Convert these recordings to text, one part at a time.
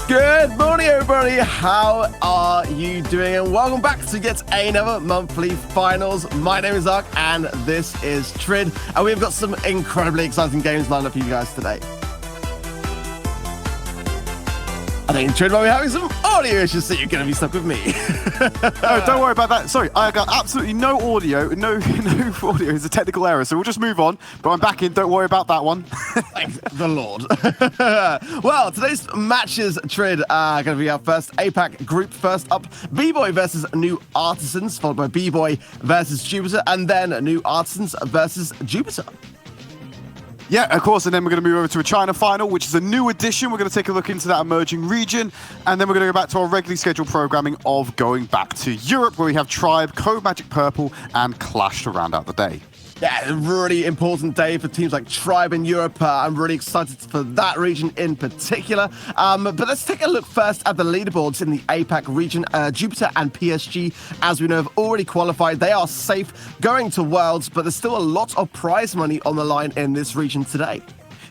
Good morning, everybody. How are you doing? And welcome back to yet another monthly finals. My name is Ark, and this is Tridd, and we've got some incredibly exciting games lined up for you guys today. I think Tridd might be having some audio issues, so you're going to be stuck with me. No, don't worry about that. Sorry, I got absolutely no audio. No audio. It's a technical error, so we'll just move on. But I'm back in. Don't worry about that one. Thank the Lord. Well, today's matches, Tridd, are going to be our first APAC group. First up, B-boy versus New Artisans, followed by B-boy versus Jupiter, and then New Artisans versus Jupiter. Yeah, of course, and then we're going to move over to a China final, which is a new addition. We're going to take a look into that emerging region, and then we're going to go back to our regularly scheduled programming of going back to Europe, where we have Tribe, CODEMAGIC Purple, and Qlash to round out the day. Yeah, a really important day for teams like Tribe in Europe. I'm really excited for that region in particular. But let's take a look first at the leaderboards in the APAC region. Jupiter and PSG, as we know, have already qualified. They are safe going to Worlds, but there's still a lot of prize money on the line in this region today.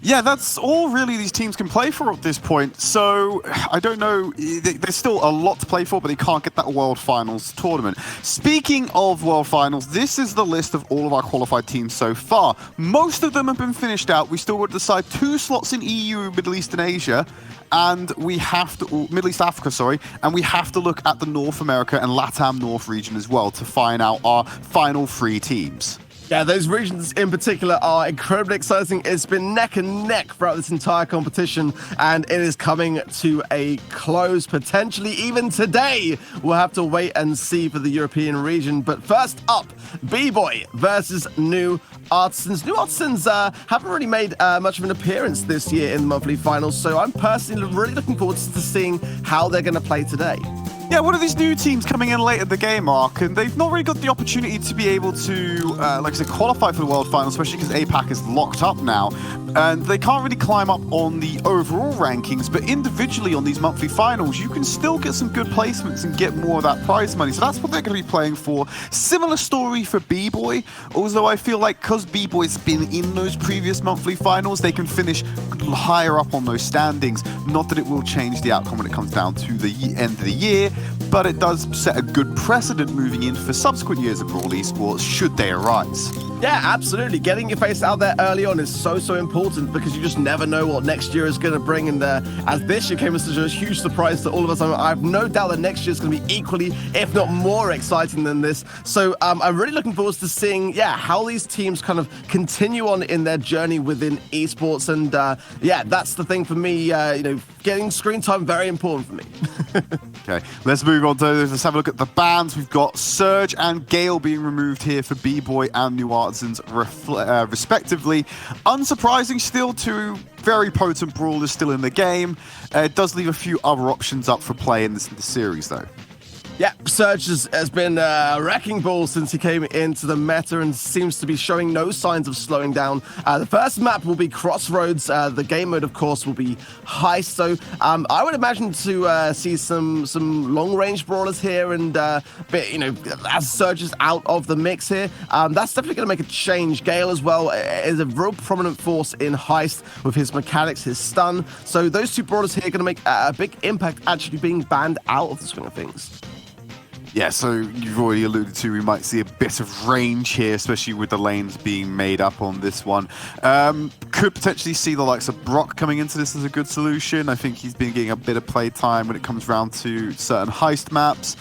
Yeah, that's all really these teams can play for at this point. So, I don't know, there's still a lot to play for, but they can't get that World Finals tournament. Speaking of World Finals, this is the list of all of our qualified teams so far. Most of them have been finished out. We still got to decide 2 slots in EU, Middle East and Asia, and we have to, Middle East Africa, sorry, and we have to look at the North America and LATAM North region as well to find out our final 3 teams. Yeah, those regions in particular are incredibly exciting. It's been neck and neck throughout this entire competition, and it is coming to a close, potentially even today. We'll have to wait and see for the European region. But first up, B-boy versus New Artisans. New Artisans haven't really made much of an appearance this year in the monthly finals, so I'm personally really looking forward to seeing how they're going to play today. Yeah, one of these new teams coming in late in the game, Ark, and they've not really got the opportunity to be able to, like I said, qualify for the World Final, especially because APAC is locked up now. And they can't really climb up on the overall rankings, but individually on these monthly finals, you can still get some good placements and get more of that prize money. So that's what they're going to be playing for. Similar story for B-boy, although I feel like because B-boy's been in those previous monthly finals, they can finish higher up on those standings. Not that it will change the outcome when it comes down to the end of the year, but it does set a good precedent moving in for subsequent years of Brawl esports should they arise. Yeah, absolutely. Getting your face out there early on is so important because you just never know what next year is going to bring. And as this year came as such a huge surprise to all of us, I have no doubt that next year is going to be equally, if not more exciting than this. So I'm really looking forward to seeing, how these teams kind of continue on in their journey within esports. And that's the thing for me. Getting screen time, very important for me. Okay, let's move on to those. Let's have a look at the bans. We've got Surge and Gale being removed here for B-boy and New Artisans, respectively. Unsurprising still, 2 very potent brawlers still in the game. It does leave a few other options up for play in this series, though. Yeah, Surge has been a wrecking ball since he came into the meta and seems to be showing no signs of slowing down. The first map will be Crossroads. The game mode, of course, will be Heist. So I would imagine to see some long-range brawlers here, and as Surge is out of the mix here, that's definitely going to make a change. Gale as well is a real prominent force in Heist with his mechanics, his stun. So those 2 brawlers here are going to make a big impact actually being banned out of the swing of things. Yeah, so you've already alluded to, we might see a bit of range here, especially with the lanes being made up on this one. Could potentially see the likes of Brock coming into this as a good solution. I think he's been getting a bit of play time when it comes around to certain heist maps.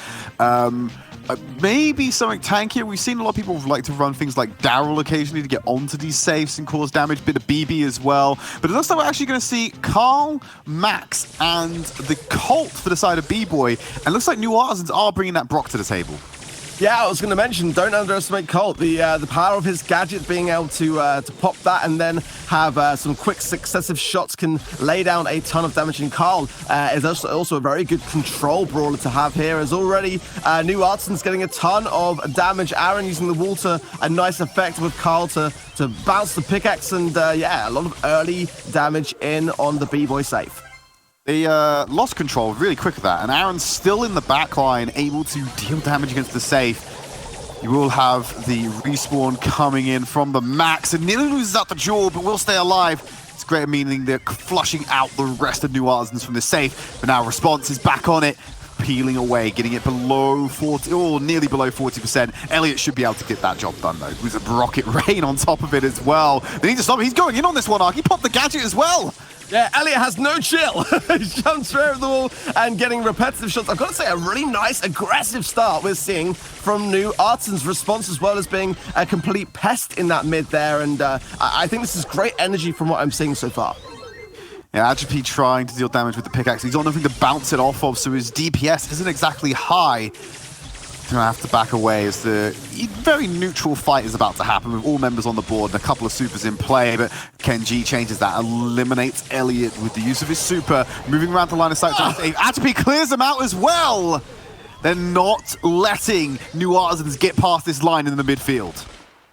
Maybe something tankier. We've seen a lot of people like to run things like Daryl occasionally to get onto these safes and cause damage, bit of BB as well. But it looks like we're actually going to see Carl, Max, and the Colt for the side of B-boy. And it looks like New Artisans are bringing that Brock to the table. Yeah, I was going to mention, don't underestimate Colt. The power of his gadget being able to pop that and then have some quick successive shots can lay down a ton of damage. And Carl is also a very good control brawler to have here. As already New Artisans getting a ton of damage. Aaron using the wall to a nice effect with Carl to bounce the pickaxe. And a lot of early damage in on the B-boy safe. They lost control really quick of that, and Aaron's still in the back line, able to deal damage against the safe. You will have the respawn coming in from the Max, and nearly loses out the jaw, but will stay alive. It's great, meaning they're flushing out the rest of New Artisans from the safe. But now Response is back on it, peeling away, getting it below 40, or nearly below 40%. Elliot should be able to get that job done, though, with a rocket rain on top of it as well. They need to stop him. He's going in on this one, Ark. He popped the gadget as well. Yeah, Elliot has no chill. He jumps straight over the wall and getting repetitive shots. I've got to say, a really nice, aggressive start we're seeing from New Artisans. Response as well as being a complete pest in that mid there. And I think this is great energy from what I'm seeing so far. Yeah, Atropy trying to deal damage with the pickaxe. He's got nothing to bounce it off of, so his DPS isn't exactly high. He's going to have to back away as the very neutral fight is about to happen with all members on the board and a couple of supers in play, but Kenji changes that, eliminates Elliot with the use of his super, moving around the line of sight. Atropy clears them out as well. They're not letting New Artisans get past this line in the midfield.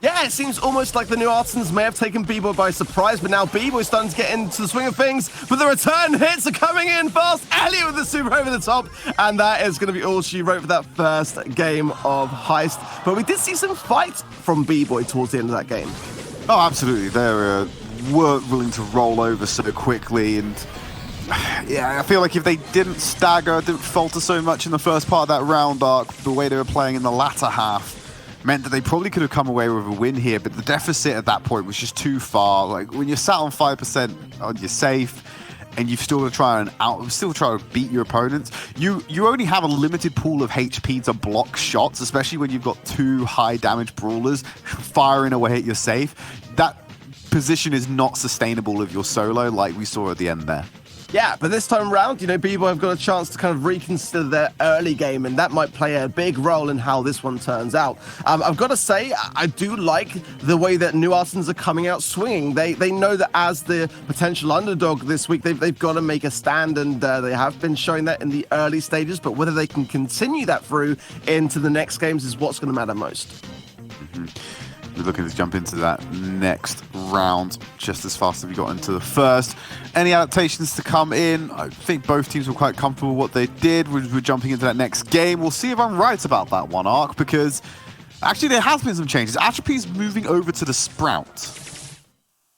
Yeah, it seems almost like the New Artisans may have taken B-boy by surprise, but now B-boy's starting to get into the swing of things. But the return hits are coming in fast. Elliot with the super over the top, and that is going to be all she wrote for that first game of Heist. But we did see some fight from B-boy towards the end of that game. Oh, absolutely. They weren't willing to roll over so quickly, and yeah, I feel like if they didn't stagger, didn't falter so much in the first part of that round, Ark, the way they were playing in the latter half meant that they probably could have come away with a win here, but the deficit at that point was just too far. Like, when you're sat on 5% on your safe, and you've still got to try to beat your opponents, you only have a limited pool of HP to block shots, especially when you've got two high damage brawlers firing away at your safe. That position is not sustainable of your solo, like we saw at the end there. Yeah, but this time around, you know, B-boy have got a chance to kind of reconsider their early game, and that might play a big role in how this one turns out. I've got to say, I do like the way that New Artisans are coming out swinging. They know that as the potential underdog this week, they've got to make a stand, and they have been showing that in the early stages, but whether they can continue that through into the next games is what's going to matter most. We're looking to jump into that next round just as fast as we got into the first. Any adaptations to come in? I think both teams were quite comfortable with what they did. We're jumping into that next game. We'll see if I'm right about that one, Ark, because actually there has been some changes. Atropy's moving over to the Sprout.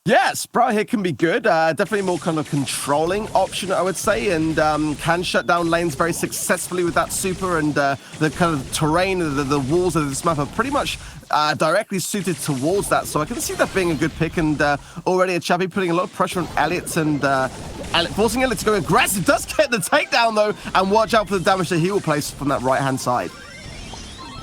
Yeah, Sprout here can be good. Definitely more kind of controlling option, I would say, and can shut down lanes very successfully with that super, and the kind of terrain, the walls of this map are pretty much directly suited towards that. So I can see that being a good pick, and already a Chappy putting a lot of pressure on Elliot, and forcing Elliot to go aggressive. Does get the takedown, though, and watch out for the damage that he will place from that right-hand side.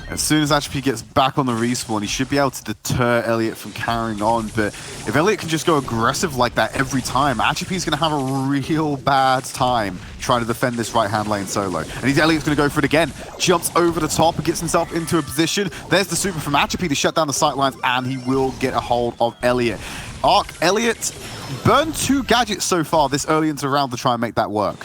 As soon as Atropy gets back on the respawn, he should be able to deter Elliot from carrying on. But if Elliot can just go aggressive like that every time, Atropy's going to have a real bad time trying to defend this right-hand lane solo. And Elliot's going to go for it again. Jumps over the top and gets himself into a position. There's the super from Atropy to shut down the sightlines, and he will get a hold of Elliot. Ark, Elliot burned 2 gadgets so far this early into the round to try and make that work.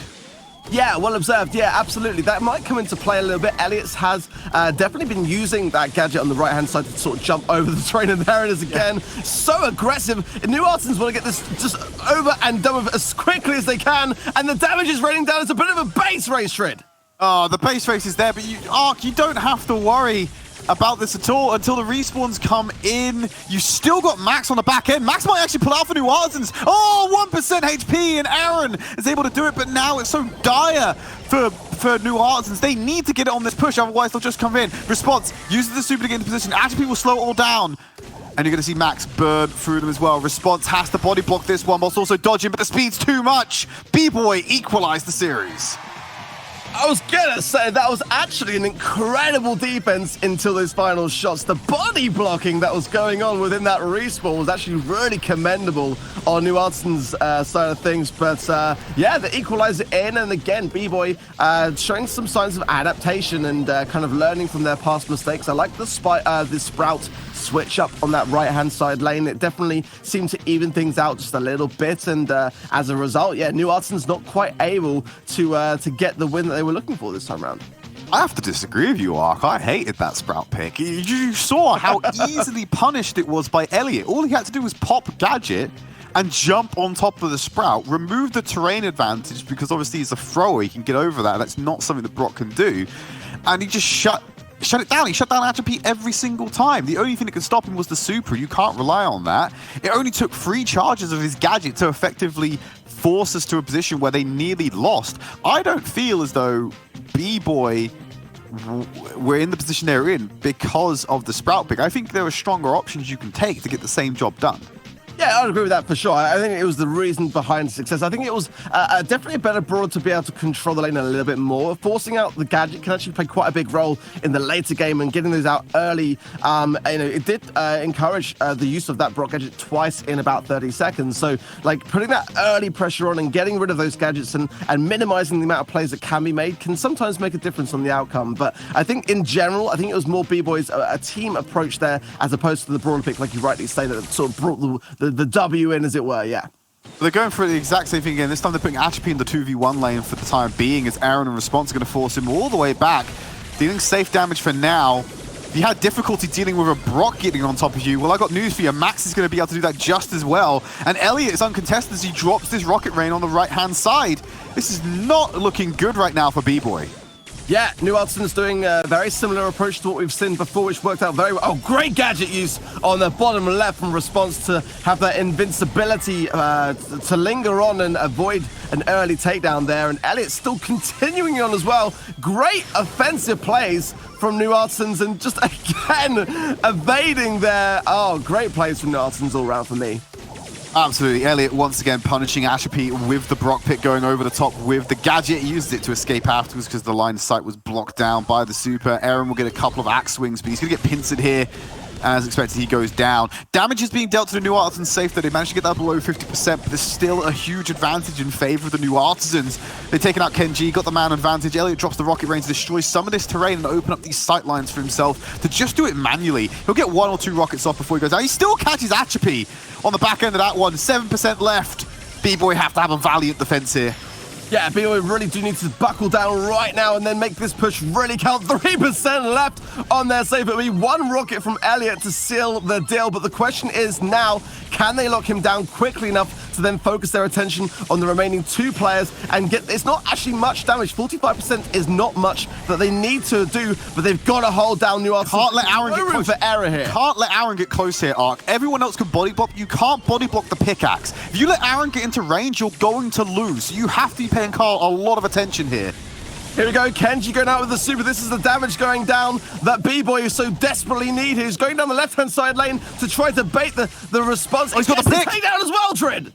Yeah, well observed. Yeah, absolutely. That might come into play a little bit. Elliot's has definitely been using that gadget on the right-hand side to sort of jump over the train, and there it is again. Yeah. So aggressive. New Artisans want to get this just over and done with as quickly as they can, and the damage is raining down. It's a bit of a base race, Tridd. Oh, the base race is there, but Ark, you don't have to worry about this at all until the respawns come in. You still got Max on the back end. Max might actually pull out for New Artisans. Oh, 1% HP, and Aaron is able to do it, but now it's so dire for New Artisans. They need to get it on this push, otherwise they'll just come in. Response uses the super to get into position. Atropy will slow it all down, and you're going to see Max burn through them as well. Response has to body block this one, whilst also dodging, but the speed's too much. B-boy equalized the series. I was gonna say that was actually an incredible defense until those final shots. The body blocking that was going on within that respawn was actually really commendable on New Artisans' side of things. But yeah, the equalizer in, and again, B-boy showing some signs of adaptation and kind of learning from their past mistakes. I like the Sprout switch up on that right-hand side lane. It definitely seemed to even things out just a little bit, and as a result, yeah, New Artisans not quite able to get the win that they were looking for this time around. I have to disagree with you, Ark. I hated that Sprout pick. You saw how easily punished it was by Elliot. All he had to do was pop gadget and jump on top of the Sprout, remove the terrain advantage, because obviously he's a thrower, he can get over that. That's not something that Brock can do. And he just shut shut it down. He shut down Atropy every single time. The only thing that could stop him was the super. You can't rely on that. It only took 3 charges of his gadget to effectively force us to a position where they nearly lost. I don't feel as though B-Boy were in the position they're in because of the Sprout pick. I think there are stronger options you can take to get the same job done. Yeah, I'd agree with that for sure. I think it was the reason behind success. I think it was definitely a better Brawl to be able to control the lane a little bit more. Forcing out the gadget can actually play quite a big role in the later game, and getting those out early, it did encourage the use of that Brock gadget twice in about 30 seconds. So, like, putting that early pressure on and getting rid of those gadgets and minimizing the amount of plays that can be made can sometimes make a difference on the outcome. But I think in general, I think it was more B-Boy's a team approach there as opposed to the Brawl pick, like you rightly say, that sort of brought the W in, as it were, yeah. They're going for the exact same thing again. This time they're putting Atropy in the 2v1 lane for the time being, as Aaron in response are going to force him all the way back, dealing safe damage for now. If you had difficulty dealing with a Brock getting on top of you, well, I got news for you. Max is going to be able to do that just as well. And Elliot is uncontested as he drops this rocket rain on the right-hand side. This is not looking good right now for B-Boy. Yeah, New Artisans doing a very similar approach to what we've seen before, which worked out very well. Oh, great gadget use on the bottom left in response to have that invincibility to linger on and avoid an early takedown there. And Elliot still continuing on as well. Great offensive plays from New Artisans, and just again evading there. Oh, great plays from New Artisans all around for me. Absolutely. Elliot once again punishing Atropy with the Brock pick, going over the top with the gadget. He used it to escape afterwards because the line of sight was blocked down by the super. Aaron will get a couple of axe swings, but he's going to get pincered here. As expected, he goes down. Damage is being dealt to the New Artisans safe, though. They managed to get that below 50%, but there's still a huge advantage in favor of the New Artisans. They've taken out Kenji, got the man advantage. Elliot drops the rocket rain to destroy some of this terrain and open up these sight lines for himself to just do it manually. He'll get 1 or 2 rockets off before he goes out. He still catches Atropy on the back end of that one. 7% left. B-Boy have to have a valiant defense here. Yeah, B-Boy really do need to buckle down right now and then make this push really count. 3% left on their save. It'll be 1 rocket from Elliot to seal the deal. But the question is now, can they lock him down quickly enough to then focus their attention on the remaining 2 players and get... It's not actually much damage. 45% is not much that they need to do, but they've got to hold down New Artisans. Can't let Aaron get close. For error here. Can't let Aaron get close here, Ark. Everyone else can body block. You can't body block the pickaxe. If you let Aaron get into range, you're going to lose. You have to be paying Carl a lot of attention here. Here we go, Kenji going out with the super. This is the damage going down that B-Boy is so desperately needed. He's going down the left-hand side lane to try to bait the response. Oh, he's got the pick. Takedown as well, Tridd.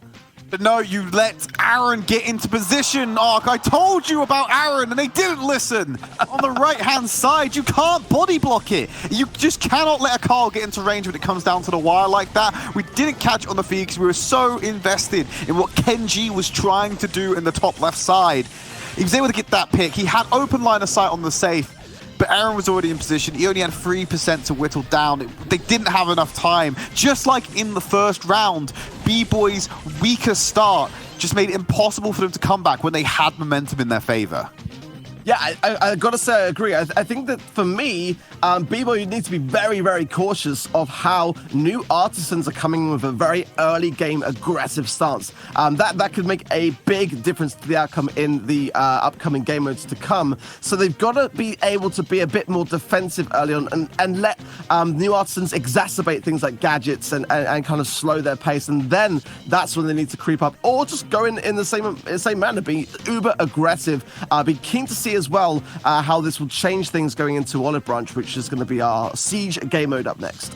But no, you let Aaron get into position, Ark. I told you about Aaron, and they didn't listen. On the right-hand side, you can't body block it. You just cannot let a Carl get into range when it comes down to the wire like that. We didn't catch on the feed because we were so invested in what Kenji was trying to do in the top left side. He was able to get that pick. He had open line of sight on the safe, but Aaron was already in position. He only had 3% to whittle down. They didn't have enough time. Just like in the first round, B-Boy's weaker start just made it impossible for them to come back when they had momentum in their favor. Yeah, I gotta say I agree. I think that for me, B-Boy needs to be very, very cautious of how New Artisans are coming with a very early game aggressive stance. That could make a big difference to the outcome in the upcoming game modes to come. So they've got to be able to be a bit more defensive early on and let New Artisans exacerbate things like gadgets and kind of slow their pace. And then that's when they need to creep up, or just go in the same manner, be uber aggressive. Be keen to see as well how this will change things going into Olive Branch, which is going to be our Siege game mode up next.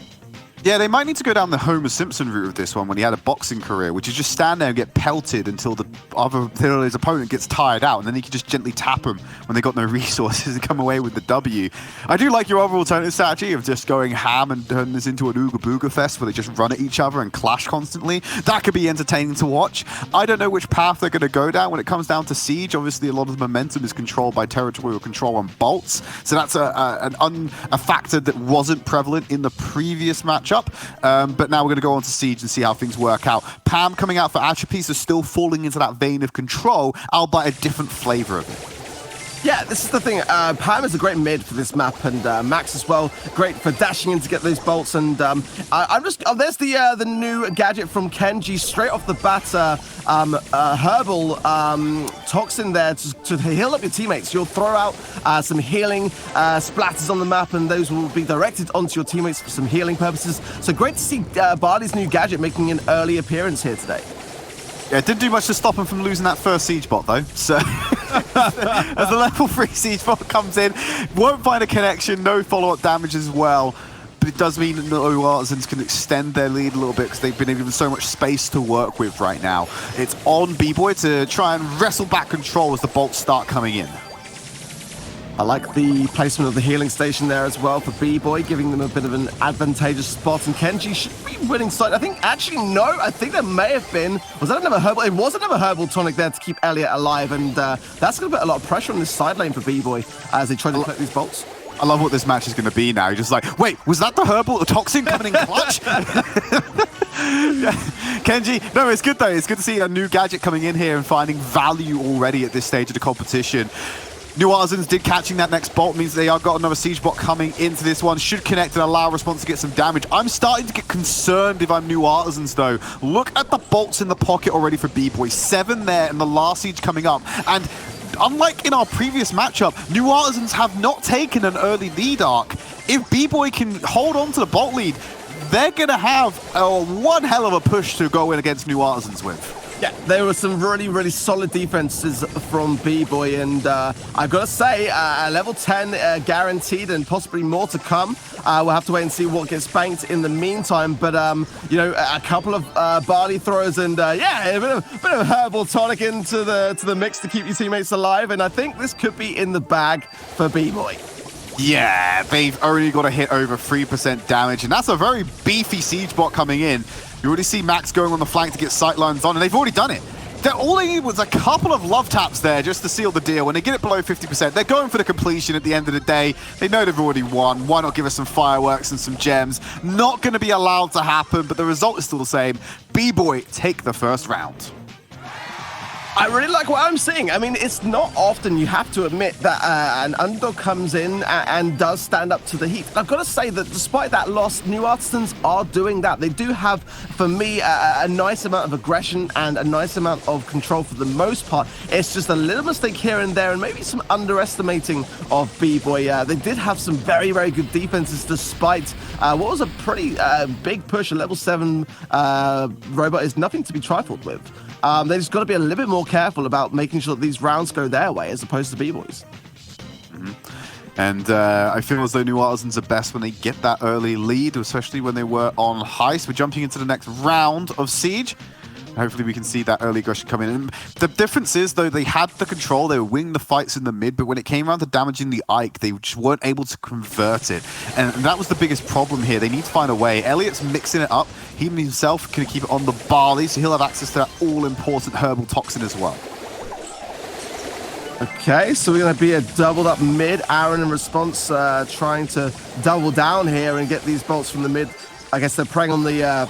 Yeah, they might need to go down the Homer Simpson route of this one when he had a boxing career, which is just stand there and get pelted until his opponent gets tired out, and then he can just gently tap him when they got no resources and come away with the W. I do like your overall alternative strategy of just going ham and turning this into an Ooga Booga fest where they just run at each other and clash constantly. That could be entertaining to watch. I don't know which path they're going to go down when it comes down to Siege. Obviously, a lot of the momentum is controlled by territorial control and bolts, so that's a factor that wasn't prevalent in the previous matchup. But now we're going to go on to Siege and see how things work out. Pam coming out for Atropy, so still falling into that vein of control, albeit a different flavor of it. Yeah, this is the thing. Pam is a great mid for this map, and Max as well, great for dashing in to get those bolts. And I'm just there's the new gadget from Kenji straight off the bat. Herbal toxin there to heal up your teammates. You'll throw out some healing splatters on the map, and those will be directed onto your teammates for some healing purposes. So great to see Barley's new gadget making an early appearance here today. Yeah, it didn't do much to stop him from losing that first siege bot, though. So, as the level 3 siege bot comes in, won't find a connection, no follow-up damage as well. But it does mean that the Artisans can extend their lead a little bit because they've been given so much space to work with right now. It's on B-boy to try and wrestle back control as the bolts start coming in. I like the placement of the healing station there as well for B-boy, giving them a bit of an advantageous spot. And Kenji should be winning side. I think, actually, no, I think there may have been. Was that another herbal? It was another herbal tonic there to keep Elliot alive. And that's going to put a lot of pressure on this side lane for B-boy as they try to collect these bolts. I love what this match is going to be now. You're just like, wait, was that the herbal toxin coming in clutch? Kenji, no, it's good though. It's good to see a new gadget coming in here and finding value already at this stage of the competition. New Artisans did catching that next bolt means they are got another siege bot coming into this one. Should connect and allow Response to get some damage. I'm starting to get concerned if I'm New Artisans though. Look at the bolts in the pocket already for B-boy. 7 there and the last siege coming up. And unlike in our previous matchup, New Artisans have not taken an early lead arc. If B-boy can hold on to the bolt lead, they're going to have one hell of a push to go in against New Artisans with. Yeah, there were some really, really solid defenses from B-boy, and I've got to say, level 10 guaranteed and possibly more to come. We'll have to wait and see what gets banked in the meantime, but, you know, a couple of barley throws and, yeah, a bit of herbal tonic into the mix to keep your teammates alive, and I think this could be in the bag for B-boy. Yeah, they've only got to hit over 3% damage, and that's a very beefy siege bot coming in. You already see Max going on the flank to get sightlines on, and they've already done it. All they need was a couple of love taps there just to seal the deal. When they get it below 50%, they're going for the completion at the end of the day. They know they've already won. Why not give us some fireworks and some gems? Not going to be allowed to happen, but the result is still the same. B-boy take the first round. I really like what I'm seeing. I mean, it's not often, you have to admit, that an underdog comes in and does stand up to the heat. I've got to say that despite that loss, New Artisans are doing that. They do have, for me, a nice amount of aggression and a nice amount of control for the most part. It's just a little mistake here and there and maybe some underestimating of B-boy. They did have some very, very good defenses despite what was a pretty big push. A level 7 robot is nothing to be trifled with. They just got to be a little bit more careful about making sure that these rounds go their way as opposed to B-boys. And I feel as though New Artisans are best when they get that early lead, especially when they were on heist. We're jumping into the next round of Siege. Hopefully we can see that early aggression come in. And the difference is, though, they had the control, they were winning the fights in the mid, but when it came around to damaging the Ike, they just weren't able to convert it. And that was the biggest problem here. They need to find a way. Elliot's mixing it up. He himself can keep it on the barley, so he'll have access to that all-important herbal toxin as well. Okay, so we're going to be a doubled up mid. Aaron in response, trying to double down here and get these bolts from the mid. I guess they're preying on the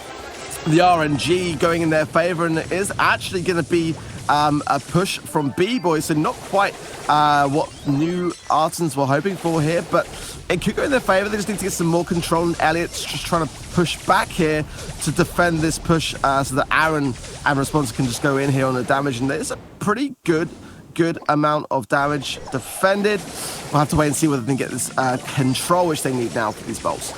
RNG going in their favor, and it is actually going to be a push from B-boy, so not quite what New Artisans were hoping for here, but it could go in their favor. They just need to get some more control, and Elliot's just trying to push back here to defend this push so that Aaron and Response can just go in here on the damage, and there's a pretty good amount of damage defended. We'll have to wait and see whether they can get this control, which they need now for these bolts.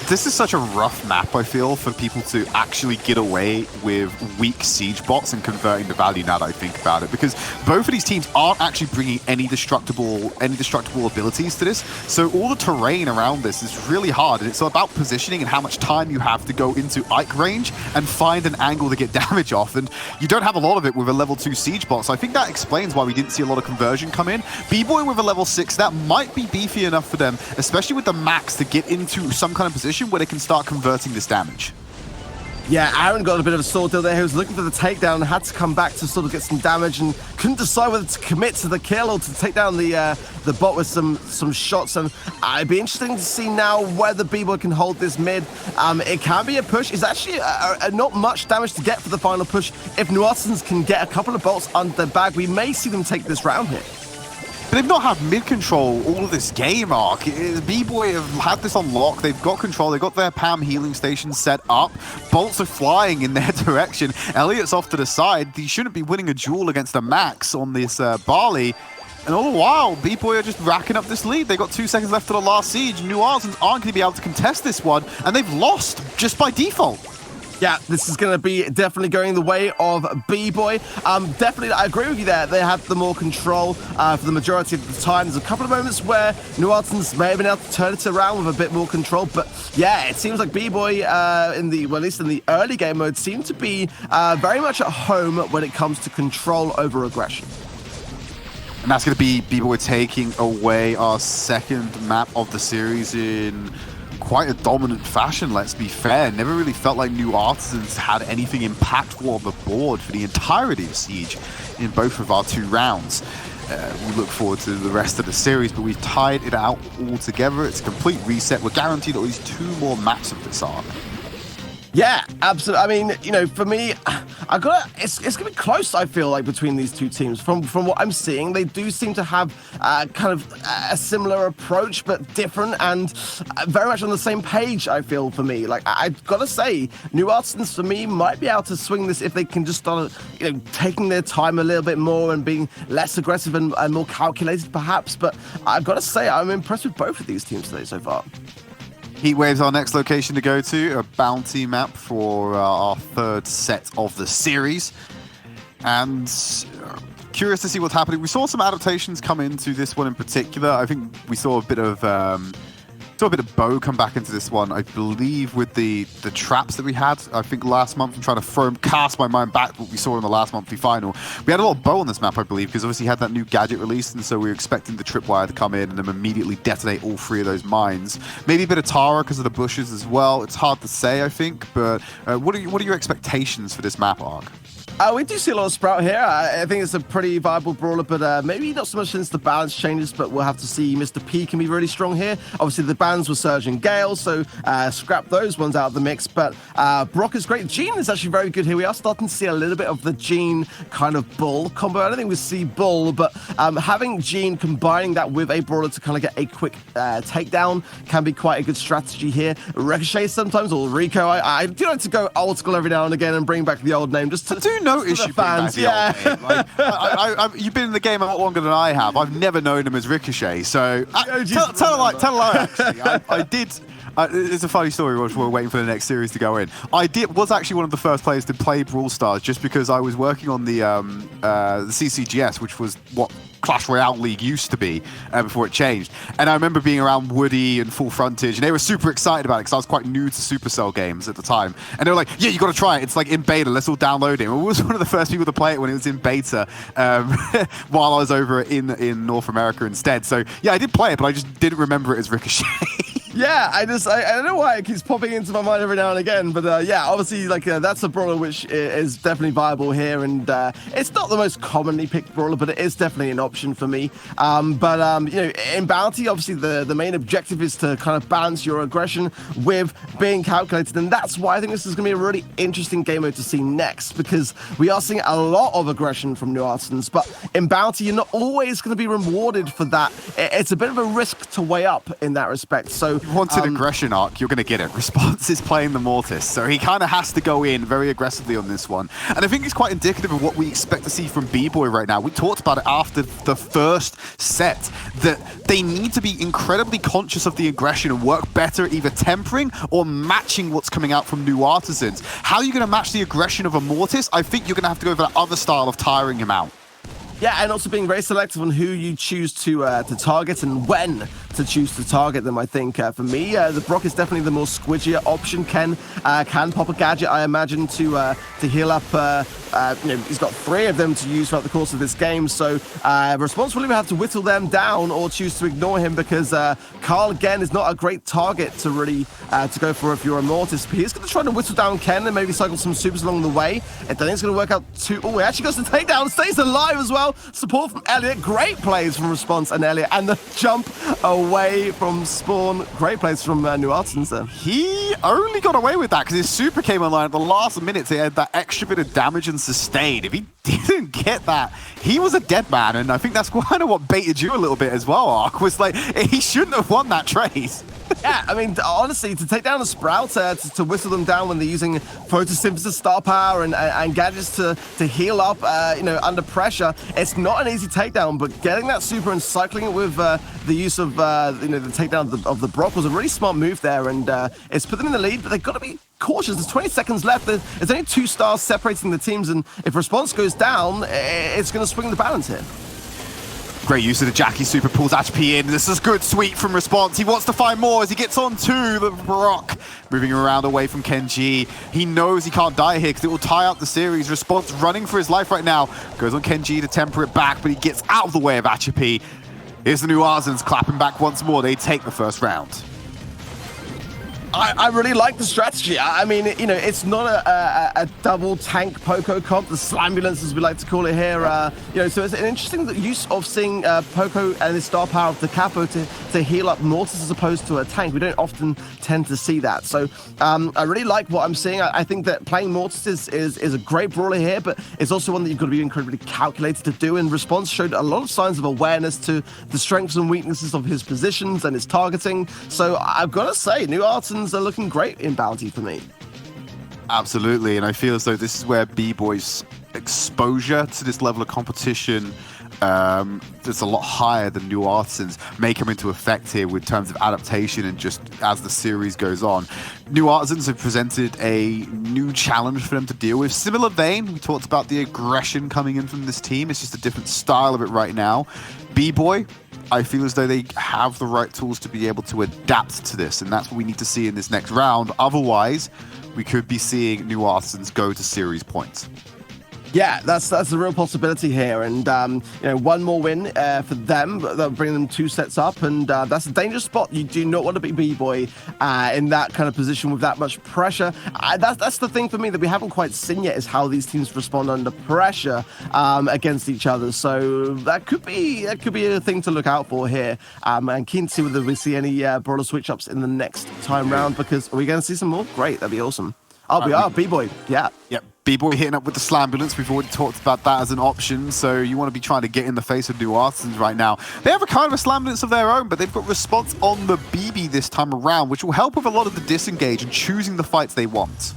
This is such a rough map, I feel, for people to actually get away with weak siege bots and converting the value now that I think about it, because both of these teams aren't actually bringing any destructible abilities to this. So all the terrain around this is really hard, and it's about positioning and how much time you have to go into Ike range and find an angle to get damage off, and you don't have a lot of it with a level 2 siege bot. So I think that explains why we didn't see a lot of conversion come in. B-boy with a level 6, that might be beefy enough for them, especially with the max, to get into some kind of position where they can start converting this damage. Yeah, Aaron got a bit of a sword deal there. He was looking for the takedown and had to come back to sort of get some damage and couldn't decide whether to commit to the kill or to take down the bot with some shots. And it'd be interesting to see now whether B-boy can hold this mid. It can be a push. It's actually not much damage to get for the final push. If New Artisans can get a couple of bolts under their bag, we may see them take this round here. they've not had mid-control all of this game, Ark. B-boy have had this on lock. They've got control. They've got their PAM healing station set up. Bolts are flying in their direction. Elliot's off to the side. He shouldn't be winning a duel against a Max on this Barley. And all the while, B-boy are just racking up this lead. They've got 2 seconds left to the last siege. New Artisans aren't going to be able to contest this one, and they've lost just by default. Yeah, this is going to be definitely going the way of B-boy. Definitely, I agree with you there. They had the more control for the majority of the time. There's a couple of moments where New Artisans may have been able to turn it around with a bit more control. But yeah, it seems like B-boy, at least in the early game mode, seem to be very much at home when it comes to control over aggression. And that's going to be B-boy taking away our second map of the series in quite a dominant fashion, let's be fair. Never really felt like New Artisans had anything impactful on the board for the entirety of Siege in both of our 2 rounds. We look forward to the rest of the series, but we've tied it out all together. It's a complete reset. We're guaranteed at least 2 more maps of this arc. Yeah, absolutely. I mean, you know, for me, it's gonna be close. I feel like between these 2 teams, from what I'm seeing, they do seem to have kind of a similar approach, but different, and very much on the same page. I feel for me, like I've got to say, New Artisans for me might be able to swing this if they can just start, you know, taking their time a little bit more and being less aggressive and more calculated, perhaps. But I've got to say, I'm impressed with both of these teams today so far. Heatwave's our next location to go to, a bounty map for our 3rd set of the series. And curious to see what's happening. We saw some adaptations come into this one in particular. I think we saw a bit of Bow come back into this one, I believe, with the traps that we had, I think, last month. I'm trying to cast my mind back to what we saw in the last monthly final. We had a lot of Bow on this map, I believe, because obviously he had that new gadget released, and so we were expecting the tripwire to come in and then immediately detonate all 3 of those mines. Maybe a bit of Tara because of the bushes as well. It's hard to say, I think, but what are your expectations for this map, Ark? We do see a lot of Sprout here. I think it's a pretty viable brawler, but maybe not so much since the balance changes, but we'll have to see. Mr. P can be really strong here. Obviously, the bans were Surge and Gale, so scrap those ones out of the mix, but Brock is great. Gene is actually very good here. We are starting to see a little bit of the Gene kind of Bull combo. I don't think we see Bull, but having Gene combining that with a brawler to kind of get a quick takedown can be quite a good strategy here. Ricochet sometimes, or Rico. I do like to go old school every now and again and bring back the old name just to notice you fans, yeah. Like, you've been in the game a lot longer than I have. I've never known him as Ricochet, so tell a lie. Actually, I did. It's a funny story. We're waiting for the next series to go in. Was actually one of the first players to play Brawl Stars just because I was working on the CCGS, which was what Clash Royale League used to be before it changed. And I remember being around Woody and Full Frontage, and they were super excited about it because I was quite new to Supercell games at the time. And they were like, yeah, you got to try it. It's like in beta. Let's all download it. And I was one of the first people to play it when it was in beta while I was over in North America instead. So yeah, I did play it, but I just didn't remember it as Ricochet. Yeah, I don't know why it keeps popping into my mind every now and again, but yeah, obviously, like that's a brawler which is definitely viable here, and it's not the most commonly picked brawler, but it is definitely an option for me. You know, in Bounty, obviously the main objective is to kind of balance your aggression with being calculated, and that's why I think this is going to be a really interesting game mode to see next, because we are seeing a lot of aggression from New Artisans, but in Bounty, you're not always going to be rewarded for that. It's a bit of a risk to weigh up in that respect, so you wanted aggression, Ark, you're going to get it. Response is playing the Mortis, so he kind of has to go in very aggressively on this one. And I think it's quite indicative of what we expect to see from B-boy right now. We talked about it after the first set, that they need to be incredibly conscious of the aggression and work better at either tempering or matching what's coming out from New Artisans. How are you going to match the aggression of a Mortis? I think you're going to have to go for that other style of tiring him out. Yeah, and also being very selective on who you choose to target and when to choose to target them. I think for me, the Brock is definitely the more squidgier option. Can pop a gadget, I imagine, to heal up. You know, he's got 3 of them to use throughout the course of this game, so Response will either have to whittle them down or choose to ignore him, because Carl again is not a great target to really to go for if you're a Mortis. But he's going to try to whittle down Ken and maybe cycle some supers along the way. I don't think it's going to work out too. Oh, he actually goes to take down, stays alive as well. Support from Elliot, great plays from Response and Elliot, and the jump away from Spawn, great plays from New Artisans there. He only got away with that because his super came online at the last minute. He had that extra bit of damage and sustain. If he didn't get that. He was a dead man, and I think that's kind of what baited you a little bit as well, Ark, was like, he shouldn't have won that trade. Yeah, I mean, honestly, to take down a Sprout, to whistle them down when they're using photosynthesis, star power, and gadgets to heal up, under pressure, it's not an easy takedown. But getting that super and cycling it with the use of the takedown of the Brock was a really smart move there, and it's put them in the lead. But they've got to be cautious. There's 20 seconds left. There's only 2 stars separating the teams, and if response goes down, it's going to swing the balance here. Great use of the Jackie super, pulls HP in. This is good sweep from Response. He wants to find more as he gets on to the Brock. Moving around away from Kenji. He knows he can't die here because it will tie up the series. Response running for his life right now. Goes on Kenji to temper it back, but he gets out of the way of Achapi. Here's the new Arzans clapping back once more. They take the first round. I really like the strategy. I mean, it's not a double tank Poco comp, the Slambulance as we like to call it here. So it's an interesting use of seeing Poco and his star power of the Capo to heal up Mortis as opposed to a tank. We don't often tend to see that. So I really like what I'm seeing. I think that playing Mortis is a great brawler here, but it's also one that you've got to be incredibly calculated to do. And Response showed a lot of signs of awareness to the strengths and weaknesses of his positions and his targeting. So I've got to say, new Artisans are looking great in Bounty for me. Absolutely, and I feel as though this is where B-Boy's exposure to this level of competition that's a lot higher than new Artisans may come into effect here with terms of adaptation and just as the series goes on. New Artisans have presented a new challenge for them to deal with. Similar vein, we talked about the aggression coming in from this team. It's just a different style of it right now. B-Boy, I feel as though they have the right tools to be able to adapt to this, and that's what we need to see in this next round. Otherwise, we could be seeing new Artisans go to series points. Yeah, that's a real possibility here, and one more win for them, that'll bring them 2 sets up, and that's a dangerous spot. You do not want to be B-Boy in that kind of position with that much pressure. That's the thing for me that we haven't quite seen yet, is how these teams respond under pressure against each other. So that could be a thing to look out for here. And keen to see whether we see any brawler switch ups in the next time round, because are we going to see some more? Great, that'd be awesome. Oh, we are B-Boy. Yeah. Yep. B-Boy hitting up with the Slambulance. We've already talked about that as an option, so you want to be trying to get in the face of new Artisans right now. They have a kind of a Slambulance of their own, but they've got Response on the BB this time around, which will help with a lot of the disengage and choosing the fights they want.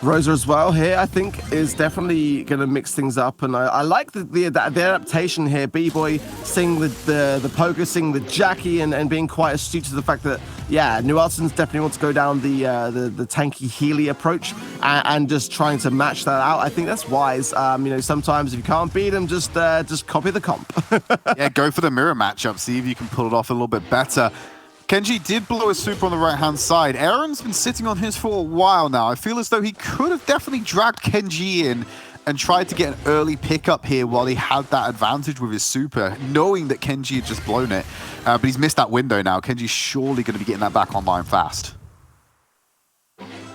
Rosa as well here, I think, is definitely going to mix things up, and I like the adaptation here. B-Boy seeing the poker, seeing the Jackie, and being quite astute to the fact that, yeah, new Artisans definitely want to go down the tanky Healy approach and just trying to match that out. I think that's wise. Sometimes if you can't beat them, just copy the comp. Yeah, go for the mirror matchup. See if you can pull it off a little bit better. Kenji did blow a super on the right-hand side. Aaron's been sitting on his for a while now. I feel as though he could have definitely dragged Kenji in and tried to get an early pickup here while he had that advantage with his super, knowing that Kenji had just blown it. But he's missed that window now. Kenji's surely going to be getting that back online fast.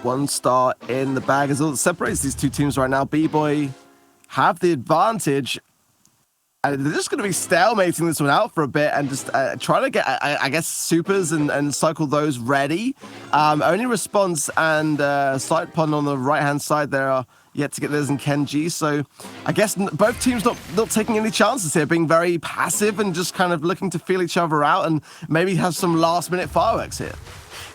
1 star in the bag is all that separates these 2 teams right now. B-Boy have the advantage. And they're just going to be stalemating this one out for a bit and just trying to get, I guess, supers and cycle those ready. Only Response and Side Pond on the right-hand side there are yet to get theirs in Kenji. So I guess both teams not taking any chances here, being very passive and just kind of looking to feel each other out and maybe have some last-minute fireworks here.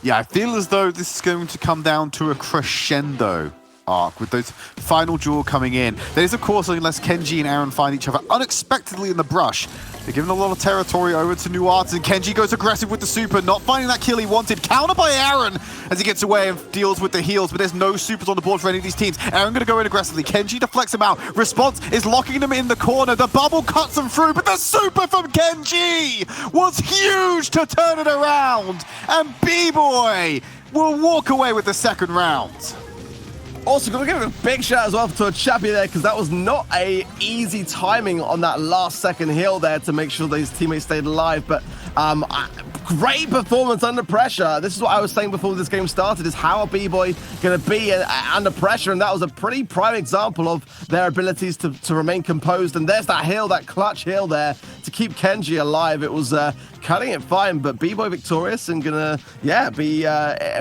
Yeah, I feel as though this is going to come down to a crescendo arc with those final duel coming in. That is, of course, unless Kenji and Aaron find each other unexpectedly in the brush. They're giving a lot of territory over to new Arts, and Kenji goes aggressive with the super, not finding that kill he wanted. Counter by Aaron as he gets away and deals with the heals, but there's no supers on the board for any of these teams. Aaron going to go in aggressively. Kenji deflects him out. Response is locking them in the corner. The bubble cuts them through, but the super from Kenji was huge to turn it around, and B-Boy will walk away with the second round. Also, got to give a big shout as well to Chappie there, because that was not a easy timing on that last second heal there to make sure those teammates stayed alive. But Great performance under pressure. This is what I was saying before this game started, is how are B-boy going to be under pressure, and that was a pretty prime example of their abilities to remain composed. And there's that heal, that clutch heal there to keep Kenji alive. It was cutting it fine, but B-boy victorious and gonna, be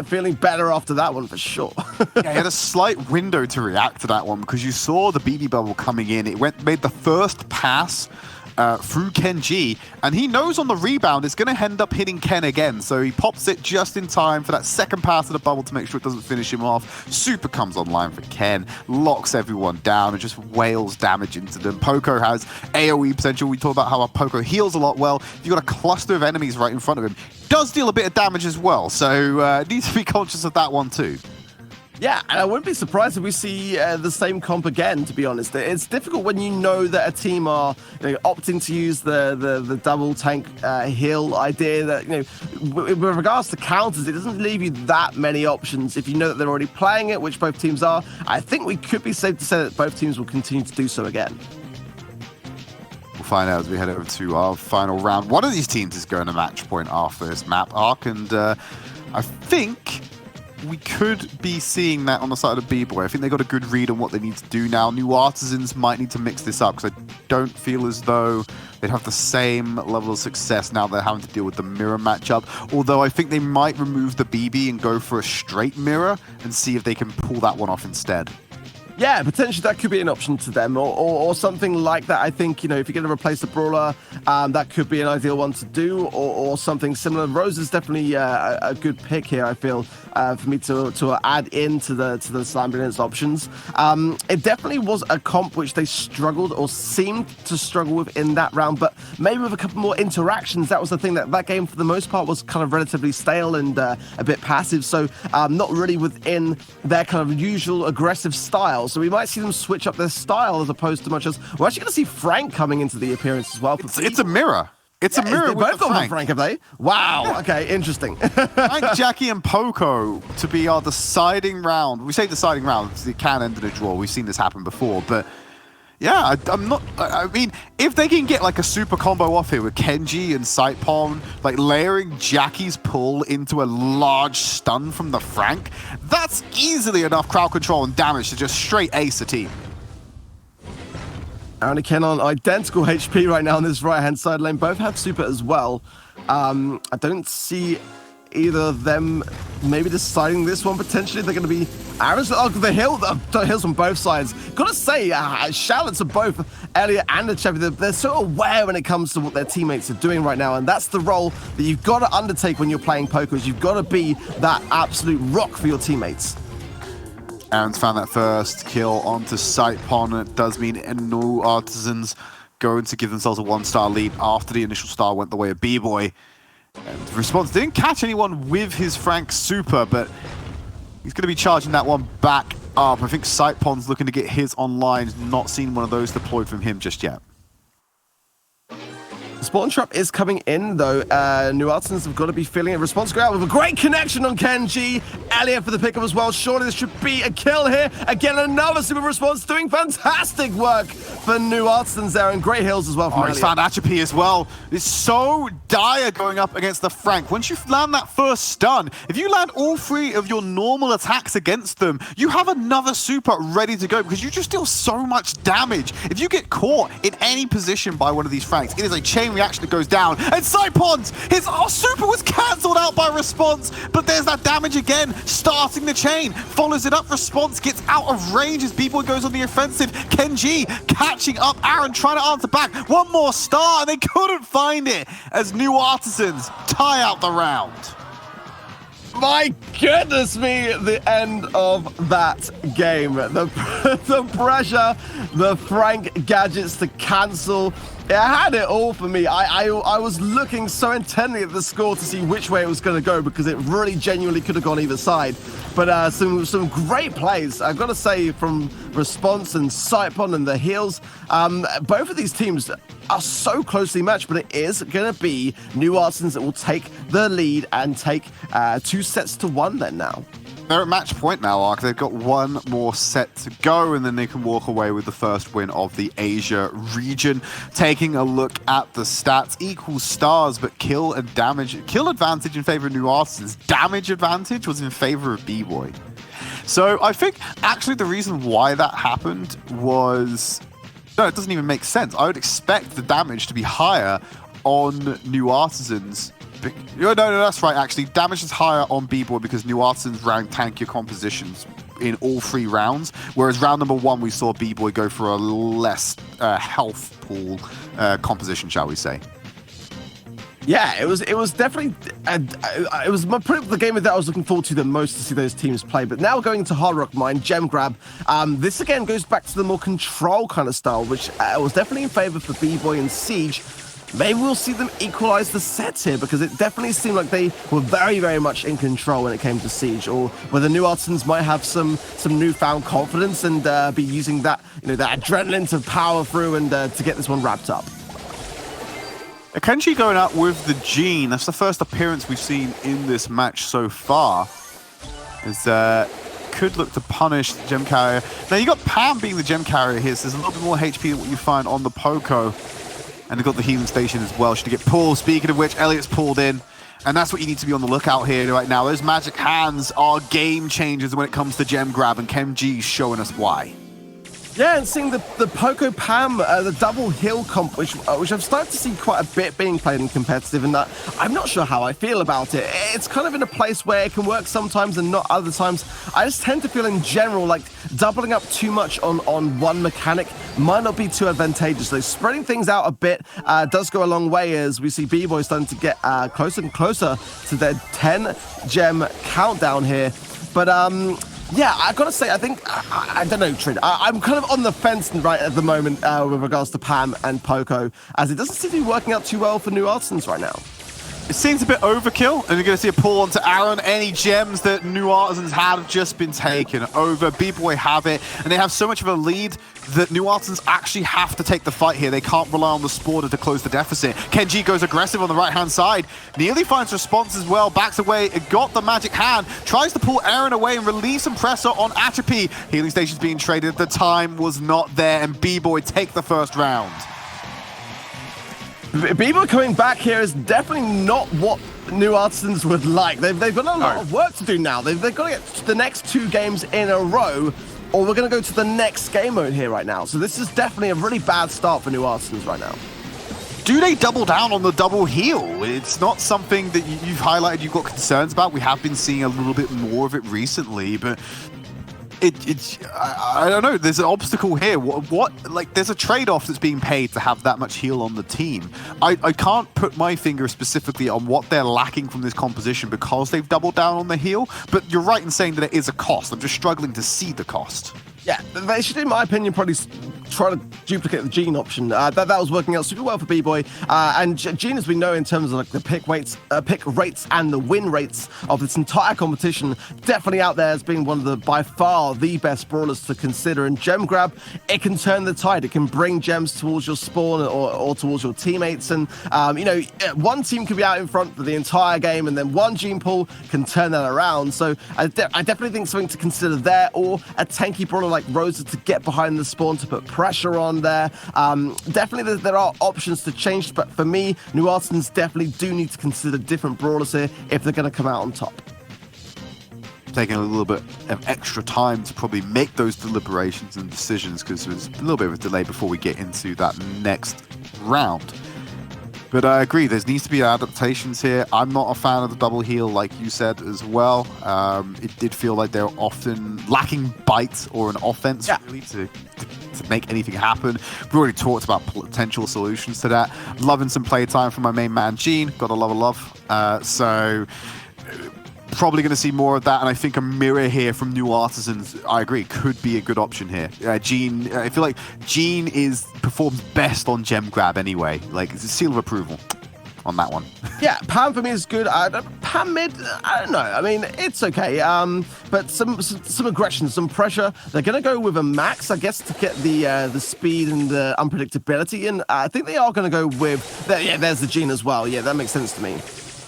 feeling better after that one for sure. Yeah, he had a slight window to react to that one because you saw the BB bubble coming in. It made the first pass through Kenji, and he knows on the rebound it's going to end up hitting Ken again, so he pops it just in time for that second pass of the bubble to make sure it doesn't finish him off. Super comes online for Ken, locks everyone down, and just wails damage into them. Poco has AoE potential. We talk about how our Poco heals a lot well. You've got a cluster of enemies right in front of him. Does deal a bit of damage as well, so need to be conscious of that one too. Yeah, and I wouldn't be surprised if we see the same comp again, to be honest. It's difficult when you know that a team are opting to use the double tank heal idea that, with regards to counters, it doesn't leave you that many options if you know that they're already playing it, which both teams are. I think we could be safe to say that both teams will continue to do so again. We'll find out as we head over to our final round. One of these teams is going to match point after this map arc, and I think we could be seeing that on the side of B-boy. I think they got a good read on what they need to do now. New Artisans might need to mix this up because I don't feel as though they'd have the same level of success now they're having to deal with the mirror matchup. Although I think they might remove the BB and go for a straight mirror and see if they can pull that one off instead. Yeah, potentially that could be an option to them, or something like that. I think, if you're going to replace the Brawler, that could be an ideal one to do, or something similar. Rose is definitely a good pick here, I feel, for me to add into the Slime Brilliance options. It definitely was a comp which they struggled or seemed to struggle with in that round, but maybe with a couple more interactions. That was the thing, that game for the most part was kind of relatively stale and a bit passive, so not really within their kind of usual aggressive style. So we might see them switch up their style as opposed to much as we're actually going to see Frank coming into the appearance as well. It's a mirror. It's a mirror with Frank, have they? Wow. Yeah. Okay, interesting. Frank, Jackie, and Poco to be our deciding round. We say deciding round because it can end in a draw. We've seen this happen before, but yeah, I mean, if they can get like a super combo off here with Kenji and Sightpon, like layering Jackie's pull into a large stun from the Frank, that's easily enough crowd control and damage to just straight ace a team. Aaron and Ken on identical HP right now on this right-hand side lane. Both have super as well. I don't see either of them maybe deciding this one potentially. They're going to be Aaron's. Oh, the hills on both sides. Gotta say, shout out to both Elliot and the Chevy. They're so aware when it comes to what their teammates are doing right now, and that's the role that you've got to undertake when you're playing pokers. You've got to be that absolute rock for your teammates. Aaron's found that first kill onto Sightpon. It does mean New Artisans going to give themselves a 1-star lead after the initial star went the way of B-boy. And Response didn't catch anyone with his Frank super, but he's going to be charging that one back up. I think Sightpon's looking to get his online. Not seen one of those deployed from him just yet. Spawn Trap is coming in, though. New Artisans have got to be feeling it. Response go out with a great connection on Kenji. Elliot for the pickup as well. Surely this should be a kill here. Again, another super response doing fantastic work for New Artisans there, and great hills as well from Elliot. He's found Atrophy as well. It's so dire going up against the Frank. Once you land that first stun, if you land all 3 of your normal attacks against them, you have another super ready to go because you just deal so much damage. If you get caught in any position by one of these Franks, it is a chain reaction that goes down. And Sightpon's, his super was cancelled out by Response, but there's that damage again, starting the chain. Follows it up, Response gets out of range as B-boy goes on the offensive. Kenji catching up, Aaron trying to answer back. One more star, and they couldn't find it as New Artisans tie out the round. My goodness me, the end of that game. The pressure, the Frank gadgets to cancel. It had it all for me. I was looking so intently at the score to see which way it was going to go because it really genuinely could have gone either side. But some great plays, I've got to say, from Response and Sightpon and the heals. Both of these teams are so closely matched, but it is going to be New Artisans that will take the lead and take 2 sets to 1 then now. They're at match point now, Ark. They've got one more set to go, and then they can walk away with the first win of the Asia region. Taking a look at the stats, equal stars, but kill and damage. Kill advantage in favor of New Artisans. Damage advantage was in favor of B-boy. So I think actually the reason why that happened was... No, it doesn't even make sense. I would expect the damage to be higher on New Artisans. No, that's right, actually. Damage is higher on B-boy because New Artisans ran tankier compositions in all 3 rounds, whereas round number 1 we saw B-boy go for a less health pool composition, shall we say. Yeah, it was definitely it was probably the game that I was looking forward to the most to see those teams play. But now going to Hard Rock Mine, Gem Grab, this again goes back to the more control kind of style, which was definitely in favor for B-boy and Siege. Maybe we'll see them equalize the sets here because it definitely seemed like they were very, very much in control when it came to Siege, or whether New Artisans might have some newfound confidence and be using that, that adrenaline to power through and to get this one wrapped up. Kenji going out with the Gene. That's the first appearance we've seen in this match so far. Could look to punish the Gem Carrier. Now you got Pam being the Gem Carrier here, so there's a little bit more HP than what you find on the Poco. And they've got the healing station as well. Should get pulled. Speaking of which, Elliot's pulled in. And that's what you need to be on the lookout here right now. Those magic hands are game changers when it comes to Gem Grab, and Kenji's showing us why. Yeah, and seeing the Poco Pam, the double heal comp, which I've started to see quite a bit being played in competitive, and that I'm not sure how I feel about it. It's kind of in a place where it can work sometimes and not other times. I just tend to feel in general like doubling up too much on one mechanic might not be too advantageous. So spreading things out a bit does go a long way as we see B-boy starting to get closer and closer to their 10 gem countdown here. But yeah, I gotta say, I think, I don't know, Tridd. I'm kind of on the fence right at the moment with regards to Pam and Poco, as it doesn't seem to be working out too well for New Artisans right now. It seems a bit overkill, and you're going to see a pull onto Aaron. Any gems that New Artisans have just been taken over. B-boy have it, and they have so much of a lead that New Artisans actually have to take the fight here. They can't rely on the spawner to close the deficit. Kenji goes aggressive on the right-hand side. Nearly finds response as well. Backs away. It got the magic hand. Tries to pull Aaron away and relieve some pressure on Atropy. Healing station's being traded. The time was not there, and B-boy take the first round. B-boy coming back here is definitely not what New Artisans would like. They've got a lot of work to do now. They've got to get to the next 2 games in a row, or we're going to go to the next game mode here right now. So this is definitely a really bad start for New Artisans right now. Do they double down on the double heal? It's not something that you've highlighted you've got concerns about. We have been seeing a little bit more of it recently, but I don't know. There's an obstacle here. Like, there's a trade-off that's being paid to have that much heal on the team. I can't put my finger specifically on what they're lacking from this composition because they've doubled down on the heal, but you're right in saying that it is a cost. I'm just struggling to see the cost. Yeah, they should, in my opinion, probably try to duplicate the Gene option. That was working out super well for B-boy. And Gene, as we know, in terms of like the pick rates and the win rates of this entire competition, definitely out there as being one of the, by far, the best brawlers to consider. And Gem Grab, it can turn the tide. It can bring gems towards your spawn or towards your teammates. And, one team can be out in front for the entire game, and then one Gene pull can turn that around. So I definitely think something to consider there, or a tanky brawler like Rosa to get behind the spawn to put pressure on there. Definitely there are options to change, but for me, New Artisans definitely do need to consider different brawlers here if they're going to come out on top. Taking a little bit of extra time to probably make those deliberations and decisions because there's a little bit of a delay before we get into that next round. But I agree, there needs to be adaptations here. I'm not a fan of the double heal, like you said as well. It did feel like they're often lacking bite or an offense really to make anything happen. We've already talked about potential solutions to that. Loving some playtime from my main man, Gene. Gotta love. So probably going to see more of that, and I think a mirror here from New Artisans, I agree, could be a good option here. Gene, I feel like Gene performs best on Gem Grab anyway. Like, it's a seal of approval on that one. Yeah, Pam for me is good. Pam mid, I don't know. I mean, it's okay. But some aggression, some pressure. They're going to go with a max, I guess, to get the speed and the unpredictability. And I think they are going to go with, there's the Gene as well. Yeah, that makes sense to me.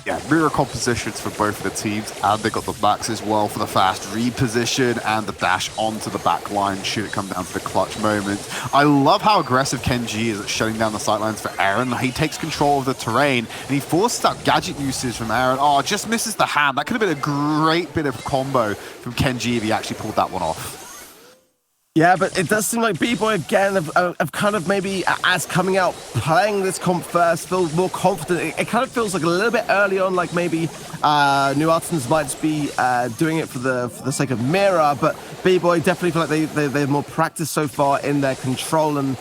Yeah, mirror compositions for both of the teams, and they got the backs as well for the fast read position and the dash onto the back line should it come down to the clutch moment. I love how aggressive Kenji is at shutting down the sightlines for Aaron. He takes control of the terrain, and he forces out gadget usage from Aaron. Oh, just misses the hand. That could have been a great bit of combo from Kenji if he actually pulled that one off. Yeah, but it does seem like B-boy again have kind of maybe, as coming out, playing this comp first, feel more confident. It kind of feels like a little bit early on, like maybe New Artisans might be doing it for the sake of mirror, but B-boy definitely feel like they've more practice so far in their control and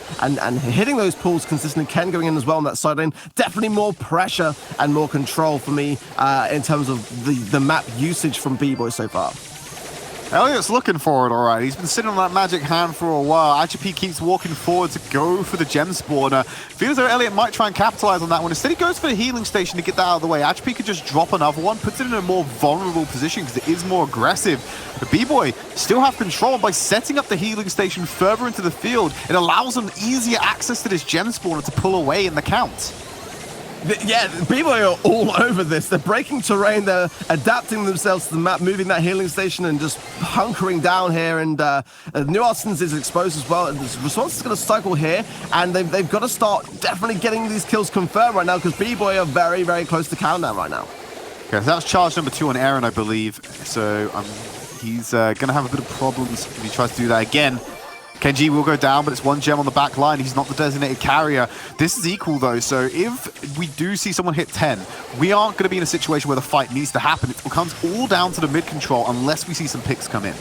hitting those pulls consistently. Ken going in as well on that side lane. Definitely more pressure and more control for me in terms of the map usage from B-boy so far. Elliot's looking for it, all right. He's been sitting on that magic hand for a while. HP keeps walking forward to go for the gem spawner. Feels as though Elliot might try and capitalize on that one. Instead, he goes for the healing station to get that out of the way. HP could just drop another one, puts it in a more vulnerable position because it is more aggressive. But B-boy still have control by setting up the healing station further into the field. It allows them easier access to this gem spawner to pull away in the count. Yeah, B-boy are all over this. They're breaking terrain, they're adapting themselves to the map, moving that healing station and just hunkering down here. And New Artisans is exposed as well. And the response is going to cycle here, and they've got to start definitely getting these kills confirmed right now because B-boy are very, very close to countdown right now. Okay, so that's charge number 2 on Aaron, I believe. So he's going to have a bit of problems if he tries to do that again. Kenji will go down, but it's 1 gem on the back line. He's not the designated carrier. This is equal, though, so if we do see someone hit 10, we aren't going to be in a situation where the fight needs to happen. It comes all down to the mid control unless we see some picks come in.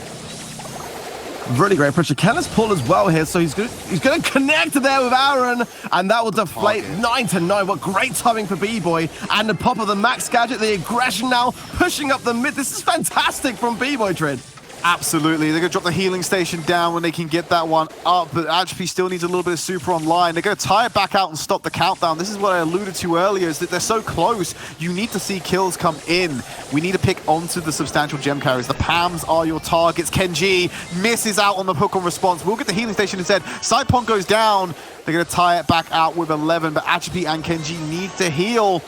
Really great pressure. Canids pull as well here, so he's going to connect there with Aaron, and that will deflate 9-9. What great timing for B-boy, and the pop of the max gadget, the aggression now pushing up the mid. This is fantastic from B-boy, Tridd. Absolutely. They're going to drop the healing station down when they can get that one up, but HP still needs a little bit of super online. They're going to tie it back out and stop the countdown. This is what I alluded to earlier, is that they're so close. You need to see kills come in. We need to pick onto the substantial gem carriers. The Pams are your targets. Kenji misses out on the hook on response. We'll get the healing station instead. Saipon goes down. They're going to tie it back out with 11, but HP and Kenji need to heal.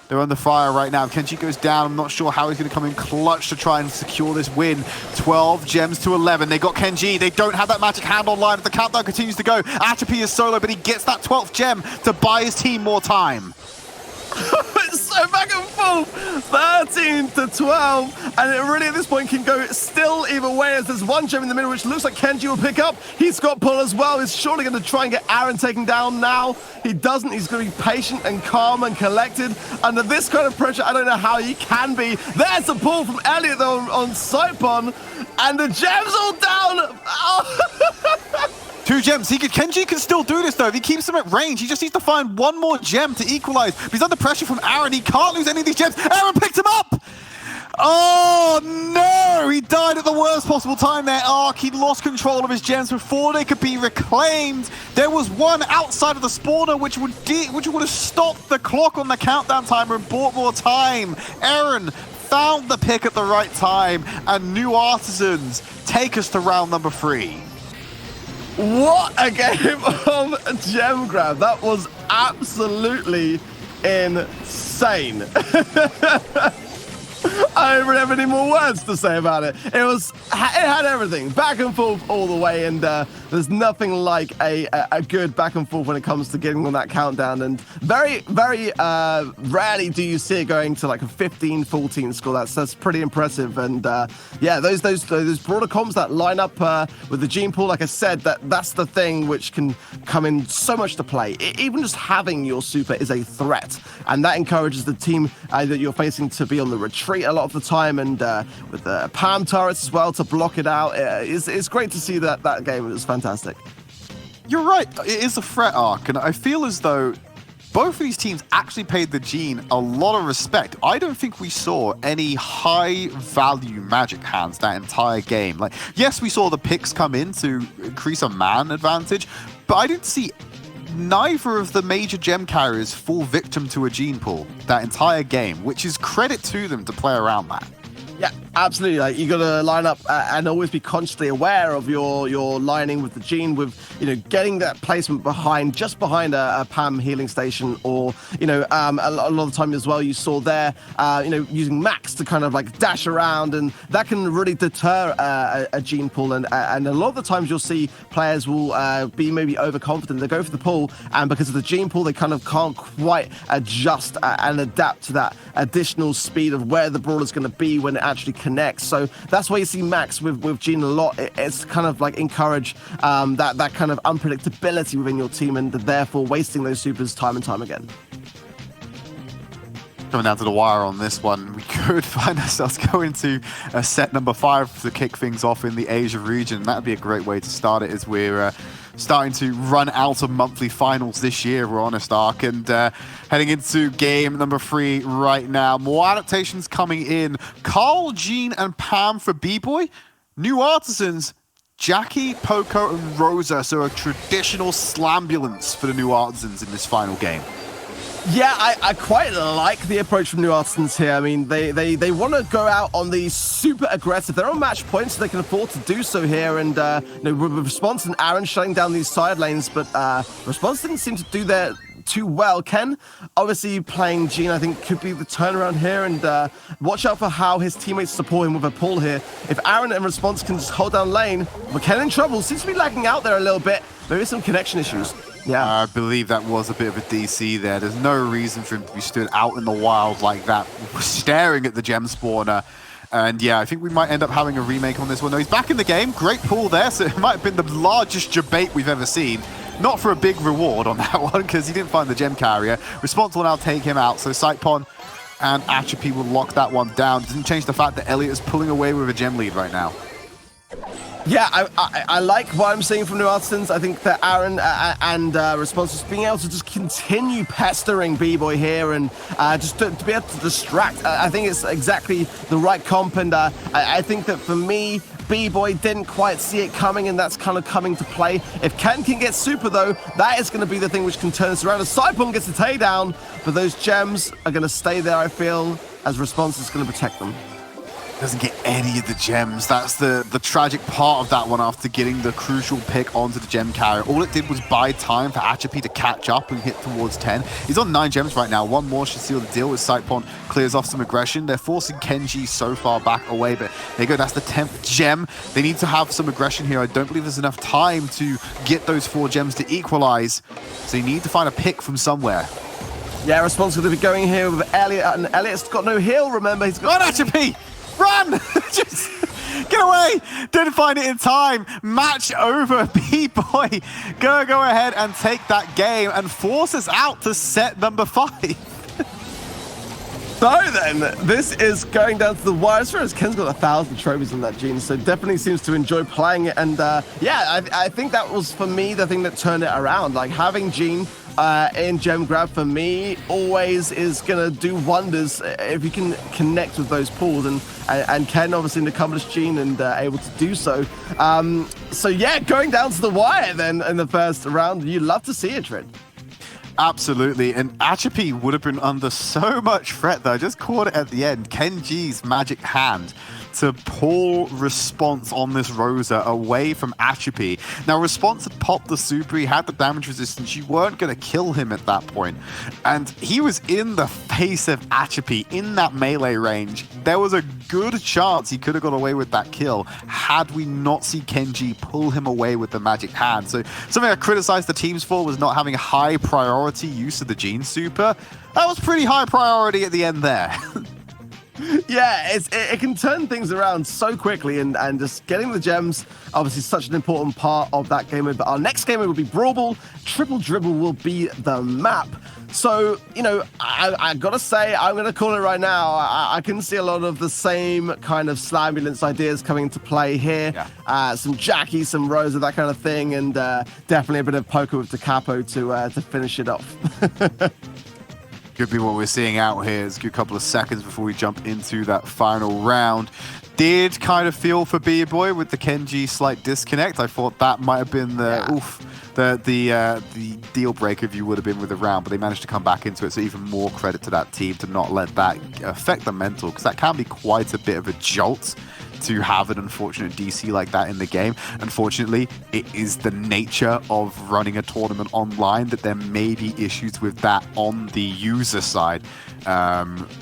They're under fire right now. Kenji goes down. I'm not sure how he's going to come in clutch to try and secure this win. 12 gems to 11. They got Kenji. They don't have that magic hand online. The countdown continues to go. Atropy is solo, but he gets that 12th gem to buy his team more time. It's so back and forth, 13 to 12, and it really at this point can go still either way, as there's 1 gem in the middle which looks like Kenji will pick up. He's got pull as well. He's surely going to try and get Aaron taken down now. He doesn't. He's going to be patient and calm and collected under this kind of pressure. I don't know how he can be. There's a pull from Elliot though on Saipon, and the gems all down. Oh. 2 gems. Kenji can still do this, though. If he keeps him at range, he just needs to find 1 more gem to equalize. But he's under pressure from Aaron. He can't lose any of these gems. Aaron picked him up! Oh, no! He died at the worst possible time there, Ark. He lost control of his gems before they could be reclaimed. There was 1 outside of the spawner, which would have stopped the clock on the countdown timer and bought more time. Aaron found the pick at the right time, and New Artisans take us to round number 3. What a game of gem grab. That was absolutely insane. I don't really have any more words to say about it. It had everything, back and forth all the way, and there's nothing like a good back and forth when it comes to getting on that countdown. And very, very rarely do you see it going to like a 15-14 score. That's pretty impressive. And yeah, those broader comps that line up with the gene pool, like I said, that's the thing which can come in so much to play. Even just having your super is a threat, and that encourages the team that you're facing to be on the retreat a lot of the time, and with the palm turrets as well to block it out. It's great to see that game. It was fantastic. You're right. It is a threat, Ark, and I feel as though both of these teams actually paid the Gene a lot of respect. I don't think we saw any high-value magic hands that entire game. Like, yes, we saw the picks come in to increase a man advantage, but I didn't see neither of the major gem carriers fall victim to a gene pool that entire game, which is credit to them to play around that. Yeah, Absolutely, like you got to line up and always be consciously aware of your lining with the Gene, with getting that placement just behind a Pam healing station, or a lot of the time as well you saw there, using Max to kind of like dash around, and that can really deter a Gene pull, and a lot of the times you'll see players will be maybe overconfident. They go for the pull, and because of the Gene pull, they kind of can't quite adjust and adapt to that additional speed of where the brawler's going to be when it actually connects. So that's why you see Max with Gene a lot. It's kind of like encourage that kind of unpredictability within your team, and therefore wasting those supers time and time again. Coming down to the wire on this one, we could find ourselves going to set number 5 to kick things off in the Asia region. That would be a great way to start it, as we're starting to run out of monthly finals this year, we're honest, Ark, and heading into game number 3 right now. More adaptations coming in. Carl, Gene, and Pam for B-Boy. New Artisans, Jackie, Poco, and Rosa. So a traditional slambulance for the New Artisans in this final game. Yeah, I quite like the approach from New Artisans here. I mean, they want to go out on the super aggressive. They're on match points, so they can afford to do so here. And with Response and Aaron shutting down these side lanes, but Response didn't seem to do that too well. Ken, obviously playing Gene, I think could be the turnaround here, and watch out for how his teammates support him with a pull here. If Aaron and Response can just hold down lane, but Ken in trouble, seems to be lagging out there a little bit. Maybe some connection issues. Yeah, I believe that was a bit of a DC there. There's no reason for him to be stood out in the wild like that, staring at the gem spawner. And yeah, I think we might end up having a remake on this one. No, he's back in the game. Great pull there. So it might have been the largest debate we've ever seen. Not for a big reward on that one, because he didn't find the gem carrier. Response will now take him out. So Saipon and Atropy will lock that one down. Doesn't change the fact that Elliot is pulling away with a gem lead right now. Yeah, I like what I'm seeing from New Artisans. I think that Aaron and Response is being able to just continue pestering B-Boy here, and just to be able to distract. I think it's exactly the right comp, and I think that for me, B-Boy didn't quite see it coming, and that's kind of coming to play. If Ken can get super, though, that is going to be the thing which can turn us around. As Saipon gets a takedown, but those gems are going to stay there, I feel, as Response is going to protect them. Doesn't get any of the gems. That's the tragic part of that one after getting the crucial pick onto the gem carrier. All it did was buy time for Atropy to catch up and hit towards 10. He's on 9 gems right now. One more should seal the deal as Saipon clears off some aggression. They're forcing Kenji so far back away, but there you go. That's the 10th gem. They need to have some aggression here. I don't believe there's enough time to get those 4 gems to equalize. So you need to find a pick from somewhere. Yeah, Response going to be going here with Elliot, and Elliot's got no heal, remember. He's got Atropy! Run! Just get away! Didn't find it in time. Match over. B-Boy go ahead and take that game and force us out to set number 5. So then, this is going down to the wire. As far as Ken's got 1,000 trophies on that Gene, so definitely seems to enjoy playing it. And yeah, I think that was, for me, the thing that turned it around. Like, having Gene in gem grab, for me, always is going to do wonders if you can connect with those pools. And Ken, obviously, an accomplished Gene and able to do so. So yeah, going down to the wire then in the first round, you'd love to see it, Tridd. Absolutely, and Atropy would have been under so much threat though. I just caught it at the end. Kenji's magic hand to pull Response on this Rosa away from Atropy. Now, Response had popped the super, he had the damage resistance, you weren't going to kill him at that point. And he was in the face of Atropy in that melee range. There was a good chance he could have got away with that kill had we not seen Kenji pull him away with the magic hand. So something I criticized the teams for was not having high priority use of the Gene super. That was pretty high priority at the end there. Yeah, it can turn things around so quickly, and just getting the gems, obviously such an important part of that game mode. But our next game mode will be Brawl Ball. Triple Dribble will be the map. So, I gotta say, I'm gonna call it right now. I can see a lot of the same kind of slambulance ideas coming into play here. Yeah. Some Jackie, some Rosa, that kind of thing, and definitely a bit of poker with the capo to finish it off. Could be what we're seeing out here. It's a good couple of seconds before we jump into that final round. did kind of feel for B-boy with the Kenji slight disconnect. I thought that might have been the deal breaker if you would have been with the round, but they managed to come back into it. So even more credit to that team to not let that affect the mental, because that can be quite a bit of a jolt to have an unfortunate DC like that in the game. Unfortunately, it is the nature of running a tournament online that there may be issues with that on the user side,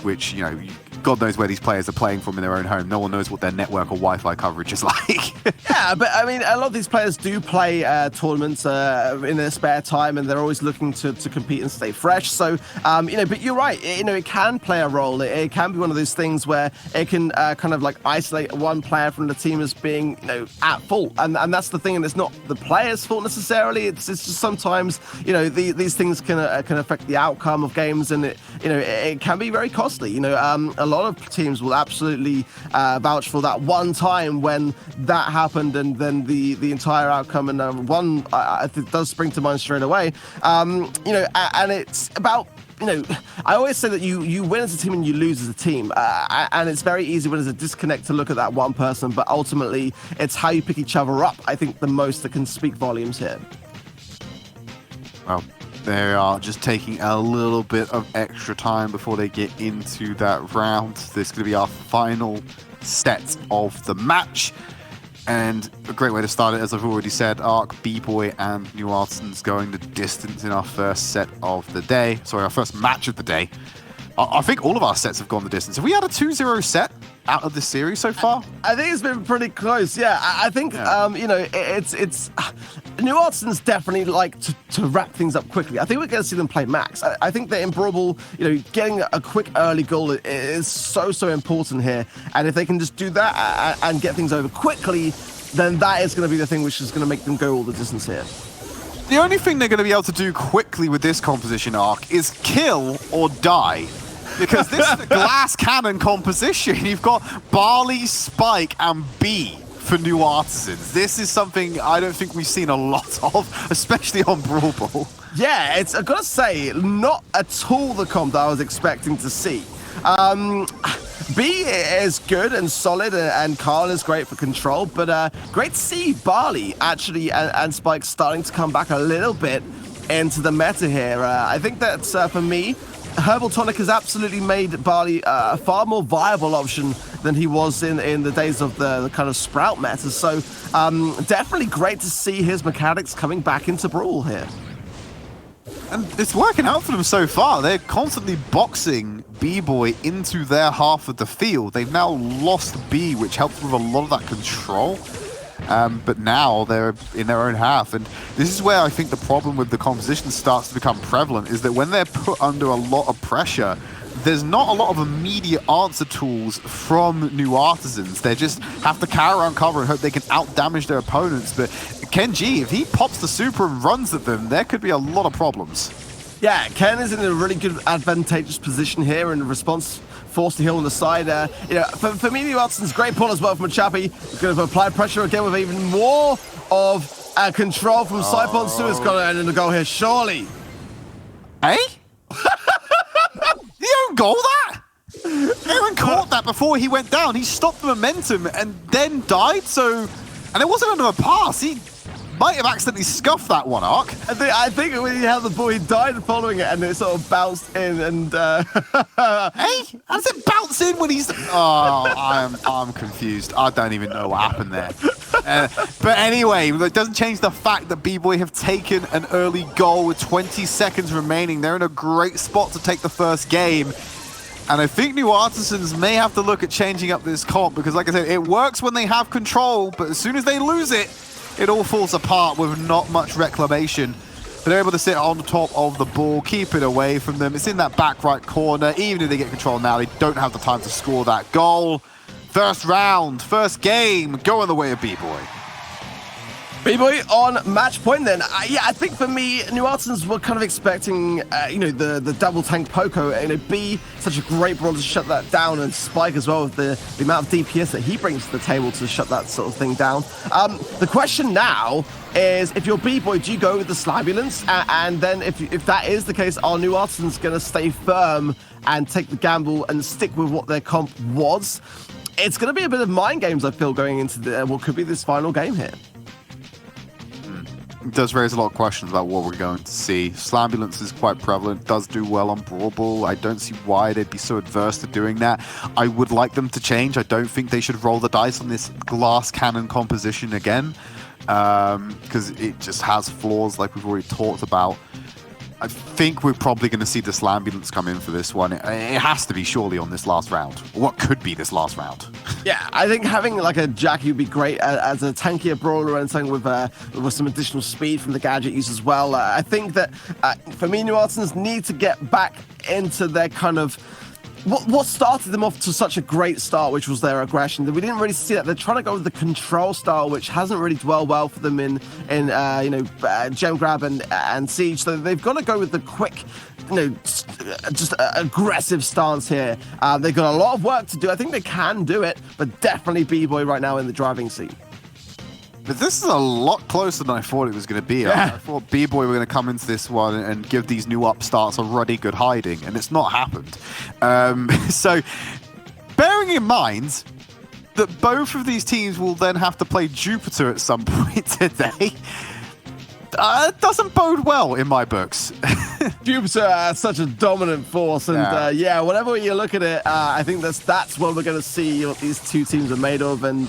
which, you know, God knows where these players are playing from in their own home. No one knows what their network or Wi-Fi coverage is like. Yeah, but I mean, a lot of these players do play tournaments in their spare time, and they're always looking to compete and stay fresh. So, you know, but you're right. You know, it can play a role. It can be one of those things where it can kind of like isolate one player from the team as being, you know, at fault, and that's the thing. And it's not the player's fault necessarily. It's just sometimes, you know, these things can affect the outcome of games, and it can be very costly. You know, a lot of teams will absolutely vouch for that one time when that happened, and then the entire outcome. And one it does spring to mind straight away. You know, and it's about, you know, I always say that you win as a team and you lose as a team, and it's very easy when there's a disconnect to look at that one person, but ultimately it's how you pick each other up, I think, the most that can speak volumes here. Well, they are just taking a little bit of extra time before they get into that round. This is going to be our final set of the match. And a great way to start it, as I've already said, Ark, B-boy, and New Artisans going the distance in our first set of the day. Sorry, our first match of the day. I think all of our sets have gone the distance. Have we had a 2-0 set out of this series so far? I think it's been pretty close, yeah. I think, you know, it's New Artisans definitely like to wrap things up quickly. I think we're going to see them play max. I think that in Brawl Ball, you know, getting a quick early goal is so important here. And if they can just do that and get things over quickly, then that is going to be the thing which is going to make them go all the distance here. The only thing they're going to be able to do quickly with this composition, Ark, is kill or die. Because this is a glass cannon composition. You've got Barley, Spike, and B for New Artisans. This is something I don't think we've seen a lot of, especially on Brawl Ball. Yeah, I've got to say, not at all the comp that I was expecting to see. B is good and solid, and Carl is great for control, but great to see Barley actually and Spike starting to come back a little bit into the meta here. I think that for me, Herbal Tonic has absolutely made Barley a far more viable option than he was in the days of the kind of Sprout meta. So definitely great to see his mechanics coming back into Brawl here. And it's working out for them so far. They're constantly boxing B-boy into their half of the field. They've now lost B, which helps with a lot of that control. But now they're in their own half. And this is where I think the problem with the composition starts to become prevalent, is that when they're put under a lot of pressure, there's not a lot of immediate answer tools from New Artisans. They just have to carry around cover and hope they can out-damage their opponents. But Kenji, if he pops the super and runs at them, there could be a lot of problems. Yeah, Ken is in a really good advantageous position here in response. Forced to heal on the side. You know, for me, New Artisans, great pull as well from Chappy. Going to apply pressure again with even more of control from Saipon. Su is going to end in the goal here, surely. Eh? You don't goal that? Aaron caught that before he went down. He stopped the momentum and then died, so... And it wasn't under a pass. He might have accidentally scuffed that one, Ark. I think when he had the ball, he died following it, and it sort of bounced in, and... Hey? How does it bounce in when he's... Oh, I'm confused. I don't even know what happened there. But anyway, it doesn't change the fact that B-boy have taken an early goal with 20 seconds remaining. They're in a great spot to take the first game. And I think New Artisans may have to look at changing up this comp, because like I said, it works when they have control, but as soon as they lose it, it all falls apart with not much reclamation. But they're able to sit on the top of the ball, keep it away from them. It's in that back right corner. Even if they get control now, they don't have the time to score that goal. First round, first game, going the way of B-boy. B-boy on match point then. Yeah, I think for me, New Artisans were kind of expecting, you know, the double tank Poco. You know, B, such a great brawler to shut that down, and Spike as well with the amount of DPS that he brings to the table to shut that sort of thing down. The question now is, if you're B-boy, do you go with the Slambulance? And then if that is the case, are New Artisans going to stay firm and take the gamble and stick with what their comp was? it's going to be a bit of mind games, I feel, going into what could be this final game here. It does raise a lot of questions about what we're going to see. Slambulance is quite prevalent, does do well on Brawl Ball. I don't see why they'd be so adverse to doing that. I would like them to change. I don't think they should roll the dice on this glass cannon composition again, because it just has flaws like we've already talked about. I think we're probably going to see the Slambulance come in for this one. It has to be surely on this last round. What could be this last round? Yeah, I think having like a Jackie would be great as a tankier brawler and something with some additional speed from the gadget use as well. I think that for me, New Artisans need to get back into their kind of what started them off to such a great start, which was their aggression. We didn't really see that. They're trying to go with the control style, which hasn't really dwelled well for them in gem grab and siege. So they've got to go with the quick, just aggressive stance here. They've got a lot of work to do. I think they can do it, but definitely B-boy right now in the driving seat. But this is a lot closer than I thought it was going to be. Yeah. I thought B-boy were going to come into this one and give these new upstarts a ruddy good hiding, and it's not happened. So, bearing in mind that both of these teams will then have to play Jupiter at some point today, it doesn't bode well in my books. Jupiter such a dominant force, and yeah, whatever you look at it, I think that's what we're going to see what these two teams are made of. And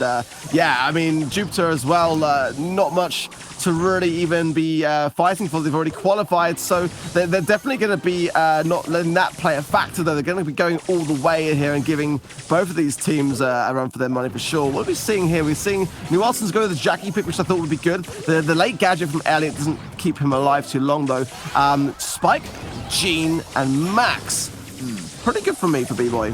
yeah, I mean, Jupiter as well, not much to really even be fighting for. They've already qualified, so they're definitely going to be not letting that play a factor, though. They're going to be going all the way in here and giving both of these teams a run for their money for sure. What are we seeing here? We're seeing New Artisans go with the Jackie pick, which I thought would be good. The late gadget from Elliot doesn't keep him alive too long, though. Spike, Gene, and Max. Pretty good for me for B-boy.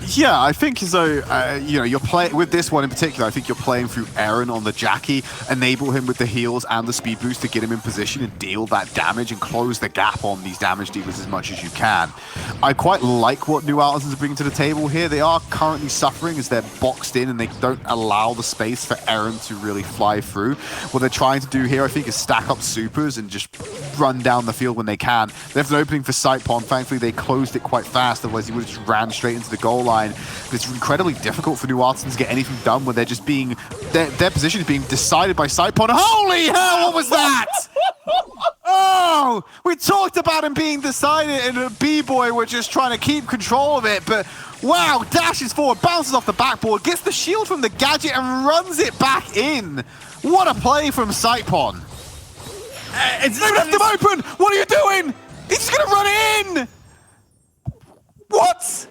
Yeah, I think as though, you're playing with this one in particular, I think you're playing through Aaron on the Jackie, enable him with the heals and the speed boost to get him in position and deal that damage and close the gap on these damage dealers as much as you can. I quite like what New Artisans are bringing to the table here. They are currently suffering as they're boxed in and they don't allow the space for Aaron to really fly through. What they're trying to do here, I think, is stack up supers and just run down the field when they can. They have an opening for Sitepon. Thankfully, they closed it quite fast, otherwise he would have just ran straight into the goal line. But it's incredibly difficult for New Artisans to get anything done when they're just being, their position is being decided by Sitepon. Holy hell, what was that? Oh, we talked about him being decided and B-boy were just trying to keep control of it, but wow, dashes forward, bounces off the backboard, gets the shield from the gadget and runs it back in. What a play from Sitepon. They left him open! What are you doing? He's just gonna run it in! What?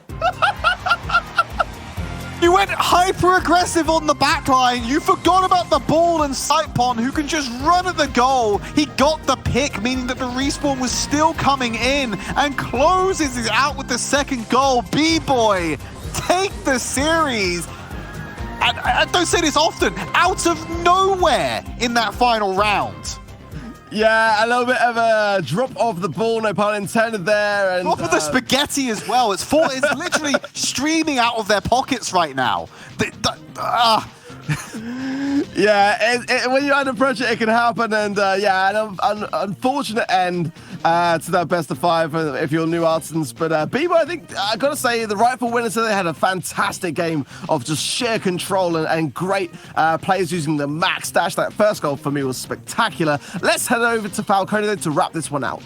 You went hyper-aggressive on the backline. You forgot about the ball and Sitepon, who can just run at the goal. He got the pick, meaning that the respawn was still coming in, and closes it out with the second goal. B-boy, take the series. And I don't say this often, out of nowhere in that final round. Yeah, a little bit of a drop of the ball, no pun intended there. And drop of the spaghetti as well. It's literally streaming out of their pockets right now. Yeah, when you're under pressure, it can happen. And yeah, an unfortunate end to that best of five if you're New Artisans. But B-boy, I think I got to say the rightful winners today had a fantastic game of just sheer control and great players using the max dash. That first goal for me was spectacular. Let's head over to Falcone to wrap this one out.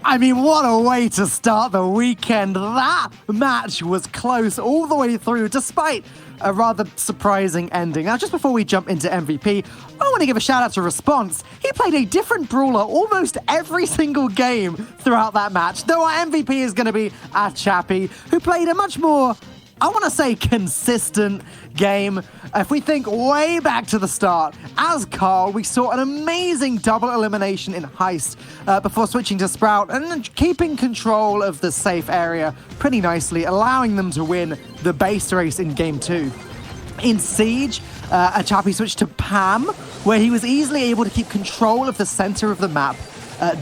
I mean, what a way to start the weekend. That match was close all the way through, despite a rather surprising ending. Now, just before we jump into MVP, I want to give a shout out to Response. He played a different brawler almost every single game throughout that match, though our MVP is going to be our Chappie, who played a much more, I want to say, consistent game. If we think way back to the start, as Carl, we saw an amazing double elimination in Heist before switching to Sprout and keeping control of the safe area pretty nicely, allowing them to win the base race in Game 2. In Siege, a Chappie switched to Pam, where he was easily able to keep control of the center of the map,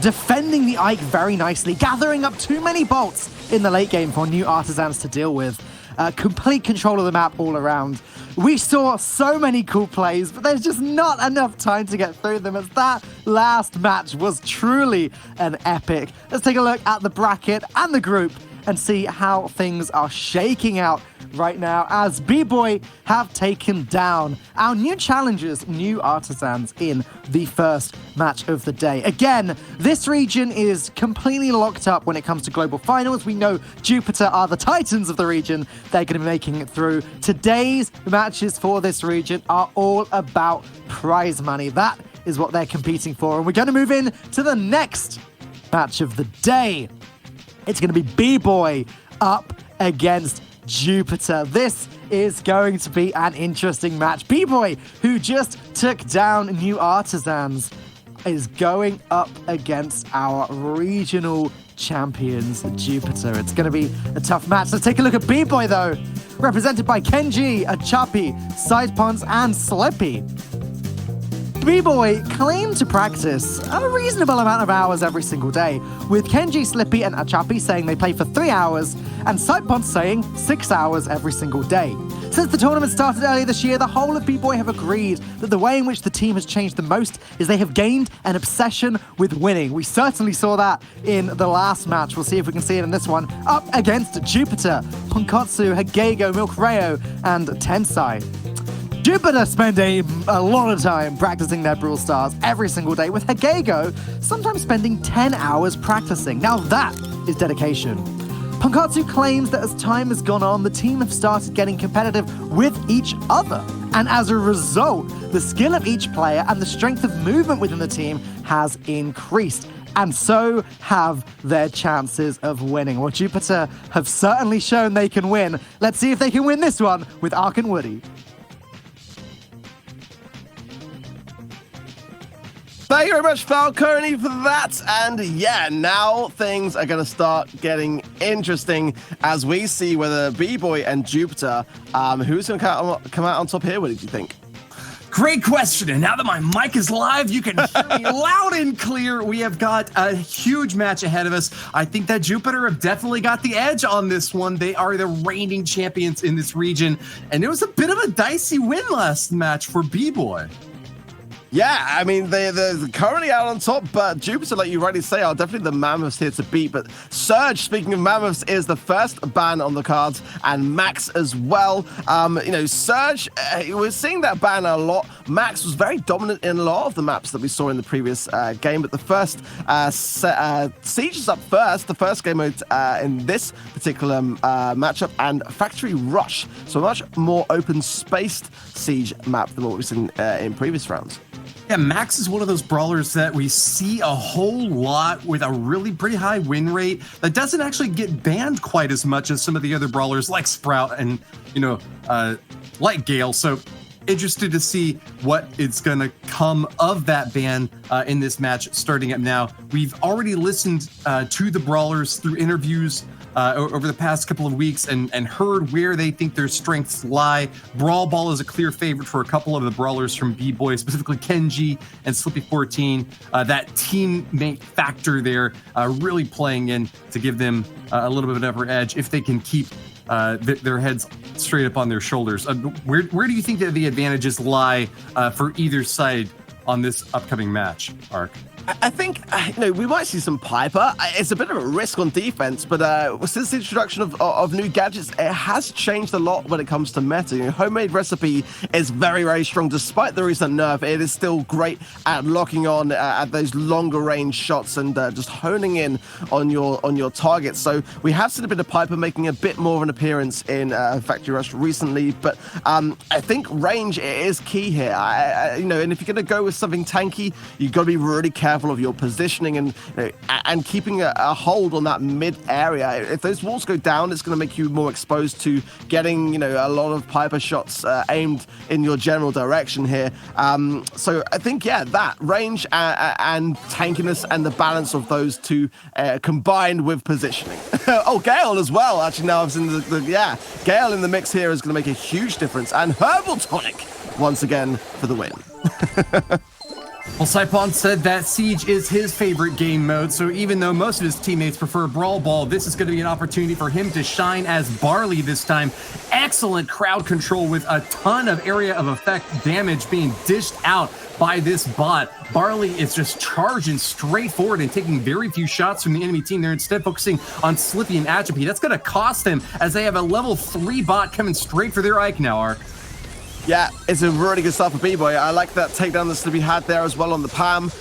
defending the Ike very nicely, gathering up too many bolts in the late game for New Artisans to deal with. Complete control of the map all around. We saw so many cool plays, but there's just not enough time to get through them, as that last match was truly an epic. Let's take a look at the bracket and the group and see how things are shaking out right now as B-boy have taken down our new challengers, new Artisans, in the first match of the day. Again, this region is completely locked up when it comes to global finals. We know Jupiter are the titans of the region. They're going to be making it through. Today's matches for this region are all about prize money. That is what they're competing for. And we're going to move in to the next match of the day. It's going to be B-boy up against Jupiter. This is going to be an interesting match. B-boy, who just took down new Artisans, is going up against our regional champions, Jupiter. It's going to be a tough match. Let's take a look at B-boy, though. Represented by Kenji, Achapi, Sidepons, and Slippy. B-boy claim to practice a reasonable amount of hours every single day, with Kenji, Slippy, and Achapi saying they play for 3 hours, and Sidepons saying 6 hours every single day. Since the tournament started earlier this year, the whole of B-boy have agreed that the way in which the team has changed the most is they have gained an obsession with winning. We certainly saw that in the last match. We'll see if we can see it in this one. Up against Jupiter, Pankotsu, Hagego, Milkreo, and Tensai. Jupiter spend a lot of time practicing their Brawl Stars every single day, with Hagego sometimes spending 10 hours practicing. Now that is dedication. Pankotsu claims that as time has gone on, the team have started getting competitive with each other. And as a result, the skill of each player and the strength of movement within the team has increased. And so have their chances of winning. Well, Jupiter have certainly shown they can win. Let's see if they can win this one with Ark and Woody. Thank you very much, Falcone, for that. And yeah, now things are going to start getting interesting as we see whether B-boy and Jupiter, who's going to come out on top here? What did you think? Great question. And now that my mic is live, you can hear me loud and clear. We have got a huge match ahead of us. I think that Jupiter have definitely got the edge on this one. They are the reigning champions in this region. And it was a bit of a dicey win last match for B-boy. Yeah, I mean, they're currently out on top, but Jupiter, like you rightly say, are definitely the mammoths here to beat. But Surge, speaking of mammoths, is the first ban on the cards, and Max as well. Surge, we're seeing that ban a lot. Max was very dominant in a lot of the maps that we saw in the previous game, but the first Siege is up first, the first game mode in this particular matchup, and Factory Rush. So a much more open-spaced Siege map than what we've seen in previous rounds. Yeah, Max is one of those brawlers that we see a whole lot with a really pretty high win rate that doesn't actually get banned quite as much as some of the other brawlers like Sprout and, like Gale. So interested to see what is going to come of that ban in this match starting up now. We've already listened to the brawlers through interviews over the past couple of weeks and heard where they think their strengths lie. Brawl Ball is a clear favorite for a couple of the brawlers from B-boy, specifically Kenji and Slippy14. That teammate factor there really playing in to give them a little bit of an upper edge if they can keep their heads straight up on their shoulders. Where do you think that the advantages lie for either side on this upcoming match, Ark? I think, we might see some Piper. It's a bit of a risk on defense, but since the introduction of new gadgets, it has changed a lot when it comes to meta. Homemade Recipe is very, very strong. Despite the recent nerf, it is still great at locking on at those longer range shots and just honing in on your targets. So we have seen a bit of Piper making a bit more of an appearance in Factory Rush recently, but I think range is key here. And if you're going to go with something tanky, you've got to be really careful of your positioning and keeping a hold on that mid area. If those walls go down, it's going to make you more exposed to getting a lot of Piper shots aimed in your general direction here. So I think that range and tankiness and the balance of those two combined with positioning. Gale as well. Actually, now I've seen Gale in the mix here is going to make a huge difference, and Herbal Tonic once again for the win. Well, Saipon said that Siege is his favorite game mode, so even though most of his teammates prefer Brawl Ball, this is going to be an opportunity for him to shine as Barley this time. Excellent crowd control with a ton of area of effect damage being dished out by this bot. Barley is just charging straight forward and taking very few shots from the enemy team. They're instead focusing on Slippy and Atrophy. That's going to cost them as they have a level 3 bot coming straight for their Ike now, Ark. Yeah, it's a really good start for B-boy. I like that takedown that Slippy had there as well on the Pam.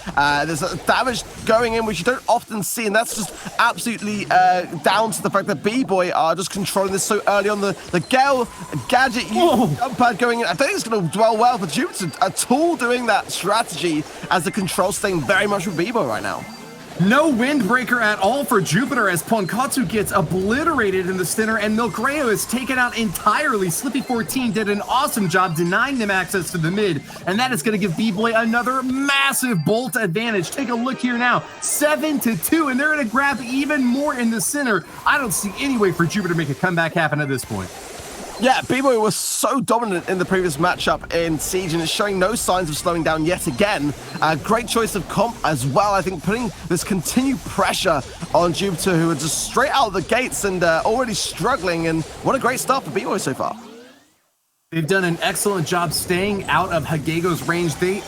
There's a damage going in, which you don't often see, and that's just absolutely down to the fact that B-boy are just controlling this so early on. The Gale gadget jump pad going in. I don't think it's going to dwell well for Jupiter at all doing that strategy, as the control staying very much with B-boy right now. No windbreaker at all for Jupiter as Ponkatsu gets obliterated in the center and Milkreo is taken out entirely. Slippy 14 did an awesome job denying them access to the mid, and that is going to give B-boy another massive bolt advantage. Take a look here now, 7-2, and they're going to grab even more in the center. I don't see any way for Jupiter to make a comeback happen at this point. Yeah, B-boy was so dominant in the previous matchup in Siege, and it's showing no signs of slowing down yet again. Great choice of comp as well, I think, putting this continued pressure on Jupiter, who are just straight out of the gates and already struggling, and what a great start for B-boy so far. They've done an excellent job staying out of Hagego's range. They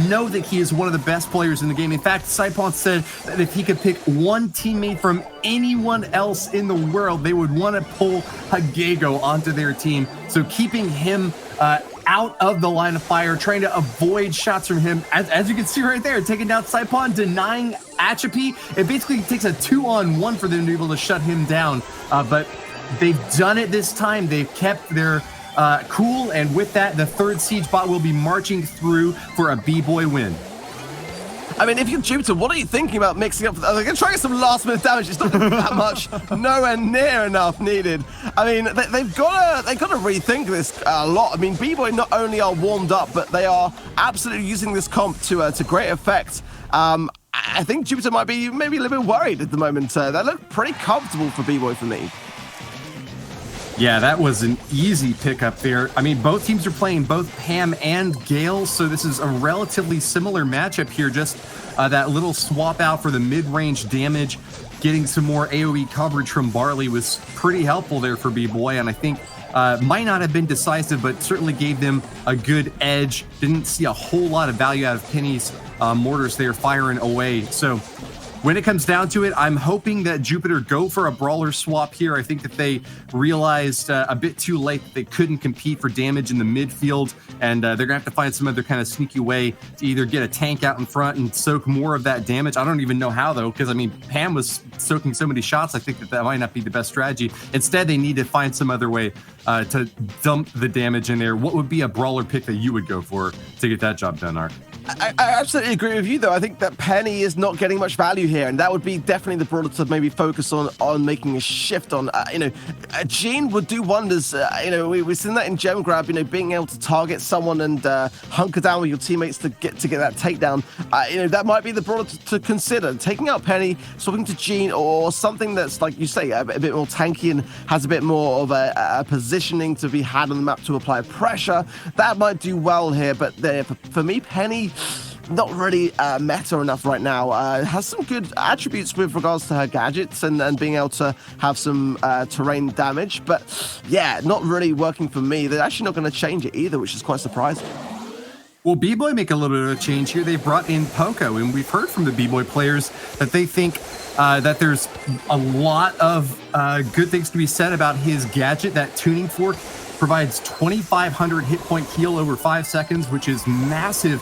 know that he is one of the best players in the game. In fact, Saipon said that if he could pick one teammate from anyone else in the world, they would want to pull Hagego onto their team. So keeping him out of the line of fire, trying to avoid shots from him, as you can see right there, taking down Saipon, denying Atrophy. It basically takes a 2-on-1 for them to be able to shut him down. But they've done it this time. They've kept their cool, and with that, the third Siege bot will be marching through for a B-boy win. I mean, if you're Jupiter, what are you thinking about mixing up? They're going to try to get some last-minute damage. It's not that much, nowhere near enough needed. I mean, they've got to rethink this a lot. I mean, B-boy not only are warmed up, but they are absolutely using this comp to great effect. I think Jupiter might be maybe a little bit worried at the moment. They look pretty comfortable for B-boy for me. Yeah, that was an easy pickup there. I mean, both teams are playing both Pam and Gale, so this is a relatively similar matchup here. Just that little swap out for the mid-range damage, getting some more AoE coverage from Barley was pretty helpful there for B-boy, and I think might not have been decisive, but certainly gave them a good edge. Didn't see a whole lot of value out of Penny's mortars there firing away. So when it comes down to it, I'm hoping that Jupiter go for a brawler swap here. I think that they realized a bit too late that they couldn't compete for damage in the midfield, and they're going to have to find some other kind of sneaky way to either get a tank out in front and soak more of that damage. I don't even know how, though, because, I mean, Pam was soaking so many shots, I think that might not be the best strategy. Instead, they need to find some other way to dump the damage in there. What would be a brawler pick that you would go for to get that job done, Ark? I absolutely agree with you, though. I think that Penny is not getting much value here, and that would be definitely the brawler to maybe focus on making a shift on. Jean would do wonders. We've seen that in Gem Grab. Being able to target someone and hunker down with your teammates to get that takedown. That might be the brawler to consider. Taking out Penny, swapping to Jean, or something that's, like you say, a bit more tanky and has a bit more of a positioning to be had on the map to apply pressure. That might do well here, but for me, Penny, not really meta enough right now. Has some good attributes with regards to her gadgets and being able to have some terrain damage, but yeah, not really working for me. They're actually not going to change it either, which is quite surprising. Well, B-boy make a little bit of a change here. They brought in Poco, and we've heard from the B-boy players that they think that there's a lot of good things to be said about his gadget. That tuning fork provides 2,500 hit point heal over 5 seconds, which is massive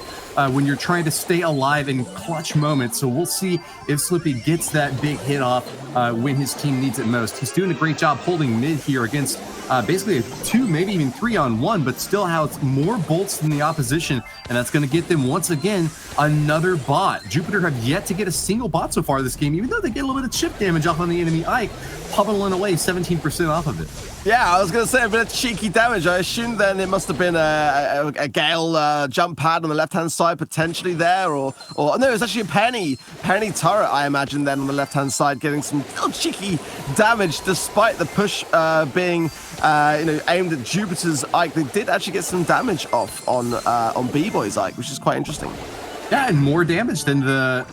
when you're trying to stay alive in clutch moments. So we'll see if Slippy gets that big hit off when his team needs it most. He's doing a great job holding mid here against basically a 2, maybe even 3-on-1, but still has more bolts than the opposition, and that's going to get them once again another bot. Jupiter have yet to get a single bot so far this game, even though they get a little bit of chip damage off on the enemy Ike, pummeling away 17% off of it. Yeah, I was going to say a bit of cheeky damage. I assume then it must have been a Gale jump pad on the left-hand side potentially there, or no, it was actually a Penny turret, I imagine, then on the left-hand side, getting some cheeky damage despite the push being aimed at Jupiter's Ike. They did actually get some damage off on B-boy's Ike, which is quite interesting. Yeah, and more damage than the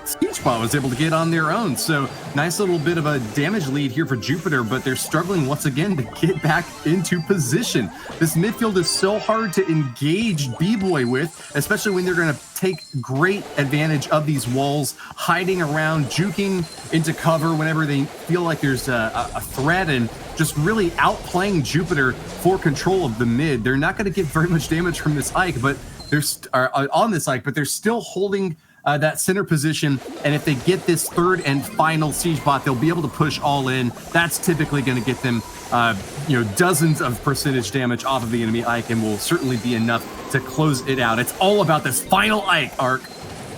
Siege Bot was able to get on their own. So nice little bit of a damage lead here for Jupiter, but they're struggling once again to get back into position. This midfield is so hard to engage B-Boy with, especially when they're going to take great advantage of these walls, hiding around, juking into cover whenever they feel like there's a threat, and just really outplaying Jupiter for control of the mid. They're not going to get very much damage from this Ike, but they're on this Ike, but they're still holding that center position, and if they get this third and final Siege Bot, they'll be able to push all in. That's typically going to get them, dozens of percentage damage off of the enemy Ike, and will certainly be enough to close it out. It's all about this final Ike, Ark.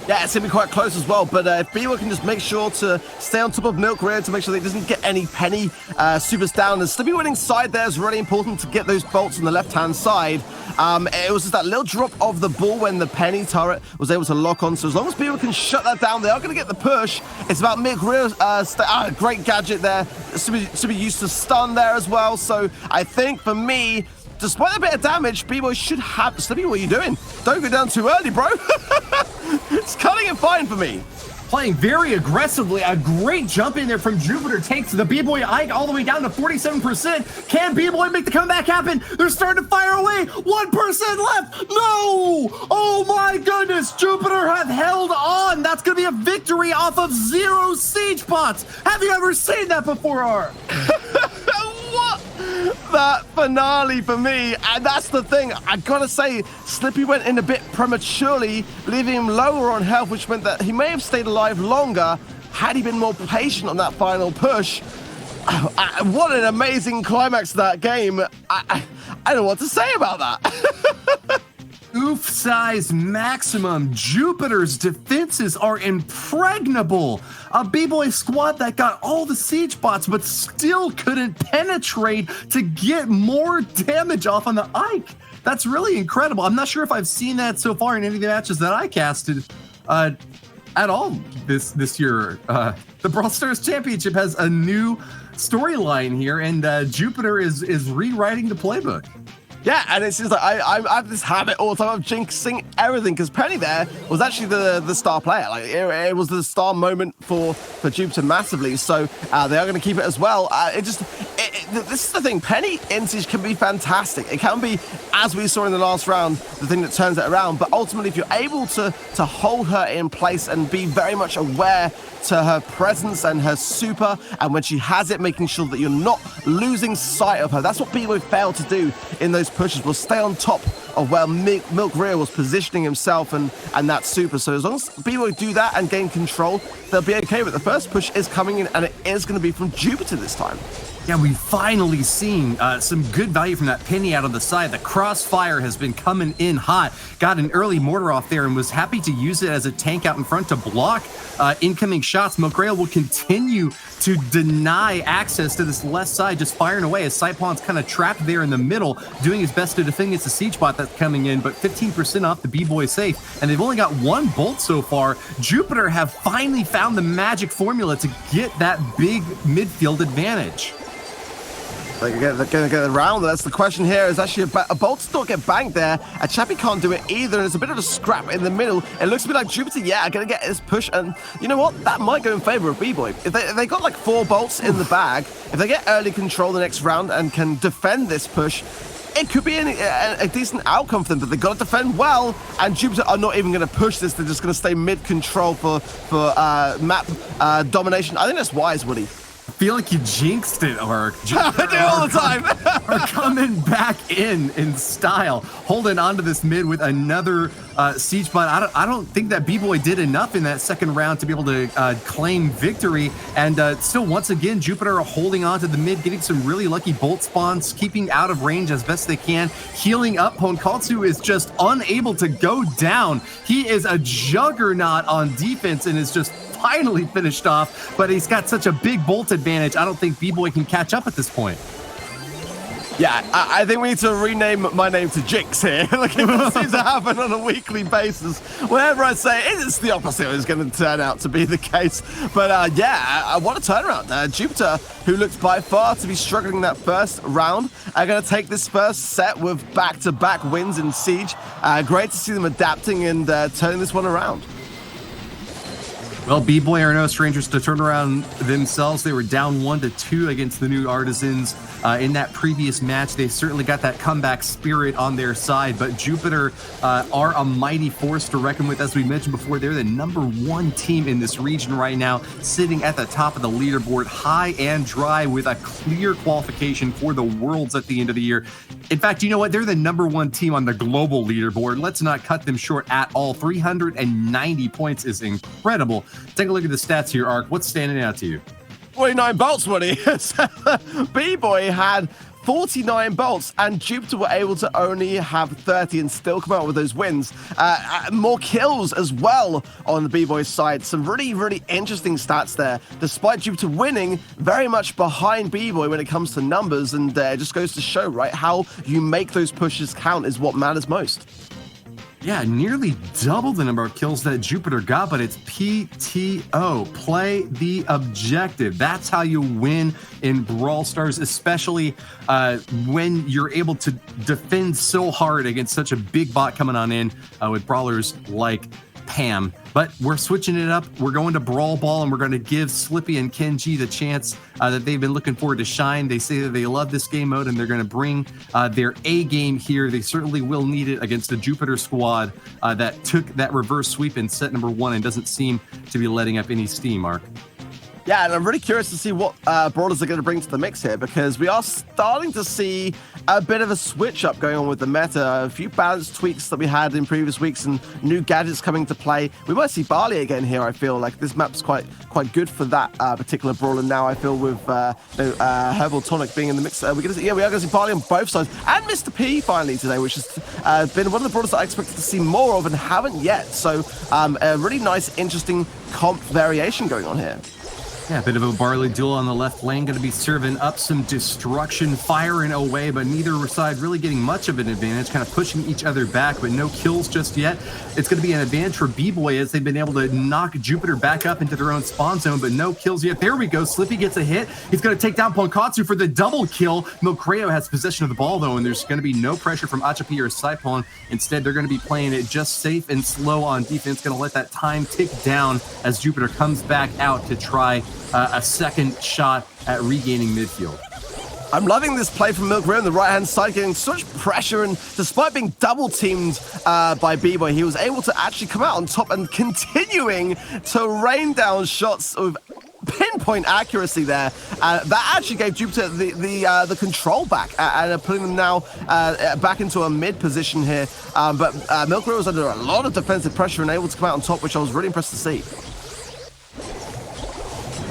Yeah, it's going to be quite close as well, but if B-Boy can just make sure to stay on top of Milk Rear to make sure that he doesn't get any Penny supers down. The Slippy winning side there is really important to get those bolts on the left-hand side. It was just that little drop of the ball when the Penny turret was able to lock on, so as long as B-Boy can shut that down, they are going to get the push. It's about Milk Rear, great gadget there. Slippy used to stun there as well, so I think for me, despite a bit of damage, B-Boy should have... Slippy, what are you doing? Don't go down too early, bro. It's cutting it fine for me. Playing very aggressively. A great jump in there from Jupiter takes the B-Boy Ike all the way down to 47%. Can B-Boy make the comeback happen? They're starting to fire away. 1% left. No! Oh my goodness. Jupiter have held on. That's going to be a victory off of 0 Siege Bots. Have you ever seen that before, Ark? What? That finale for me, and that's the thing, I gotta say, Slippy went in a bit prematurely, leaving him lower on health, which meant that he may have stayed alive longer had he been more patient on that final push. What an amazing climax to that game. I don't know what to say about that. Oof size maximum. Jupiter's defenses are impregnable. A B-Boy squad that got all the Siege Bots but still couldn't penetrate to get more damage off on the Ike. That's really incredible. I'm not sure if I've seen that so far in any of the matches that I casted at all this year. The Brawl Stars Championship has a new storyline here, and Jupiter is rewriting the playbook. Yeah, and it seems like I have this habit all the time of jinxing everything, because Penny there was actually the star player. Like it was the star moment for Jupiter massively, so they are going to keep it as well. This is the thing, Penny INTZ can be fantastic. It can be, as we saw in the last round, the thing that turns it around, but ultimately if you're able to hold her in place and be very much aware to her presence and her super, and when she has it, making sure that you're not losing sight of her. That's what B-Boy failed to do in those pushes, was stay on top of where Milk Rear was positioning himself and that super. So as long as B-Boy do that and gain control, they'll be okay. But the first push is coming in, and it is going to be from Jupiter this time. Yeah, we've finally seen some good value from that Penny out of the side. The crossfire has been coming in hot. Got an early mortar off there and was happy to use it as a tank out in front to block incoming shots. Milkrail will continue to deny access to this left side, just firing away as Saipon's kind of trapped there in the middle, doing his best to defend against the Siege Bot that's coming in, but 15% off the B-Boy safe, and they've only got 1 bolt so far. Jupiter have finally found the magic formula to get that big midfield advantage. They're going to get around. That's the question here. Is actually a bolt to not get banked there. A Chappie can't do it either. And it's a bit of a scrap in the middle. It looks to be like Jupiter, yeah, going to get this push. And you know what? That might go in favor of B-Boy. If they got like 4 bolts in the bag, if they get early control the next round and can defend this push, it could be a decent outcome for them, but they've got to defend well, and Jupiter are not even going to push this. They're just going to stay mid-control for map domination. I think that's wise, Woody. I feel like you jinxed it, Ark. I do all the time. Are coming back in style, holding onto this mid with another Siege Bot. I don't think that B-Boy did enough in that second round to be able to claim victory. And still, once again, Jupiter are holding on to the mid, getting some really lucky bolt spawns, keeping out of range as best they can, healing up. Honkatsu is just unable to go down. He is a juggernaut on defense and is just finally finished off, but he's got such a big bolt advantage. I don't think B-Boy can catch up at this point. Yeah, I think we need to rename my name to Jinx here. Like, it seems to happen on a weekly basis. Whenever I say it, it's the opposite is going to turn out to be the case. But yeah, what a turnaround. Jupiter, who looked by far to be struggling that first round, are going to take this first set with back-to-back wins in Siege. Great to see them adapting and turning this one around. Well, B-Boy are no strangers to turn around themselves. They were down 1-2 against the new Artisans in that previous match. They certainly got that comeback spirit on their side, but Jupiter are a mighty force to reckon with. As we mentioned before, they're the #1 team in this region right now, sitting at the top of the leaderboard, high and dry, with a clear qualification for the Worlds at the end of the year. In fact, you know what? They're the #1 team on the global leaderboard. Let's not cut them short at all. 390 points is incredible. Take a look at the stats here, Ark. What's standing out to you? 49 bolts, Woody. B-Boy had 49 bolts, and Jupiter were able to only have 30 and still come out with those wins. More kills as well on the B-Boy side. Some really, really interesting stats there. Despite Jupiter winning, very much behind B-Boy when it comes to numbers, and it just goes to show, right, how you make those pushes count is what matters most. Yeah, nearly double the number of kills that Jupiter got, but it's PTO, play the objective. That's how you win in Brawl Stars, especially when you're able to defend so hard against such a big bot coming on in with brawlers like Pam. But we're switching it up. We're going to Brawl Ball, and we're going to give Slippy and Kenji the chance that they've been looking forward to shine. They say that they love this game mode, and they're going to bring their A game here. They certainly will need it against a Jupiter squad that took that reverse sweep in set #1 and doesn't seem to be letting up any steam, Mark. Yeah, and I'm really curious to see what Brawlers are going to bring to the mix here, because we are starting to see a bit of a switch up going on with the meta. A few balance tweaks that we had in previous weeks and new gadgets coming to play. We might see Barley again here, I feel like. This map's quite good for that particular Brawler now, I feel, with Herbal Tonic being in the mix. We are going to see Barley on both sides. And Mr. P finally today, which has been one of the Brawlers that I expected to see more of and haven't yet. So a really nice, interesting comp variation going on here. Yeah, a bit of a Barley duel on the left lane, going to be serving up some destruction, firing away, but neither side really getting much of an advantage, kind of pushing each other back, but no kills just yet. It's going to be an advantage for B-Boy as they've been able to knock Jupiter back up into their own spawn zone, but no kills yet. There we go. Slippy gets a hit. He's going to take down Ponkatsu for the double kill. Milcreo has possession of the ball, though, and there's going to be no pressure from Achapi or Saipon. Instead, they're going to be playing it just safe and slow on defense, going to let that time tick down as Jupiter comes back out to try a second shot at regaining midfield. I'm loving this play from Milcreo on the right-hand side, getting such pressure, and despite being double-teamed by B-Boy, he was able to actually come out on top and continuing to rain down shots with pinpoint accuracy there. That actually gave Jupiter the control back and putting them now back into a mid position here. But Milcreo was under a lot of defensive pressure and able to come out on top, which I was really impressed to see.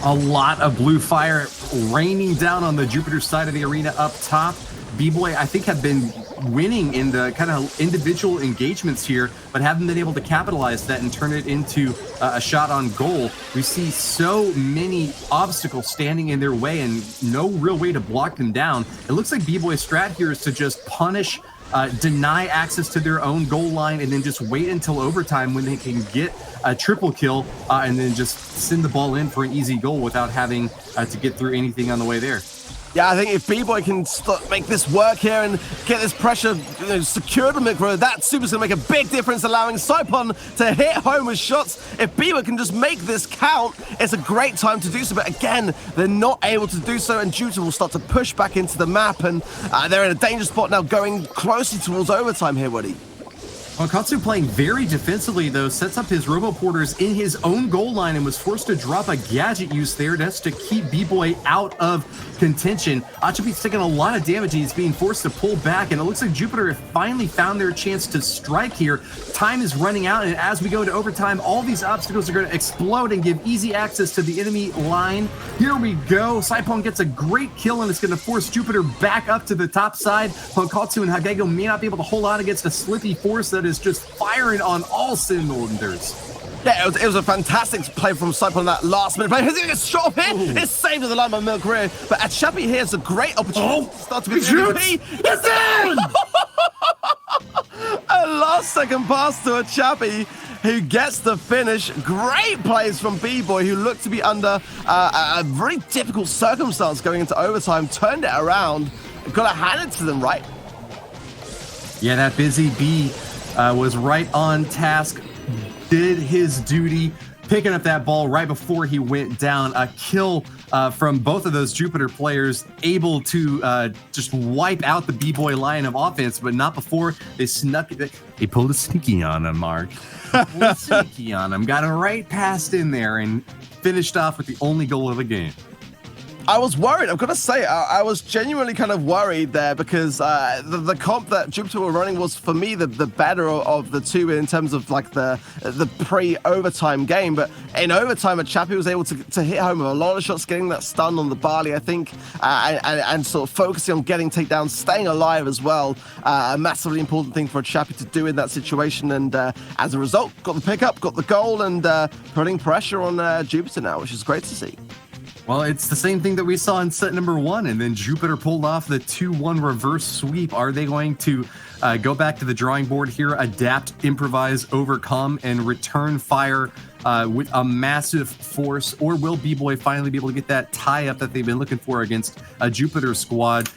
A lot of blue fire raining down on the Jupiter side of the arena up top. B-Boy, I think, have been winning in the kind of individual engagements here, but haven't been able to capitalize that and turn it into a shot on goal. We see so many obstacles standing in their way and no real way to block them down. It looks like B-Boy's strat here is to just punish, deny access to their own goal line, and then just wait until overtime when they can get a triple kill and then just send the ball in for an easy goal without having to get through anything on the way there. Yeah, I think if B-Boy can make this work here and get this pressure secured on Milcreo, that super's going to make a big difference, allowing Saipon to hit home with shots. If B-Boy can just make this count, it's a great time to do so. But again, they're not able to do so, and Jupiter will start to push back into the map, and they're in a dangerous spot now, going closely towards overtime here, Woody. Ponkatsu playing very defensively, though, sets up his Robo-Porters in his own goal line and was forced to drop a gadget use there just to keep B-Boy out of contention. Achapi's taking a lot of damage. He's being forced to pull back, and it looks like Jupiter finally found their chance to strike here. Time is running out, and as we go to overtime, all these obstacles are going to explode and give easy access to the enemy line. Here we go. Saipon gets a great kill, and it's going to force Jupiter back up to the top side. Ponkatsu and Hagego may not be able to hold on against a Slippy force that is just firing on all cylinders. Yeah, it was a fantastic play from Cypher on that last minute play. He's going to get shot off here. It's saved with the line by Milgrio. But Achapi here is a great opportunity to start to be MVP. It's in! A last second pass to Achapi, who gets the finish. Great plays from B-boy, who looked to be under a very difficult circumstance going into overtime. Turned it around. Got to hand it to them, right? Yeah, that busy B was right on task. Did his duty, picking up that ball right before he went down. A kill from both of those Jupiter players, able to just wipe out the B-boy line of offense, but not before they snuck. They pulled a sneaky on him, Mark. Pulled a sneaky on him. Got him right past in there and finished off with the only goal of the game. I was worried. I've got to say, I was genuinely kind of worried there because the comp that Jupiter were running was, for me, the better of the two in terms of like the pre-overtime game. But in overtime, Achapi was able to hit home with a lot of shots, getting that stun on the Barley, I think, and sort of focusing on getting takedowns, staying alive as well. A massively important thing for Achapi to do in that situation. And as a result, got the pickup, got the goal, and putting pressure on Jupiter now, which is great to see. Well, it's the same thing that we saw in set number 1, and then Jupiter pulled off the 2-1 reverse sweep. Are they going to go back to the drawing board here, adapt, improvise, overcome, and return fire with a massive force? Or will B-boy finally be able to get that tie-up that they've been looking for against a Jupiter squad?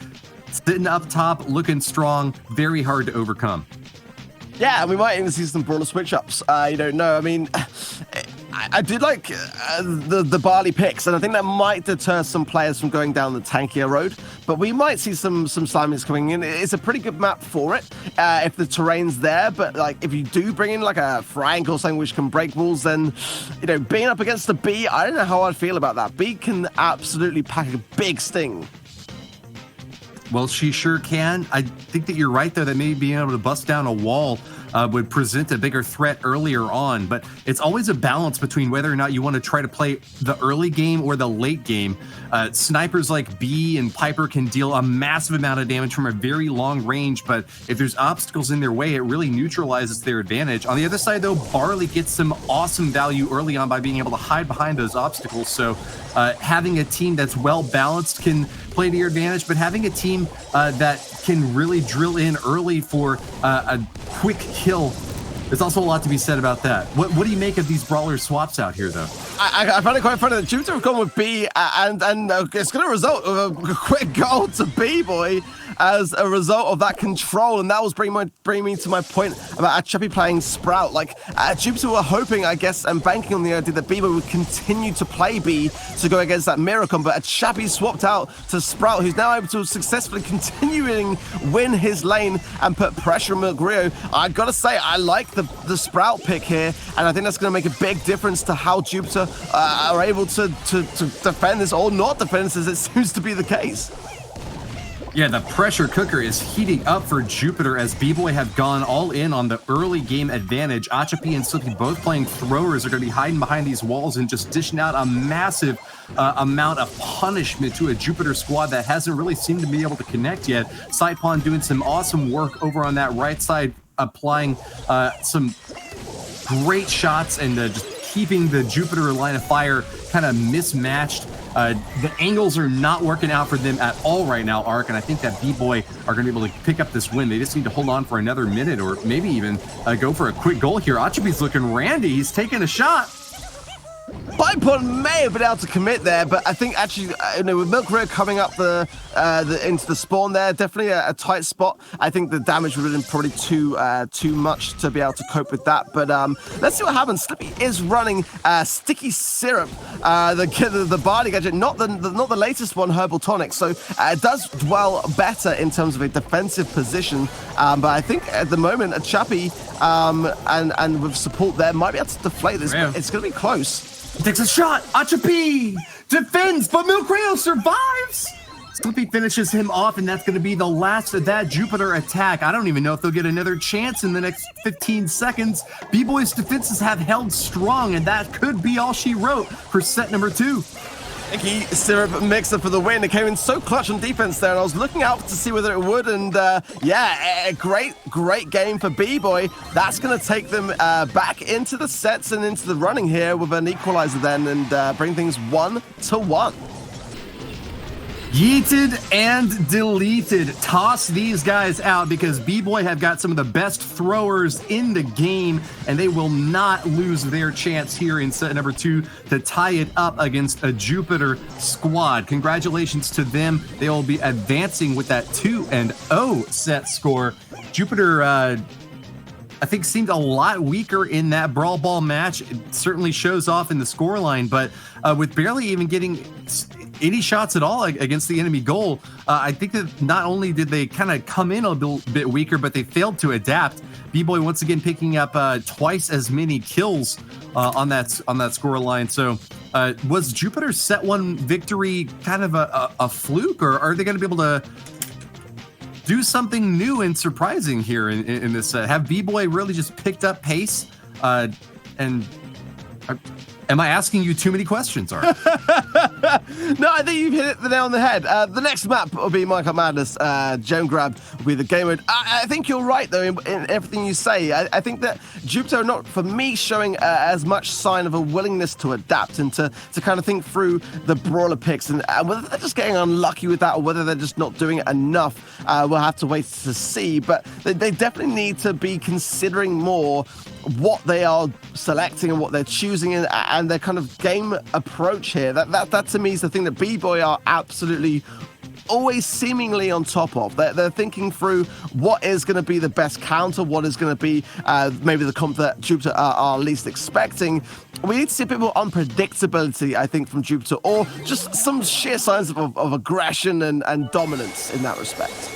Sitting up top, looking strong, very hard to overcome. Yeah, we might even see some brawler switch-ups. You don't know. I mean, I did like the Barley picks, and I think that might deter some players from going down the tankier road. But we might see some Slimies coming in. It's a pretty good map for it if the terrain's there. But like, if you do bring in like a Frank or something which can break walls, then being up against the B, I don't know how I'd feel about that. B can absolutely pack a big sting. Well, she sure can. I think that you're right, though, that maybe being able to bust down a wall would present a bigger threat earlier on. But it's always a balance between whether or not you want to try to play the early game or the late game. Snipers like B and Piper can deal a massive amount of damage from a very long range, but if there's obstacles in their way, it really neutralizes their advantage. On the other side, though, Barley gets some awesome value early on by being able to hide behind those obstacles. So having a team that's well-balanced can play to your advantage, but having a team that can really drill in early for a quick kill, there's also a lot to be said about that. What do you make of these brawler swaps out here, though? I find it quite funny that Jupiter have gone with B, and it's going to result of a quick goal to B-boy as a result of that control, and that was bring me to my point about Achapi playing Sprout. Like, Jupiter were hoping, I guess, and banking on the idea that B-boy would continue to play B to go against that mirror combo, but Achapi swapped out to Sprout, who's now able to successfully continuing win his lane and put pressure on Milgrio. I gotta say, I like the Sprout pick here, and I think that's going to make a big difference to how Jupiter are able to defend this or not defend this, as it seems to be the case. Yeah, the pressure cooker is heating up for Jupiter as B-boy have gone all in on the early game advantage. Achapi and Silky, both playing throwers, are going to be hiding behind these walls and just dishing out a massive amount of punishment to a Jupiter squad that hasn't really seemed to be able to connect yet. Saipon doing some awesome work over on that right side, applying some great shots and just keeping the Jupiter line of fire kind of mismatched. The angles are not working out for them at all right now, Ark, and I think that B-boy are going to be able to pick up this win. They just need to hold on for another minute or maybe even go for a quick goal here. Achapi's looking randy. He's taking a shot. Bipon may have been able to commit there, but I think actually, with Milgrio coming up into the spawn there, definitely a tight spot. I think the damage would have been probably too much to be able to cope with that. But let's see what happens. Slippy is running Sticky Syrup, the Barley gadget, not the latest one, Herbal Tonic. So it does dwell better in terms of a defensive position. But I think at the moment, Achapi and with support there might be able to deflate this. But it's going to be close. He takes a shot. Achapi defends, but Milgrio survives. Slippy finishes him off, and that's going to be the last of that Jupiter attack. I don't even know if they'll get another chance in the next 15 seconds. B-boy's defenses have held strong, and that could be all she wrote for set number 2. Sticky syrup mixer for the win. It came in so clutch on defense there, and I was looking out to see whether it would. And yeah, a great game for B-boy. That's going to take them back into the sets and into the running here with an equalizer then, and bring things 1-1. Yeeted and deleted. Toss these guys out because B-boy have got some of the best throwers in the game, and they will not lose their chance here in set number 2 to tie it up against a Jupiter squad. Congratulations to them. They will be advancing with that 2-0 set score. Jupiter, I think, seemed a lot weaker in that Brawl Ball match. It certainly shows off in the scoreline, but with barely even getting any shots at all against the enemy goal, I think that not only did they kind of come in a bit weaker, but they failed to adapt. B-boy once again picking up twice as many kills on that scoreline. So was Jupiter's set 1 victory kind of a fluke, or are they going to be able to do something new and surprising here in this set? Have B-boy really just picked up pace? Am I asking you too many questions, Ark? No, I think you've hit the nail on the head. The next map will be Minecraft Madness. Gem Grab will be the game mode. I think you're right, though, in everything you say. I think that Jupiter are not, for me, showing as much sign of a willingness to adapt and to kind of think through the brawler picks. And whether they're just getting unlucky with that or whether they're just not doing it enough, we'll have to wait to see. But they definitely need to be considering more what they are selecting and what they're choosing and their kind of game approach here. That to me is the thing that B-boy are absolutely always seemingly on top of. They're thinking through what is going to be the best counter, what is going to be maybe the comp that Jupiter are least expecting. We need to see a bit more unpredictability, I think, from Jupiter, or just some sheer signs of aggression and dominance in that respect.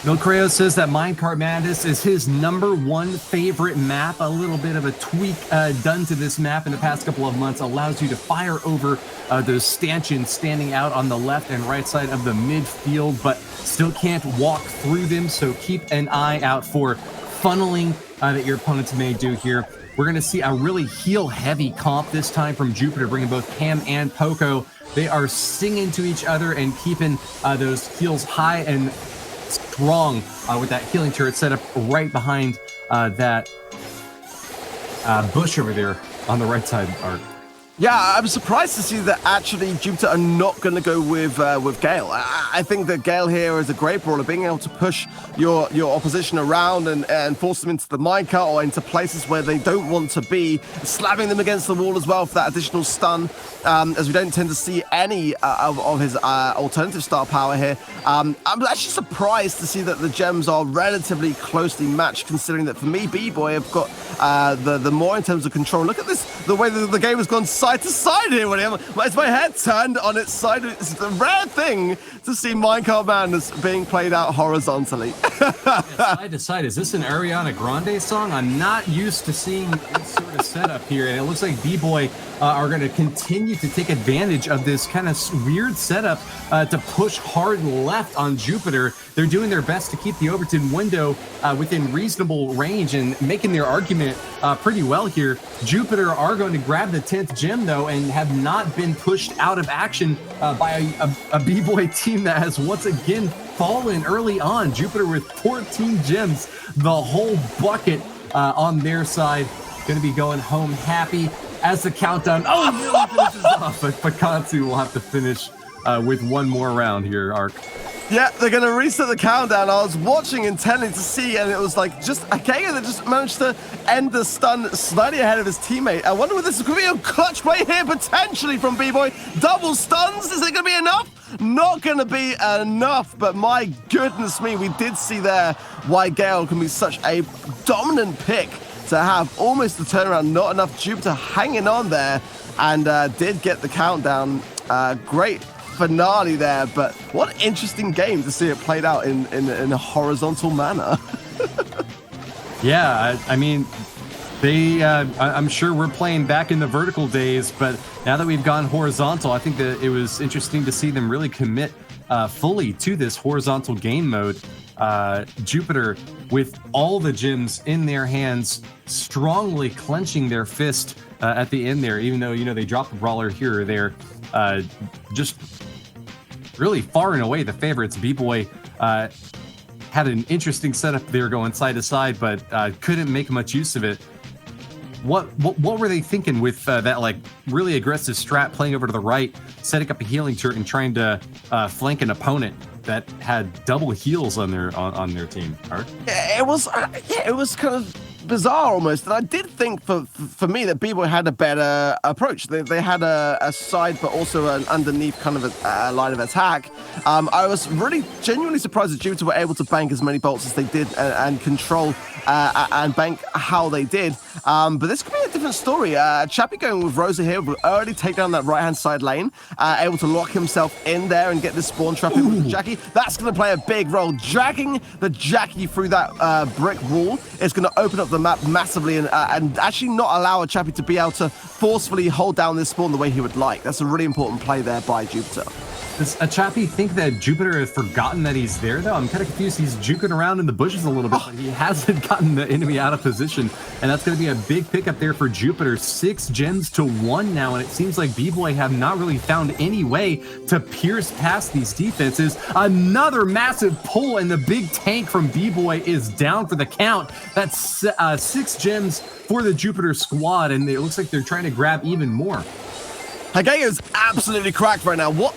Milcreo says that Minecraft Madness is his #1 favorite map. A little bit of a tweak done to this map in the past couple of months allows you to fire over those stanchions standing out on the left and right side of the midfield, but still can't walk through them, so keep an eye out for funneling that your opponents may do here. We're going to see a really heal-heavy comp this time from Jupiter, bringing both Cam and Poco. They are singing to each other and keeping those heals high and strong with that healing turret set up right behind that bush over there on the right side, Ark. Yeah, I'm surprised to see that actually Jupiter are not going to go with Gale. I think that Gale here is a great brawler, being able to push your opposition around and force them into the minecart or into places where they don't want to be, slapping them against the wall as well for that additional stun, as we don't tend to see any of his alternative star power here. I'm actually surprised to see that the gems are relatively closely matched, considering that for me, B-boy have got the more in terms of control. Look at this, the way that the game has gone side to side here, William. It's my head turned on its side. It's a rare thing to see Minecraft Madness being played out horizontally. Side to side. Is this an Ariana Grande song? I'm not used to seeing this sort of setup here, and it looks like B-boy are going to continue to take advantage of this kind of weird setup to push hard left on Jupiter. They're doing their best to keep the Overton window within reasonable range and making their argument pretty well here. Jupiter are going to grab the 10th gem, though, and have not been pushed out of action by a B-boy team that has once again fallen early on. Jupiter with 14 gems, the whole bucket on their side. Going to be going home happy as the countdown really finishes off. But Pakansu will have to finish with one more round here, Ark. Yeah, they're going to reset the countdown. I was watching intently to see, and it was like just Akega that just managed to end the stun slightly ahead of his teammate. I wonder whether this could be a clutch play here, potentially from B-boy. Double stuns, is it going to be enough? Not going to be enough, but my goodness me, we did see there why Gale can be such a dominant pick to have almost the turnaround. Not enough. Jupiter hanging on there and did get the countdown. Great finale there, but what an interesting game to see it played out in a horizontal manner. Yeah, I mean, I'm sure we're playing back in the vertical days, but now that we've gone horizontal, I think that it was interesting to see them really commit fully to this horizontal game mode. Jupiter with all the gems in their hands, strongly clenching their fist at the end there, even though, you know, they dropped a brawler here or there. Just really far and away the favorites. B-Boy had an interesting setup there going side to side, but couldn't make much use of it. What were they thinking with that like really aggressive strat, playing over to the right, setting up a healing turret and trying to flank an opponent that had double heals on their team? Ark? It was kind of bizarre almost, and I did think for me that B-Boy had a better approach. They had a side but also an underneath kind of a line of attack. I was really genuinely surprised that Jupiter were able to bank as many bolts as they did and control and bank how they did. But this could be a different story. Chappie going with Rosa here will early take down that right-hand side lane, able to lock himself in there and get this spawn trap in with Jackie. That's going to play a big role. Dragging the Jackie through that brick wall is going to open up the map massively and actually not allow a Chappie to be able to forcefully hold down this spawn the way he would like. That's a really important play there by Jupiter. Does a Chappie think that Jupiter has forgotten that he's there, though? I'm kind of confused. He's juking around in the bushes a little bit, but he hasn't gotten the enemy out of position, and that's going to be a big pickup there for Jupiter. 6 gems to 1 now, and it seems like B-Boy have not really found any way to pierce past these defenses. Another massive pull, and the big tank from B-Boy is down for the count. That's 6 gems for the Jupiter squad, and it looks like they're trying to grab even more. Hageo's absolutely cracked right now. What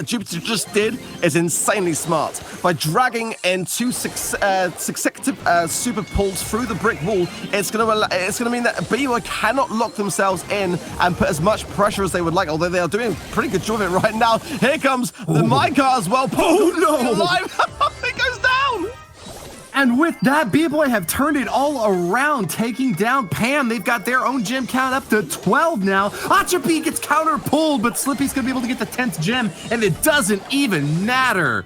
Jupiter just did is insanely smart. By dragging in 2 successive super pulls through the brick wall, it's gonna mean that B-Boy cannot lock themselves in and put as much pressure as they would like, although they are doing a pretty good job of it right now. Here comes the minecart as well. Oh no! It goes down! And with that, B-Boy have turned it all around, taking down Pam. They've got their own gem count up to 12 now. Achapi gets counter-pulled, but Slippy's going to be able to get the 10th gem, and it doesn't even matter.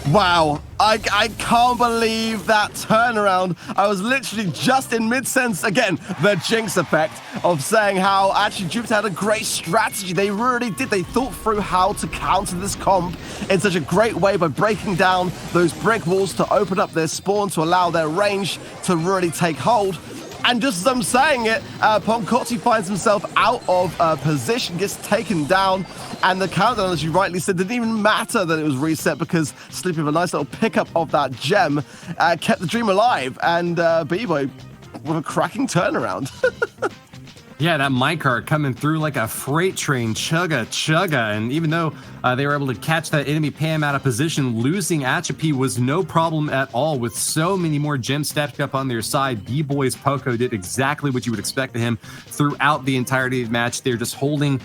Wow, I can't believe that turnaround. I was literally just in mid-sentence, again, the jinx effect of saying how actually Jupiter had a great strategy. They really did. They thought through how to counter this comp in such a great way by breaking down those brick walls to open up their spawn to allow their range to really take hold. And just as I'm saying it, Poncotti finds himself out of position, gets taken down, and the countdown, as you rightly said, didn't even matter that it was reset because Sleepy with a nice little pickup of that gem kept the dream alive, and B-Boy with a cracking turnaround. Yeah, that minecart coming through like a freight train, chugga, and even though they were able to catch that enemy Pam out of position, losing Achapi was no problem at all. With so many more gems stacked up on their side, B-Boy's Poco did exactly what you would expect of him throughout the entirety of the match. They're just holding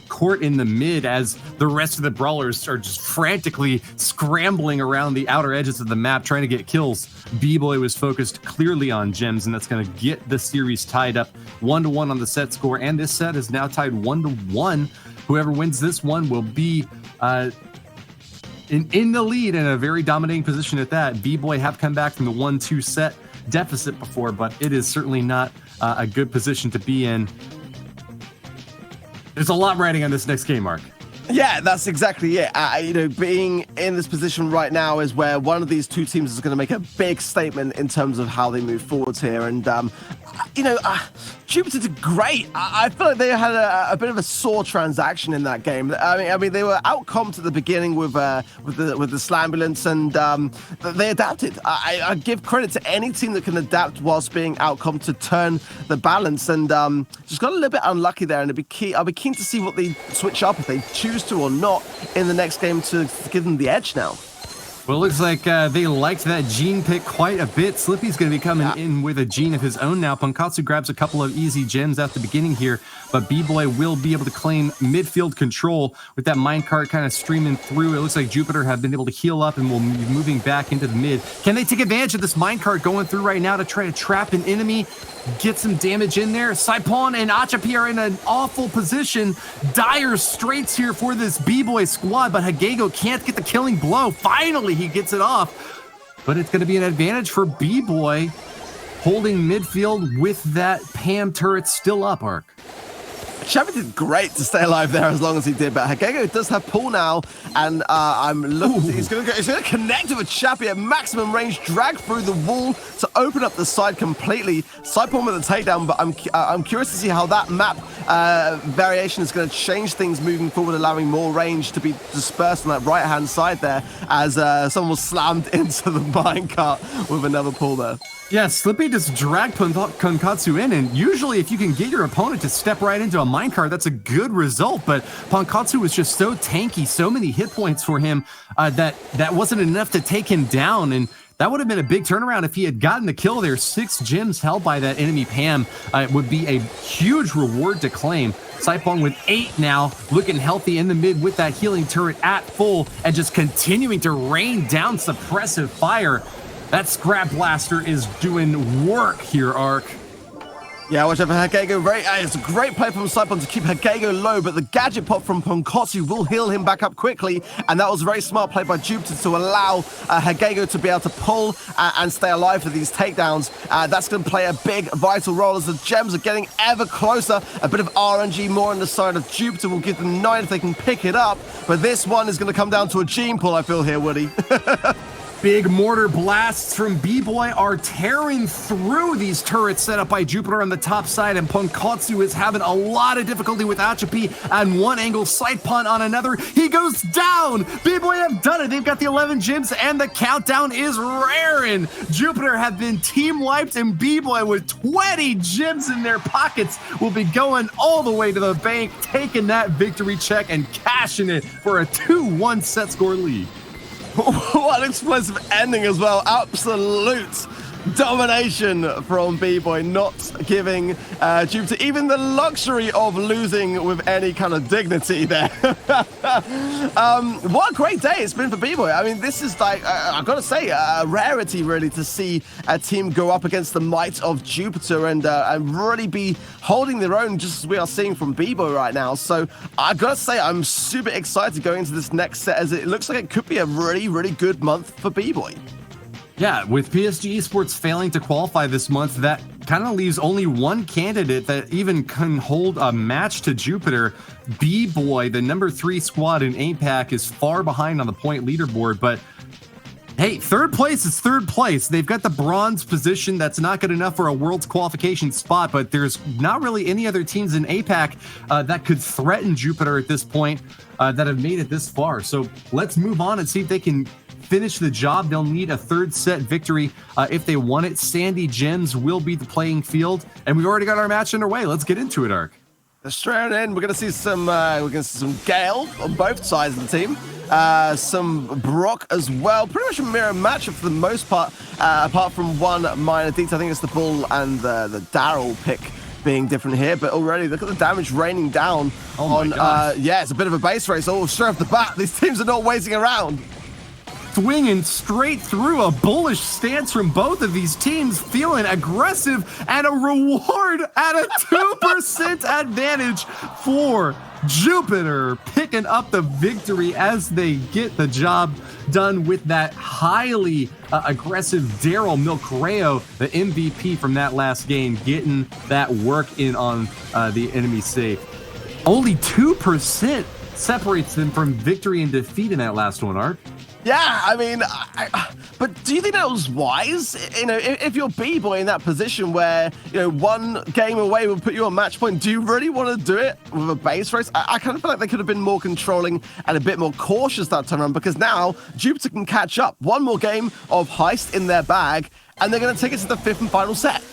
court in the mid as the rest of the brawlers are just frantically scrambling around the outer edges of the map trying to get kills. B-Boy was focused clearly on gems, and that's going to get the series tied up 1-1 on the set score, and this set is now tied 1-1. Whoever wins this one will be in the lead in a very dominating position at that. B-Boy have come back from the 1-2 set deficit before, but it is certainly not a good position to be in. There's a lot riding on this next game, Mark. Yeah, that's exactly it. You know, being in this position right now is where one of these two teams is going to make a big statement in terms of how they move forwards here. And, you know, Jupiter did great. I feel like they had a bit of a sore transaction in that game. I mean, they were out-comped at the beginning with the Slambulance, and they adapted. I give credit to any team that can adapt whilst being out-comped to turn the balance, and just got a little bit unlucky there. And I'll be keen to see what they switch up if they choose to or not in the next game to give them the edge now. Well, it looks like they liked that Gene pick quite a bit. Slippy's going to be coming in with a Gene of his own now. Pankatsu grabs a couple of easy gems at the beginning here, but B-Boy will be able to claim midfield control with that minecart kind of streaming through. It looks like Jupiter have been able to heal up and will be moving back into the mid. Can they take advantage of this minecart going through right now to try to trap an enemy? Get some damage in there. Saipon and Achapi are in an awful position. Dire straits here for this B-Boy squad, but Hagego can't get the killing blow. Finally, he gets it off. But it's going to be an advantage for B-Boy holding midfield with that Pam turret still up, Ark. Chappy did great to stay alive there as long as he did, but Hagego does have pull now, and I'm looking. He's gonna connect with Chappy at maximum range, drag through the wall to open up the side completely. Saipan with a takedown, but I'm curious to see how that map variation is going to change things moving forward, allowing more range to be dispersed on that right-hand side there, as someone was slammed into the minecart with another pull there. Yeah, Slippy just dragged Pankatsu in, and usually if you can get your opponent to step right into a minecart, that's a good result, but Pankatsu was just so tanky, so many hit points for him that wasn't enough to take him down, and that would have been a big turnaround if he had gotten the kill there. 6 gems held by that enemy Pam would be a huge reward to claim. Saipan with 8 now, looking healthy in the mid with that healing turret at full, and just continuing to rain down suppressive fire. That Scrap Blaster is doing work here, Ark. Yeah, watch out for Hagego. It's a great play from Saipan to keep Hagego low, but the gadget pop from Pankotsu will heal him back up quickly, and that was a very smart play by Jupiter to allow Hagego to be able to pull and stay alive for these takedowns. That's going to play a big, vital role as the gems are getting ever closer. A bit of RNG more on the side of Jupiter will give them 9 if they can pick it up, but this one is going to come down to a gene pull, I feel here, Woody. Big mortar blasts from B-Boy are tearing through these turrets set up by Jupiter on the top side, and Pankotsu is having a lot of difficulty with Achapi on one angle, Saipan on another. He goes down! B-Boy have done it! They've got the 11 gems, and the countdown is raring! Jupiter have been team wiped, and B-Boy with 20 gems in their pockets will be going all the way to the bank, taking that victory check and cashing it for a 2-1 set score lead. What an explosive ending as well. Absolute domination from B-Boy, not giving Jupiter even the luxury of losing with any kind of dignity there. What a great day it's been for B-Boy. I mean, this is like, I've got to say, a rarity really to see a team go up against the might of Jupiter and really be holding their own, just as we are seeing from B-Boy right now. So I've got to say, I'm super excited going into this next set, as it looks like it could be a really, really good month for B-Boy. Yeah, with PSG Esports failing to qualify this month, that kind of leaves only one candidate that even can hold a match to Jupiter. B-Boy, the number 3 squad in APAC, is far behind on the point leaderboard, but hey, third place is third place. They've got the bronze position. That's not good enough for a world's qualification spot, but there's not really any other teams in APAC that could threaten Jupiter at this point that have made it this far. So let's move on and see if they can finish the job. They'll need a third set victory if they want it. Sandy Gems will be the playing field, and we've already got our match underway. Let's get into it, Ark. Straight in, we're going to see some Gale on both sides of the team. Some Brock as well. Pretty much a mirror matchup for the most part, apart from one minor detail. I think it's the Bull and the Daryl pick being different here, but already look at the damage raining down on. Yeah, it's a bit of a base race. Oh, straight off the bat, these teams are not waiting around. Swinging straight through, a bullish stance from both of these teams, feeling aggressive, and a reward at a 2% advantage for Jupiter, picking up the victory as they get the job done with that highly aggressive Daryl Milkreo, the MVP from that last game, getting that work in on the enemy safe. Only 2% separates them from victory and defeat in that last one, Ark. Yeah, I mean, but do you think that was wise? You know, if you're B-Boy in that position where, you know, one game away will put you on match point, do you really want to do it with a base race? I kind of feel like they could have been more controlling and a bit more cautious that time around, because now Jupiter can catch up. One more game of Heist in their bag, and they're going to take it to the 5th and final set.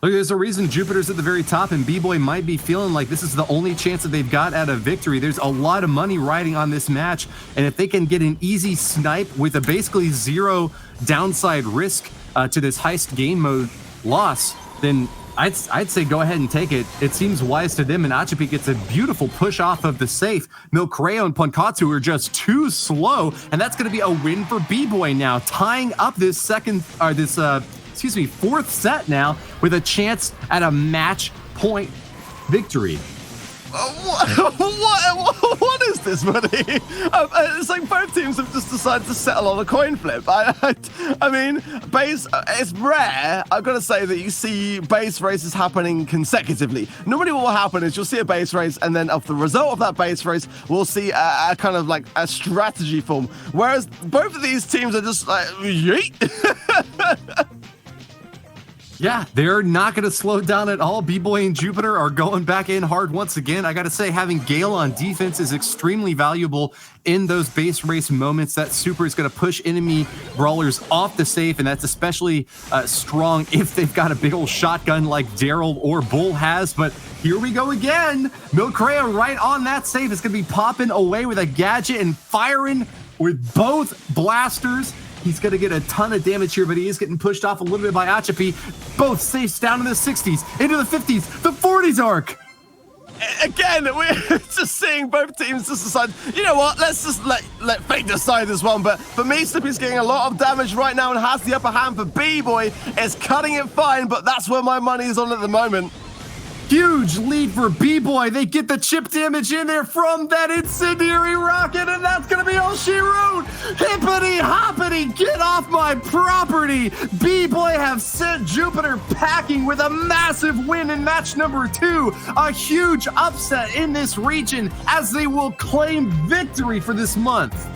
Look, there's a reason Jupiter's at the very top, and B-Boy might be feeling like this is the only chance that they've got at a victory. There's a lot of money riding on this match, and if they can get an easy snipe with a basically 0 downside risk to this Heist game mode loss, then I'd say go ahead and take it. It seems wise to them, and Achapi gets a beautiful push off of the safe. Milkreo and Pankatsu are just too slow, and that's going to be a win for B-Boy now, tying up this fourth set now with a chance at a match point victory. What is this, buddy? It's like both teams have just decided to settle on a coin flip. I mean, base, it's rare, I've got to say, that you see base races happening consecutively. Normally what will happen is you'll see a base race, and then of the result of that base race, we'll see a kind of like a strategy form. Whereas both of these teams are just like, yeet. Yeah, they're not going to slow down at all. B-Boy and Jupiter are going back in hard once again. I got to say, having Gale on defense is extremely valuable in those base race moments. That super is going to push enemy brawlers off the safe, and that's especially strong if they've got a big old shotgun like Daryl or Bull has. But here we go again. Milcrea right on that safe. It's going to be popping away with a gadget and firing with both blasters. He's going to get a ton of damage here, but he is getting pushed off a little bit by Achapi. Both safes down in the 60s, into the 50s, the 40s arc. Again, we're just seeing both teams just decide, you know what, let's just let fate decide this one. But for me, Slippy's getting a lot of damage right now and has the upper hand. For B-Boy is cutting it fine, but that's where my money is on at the moment. Huge lead for B-Boy. They get the chip damage in there from that incendiary rocket, and that's going to be all she wrote. Hippity hoppity, get off my property. B-Boy have sent Jupiter packing with a massive win in match number 2. A huge upset in this region as they will claim victory for this month.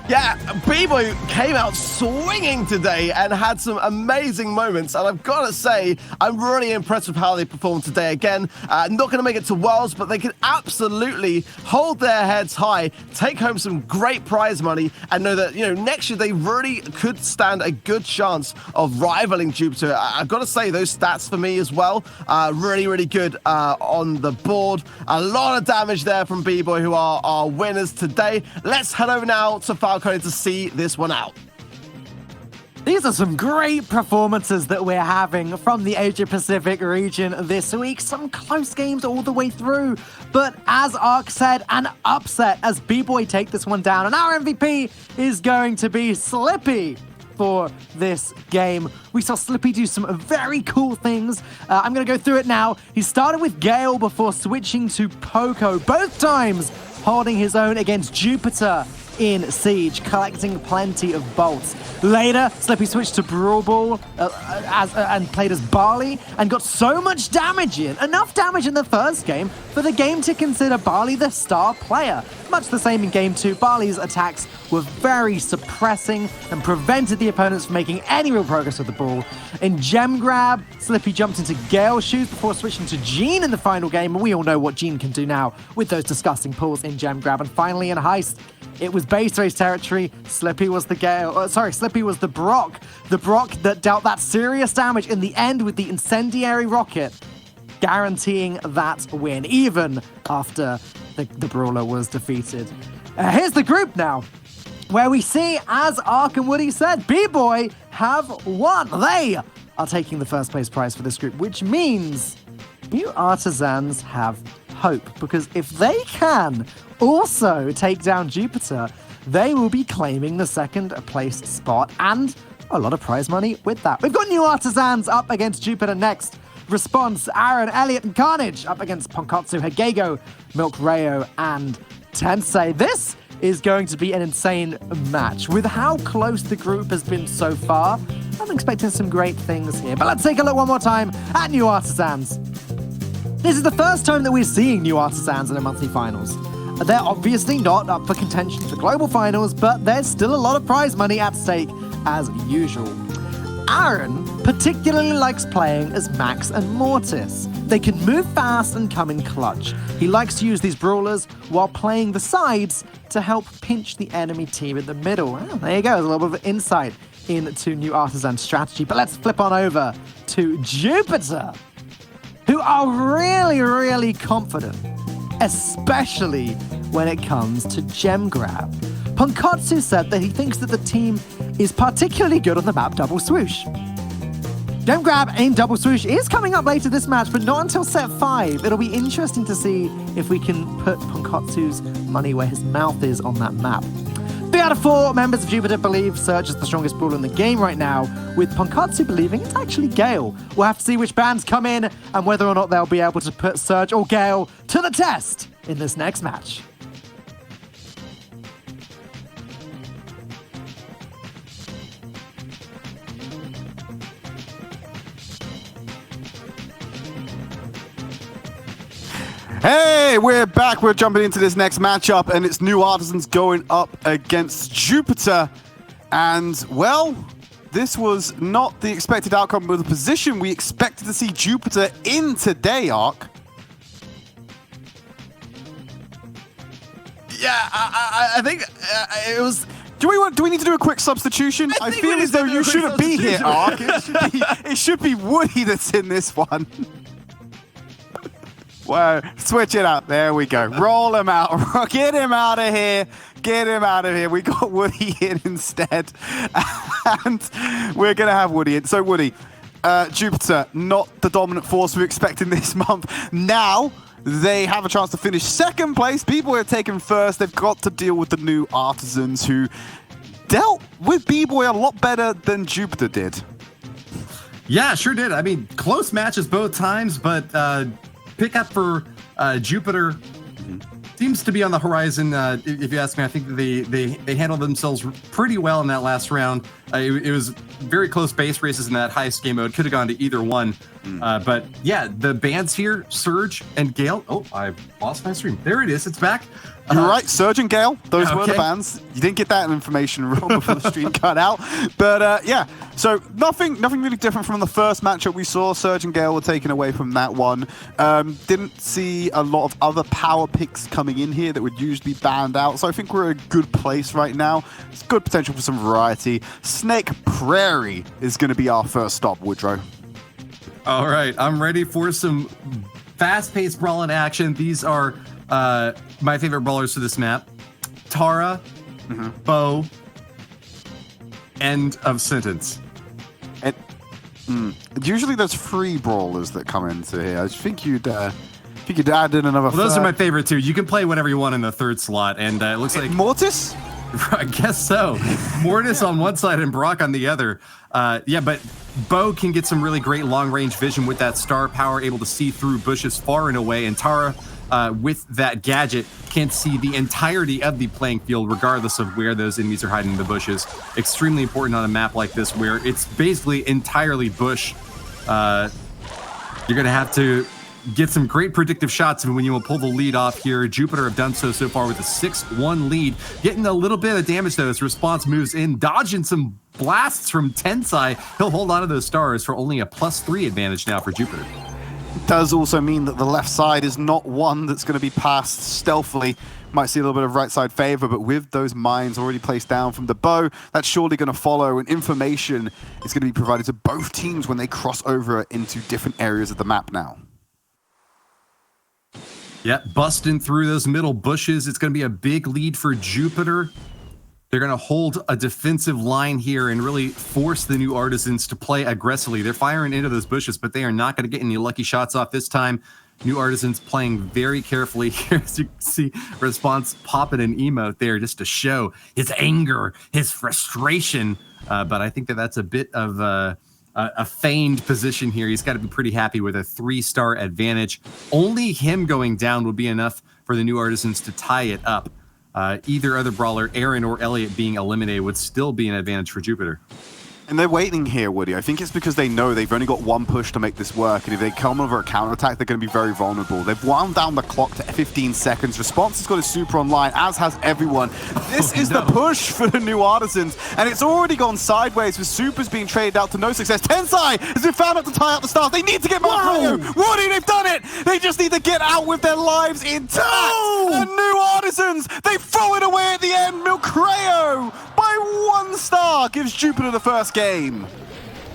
Yeah, B-Boy came out swinging today and had some amazing moments. And I've got to say, I'm really impressed with how they performed today again. Not going to make it to Worlds, but they can absolutely hold their heads high, take home some great prize money, and know that, you know, next year they really could stand a good chance of rivaling Jupiter. I've got to say, those stats for me as well, really, really good on the board. A lot of damage there from B-Boy, who are our winners today. Let's head over now to Falcone to see this one out. These are some great performances that we're having from the Asia-Pacific region this week. Some close games all the way through. But as Ark said, an upset as B-Boy take this one down. And our MVP is going to be Slippy for this game. We saw Slippy do some very cool things. I'm going to go through it now. He started with Gale before switching to Poco, both times holding his own against Jupiter in Siege, collecting plenty of bolts. Later, Slippy switched to Brawl Ball and played as Barley and got so much damage in, enough damage in the first game for the game to consider Barley the star player. Much the same in Game 2, Barley's attacks were very suppressing and prevented the opponents from making any real progress with the ball. In Gem Grab, Slippy jumped into Gale's shoes before switching to Jean in the final game, and we all know what Jean can do now with those disgusting pulls in Gem Grab. And finally in Heist, it was base race territory. Slippy was the Slippy was the Brock that dealt that serious damage in the end with the incendiary rocket, guaranteeing that win, even after the brawler was defeated. Here's the group now, where we see, as Ark and Woody said, B-Boy have won. They are taking the first place prize for this group, which means New Artisans have hope, because if they can also take down Jupiter, they will be claiming the second place spot and a lot of prize money with that. We've got New Artisans up against Jupiter next. Response, Aaron, Elliot, and Carnage up against Ponkotsu, Hagego, Milcrea, and Tensei. This is going to be an insane match. With how close the group has been so far, I'm expecting some great things here. But let's take a look one more time at New Artisans. This is the first time that we're seeing New Artisans in a monthly finals. They're obviously not up for contention for global finals, but there's still a lot of prize money at stake as usual. Aaron particularly likes playing as Max and Mortis. They can move fast and come in clutch. He likes to use these brawlers while playing the sides to help pinch the enemy team in the middle. Well, there you go, a little bit of insight into New Artisan's strategy. But let's flip on over to Jupiter, who are really, really confident, especially when it comes to Gem Grab. Ponkotsu said that he thinks that the team is particularly good on the map Double Swoosh. Gem Grab in Double Swoosh is coming up later this match, but not until set 5. It'll be interesting to see if we can put Ponkotsu's money where his mouth is on that map. 3 out of 4 members of Jupiter believe Surge is the strongest brawler in the game right now, with Punkatsu believing it's actually Gale. We'll have to see which bands come in and whether or not they'll be able to put Surge or Gale to the test in this next match. Hey, we're back. We're jumping into this next matchup, and it's New Artisans going up against Jupiter. And, well, this was not the expected outcome of the position we expected to see Jupiter in today, Ark. Yeah, I think it was... Do we need to do a quick substitution? I feel as though you shouldn't be here, Ark. It should be Woody that's in this one. Well, switch it up. There we go. Roll him out. Get him out of here. Get him out of here. We got Woody in instead. And we're going to have Woody in. So, Woody, Jupiter, not the dominant force we expect in this month. Now, they have a chance to finish second place. B-boy are taken first. They've got to deal with the New Artisans, who dealt with B-boy a lot better than Jupiter did. Yeah, sure did. I mean, close matches both times, but... pick up for Jupiter seems to be on the horizon. If you ask me, I think they handled themselves pretty well in that last round. It was very close base races in that highest game mode. Could have gone to either one. But yeah, the bands here, Surge and Gale. Oh, I lost my stream. There it is. It's back. You're right, Surge and Gale. Those were the bands. You didn't get that information wrong before the stream cut out. But yeah, so nothing really different from the first matchup we saw. Surge and Gale were taken away from that one. Didn't see a lot of other power picks coming in here that would usually be banned out. So I think we're in a good place right now. It's good potential for some variety. Snake Prairie is going to be our first stop, Woodrow. All right, I'm ready for some fast-paced brawling action. These are my favorite brawlers for this map. Tara, Bo, end of sentence. And usually there's free brawlers that come into here. I think you'd add in another. Well, those are my favorite too. You can play whatever you want in the third slot, and it looks like Mortis. I guess so. Mortis on one side and Brock on the other. Yeah, but Bo can get some really great long-range vision with that star power, able to see through bushes far and away. And Tara, with that gadget, can see the entirety of the playing field, regardless of where those enemies are hiding in the bushes. Extremely important on a map like this, where it's basically entirely bush. You're going to have to get some great predictive shots when you will pull the lead off here. Jupiter have done so far with a 6-1 lead. Getting a little bit of damage, though, as Response moves in, dodging some blasts from Tensai. He'll hold on to those stars for only a +3 advantage now for Jupiter. It does also mean that the left side is not one that's going to be passed stealthily. Might see a little bit of right side favor, but with those mines already placed down from the Bow, that's surely going to follow, and information is going to be provided to both teams when they cross over into different areas of the map now. Yeah, busting through those middle bushes. It's going to be a big lead for Jupiter. They're going to hold a defensive line here and really force the New Artisans to play aggressively. They're firing into those bushes, but they are not going to get any lucky shots off this time. New Artisans playing very carefully here, as you can see Response popping an emote there just to show his anger, his frustration. But I think that that's a bit of a feigned position here. He's got to be pretty happy with a 3-star advantage. Only him going down would be enough for the New Artisans to tie it up. Either other brawler, Aaron or Elliot, being eliminated would still be an advantage for Jupiter. And they're waiting here, Woody. I think it's because they know they've only got one push to make this work, and if they come over a counterattack, they're going to be very vulnerable. They've wound down the clock to 15 seconds. Response has got his super online, as has everyone. This is the push for the New Artisans, and it's already gone sideways with supers being traded out to no success. Tensai has been found out to tie out the stars. They need to get Malcreo. Woody, they've done it! They just need to get out with their lives intact! The New Artisans, they throw it away at the end. Malcreo, by 1 star, gives Jupiter the first game.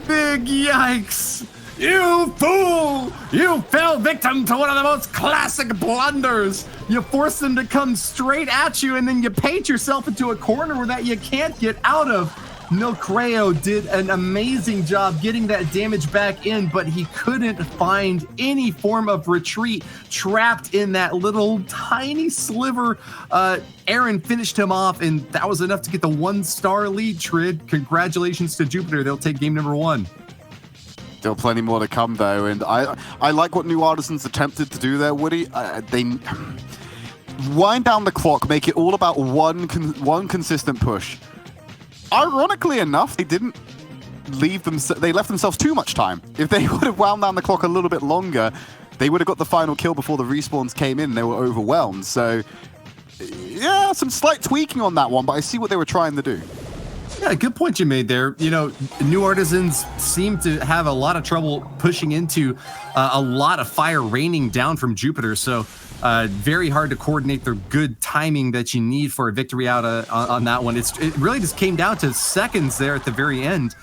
Big yikes! You fool! You fell victim to one of the most classic blunders. You force them to come straight at you, and then you paint yourself into a corner that you can't get out of. Milcreo did an amazing job getting that damage back in, but he couldn't find any form of retreat, trapped in that little tiny sliver. Aaron finished him off, and that was enough to get the 1-star lead. Tridd, congratulations to Jupiter. They'll take game number 1. Still plenty more to come, though, and I like what New Artisans attempted to do there, Woody. They wind down the clock, make it all about one consistent push. Ironically enough, they left themselves too much time. If they would have wound down the clock a little bit longer, they would have got the final kill before the respawns came in and they were overwhelmed. So, yeah, some slight tweaking on that one, but I see what they were trying to do. Yeah, good point you made there. You know, New Artisans seem to have a lot of trouble pushing into a lot of fire raining down from Jupiter. So very hard to coordinate the good timing that you need for a victory out on that one. It really just came down to seconds there at the very end.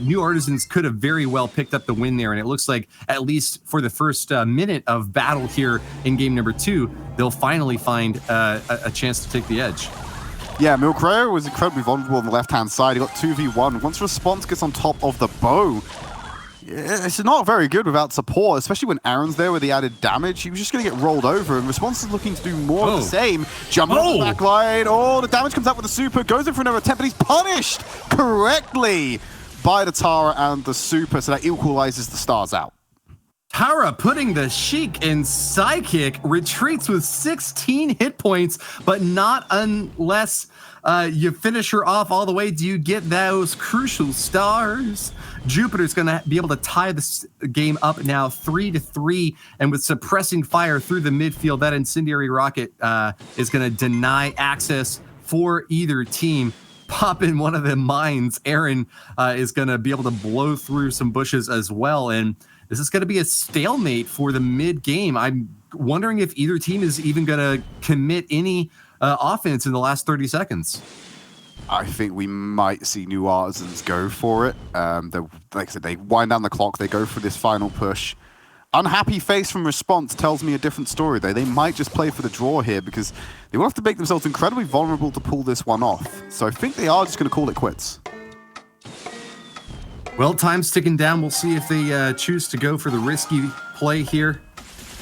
New Artisans could have very well picked up the win there, and it looks like, at least for the first minute of battle here in game number 2, they'll finally find a chance to take the edge. Yeah, Milcreo was incredibly vulnerable on the left-hand side. He got 2v1. Once Response gets on top of the bow, it's not very good without support, especially when Aaron's there with the added damage. He was just going to get rolled over, and Response is looking to do more of the same. Jumping on the back line. Oh, the damage comes out with the super. Goes in for another attempt, but he's punished correctly by the Tara and the super, so that equalizes the stars out. Tara putting the Sheik in Psychic, retreats with 16 hit points, but not unless you finish her off all the way. Do you get those crucial stars? Jupiter's going to be able to tie this game up now 3-3, and with suppressing fire through the midfield, that incendiary rocket is going to deny access for either team. Pop in one of the mines. Aaron is going to be able to blow through some bushes as well, and this is going to be a stalemate for the mid-game. I'm wondering if either team is even going to commit any offense in the last 30 seconds. I think we might see New Artisans go for it. Like I said, they wind down the clock. They go for this final push. Unhappy face from Response tells me a different story, though. They might just play for the draw here because they will have to make themselves incredibly vulnerable to pull this one off. So I think they are just going to call it quits. Well, time's ticking down. We'll see if they choose to go for the risky play here.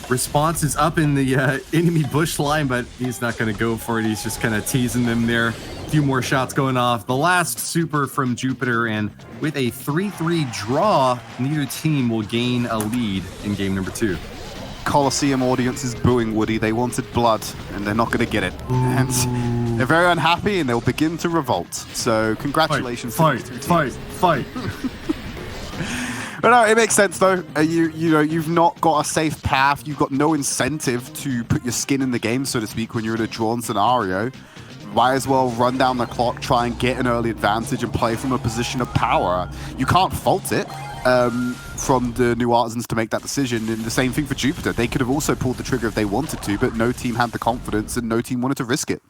Response is up in the enemy bush line, but he's not going to go for it. He's just kind of teasing them there. A few more shots going off. The last super from Jupiter, and with a 3-3 draw, neither team will gain a lead in game number 2. Coliseum audience is booing Woody. They wanted blood, and they're not going to get it. And they're very unhappy, and they'll begin to revolt. So congratulations. Fight. But no, it makes sense though. You know, you've not got a safe path. You've got no incentive to put your skin in the game, so to speak, when you're in a drawn scenario. Might as well run down the clock, try and get an early advantage and play from a position of power. You can't fault it from the New Artisans to make that decision. And the same thing for Jupiter. They could have also pulled the trigger if they wanted to, but no team had the confidence and no team wanted to risk it.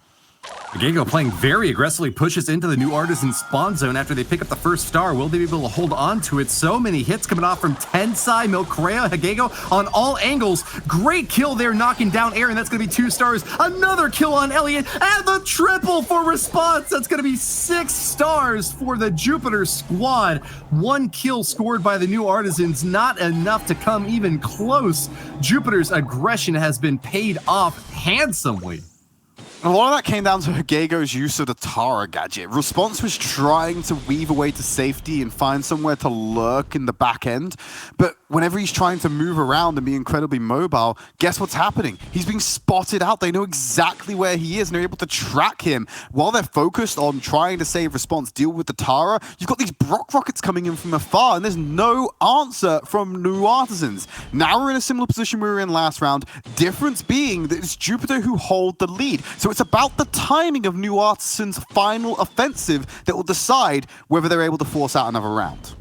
Hagego playing very aggressively, pushes into the New Artisan spawn zone after they pick up the first star. Will they be able to hold on to it? So many hits coming off from Tensai, Milcreo, Hagego on all angles. Great kill there, knocking down Aaron. That's going to be 2 stars. Another kill on Elliot, and the triple for Response. That's going to be 6 stars for the Jupiter squad. 1 kill scored by the New Artisans, not enough to come even close. Jupiter's aggression has been paid off handsomely. A lot of that came down to Hagego's use of the Tara gadget. Response was trying to weave away to safety and find somewhere to lurk in the back end, but whenever he's trying to move around and be incredibly mobile, guess what's happening? He's being spotted out. They know exactly where he is, and they're able to track him. While they're focused on trying to save Response, deal with the Tara, you've got these Brock rockets coming in from afar, and there's no answer from New Artisans. Now we're in a similar position we were in last round, difference being that it's Jupiter who hold the lead. So it's about the timing of New Artisans' final offensive that will decide whether they're able to force out another round.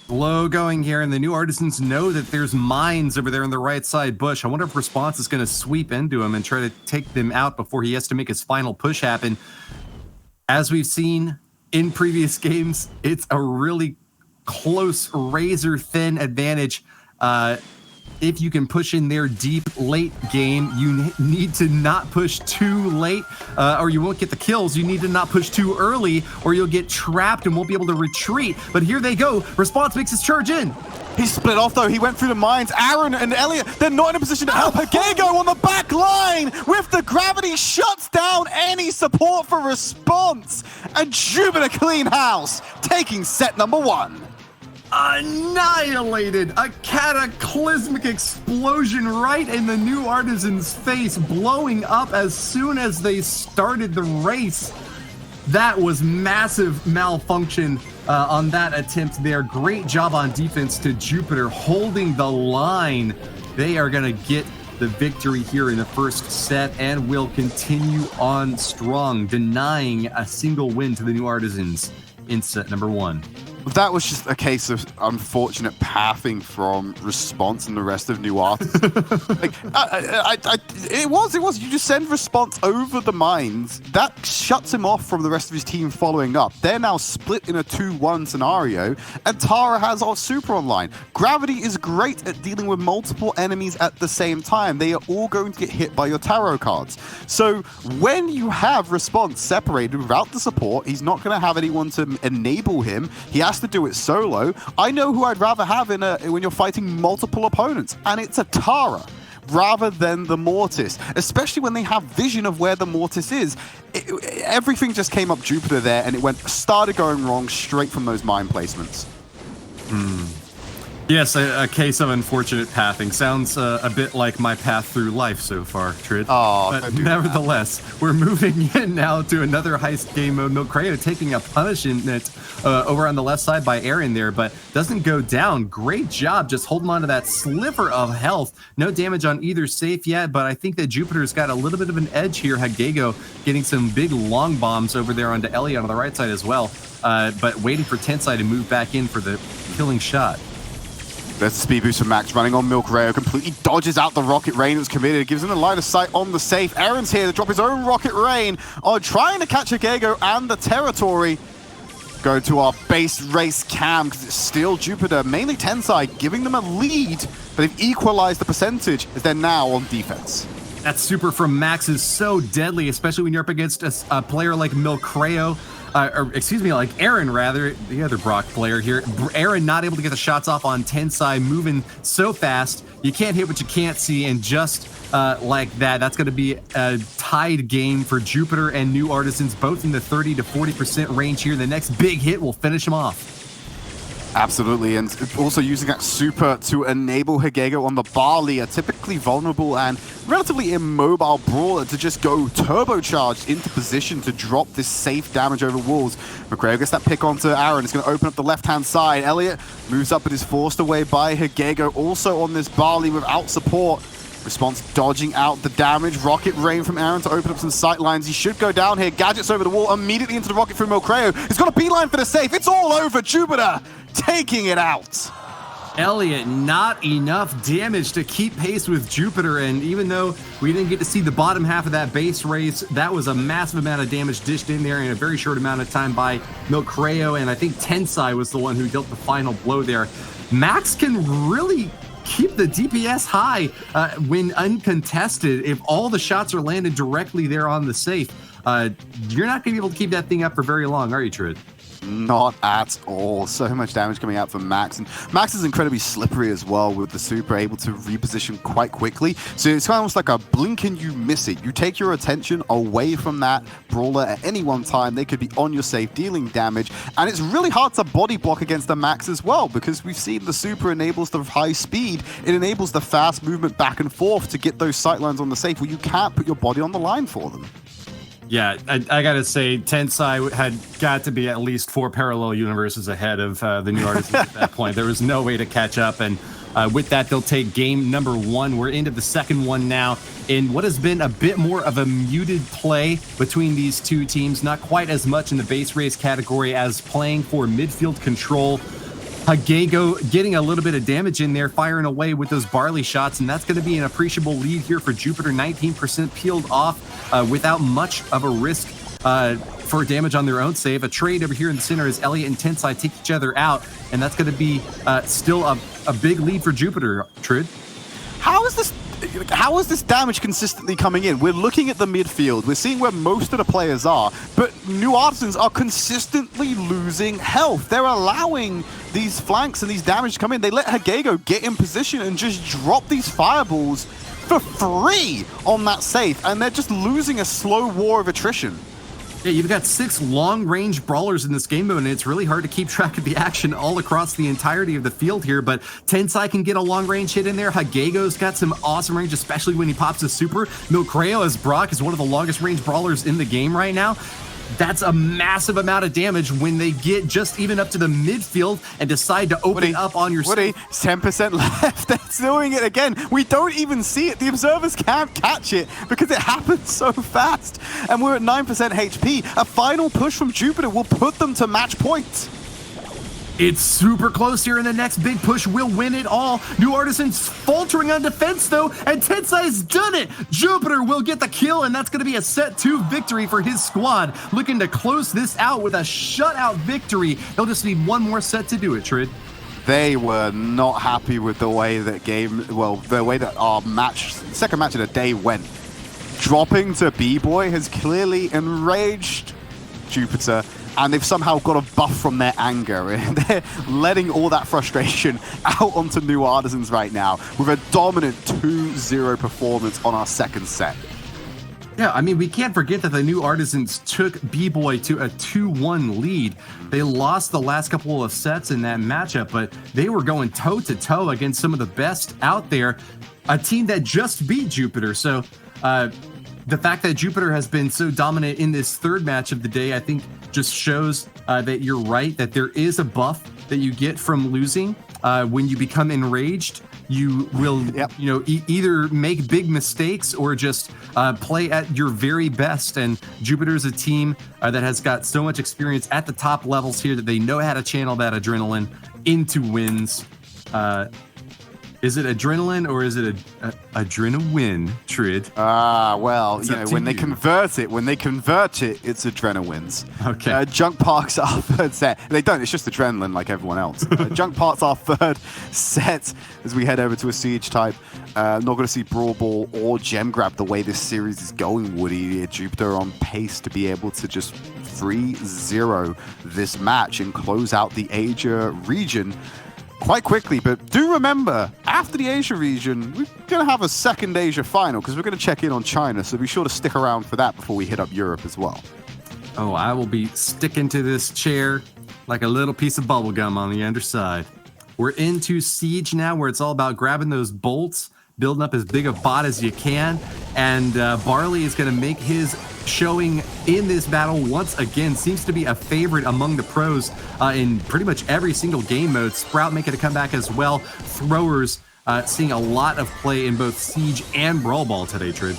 Slow going here, and the New Artisans know that there's mines over there in the right side bush. I wonder if Response is going to sweep into him and try to take them out before he has to make his final push happen. As we've seen in previous games, it's a really close, razor-thin advantage if you can push in there deep late game. You need to not push too late or you won't get the kills. You need to not push too early or you'll get trapped and won't be able to retreat. But here they go. Response makes his charge in. He split off though, he went through the mines. Aaron and Elliot, they're not in a position to help. Hagego on the back line with the gravity shuts down any support for response. And Jupiter clean house, taking set number 1. Annihilated. A cataclysmic explosion right in the new Artisans' face, blowing up as soon as they started the race. That was massive malfunction on that attempt there. Great job on defense to Jupiter, holding the line. They are going to get the victory here in the first set and will continue on strong, denying a single win to the new Artisans in set number 1. That was just a case of unfortunate pathing from response and the rest of New Artists. Like, it was. You just send response over the mines. That shuts him off from the rest of his team following up. They're now split in a 2-1 scenario, and Tara has our super online. Gravity is great at dealing with multiple enemies at the same time. They are all going to get hit by your tarot cards. So when you have response separated without the support, he's not going to have anyone to enable him. He has to do it solo. I know who I'd rather have when you're fighting multiple opponents, and it's a Tara rather than the Mortis, especially when they have vision of where the Mortis is. Everything just came up Jupiter there, and it started going wrong straight from those mine placements. Yes, a case of unfortunate pathing. Sounds a bit like my path through life so far, Tridd. Oh, but nevertheless, we're moving in now to another heist game mode. Milcreo taking a punishment over on the left side by Aaron there, but doesn't go down. Great job just holding on to that sliver of health. No damage on either safe yet, but I think that Jupiter's got a little bit of an edge here. Hagego getting some big long bombs over there onto Elliot on the right side as well, but waiting for Tensai to move back in for the killing shot. There's a speed boost from Max running on Milcreo, completely dodges out the Rocket Rain that's committed, gives him a line of sight on the safe. Aaron's here to drop his own Rocket Rain on trying to catch Hagego and the territory. Go to our base race cam, because it's still Jupiter, mainly Tensai, giving them a lead, but they've equalized the percentage as they're now on defense. That super from Max is so deadly, especially when you're up against a player like Milcreo. Or excuse me, like Aaron, rather, the other Brock player here. Aaron not able to get the shots off on Tensai, moving so fast. You can't hit what you can't see, and just like that, that's going to be a tied game for Jupiter and New Artisans, both in the 30 to 40% range here. The next big hit will finish them off. Absolutely, and also using that super to enable Hagego on the Barley, a typically vulnerable and relatively immobile brawler, to just go turbocharged into position to drop this safe damage over walls. Milcreo gets that pick onto Aaron. It's going to open up the left-hand side. Elliot moves up but is forced away by Hagego, also on this Barley without support. Response dodging out the damage. Rocket Rain from Aaron to open up some sight lines. He should go down here. Gadgets over the wall, immediately into the rocket from Milcreo. He's got a beeline for the safe. It's all over. Jupiter taking it out. Elliot, not enough damage to keep pace with Jupiter, and even though we didn't get to see the bottom half of that base race, that was a massive amount of damage dished in there in a very short amount of time by Milcreo, and I think Tensai was the one who dealt the final blow there. Max can really keep the DPS high when uncontested. If all the shots are landed directly there on the safe, you're not going to be able to keep that thing up for very long, are you, Tridd? Not at all. So much damage coming out from Max. And Max is incredibly slippery as well with the super, able to reposition quite quickly. So it's kind of almost like a blink and you miss it. You take your attention away from that brawler at any one time. They could be on your safe, dealing damage. And it's really hard to body block against the Max as well, because we've seen the super enables the high speed. It enables the fast movement back and forth to get those sightlines on the safe where you can't put your body on the line for them. Yeah, I gotta say, Tensai had got to be at least 4 parallel universes ahead of the New Artisans at that point. There was no way to catch up, and with that, they'll take game number 1. We're into the second one now in what has been a bit more of a muted play between these two teams. Not quite as much in the base race category as playing for midfield control. Hagego getting a little bit of damage in there, firing away with those Barley shots, and that's going to be an appreciable lead here for Jupiter. 19% peeled off without much of a risk for damage on their own save. A trade over here in the center as Elliot and Tensai take each other out, and that's going to be still a big lead for Jupiter, Tridd. how is this damage consistently coming in? We're looking at the midfield. We're seeing where most of the players are, but New Artisans are consistently losing health. They're allowing these flanks and these damage to come in. They let Hagego get in position and just drop these fireballs for free on that safe, and they're just losing a slow war of attrition. Yeah, you've got 6 long-range brawlers in this game mode, and it's really hard to keep track of the action all across the entirety of the field here, but Tensai can get a long-range hit in there. Hagego's got some awesome range, especially when he pops a super. Milcreo as Brock is one of the longest-range brawlers in the game right now. That's a massive amount of damage when they get just even up to the midfield and decide to open up on your... Woody, 10% left. They're doing it again. We don't even see it. The observers can't catch it because it happens so fast. And we're at 9% HP. A final push from Jupiter will put them to match point. It's super close here, and the next big push will win it all. New Artisans faltering on defense, though, and Tensai's done it. Jupiter will get the kill, and that's going to be a set 2 victory for his squad. Looking to close this out with a shutout victory. They'll just need one more set to do it, Tridd. They were not happy with the way that our second match of the day went. Dropping to B-boy has clearly enraged Jupiter, and they've somehow got a buff from their anger, and they're letting all that frustration out onto New Artisans right now with a dominant 2-0 performance on our second set. Yeah, I mean, we can't forget that the New Artisans took B-boy to a 2-1 lead. They lost the last couple of sets in that matchup, but they were going toe-to-toe against some of the best out there, a team that just beat Jupiter. So the fact that Jupiter has been so dominant in this third match of the day, I think just shows that you're right, that there is a buff that you get from losing. When you become enraged, you will either make big mistakes or just play at your very best. And Jupiter's a team that has got so much experience at the top levels here that they know how to channel that adrenaline into wins. Is it adrenaline or is it adrenaline, Tridd? Well, when they convert it, it's adrenawins. Okay. Junk Park's our third set. They don't, it's just adrenaline like everyone else. Junk Park's our third set as we head over to a siege type. Not going to see Brawl Ball or Gem Grab the way this series is going, Woody. Jupiter on pace to be able to just 3-0 this match and close out the Asia region quite quickly. But do remember, after the Asia region, we're going to have a second Asia final because we're going to check in on China, so be sure to stick around for that before we hit up Europe as well. Oh, I will be sticking to this chair like a little piece of bubble gum on the underside. We're into Siege now, where it's all about grabbing those bolts, building up as big a bot as you can, and Barley is going to make his showing in this battle once again. Seems to be a favorite among the pros in pretty much every single game mode. Sprout making a comeback as well. Throwers seeing a lot of play in both Siege and Brawl Ball today, Tridd.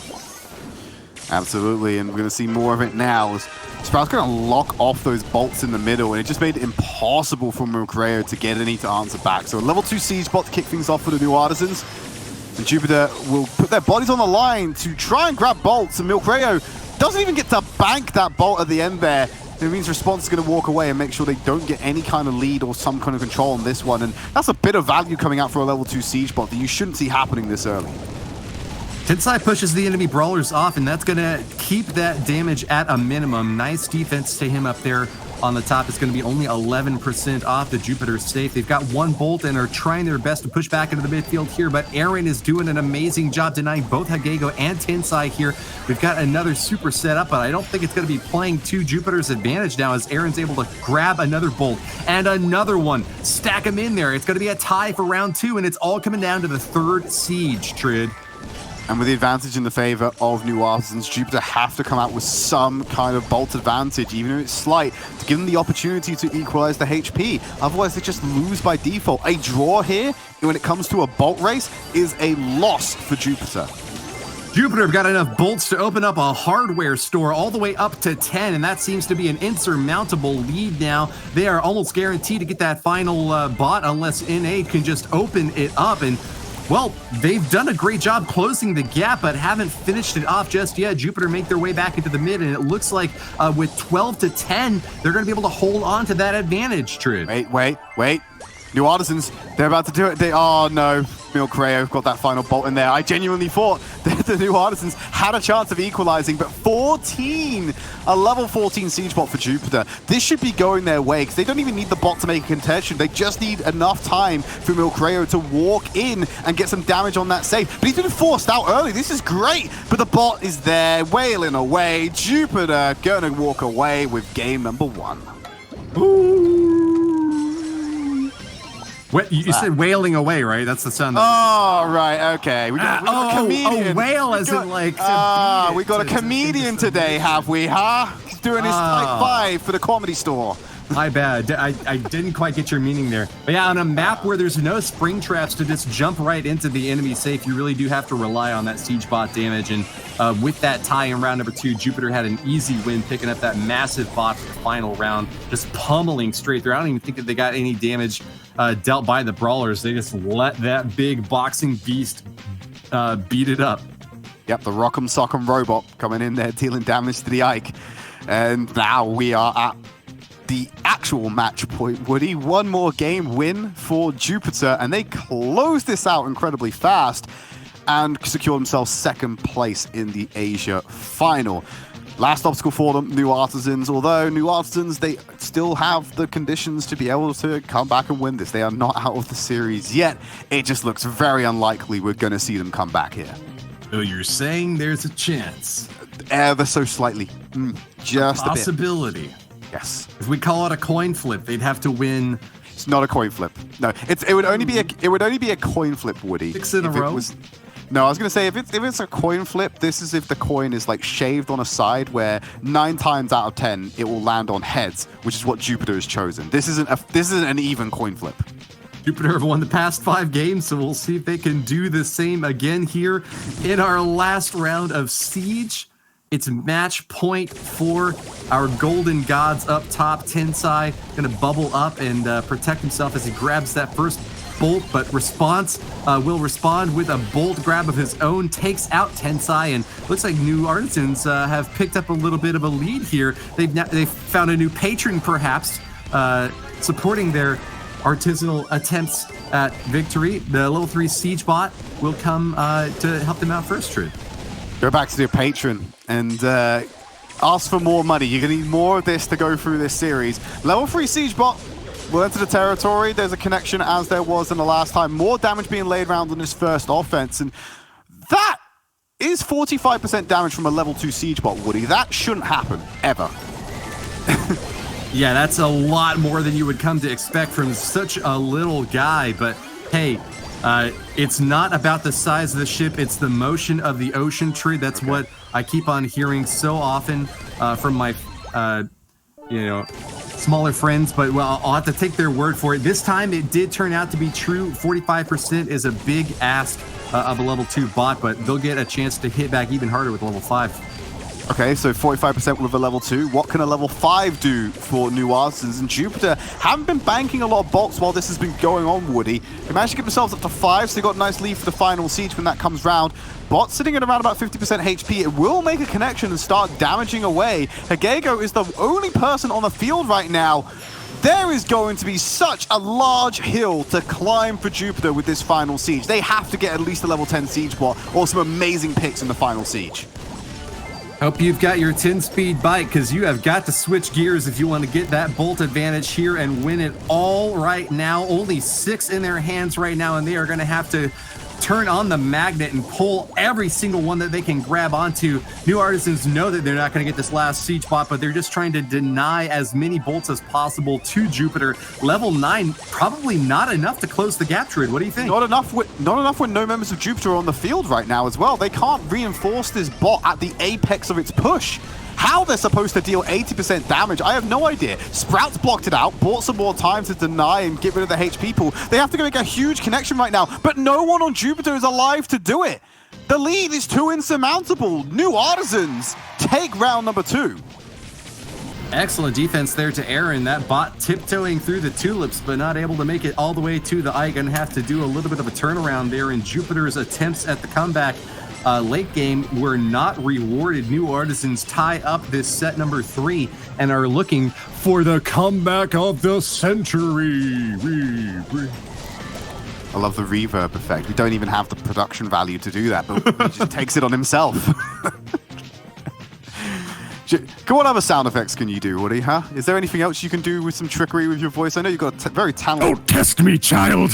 Absolutely, and we're going to see more of it now. Sprout's going to lock off those bolts in the middle, and it just made it impossible for Milcreo to get any to answer back. So a level 2 Siege bot to kick things off for the New Artisans. And Jupiter will put their bodies on the line to try and grab bolts, and Milcreo doesn't even get to bank that bolt at the end there. It means Response is going to walk away and make sure they don't get any kind of lead or some kind of control on this one. And that's a bit of value coming out for a level 2 Siege bot that you shouldn't see happening this early. Tensai pushes the enemy brawlers off, and that's going to keep that damage at a minimum. Nice defense to him up there on the top. It's going to be only 11% off the Jupiter safe. They've got one bolt and are trying their best to push back into the midfield here, but Aaron is doing an amazing job denying both Hagego and Tensai here. We've got another super set up, but I don't think it's going to be playing to Jupiter's advantage now as Aaron's able to grab another bolt and another one. Stack them in there. It's going to be a tie for round 2, and it's all coming down to the third Siege, Tridd. And with the advantage in the favor of New Artisans, Jupiter have to come out with some kind of bolt advantage, even if it's slight, to give them the opportunity to equalize the HP. Otherwise, they just lose by default. A draw here, when it comes to a bolt race, is a loss for Jupiter. Jupiter have got enough bolts to open up a hardware store all the way up to 10, and that seems to be an insurmountable lead now. They are almost guaranteed to get that final bot unless NA can just open it up. And well, they've done a great job closing the gap, but haven't finished it off just yet. Jupiter make their way back into the mid, and it looks like with 12 to 10, they're going to be able to hold on to that advantage, Tridd. Wait. New Artisans, they're about to do it. Oh, no. Milcreo got that final bolt in there. I genuinely thought that the new Artisans had a chance of equalizing, but 14! A level 14 siege bot for Jupiter. This should be going their way, because they don't even need the bot to make a contention. They just need enough time for Milcreo to walk in and get some damage on that save. But he's been forced out early. This is great, but the bot is there, wailing away. Jupiter gonna walk away with game number 1. What, you said wailing away, right? That's the sound. Oh, right, okay. We got a comedian. Oh, whale as in like... we got a comedian today, have we, huh? He's doing his type 5 for the comedy store. My bad. I didn't quite get your meaning there. But yeah, on a map where there's no spring traps to just jump right into the enemy safe, you really do have to rely on that siege bot damage. And with that tie in round number 2, Jupiter had an easy win, picking up that massive bot for the final round, just pummeling straight through. I don't even think that they got any damage dealt by the Brawlers. They just let that big boxing beast beat it up. Yep, the Rock'em Sock'em robot coming in there, dealing damage to the Ike. And now we are at the actual match point, Woody. One more game win for Jupiter, and they close this out incredibly fast and secure themselves second place in the Asia final. Last obstacle for them, New Artisans. Although New Artisans, they still have the conditions to be able to come back and win this. They are not out of the series yet. It just looks very unlikely we're going to see them come back here. So you're saying there's a chance? Ever so slightly. Just a possibility. Yes. If we call it a coin flip, they'd have to win. It's not a coin flip. No, it would only be a coin flip, Woody. 6 in a row. No, I was gonna say if it's a coin flip, this is if the coin is like shaved on a side, where 9 times out of 10 it will land on heads, which is what Jupiter has chosen. This isn't an even coin flip. Jupiter have won the past 5 games, so we'll see if they can do the same again here in our last round of Siege. It's match point for our golden gods up top. Tensai gonna bubble up and protect himself as he grabs that first bolt, but will respond with a bolt grab of his own, takes out Tensai, and looks like New Artisans have picked up a little bit of a lead here. They've found a new patron, perhaps, supporting their artisanal attempts at victory. The level 3 siege bot will come to help them out first, Tridd. Go back to your patron and ask for more money. You're going to need more of this to go through this series. Level 3 siege bot will enter the territory. There's a connection as there was in the last time. More damage being laid around on this first offense. And that is 45% damage from a level 2 siege bot, Woody. That shouldn't happen, ever. Yeah, that's a lot more than you would come to expect from such a little guy. But hey, it's not about the size of the ship, it's the motion of the ocean, Tridd. That's okay. What I keep on hearing so often from my, smaller friends, but well, I'll have to take their word for it. This time it did turn out to be true. 45% is a big ask of a level 2 bot, but they'll get a chance to hit back even harder with level 5. Okay, so 45% with a level 2. What can a level 5 do for New Artisans? And Jupiter haven't been banking a lot of bolts while this has been going on, Woody. They managed to get themselves up to 5, so they got a nice lead for the final siege when that comes round. Bot sitting at around about 50% HP. It will make a connection and start damaging away. Hagego is the only person on the field right now. There is going to be such a large hill to climb for Jupiter with this final siege. They have to get at least a level 10 siege bot or some amazing picks in the final siege. Hope you've got your 10-speed bike, because you have got to switch gears if you want to get that bolt advantage here and win it all right now. Only 6 in their hands right now, and they are going to have to turn on the magnet and pull every single one that they can grab onto. New Artisans know that they're not going to get this last siege bot, but they're just trying to deny as many bolts as possible to Jupiter. Level 9, probably not enough to close the gap, Tridd. What do you think? Not enough with no members of Jupiter on the field right now as well. They can't reinforce this bot at the apex of its push. How they're supposed to deal 80% damage, I have no idea. Sprout's blocked it out, bought some more time to deny and get rid of the HP pool. They have to go make a huge connection right now, but no one on Jupiter is alive to do it. The lead is too insurmountable. New Artisans take round number 2. Excellent defense there to Aaron. That bot tiptoeing through the tulips, but not able to make it all the way to the eye. Gonna have to do a little bit of a turnaround there in Jupiter's attempts at the comeback. Late game were not rewarded. New Artisans tie up this set number 3 and are looking for the comeback of the century. I love the reverb effect. We don't even have the production value to do that, but he just takes it on himself. What other sound effects can you do, Woody, huh? Is there anything else you can do with some trickery with your voice? I know you've got a very talented... Don't test me, child!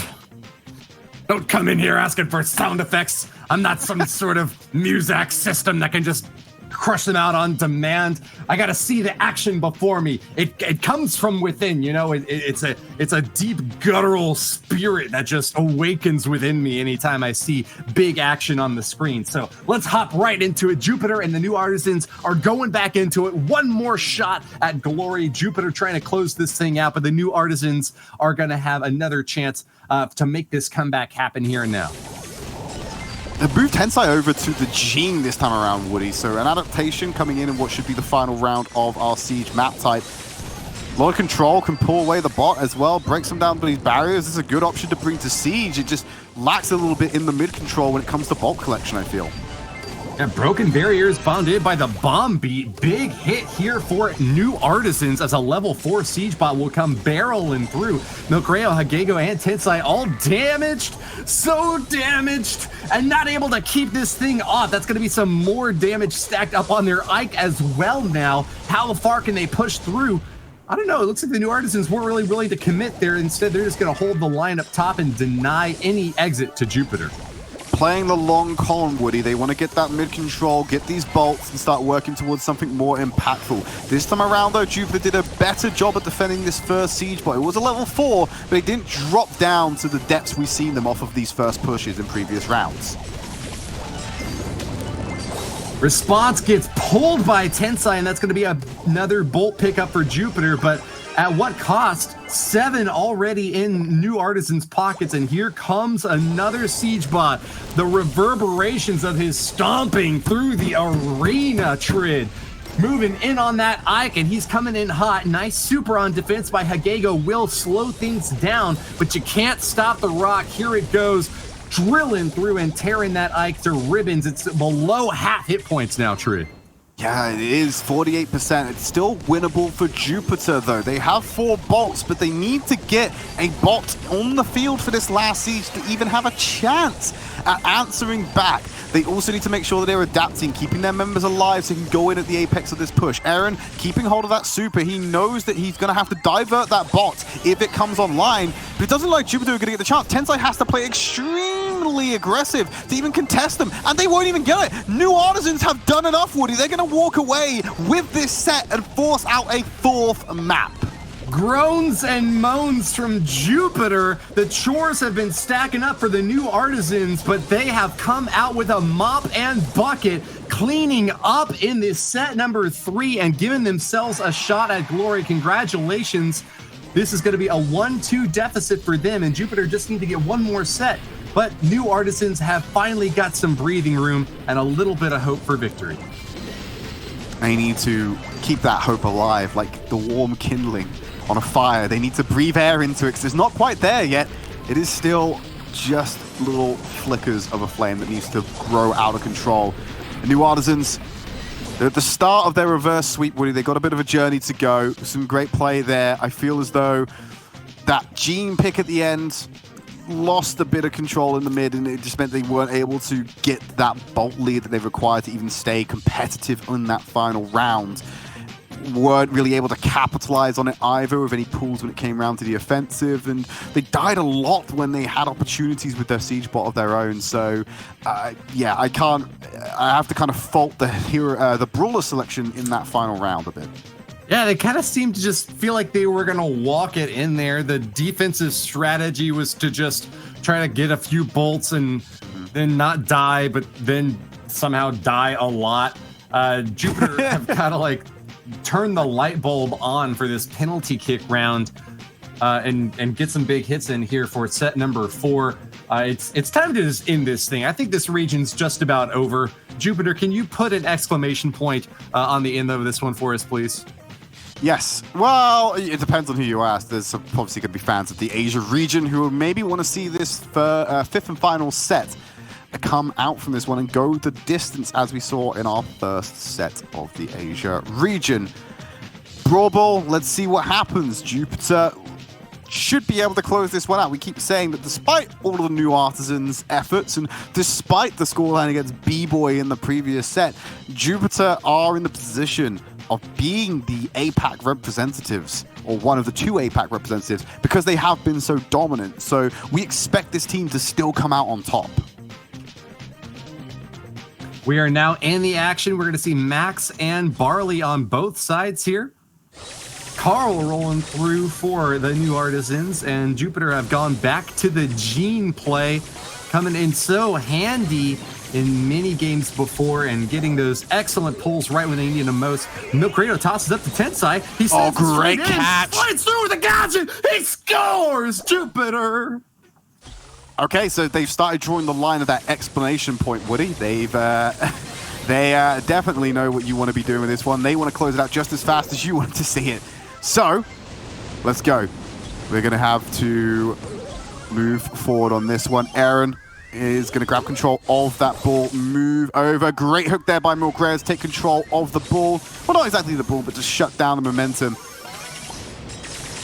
Don't come in here asking for sound effects. I'm not some sort of Muzak system that can just crush them out on demand. I gotta see the action before me. It comes from within, you know. It's a deep guttural spirit that just awakens within me anytime I see big action on the screen. So let's hop right into it. Jupiter and the new Artisans are going back into it. One more shot at glory. Jupiter trying to close this thing out, but the new Artisans are gonna have another chance to make this comeback happen here and now. They moved Tensai over to the Gene this time around, Woody. So an adaptation coming in what should be the final round of our Siege map type. A lot of control, can pull away the bot as well, break some down these barriers. This is a good option to bring to Siege. It just lacks a little bit in the mid control when it comes to bulk collection, I feel. And broken barriers bounded by the bomb beat. Big hit here for new Artisans as a level 4 siege bot will come barreling through. Milkreo, Hagego, and Tensai all damaged. So damaged. And not able to keep this thing off. That's going to be some more damage stacked up on their Ike as well now. How far can they push through? I don't know. It looks like the new Artisans weren't really willing to commit there. Instead, they're just going to hold the line up top and deny any exit to Jupiter. Playing the long con, Woody. They want to get that mid control, get these bolts, and start working towards something more impactful. This time around, though, Jupiter did a better job at defending this first siege bot. It was a level 4, but they didn't drop down to the depths we've seen them off of these first pushes in previous rounds. Response gets pulled by Tensai, and that's going to be another bolt pickup for Jupiter, but at what cost? 7 already in new Artisans' pockets, and here comes another siege bot. The reverberations of his stomping through the arena, Tridd. Moving in on that Ike, and he's coming in hot. Nice super on defense by Hagego will slow things down, but you can't stop the rock. Here it goes, drilling through and tearing that Ike to ribbons. It's below half hit points now, Tridd. Yeah, it is 48%. It's still winnable for Jupiter, though. They have 4 bolts, but they need to get a bot on the field for this last siege to even have a chance at answering back. They also need to make sure that they're adapting, keeping their members alive so they can go in at the apex of this push. Aaron, keeping hold of that super, he knows that he's going to have to divert that bot if it comes online, but it doesn't look like Jupiter are going to get the chance. Tensai has to play extremely aggressive to even contest them, and they won't even get it. New Artisans have done enough, Woody. They're going to walk away with this set and force out a 4th map. Groans and moans from Jupiter. The chores have been stacking up for the new Artisans, but they have come out with a mop and bucket, cleaning up in this set number 3 and giving themselves a shot at glory. Congratulations. This is going to be a 1-2 deficit for them, and Jupiter just need to get one more set. But new Artisans have finally got some breathing room and a little bit of hope for victory. They need to keep that hope alive, like the warm kindling on a fire. They need to breathe air into it, because it's not quite there yet. It is still just little flickers of a flame that needs to grow out of control. The new Artisans, they're at the start of their reverse sweep, Woody. They got a bit of a journey to go. Some great play there. I feel as though that Gene pick at the end lost a bit of control in the mid, and it just meant they weren't able to get that bolt lead that they required to even stay competitive in that final round. Weren't really able to capitalize on it either with any pulls when it came around to the offensive, and they died a lot when they had opportunities with their siege bot of their own. So yeah, I have to kind of fault the brawler selection in that final round a bit. Yeah, they kind of seemed to just feel like they were going to walk it in there. The defensive strategy was to just try to get a few bolts and then not die, but then somehow die a lot. Jupiter have kind of like turned the light bulb on for this penalty kick round and get some big hits in here for set number 4. It's time to just end this thing. I think this region's just about over. Jupiter, can you put an exclamation point on the end of this one for us, please? Yes. Well, it depends on who you ask. There's obviously going to be fans of the Asia region who maybe want to see this 5th and final set come out from this one and go the distance as we saw in our first set of the Asia region. Brawl Ball, let's see what happens. Jupiter should be able to close this one out. We keep saying that despite all of the new Artisans' efforts and despite the scoreline against B-boy in the previous set, Jupiter are in the position of being the APAC representatives, or one of the 2 APAC representatives, because they have been so dominant. So we expect this team to still come out on top. We are now in the action. We're going to see Max and Barley on both sides here. Carl rolling through for the new Artisans, and Jupiter have gone back to the Gene play, coming in so handy in many games before and getting those excellent pulls right when they need them most. Milcredo tosses up to Tensai. He oh, great catch. Slides through with a gadget. He scores, Jupiter. Okay, so they've started drawing the line of that explanation point, Woody. They've they definitely know what you want to be doing with this one. They want to close it out just as fast as you want to see it. So, let's go. We're going to have to move forward on this one. Aaron is going to grab control of that ball, move over. Great hook there by Milcredo to take control of the ball. Well, not exactly the ball, but just shut down the momentum.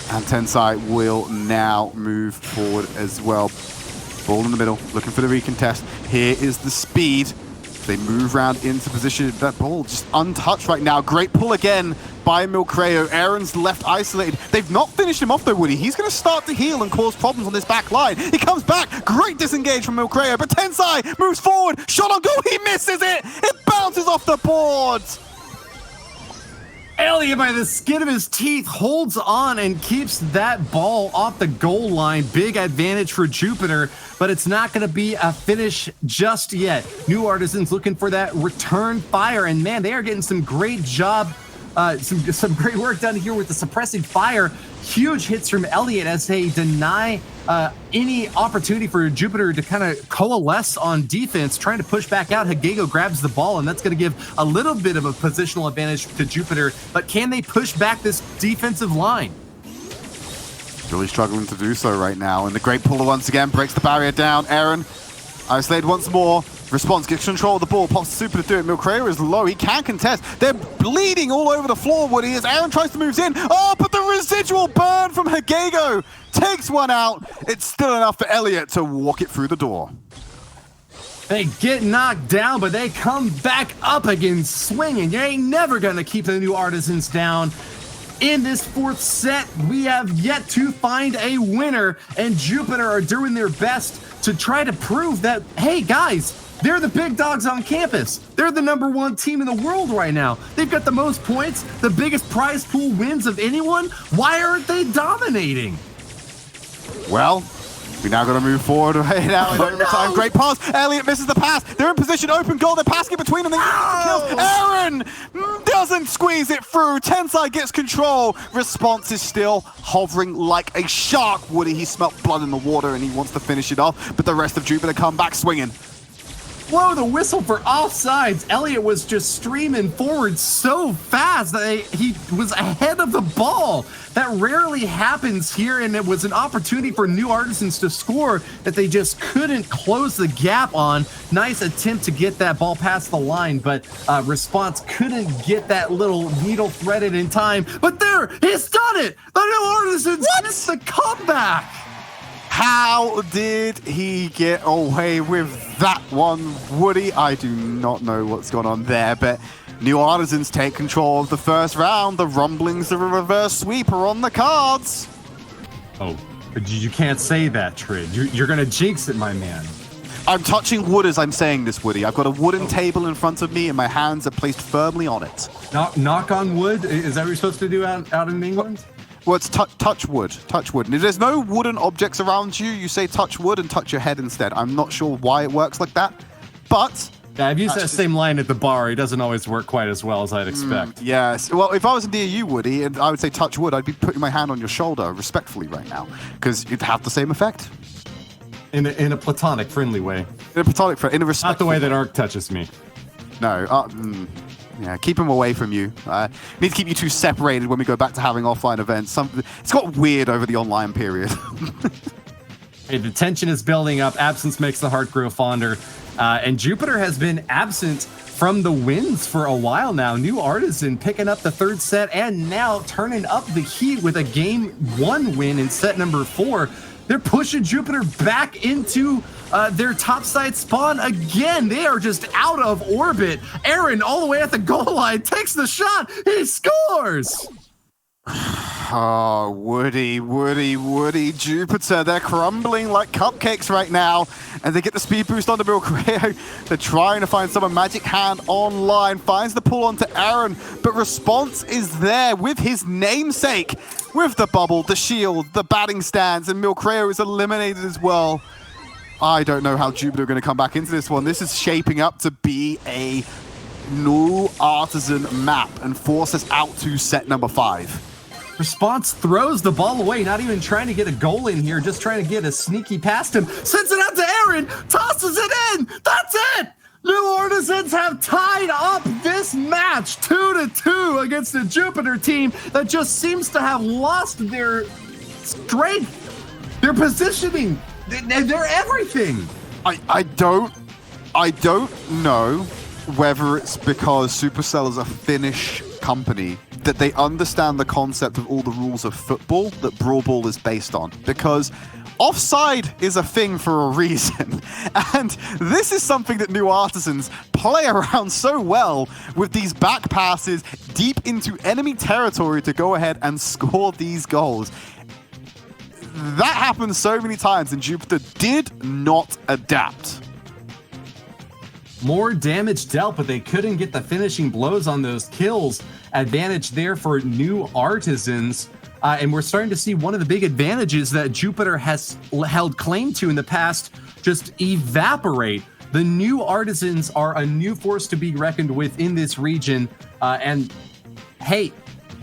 And Tensai will now move forward as well. Ball in the middle, looking for the recontest. Here is the speed. They move round into position. That ball just untouched right now. Great pull again by Milcredo. Aaron's left isolated. They've not finished him off though, Woody. He's going to start to heal and cause problems on this back line. He comes back. Great disengage from Milcredo, but Tensai moves forward. Shot on goal. He misses it. It bounces off the board. Elliot, by the skin of his teeth, holds on and keeps that ball off the goal line. Big advantage for Jupiter, but it's not going to be a finish just yet. New Artisans looking for that return fire, and man, they are getting some great job, some great work done here with the suppressing fire. Huge hits from Elliot as they deny any opportunity for Jupiter to kind of coalesce on defense, trying to push back out. Hagego grabs the ball, and that's going to give a little bit of a positional advantage to Jupiter, but can they push back this defensive line? Really struggling to do so right now, and the great puller once again breaks the barrier down. Aaron isolated once more. Response gets control of the ball, pops super to do it. Milcredo is low, he can contest. They're bleeding all over the floor, Woody, as Aaron tries to move in. Oh, but the residual burn from Hagego takes one out. It's still enough for Elliot to walk it through the door. They get knocked down, but they come back up again swinging. You ain't never gonna keep the new Artisans down. In this 4th set, we have yet to find a winner, and Jupiter are doing their best to try to prove that, hey guys, they're the big dogs on campus. They're the #1 team in the world right now. They've got the most points, the biggest prize pool wins of anyone. Why aren't they dominating? Well, we now got to move forward right now in overtime. Great pass. Elliot misses the pass. They're in position, open goal. They're passing between them. They kills. Aaron doesn't squeeze it through. Tensai gets control. Response is still hovering like a shark, Woody. He smelt blood in the water and he wants to finish it off, but the rest of Jupiter come back swinging. Blow the whistle for offsides. Elliot was just streaming forward so fast that he was ahead of the ball. That rarely happens here, and it was an opportunity for new Artisans to score that they just couldn't close the gap on. Nice attempt to get that ball past the line, but Response couldn't get that little needle threaded in time. But there, he's done it! The new Artisans gets the comeback! How did he get away with that one, Woody? I do not know what's gone on there, but new Artisans take control of the first round. The rumblings of a reverse sweep are on the cards. Oh, you can't say that, Tridd. You're going to jinx it, my man. I'm touching wood as I'm saying this, Woody. I've got a wooden table in front of me and my hands are placed firmly on it. Knock on wood? Is that what you're supposed to do out in England? Well, it's touch wood. And if there's no wooden objects around you, you say touch wood and touch your head instead. I'm not sure why it works like that, but... Yeah, I've used that same line at the bar. It doesn't always work quite as well as I'd expect. Yes. Well, if I was near you, Woody, and I would say touch wood, I'd be putting my hand on your shoulder respectfully right now, because it'd have the same effect. In a platonic, friendly way. In a platonic, in a respectful... Not the way that Ark touches me. No. Yeah, keep him away from you. Need to keep you two separated when we go back to having offline events. It's got weird over the online period. Hey, the tension is building up. Absence makes the heart grow fonder. And Jupiter has been absent from the wins for a while now. New Artisan picking up the third set and now turning up the heat with a game 1 win in set number 4. They're pushing Jupiter back into their topside spawn again. They are just out of orbit. Aaron, all the way at the goal line, takes the shot. He scores. Oh, Woody. Jupiter, they're crumbling like cupcakes right now. And they get the speed boost onto Milcreo. They're trying to find someone. Magic Hand online, finds the pull onto Aaron. But Response is there with his namesake. With the bubble, the shield, the batting stance, and Milcreo is eliminated as well. I don't know how Jupiter are going to come back into this one. This is shaping up to be a new Artisan map and force us out to set number 5. Response throws the ball away, not even trying to get a goal in here, just trying to get a sneaky past him. Sends it out to Aaron, tosses it in. That's it. New Artisans have tied up this match 2-2 against the Jupiter team that just seems to have lost their strength, their positioning, their everything. I don't know whether it's because Supercell is a Finnish company that they understand the concept of all the rules of football that Brawl Ball is based on, because offside is a thing for a reason. And this is something that New Artisans play around so well with these back passes deep into enemy territory to go ahead and score these goals. That happens so many times, and Jupiter did not adapt. More damage dealt, but they couldn't get the finishing blows on those kills. Advantage there for New Artisans. And we're starting to see one of the big advantages that Jupiter has held claim to in the past just evaporate. The New Artisans are a new force to be reckoned with in this region. And hey,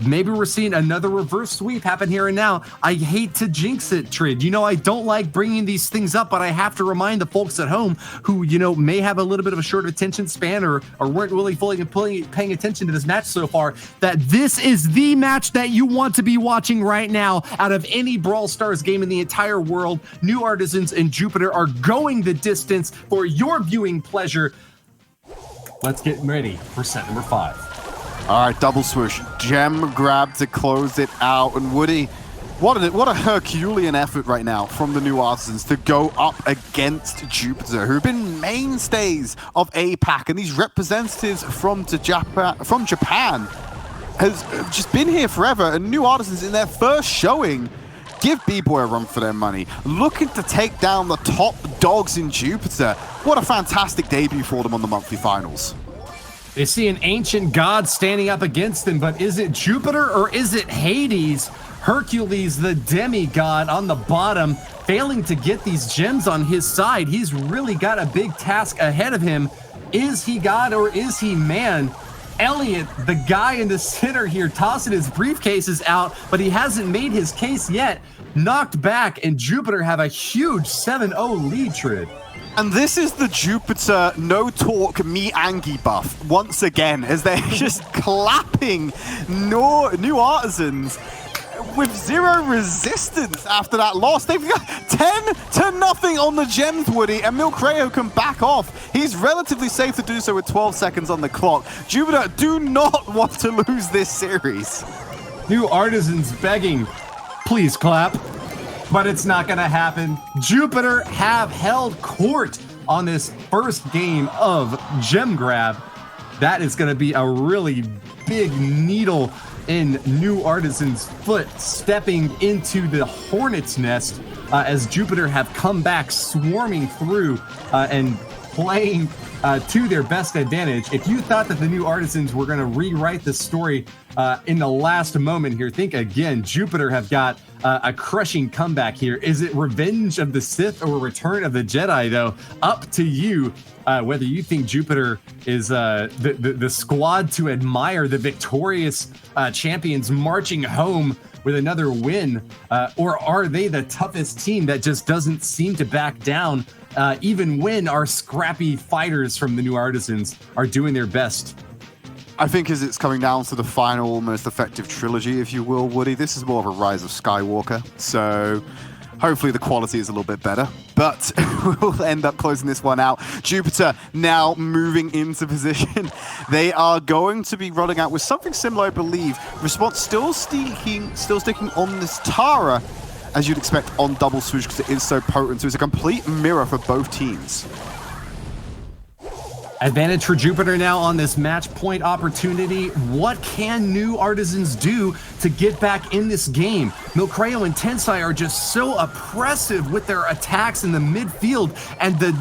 maybe we're seeing another reverse sweep happen here and now. I hate to jinx it, Tridd. You know, I don't like bringing these things up, but I have to remind the folks at home who, you know, may have a little bit of a short attention span or weren't really fully paying attention to this match so far, that this is the match that you want to be watching right now out of any Brawl Stars game in the entire world. New Artisans and Jupiter are going the distance for your viewing pleasure. Let's get ready for set number 5. All right, double swoosh, gem grab to close it out. And Woody, what a Herculean effort right now from the New Artisans to go up against Jupiter, who have been mainstays of APAC, and these representatives from Japan has just been here forever. And New Artisans in their first showing give B-Boy a run for their money, looking to take down the top dogs in Jupiter. What a fantastic debut for them on the monthly finals. They see an ancient god standing up against them, but is it Jupiter or is it Hades? Hercules, the demigod, on the bottom, failing to get these gems on his side. He's really got a big task ahead of him. Is he god or is he man? Elliot, the guy in the center here, tossing his briefcases out, but he hasn't made his case yet. Knocked back, and Jupiter have a huge 7-0 lead, Tridd. And this is the Jupiter no talk me Angie buff once again, as they're just clapping New Artisans with zero resistance after that loss. They've got 10-0 on the gems, Woody, and Milcreo can back off. He's relatively safe to do so with 12 seconds on the clock. Jupiter do not want to lose this series. New Artisans begging, please clap. But it's not going to happen. Jupiter have held court on this first game of Gem Grab. That is going to be a really big needle in New Artisans' foot, stepping into the hornet's nest as Jupiter have come back swarming through and playing to their best advantage. If you thought that the New Artisans were going to rewrite the story in the last moment here, think again. Jupiter have got a crushing comeback here. Is it Revenge of the Sith or Return of the Jedi, though? Up to you whether you think Jupiter is the squad to admire, the victorious champions marching home with another win, or are they the toughest team that just doesn't seem to back down even when our scrappy fighters from the New Artisans are doing their best? I think as it's coming down to the final, most effective trilogy, if you will, Woody, this is more of a Rise of Skywalker. So Hopefully the quality is a little bit better, but we'll end up closing this one out. Jupiter now moving into position. They are going to be rolling out with something similar, I believe. Response still sticking on this Tara, as you'd expect on double swoosh, because it is so potent. So it's a complete mirror for both teams. Advantage for Jupiter now on this match point opportunity. What can new Artisans do to get back in this game? Milcreo and Tensai are just so oppressive with their attacks in the midfield, and the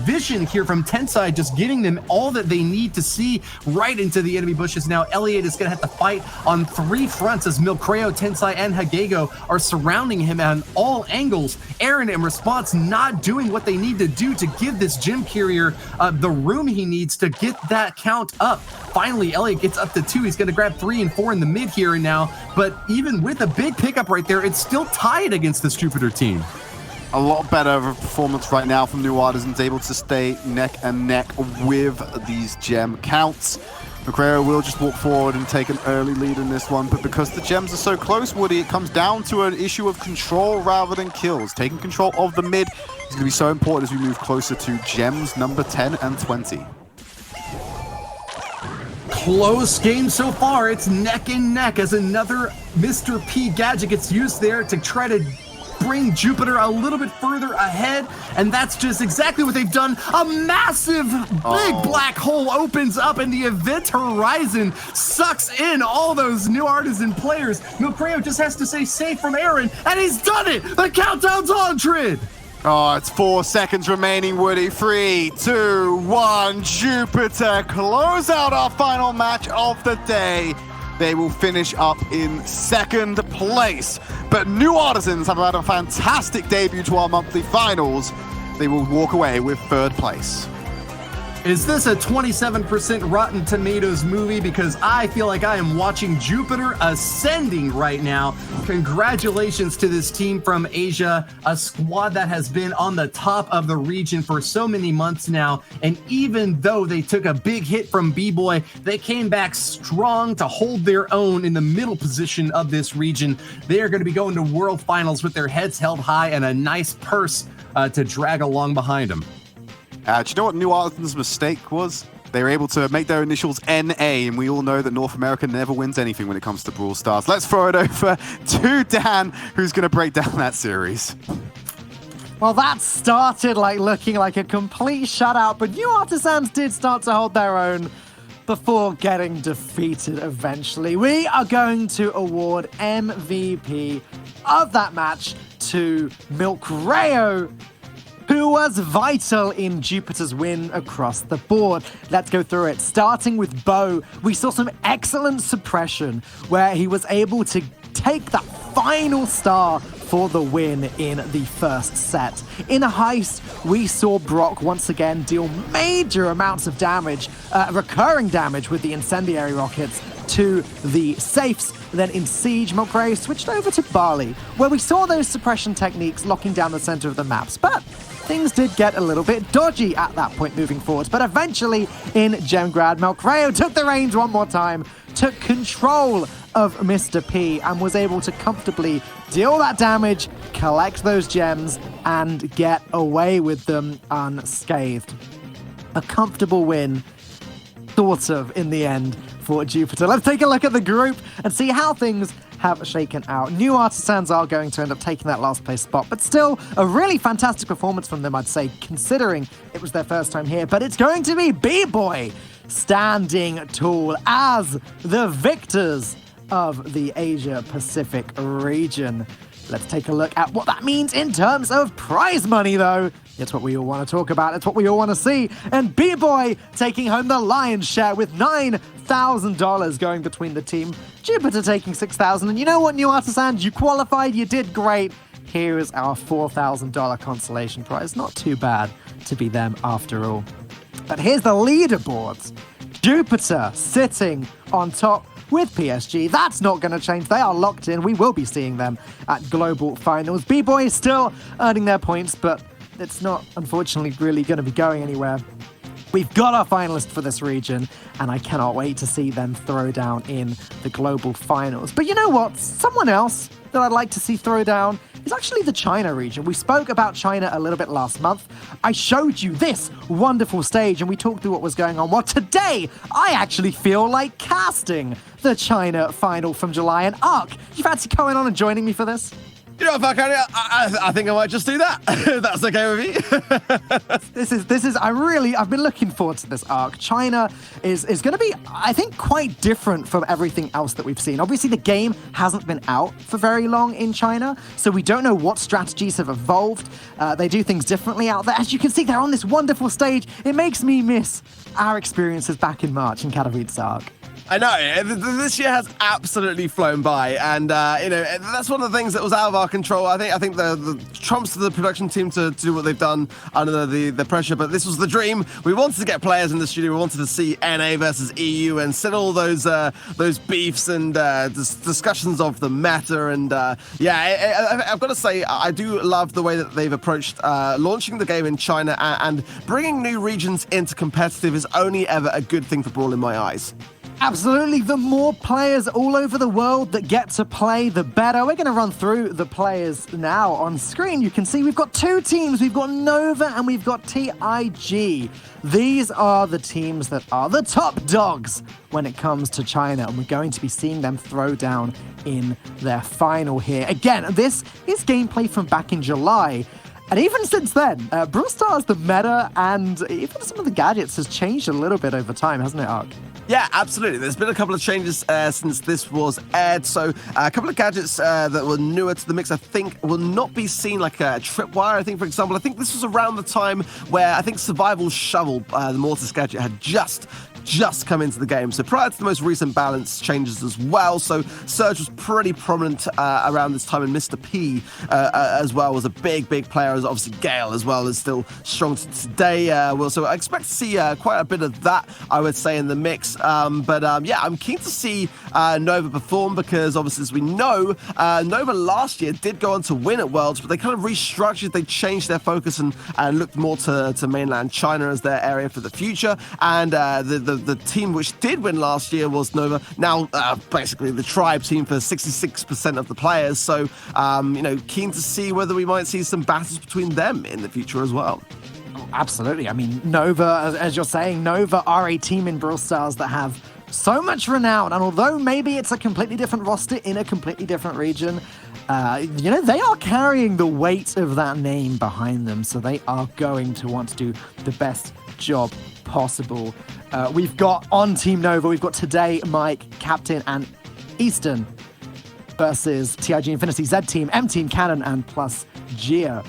vision here from Tensai just getting them all that they need to see right into the enemy bushes. Now Elliot is going to have to fight on 3 fronts as Milcreo, Tensai, and Hagego are surrounding him on all angles. Aaron, in response, not doing what they need to do to give this gym carrier the room he needs to get that count up. Finally, Elliot gets up to 2. He's going to grab 3 and 4 in the mid here and now, but even with a big pickup right there, it's still tied against this Jupiter team. A lot better of a performance right now from New Artisans, able to stay neck and neck with these gem counts. Milcreo will just walk forward and take an early lead in this one, but because the gems are so close, Woody, it comes down to an issue of control rather than kills. Taking control of the mid is going to be so important as we move closer to gems number 10 and 20. Close game so far. It's neck and neck as another Mr. P gadget gets used there to try to bring Jupiter a little bit further ahead, and that's just exactly what they've done. A massive big black hole opens up, and the event horizon sucks in all those new Artisan players. Milcreo just has to stay safe from Aaron, and he's done it! The countdown's on, Tridd! Oh, it's 4 seconds remaining, Woody. 3, 2, 1, Jupiter close out our final match of the day. They will finish up in 2nd place. But New Artisans have had a fantastic debut to our monthly finals. They will walk away with 3rd place. Is this a 27% Rotten Tomatoes movie? Because I feel like I am watching Jupiter ascending right now. Congratulations to this team from Asia, a squad that has been on the top of the region for so many months now. And even though they took a big hit from B-Boy, they came back strong to hold their own in the middle position of this region. They are going to be going to World Finals with their heads held high and a nice purse to drag along behind them. Do you know what New Artisans' mistake was? They were able to make their initials NA, and we all know that North America never wins anything when it comes to Brawl Stars. Let's throw it over to Dan, who's going to break down that series. Well, that started looking like a complete shutout, but New Artisans did start to hold their own before getting defeated eventually. We are going to award MVP of that match to Milcreo, who was vital in Jupiter's win across the board. Let's go through it. Starting with Bo, we saw some excellent suppression where he was able to take that final star for the win in the first set. In a heist, we saw Brock once again deal major amounts of damage, recurring damage with the incendiary rockets to the safes. Then in Siege, Milcreo switched over to Barley, where we saw those suppression techniques locking down the center of the maps, but things did get a little bit dodgy at that point moving forward. But eventually in Gemgrad, Milcreo took the reins one more time, took control of Mr. P, and was able to comfortably deal that damage, collect those gems, and get away with them unscathed. A comfortable win, sort of, in the end for Jupiter. Let's take a look at the group and see how things have shaken out. New Artisans are going to end up taking that last place spot, but still a really fantastic performance from them, I'd say, considering it was their first time here. But it's going to be B-Boy standing tall as the victors of the Asia Pacific region. Let's take a look at what that means in terms of prize money, though. It's what we all want to talk about. It's what we all want to see. And B-Boy taking home the lion's share with $9,000 going between the team. Jupiter taking $6,000. And you know what, New Artisans? You qualified. You did great. Here is our $4,000 consolation prize. Not too bad to be them after all. But here's the leaderboards. Jupiter sitting on top with PSG. That's not going to change. They are locked in. We will be seeing them at Global Finals. B-Boy is still earning their points, but it's not, unfortunately, really going to be going anywhere. We've got our finalists for this region, and I cannot wait to see them throw down in the Global Finals. But you know what? Someone else that I'd like to see throw down is actually the China region. We spoke about China a little bit last month. I showed you this wonderful stage and we talked through what was going on. Well, today, I actually feel like casting the China final from July. And Ark, you fancy coming on and joining me for this? You know what, Falcone, I think I might just do that. If that's okay with me. I've been looking forward to this Ark. China is going to be, I think, quite different from everything else that we've seen. Obviously, the game hasn't been out for very long in China, so we don't know what strategies have evolved. They do things differently out there. As you can see, they're on this wonderful stage. It makes me miss our experiences back in March in Katowice, Ark. I know, this year has absolutely flown by, and that's one of the things that was out of our control. I think the trumps to the production team to do what they've done under the pressure, but this was the dream. We wanted to get players in the studio. We wanted to see NA versus EU and settle all those beefs and discussions of the meta. And I've got to say, I do love the way that they've approached launching the game in China and bringing new regions into competitive is only ever a good thing for Brawl in my eyes. Absolutely. The more players all over the world that get to play, the better. We're going to run through the players now on screen. You can see we've got two teams. We've got Nova and we've got TIG. These are the teams that are the top dogs when it comes to China, and we're going to be seeing them throw down in their final here. Again, this is gameplay from back in July. And even since then, Brawl Stars, the meta, and even some of the gadgets has changed a little bit over time, hasn't it, Ark? Yeah, absolutely. There's been a couple of changes since this was aired. So a couple of gadgets that were newer to the mix, I think, will not be seen, like a tripwire. I think, for example, I think this was around the time where I think Survival Shovel, the Mortis gadget, had just come into the game. So prior to the most recent balance changes as well. So Surge was pretty prominent around this time, and Mr. P as well was a big player. As obviously Gale as well is still strong today. So I expect to see quite a bit of that, I would say, in the mix. I'm keen to see Nova perform because obviously, as we know, Nova last year did go on to win at Worlds, but they kind of restructured, they changed their focus and looked more to mainland China as their area for the future. And the team which did win last year was Nova, now basically the Tribe team for 66% of the players. So, keen to see whether we might see some battles between them in the future as well. Absolutely. I mean, Nova, as you're saying, Nova are a team in Brawl Stars that have so much renown. And although maybe it's a completely different roster in a completely different region, they are carrying the weight of that name behind them. So they are going to want to do the best job possible. We've got on Team Nova, we've got Today, Mike, Captain, and Easton versus TIG Infinity, Z Team, M Team, Cannon, and plus Geo.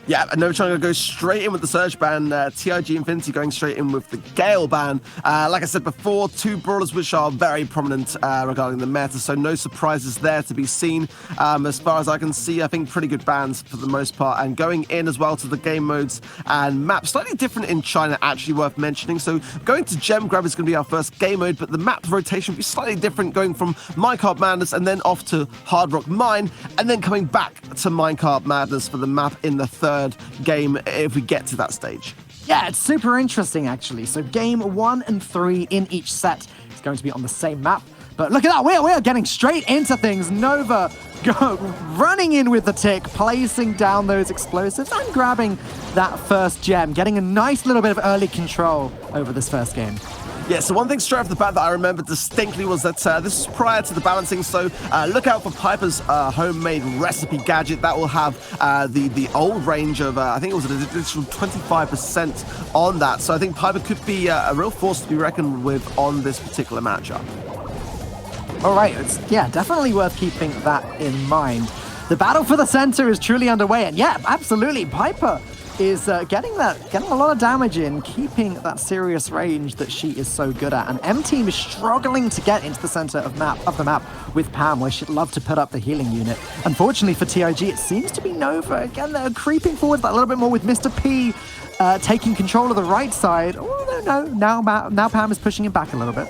Yeah, Nova trying to go straight in with the Surge ban. TIG Infinity going straight in with the Gale ban. Like I said before, two brawlers which are very prominent regarding the meta, so no surprises there to be seen. As far as I can see, I think pretty good bans for the most part. And going in as well to the game modes and maps, slightly different in China, actually worth mentioning. So going to Gem Grab is going to be our first game mode, but the map rotation will be slightly different, going from Minecart Madness and then off to Hard Rock Mine, and then coming back to Minecart Madness for the map in the third game if we get to that stage. Yeah, it's super interesting actually. So game 1 and 3 in each set is going to be on the same map. But look at that, we are getting straight into things. Nova running in with the tick, placing down those explosives and grabbing that first gem, getting a nice little bit of early control over this first game. Yeah, so one thing straight off the bat that I remember distinctly was that this was prior to the balancing, so look out for Piper's homemade recipe gadget. That will have the old range of, I think it was an additional 25% on that. So I think Piper could be a real force to be reckoned with on this particular matchup. All right, it's, definitely worth keeping that in mind. The battle for the center is truly underway, and yeah, absolutely, Piper is getting a lot of damage in, keeping that serious range that she is so good at. And M Team is struggling to get into the center of the map with Pam, where she'd love to put up the healing unit. Unfortunately for TIG, it seems to be Nova. Again, they're creeping forward a little bit more with Mr. P taking control of the right side. Oh, no, now Pam is pushing him back a little bit.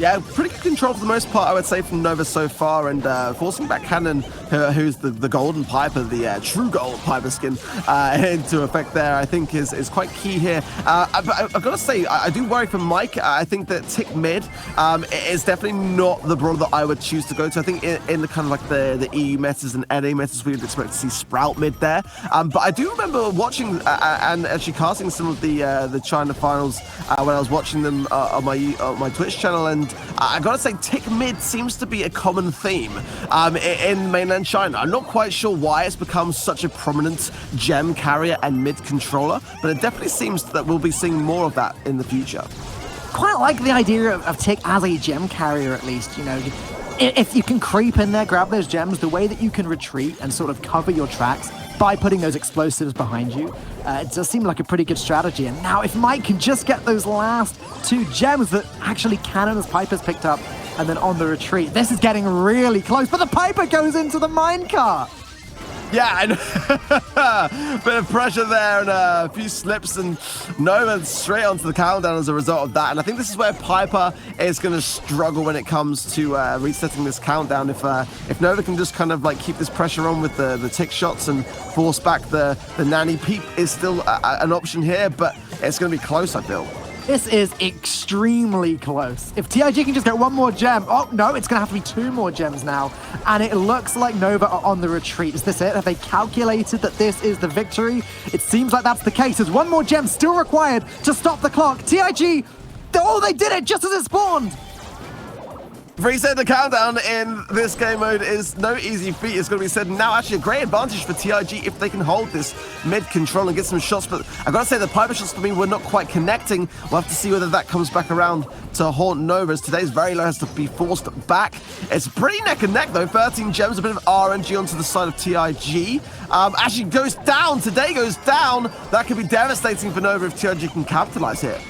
Yeah, pretty good control for the most part, I would say, from Nova so far, and forcing back Cannon, who's the Golden Piper, the true Golden Piper skin, into effect there, I think is quite key here. But I've got to say, I do worry for Mike. I think that Tick mid is definitely not the brawler that I would choose to go to. I think in the kind of like the EU metas and NA metas, we would expect to see Sprout mid there. But I do remember watching and actually casting some of the China finals when I was watching them on my Twitch channel, and I gotta say, Tick mid seems to be a common theme in mainland China. I'm not quite sure why it's become such a prominent gem carrier and mid controller, but it definitely seems that we'll be seeing more of that in the future. Quite like the idea of Tick as a gem carrier, at least, you know. If you can creep in there, grab those gems, the way that you can retreat and sort of cover your tracks by putting those explosives behind you, it does seem like a pretty good strategy. And now if Mike can just get those last 2 gems that actually Cannon as Piper's picked up, and then on the retreat, this is getting really close, but the Piper goes into the minecart. Yeah, and bit of pressure there and a few slips, and Nova straight onto the countdown as a result of that. And I think this is where Piper is going to struggle when it comes to resetting this countdown. If Nova can just kind of like keep this pressure on with the tick shots and force back the nanny, Peep is still an option here, but it's going to be close, I feel. This is extremely close. If TIG can just get 1 more gem, oh no, it's gonna have to be 2 more gems now. And it looks like Nova are on the retreat. Is this it? Have they calculated that this is the victory? It seems like that's the case. There's 1 more gem still required to stop the clock. TIG, oh, they did it just as it spawned. Reset the countdown in this game mode is no easy feat. It's going to be said now. Actually, a great advantage for TIG if they can hold this mid control and get some shots. But I've got to say, the Piper shots for me were not quite connecting. We'll have to see whether that comes back around to haunt Nova, as today's very low has to be forced back. It's pretty neck and neck, though. 13 gems, a bit of RNG onto the side of TIG. Actually goes down. Today goes down. That could be devastating for Nova if TIG can capitalize here.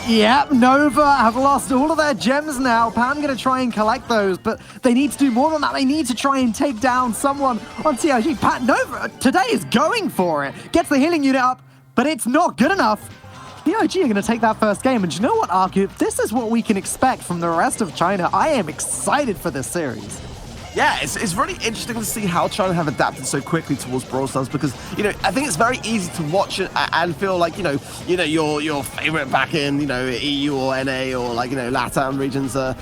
Yep, Nova have lost all of their gems now. Pan gonna try and collect those, but they need to do more than that. They need to try and take down someone on TIG. Pan, Nova today is going for it. Gets the healing unit up, but it's not good enough. TIG are gonna take that first game, and you know what, Ark? If this is what we can expect from the rest of China, I am excited for this series. Yeah, it's really interesting to see how China have adapted so quickly towards Brawl Stars, because, you know, I think it's very easy to watch it and feel like, you know, your favorite back in, you know, EU or NA or like, you know, LATAM regions are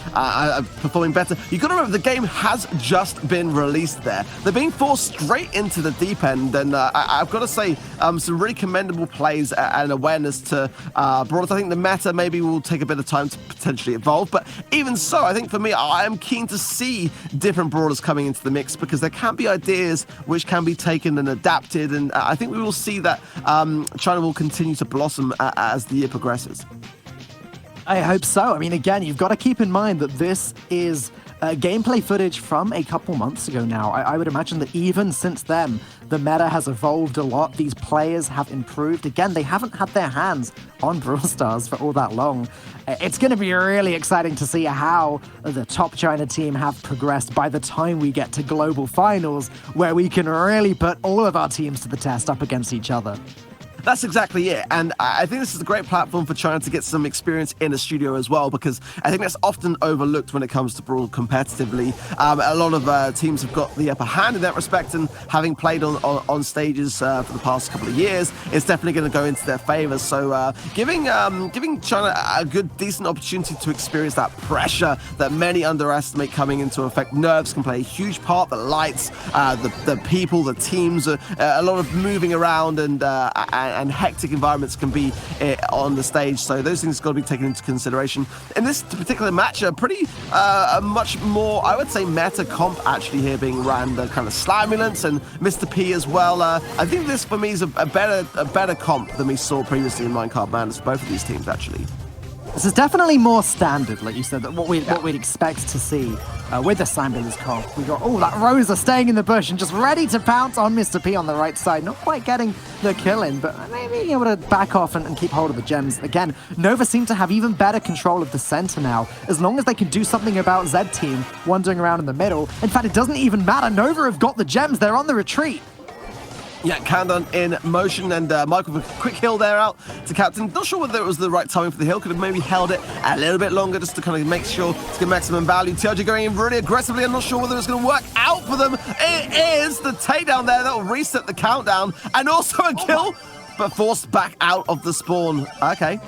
performing better. You've got to remember the game has just been released there. They're being forced straight into the deep end, and I've got to say, some really commendable plays and awareness to Brawl. I think the meta maybe will take a bit of time to potentially evolve, but even so, I think for me, I am keen to see different brawlers coming into the mix, because there can be ideas which can be taken and adapted, and I think we will see that China will continue to blossom as the year progresses. I hope so. I mean, again, you've got to keep in mind that this is gameplay footage from a couple months ago now. I would imagine that even since then, the meta has evolved a lot. These players have improved. Again, they haven't had their hands on Brawl Stars for all that long. It's going to be really exciting to see how the top China team have progressed by the time we get to Global Finals, where we can really put all of our teams to the test up against each other. That's exactly it, and I think this is a great platform for China to get some experience in a studio as well, because I think that's often overlooked when it comes to Brawl competitively. A lot of teams have got the upper hand in that respect, and having played on stages for the past couple of years, it's definitely going to go into their favor. So giving China a good, decent opportunity to experience that pressure that many underestimate coming into effect. Nerves can play a huge part, the lights, the people, the teams, a lot of moving around and hectic environments can be on the stage, so those things got to be taken into consideration. In this particular match, a much more, I would say, meta comp actually here being ran, the kind of Slamulence and Mr. P as well. I think this for me is a better comp than we saw previously in Minecraft Madness, both of these teams actually. This is definitely more standard, like you said, that what we'd expect to see with the Slamulence comp. We got, oh, that Rosa staying in the bush and just ready to pounce on Mr. P on the right side. Not quite getting the kill in, but maybe being able to back off and keep hold of the gems. Again, Nova seem to have even better control of the center now, as long as they can do something about Z Team wandering around in the middle. In fact, it doesn't even matter. Nova have got the gems. They're on the retreat. Yeah, countdown in motion, and Michael with a quick heal there out to Captain. Not sure whether it was the right timing for the heal. Could have maybe held it a little bit longer just to kind of make sure to get maximum value. TRG going in really aggressively. I'm not sure whether it's going to work out for them. It is the takedown there that will reset the countdown, and also a kill, but forced back out of the spawn. Okay.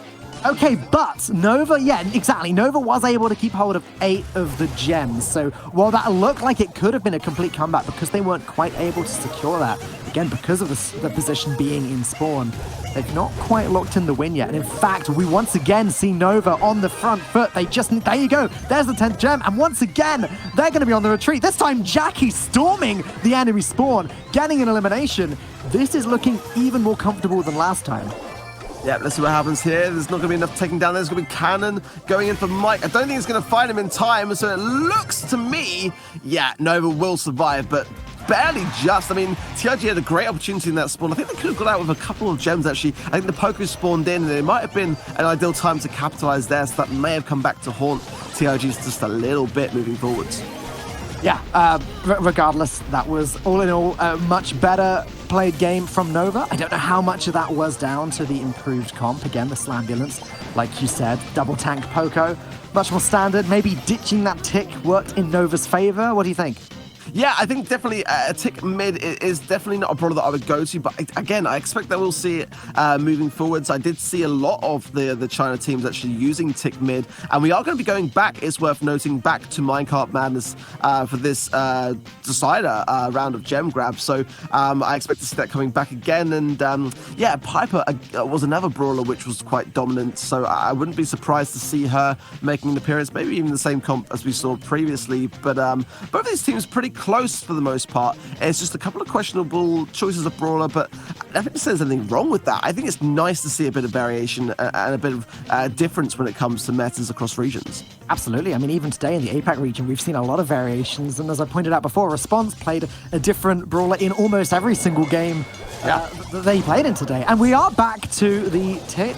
Okay, but Nova, yeah, exactly. Nova was able to keep hold of 8 of the gems. So while that looked like it could have been a complete comeback because they weren't quite able to secure that, again, because of the position being in spawn, they've not quite locked in the win yet. And in fact, we once again see Nova on the front foot. They just, there you go. There's the 10th gem. And once again, they're going to be on the retreat. This time, Jackie storming the enemy spawn, getting an elimination. This is looking even more comfortable than last time. Yeah, let's see what happens here. There's not going to be enough taking down. There's going to be Cannon going in for Mike. I don't think he's going to find him in time. So it looks to me, yeah, Nova will survive, but barely just. I mean, TRG had a great opportunity in that spawn. I think they could have got out with a couple of gems, actually. I think the Poker spawned in, and it might have been an ideal time to capitalize there. So that may have come back to haunt TRG's just a little bit moving forwards. Yeah, regardless, that was all in all a much better played game from Nova. I don't know how much of that was down to the improved comp. Again, the Slambulance, like you said, double tank Poco, much more standard. Maybe ditching that tick worked in Nova's favor. What do you think? Yeah, I think definitely a tick mid is definitely not a brawler that I would go to, but again, I expect that we'll see it moving forwards. I did see a lot of the China teams actually using tick mid, and we are going to be going back, it's worth noting, back to Minecart Madness for this decider round of gem grab. So I expect to see that coming back again, and yeah, Piper was another brawler which was quite dominant, so I wouldn't be surprised to see her making an appearance, maybe even the same comp as we saw previously, but both of these teams pretty close for the most part. It's just a couple of questionable choices of brawler, but I don't think there's anything wrong with that. I think it's nice to see a bit of variation and a bit of difference when it comes to metas across regions. Absolutely. I mean, even today in the APAC region, we've seen a lot of variations, and as I pointed out before, Response played a different brawler in almost every single game that they played in today. And we are back to the tick,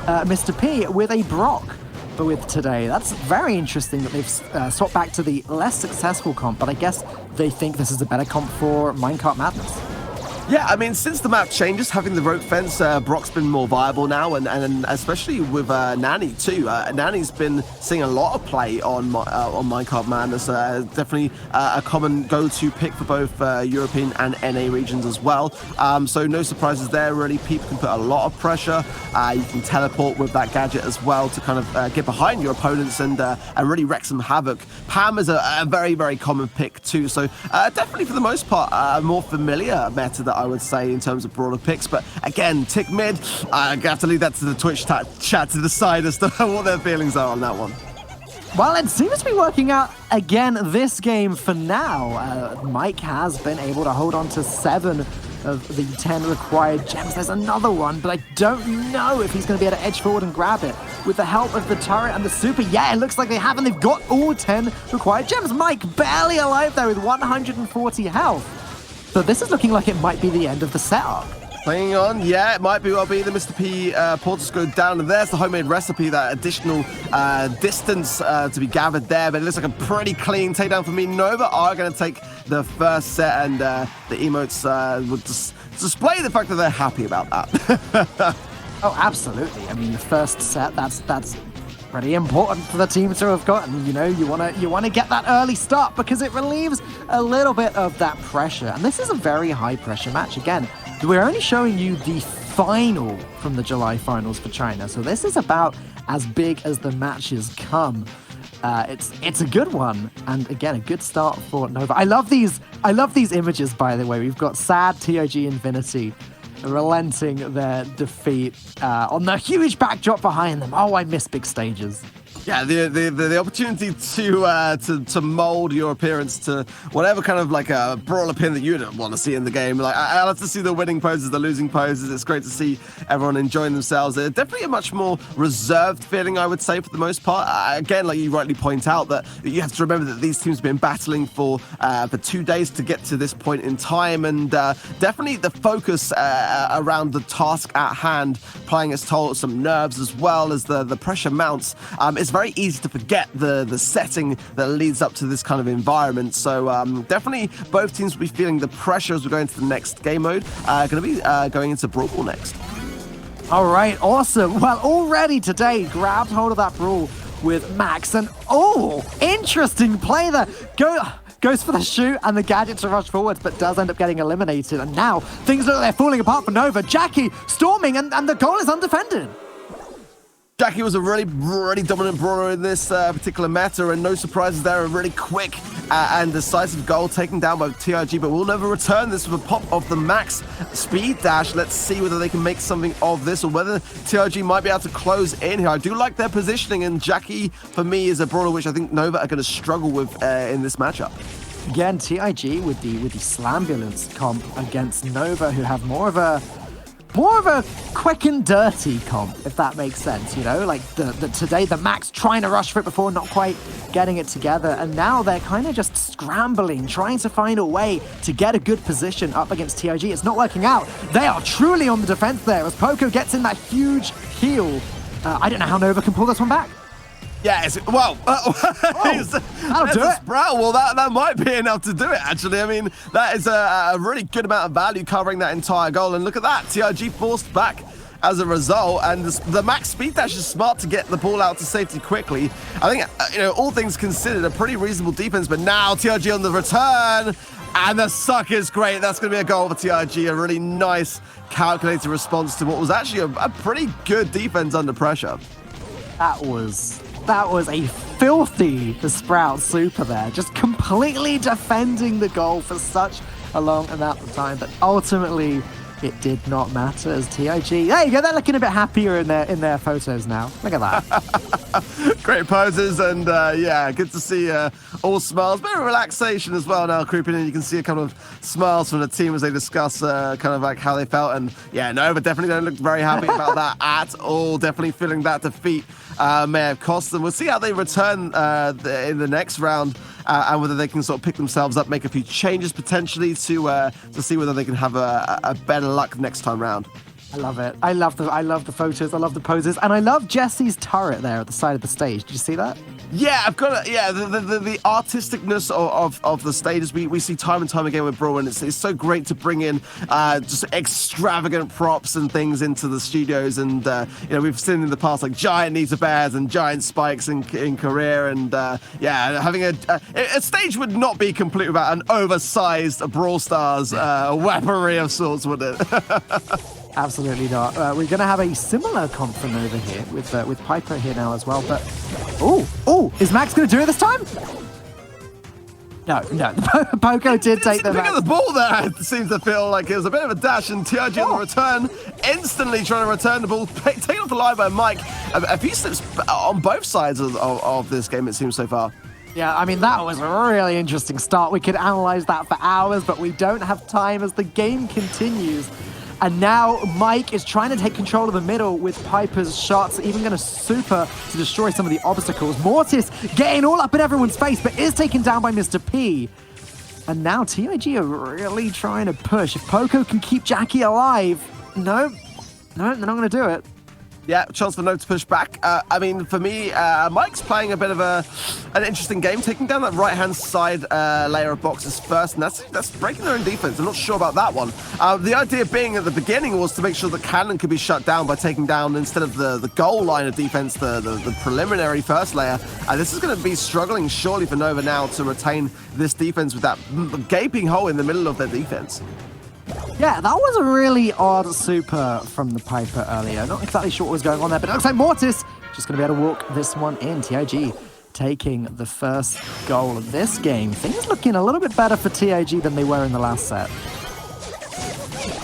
Mr. P, with a Brock with today. That's very interesting that they've swapped back to the less successful comp, but I guess they think this is a better comp for Minecart Madness. Yeah, I mean, since the map changes, having the rope fence, Brock's been more viable now, and especially with Nani too. Nani's been seeing a lot of play on Minecart Madness. Definitely a common go-to pick for both European and NA regions as well. So no surprises there, really. People can put a lot of pressure. You can teleport with that gadget as well to kind of get behind your opponents and really wreak some havoc. Pam is a very, very common pick too. So definitely for the most part, a more familiar meta that I would say in terms of brawler picks, but again, tick mid, I have to leave that to the Twitch chat to decide as to what their feelings are on that one. Well, it seems to be working out again this game for now. Mike has been able to hold on to 7 of the 10 required gems. There's another one, but I don't know if he's going to be able to edge forward and grab it. With the help of the turret and the super, yeah, it looks like they have, and they've got all 10 required gems. Mike barely alive there with 140 health. So this is looking like it might be the end of the setup. Playing on, yeah, it might well be the Mr. P portals go down, and there's the homemade recipe, that additional distance to be gathered there, but it looks like a pretty clean takedown for me. Nova are going to take the first set, and the emotes would just display the fact that they're happy about that. Oh, absolutely. I mean, the first set, that's pretty important for the team to have gotten. You know, you want to get that early start because it relieves a little bit of that pressure. And this is a very high pressure match. Again, we're only showing you the final from the July finals for China. So this is about as big as the matches come. It's a good one, and again, a good start for Nova. I love these images, by the way. We've got sad TOG Infinity relenting their defeat on the huge backdrop behind them. Oh, I miss big stages. Yeah, the opportunity to mold your appearance to whatever kind of like a brawler pin that you'd want to see in the game. Like I love to see the winning poses, the losing poses. It's great to see everyone enjoying themselves. They're definitely a much more reserved feeling, I would say, for the most part. Again, like you rightly point out, that you have to remember that these teams have been battling for 2 days to get to this point in time, and definitely the focus around the task at hand, playing its toll, some nerves as well as the pressure mounts. it's very easy to forget the setting that leads up to this kind of environment. So definitely both teams will be feeling the pressure as we go into the next game mode. Going to be going into Brawl next. All right, awesome. Well, already today, grabbed hold of that Brawl with Max, and interesting play there. Goes for the shoot and the gadget to rush forwards, but does end up getting eliminated. And now things look like they're falling apart for Nova. Jackie storming, and the goal is undefended. Jackie was a really dominant brawler in this particular meta, and no surprises there. A really quick and decisive goal taken down by TIG, but we'll never return this with a pop of the Max speed dash. Let's see whether they can make something of this or whether TIG might be able to close in here. I do like their positioning, and Jackie, for me, is a brawler which I think Nova are going to struggle with in this matchup. Again, TIG with the Slambulance comp against Nova, who have more of a quick and dirty comp, if that makes sense, you know? Like today, the Max trying to rush for it before, not quite getting it together, and now they're kind of just scrambling, trying to find a way to get a good position up against TIG. It's not working out. They are truly on the defense there as Poco gets in that huge heal. I don't know how Nova can pull this one back. Yeah, well, that'll do it. Sprout. Well, that might be enough to do it, actually. I mean, that is a really good amount of value covering that entire goal. And look at that, TIG forced back as a result. And the Max speed dash is smart to get the ball out to safety quickly. I think, all things considered, a pretty reasonable defense. But now TIG on the return. And the suck is great. That's going to be a goal for TIG. A really nice, calculated response to what was actually a pretty good defense under pressure. That was a filthy Sprout super there, just completely defending the goal for such a long amount of time, but ultimately it did not matter as TIG. There you go, they're looking a bit happier in their photos now. Look at that. Great poses, and yeah, good to see all smiles. Bit of relaxation as well now creeping in. You can see a couple of smiles from the team as they discuss kind of like how they felt, and yeah, Nova definitely don't look very happy about that at all. Definitely feeling that defeat may have cost them. We'll see how they return in the next round, and whether they can sort of pick themselves up, make a few changes potentially to see whether they can have a better luck next time round. I love it. I love the photos. I love the poses, and I love Jesse's turret there at the side of the stage. Did you see that? Yeah, I've got the artisticness of the stages we see time and time again with Brawl, and it's so great to bring in just extravagant props and things into the studios, and we've seen in the past like giant Nita bears and giant spikes in Korea, and yeah, having a stage would not be complete without an oversized Brawl Stars weaponry of sorts, would it? Absolutely not. We're going to have a similar comp from over here with Piper here now as well. But is Max going to do it this time? No. Poco did take the Pick up the ball there. It seems to feel like it was a bit of a dash, and TIG on the return, instantly trying to return the ball, taken off the line by Mike. A few slips on both sides of this game, it seems so far. Yeah, I mean, that was a really interesting start. We could analyze that for hours, but we don't have time as the game continues. And now Mike is trying to take control of the middle with Piper's shots, even going to super to destroy some of the obstacles. Mortis getting all up in everyone's face, but is taken down by Mr. P. And now TIG are really trying to push. If Poco can keep Jackie alive, no, they're not going to do it. Yeah, chance for Nova to push back. I mean, for me, Mike's playing a bit of an interesting game, taking down that right-hand side layer of boxes first, and that's breaking their own defense. I'm not sure about that one. The idea being at the beginning was to make sure that Cannon could be shut down by taking down, instead of the goal line of defense, the preliminary first layer. This is going to be struggling, surely, for Nova now to retain this defense with that gaping hole in the middle of their defense. Yeah, that was a really odd super from the Piper earlier. Not exactly sure what was going on there, but it looks like Mortis just going to be able to walk this one in. TIG taking the first goal of this game. Things looking a little bit better for TIG than they were in the last set.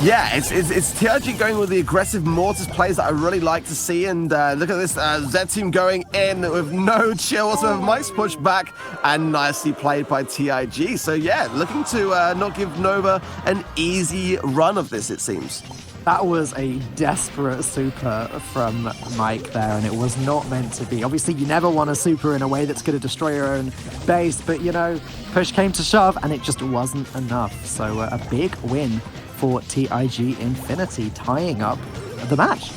Yeah, it's TIG going with the aggressive Mortis plays that I really like to see, and look at this Z team going in with no chill whatsoever. Mike's pushed back and nicely played by TIG. So yeah, looking to not give Nova an easy run of this, it seems. That was a desperate super from Mike there, and it was not meant to be. Obviously, you never want a super in a way that's going to destroy your own base, but push came to shove, and it just wasn't enough. So a big win for TIG Infinity, tying up the match.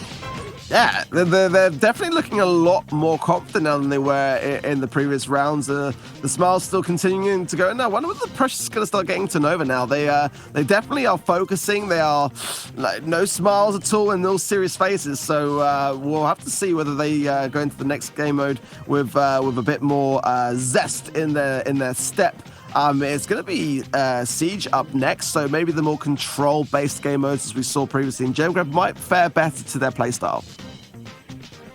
Yeah, they're definitely looking a lot more confident now than they were in the previous rounds. The smile's still continuing to go. Now, I wonder whether the pressure's going to start getting to Nova now. They definitely are focusing. They are like no smiles at all and no serious faces. So we'll have to see whether they go into the next game mode with a bit more zest in their step. It's going to be Siege up next, so maybe the more control-based game modes as we saw previously in Gem Grab might fare better to their playstyle.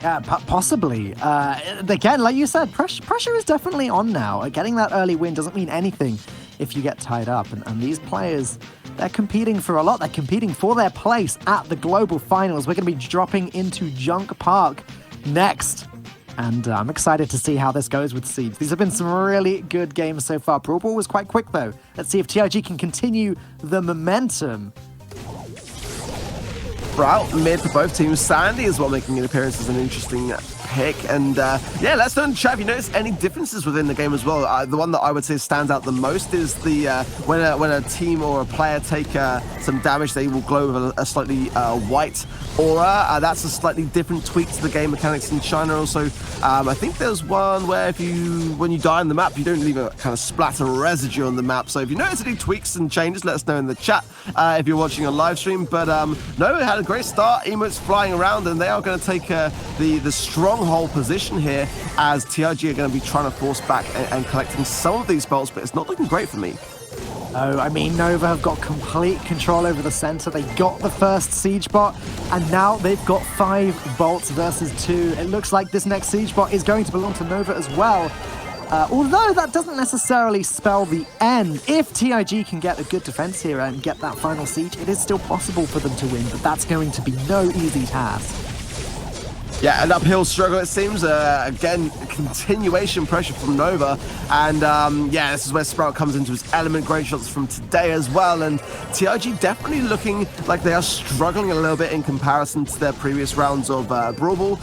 Yeah, possibly. Again, like you said, pressure is definitely on now. Getting that early win doesn't mean anything if you get tied up. And these players, they're competing for a lot. They're competing for their place at the global finals. We're going to be dropping into Junk Park next. And I'm excited to see how this goes with Siege. These have been some really good games so far. Brawl was quite quick, though. Let's see if TIG can continue the momentum. Sprout mid for both teams. Sandy as well making an appearance as an interesting pick. And yeah, let's know in the chat if you notice any differences within the game as well. The one that I would say stands out the most is the when a team or a player take some damage, they will glow with a slightly white aura. That's a slightly different tweak to the game mechanics in China. Also, I think there's one where when you die on the map, you don't leave a kind of splatter residue on the map. So if you notice any tweaks and changes, let us know in the chat if you're watching on live stream. But no, it had a great start. Emotes flying around, and they are going to take the stronghold position here as TIG are going to be trying to force back and collecting some of these belts, but it's not looking great for me. Oh, I mean, Nova have got complete control over the center. They got the first Siege bot, and now they've got 5 bolts versus 2. It looks like this next Siege bot is going to belong to Nova as well. Although that doesn't necessarily spell the end. If TIG can get a good defense here and get that final Siege, it is still possible for them to win, but that's going to be no easy task. Yeah, an uphill struggle, it seems. Again, continuation pressure from Nova. And yeah, this is where Sprout comes into his element. Great shots from today as well. And TIG definitely looking like they are struggling a little bit in comparison to their previous rounds of Brawl Ball.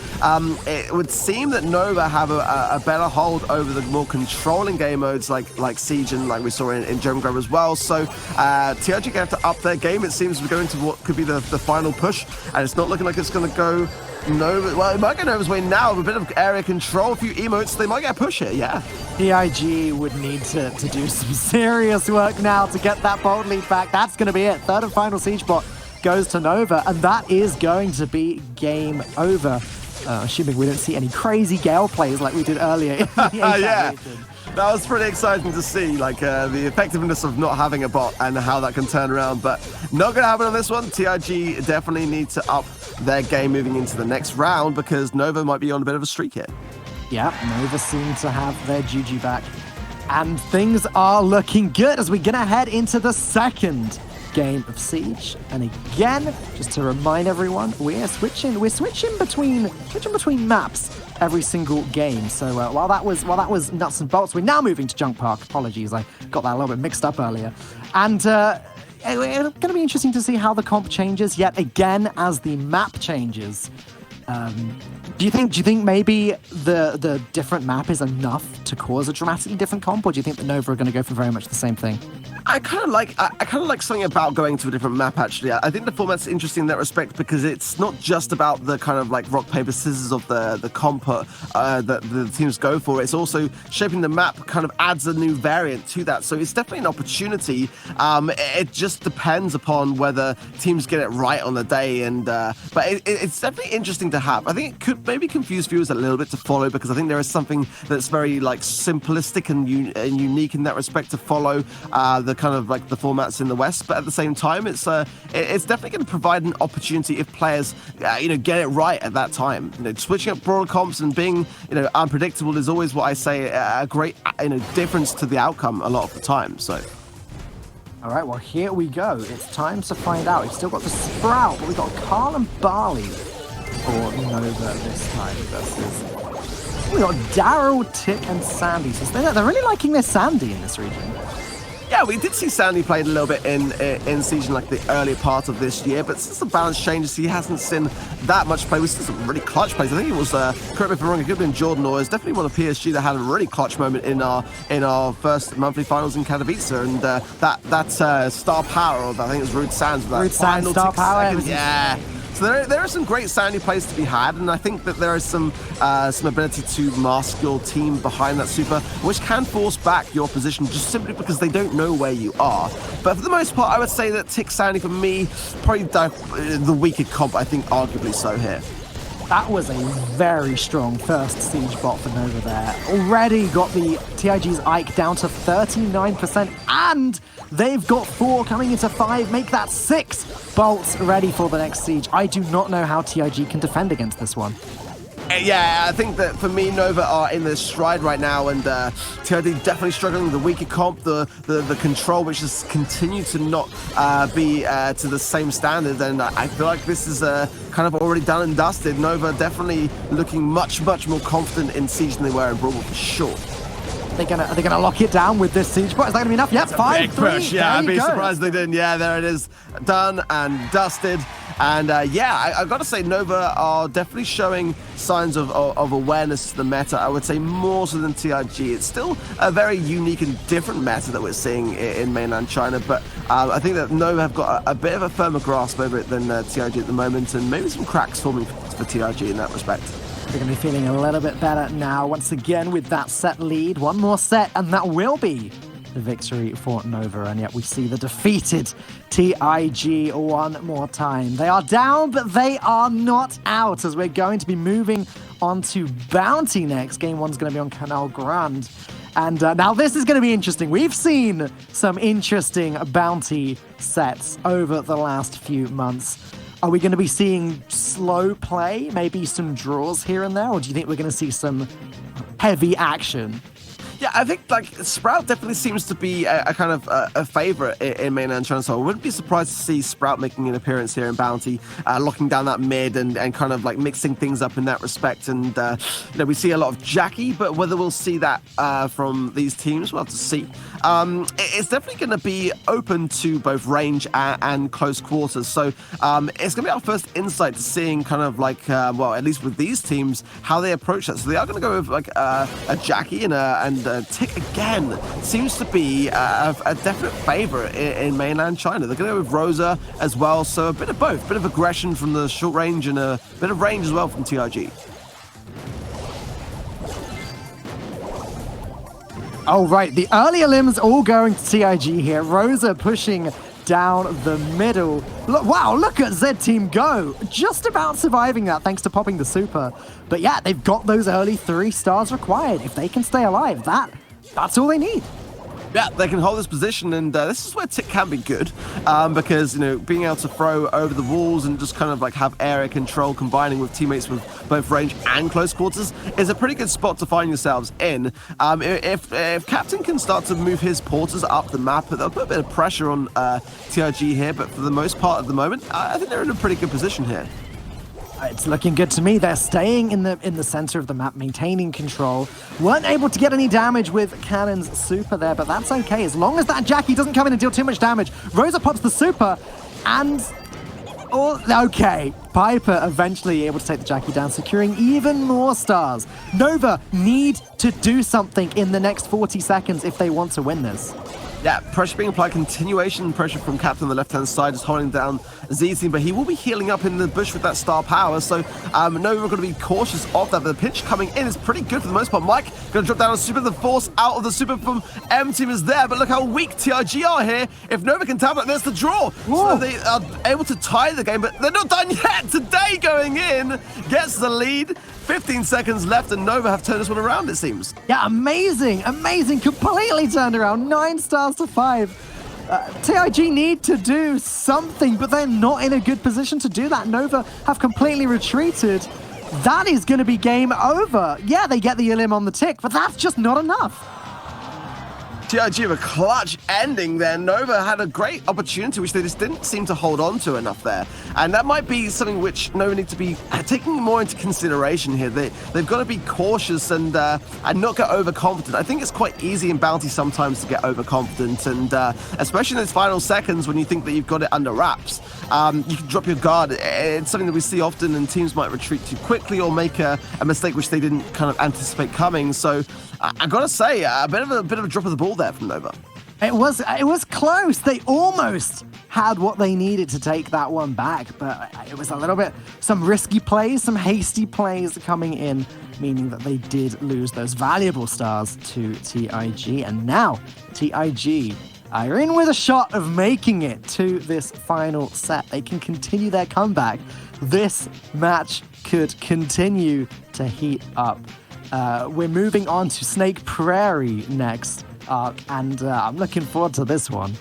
It would seem that Nova have a better hold over the more controlling game modes like Siege and like we saw in Gem Grab as well. So TIG have to up their game. It seems we're going to what could be the final push. And it's not looking like it's going to go Nova. Well, it might go Nova's way now with a bit of area control, a few emotes. They might get a push here, yeah. TIG would need to do some serious work now to get that bold lead back. That's going to be it. Third and final Siege bot goes to Nova, and that is going to be game over. Assuming we don't see any crazy Gale plays like we did earlier in the APAC yeah. region. That was pretty exciting to see, like the effectiveness of not having a bot and how that can turn around, but not going to happen on this one. TIG definitely need to up their game moving into the next round because Nova might be on a bit of a streak here. Yeah, Nova seem to have their Juju back. And things are looking good as we're going to head into the second game of Siege. And again, just to remind everyone, we're switching between maps every single game. So while that was nuts and bolts, we're now moving to Junk Park. Apologies, I got that a little bit mixed up earlier. And it's going to be interesting to see how the comp changes yet again as the map changes. Do you think maybe the different map is enough to cause a dramatically different comp, or do you think that Nova are going to go for very much the same thing? I kind of like something about going to a different map, actually. I think the format's interesting in that respect because it's not just about the kind of like rock, paper, scissors of the comp that the teams go for. It's also shaping the map kind of adds a new variant to that. So it's definitely an opportunity. It just depends upon whether teams get it right on the day. And but it's definitely interesting to have. I think it could maybe confuse viewers a little bit to follow because I think there is something that's very like simplistic and unique in that respect to follow the kind of like the formats in the West, but at the same time, it's definitely going to provide an opportunity if players, get it right at that time. Switching up broad comps and being, unpredictable is always what I say a great, difference to the outcome a lot of the time. So. All right, well, here we go. It's time to find out. We've still got the Sprout, but we've got Carl and Barley for Nova this time versus. We got Daryl, Tick, and Sandy. So they're really liking their Sandy in this region. Yeah, we did see Sandy played a little bit in Siege in like the earlier part of this year, but since the balance changes, he hasn't seen that much play. We've seen some really clutch plays. I think it was, correct me if I'm wrong, it could have been Jordan, or it's definitely one of PSG that had a really clutch moment in our first monthly finals in Katowice, and that star power of, I think it was Rude Sands. Rude Sands, star power. Yeah. So there are some great Sandy plays to be had, and I think that there is some ability to mask your team behind that super, which can force back your position just simply because they don't know where you are. But for the most part, I would say that Tick Sandy, for me, probably the weaker comp, I think, arguably so here. That was a very strong first siege bot for Nova there. Already got the TIG's Ike down to 39%, and they've got 4 coming into 5, make that 6 bolts ready for the next siege. I do not know how TIG can defend against this one. Yeah, I think that for me, Nova are in their stride right now, and TID definitely struggling with the weaker comp, the control, which has continued to not be to the same standard, and I feel like this is kind of already done and dusted. Nova definitely looking much more confident in Siege than they were in Brawl, for sure. Are they gonna lock it down with this siege bot? Is that gonna be enough? Yep, 5-3. Yeah, I'd be surprised they didn't. Yeah, there it is, done and dusted. And yeah, I gotta say, Nova are definitely showing signs of awareness to the meta. I would say more so than TIG. It's still a very unique and different meta that we're seeing in mainland China, but I think that Nova have got a bit of a firmer grasp over it than TIG at the moment, and maybe some cracks forming for TIG in that respect. They're going to be feeling a little bit better now, once again with that set lead. One more set, and that will be the victory for Nova. And yet we see the defeated TIG one more time. They are down, but they are not out, as we're going to be moving on to Bounty next. Game 1's going to be on Canal Grande. And now this is going to be interesting. We've seen some interesting Bounty sets over the last few months. Are we going to be seeing slow play, maybe some draws here and there, or do you think we're going to see some heavy action? Yeah, I think like Sprout definitely seems to be a kind of a favorite in mainland China, so I wouldn't be surprised to see Sprout making an appearance here in Bounty, locking down that mid and kind of like mixing things up in that respect. And you know, we see a lot of Jackie, but whether we'll see that from these teams, we'll have to see. It's definitely going to be open to both range and close quarters, so it's going to be our first insight to seeing kind of like, well, at least with these teams, how they approach that. So they are going to go with like a Jackie and Tick again seems to be a definite favorite in mainland China. They're going to go with Rosa as well, so a bit of both, bit of aggression from the short range and a bit of range as well from TIG. Oh, right, the earlier limbs all going to TIG here. Rosa pushing down the middle. Look, wow, look at Z Team go. Just about surviving that thanks to popping the super. But yeah, they've got those early 3 stars required. If they can stay alive, that's all they need. Yeah, they can hold this position, and this is where Tick can be good, because, you know, being able to throw over the walls and just kind of like have area control combining with teammates with both range and close quarters is a pretty good spot to find yourselves in. If Captain can start to move his porters up the map, they'll put a bit of pressure on TIG here, but for the most part at the moment, I think they're in a pretty good position here. It's looking good to me. They're staying in the center of the map, maintaining control. Weren't able to get any damage with Cannon's super there, but that's okay. As long as that Jackie doesn't come in and deal too much damage. Rosa pops the super, and... Oh, okay. Piper eventually able to take the Jackie down, securing even more stars. Nova need to do something in the next 40 seconds if they want to win this. Yeah, pressure being applied, continuation pressure from Captain on the left-hand side, just holding down Z-Team, but he will be healing up in the bush with that star power, so no, we're going to be cautious of that, but the pinch coming in is pretty good for the most part. Mike going to drop down on super, the force out of the super from M-Team is there, but look how weak TIG are here. If Nova can tap it, there's the draw. Whoa. So they are able to tie the game, but they're not done yet. Today going in, gets the lead. 15 seconds left, and Nova have turned this one around, it seems. Yeah, amazing, amazing, completely turned around. 9 stars to 5. TIG need to do something, but they're not in a good position to do that. Nova have completely retreated. That is going to be game over. Yeah, they get the elim on the tick, but that's just not enough. TIG with a clutch ending there. Nova had a great opportunity, which they just didn't seem to hold on to enough there. And that might be something which Nova need to be taking more into consideration here. They've got to be cautious and not get overconfident. I think it's quite easy in Bounty sometimes to get overconfident, and especially in those final seconds when you think that you've got it under wraps. You can drop your guard. It's something that we see often, and teams might retreat too quickly or make a mistake which they didn't kind of anticipate coming. So I gotta say, a bit of a drop of the ball there from Nova. It was close. They almost had what they needed to take that one back, but it was a little bit, some risky plays, some hasty plays coming in, meaning that they did lose those valuable stars to TIG. And now TIG are in with a shot of making it to this final set. They can continue their comeback. This match could continue to heat up. We're moving on to Snake Prairie next, Ark, and I'm looking forward to this one.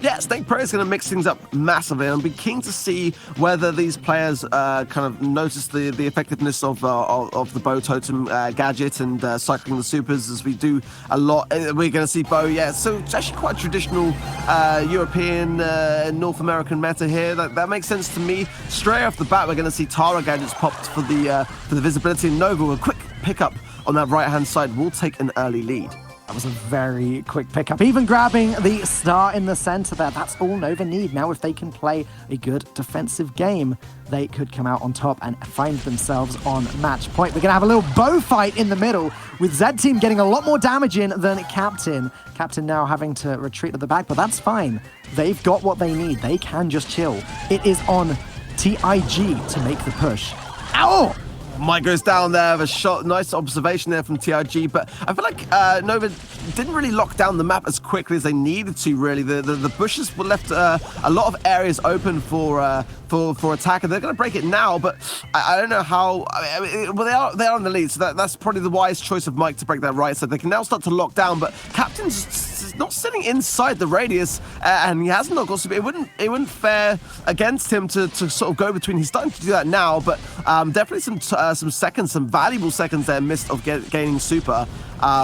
Yeah, Snake Prairie is going to mix things up massively. I'll be keen to see whether these players kind of notice the effectiveness of the Bow Totem gadget and cycling the supers, as we do a lot. We're going to see Bow, yeah. So it's actually quite a traditional European, North American meta here. That makes sense to me. Straight off the bat, we're going to see Tara gadgets popped for the visibility, and Nova, a quick pickup on that right-hand side, will take an early lead. That was a very quick pickup. Even grabbing the star in the center there. That's all Nova need. Now, if they can play a good defensive game, they could come out on top and find themselves on match point. We're going to have a little bow fight in the middle with Z Team getting a lot more damage in than Captain. Captain now having to retreat at the back, but that's fine. They've got what they need. They can just chill. It is on TIG to make the push. Ow! Mike goes down there with a shot. Nice observation there from TIG, but I feel like Nova didn't really lock down the map as quickly as they needed to, really. The bushes were left a lot of areas open for attack, and they're going to break it now, but I don't know how. Well, they are in the lead, so that's probably the wise choice of Mike to break that right side. They can now start to lock down, but Captain's not sitting inside the radius, and he hasn't knocked also. It wouldn't fare against him to sort of go between. He's starting to do that now, but definitely some seconds, some valuable seconds there missed of gaining super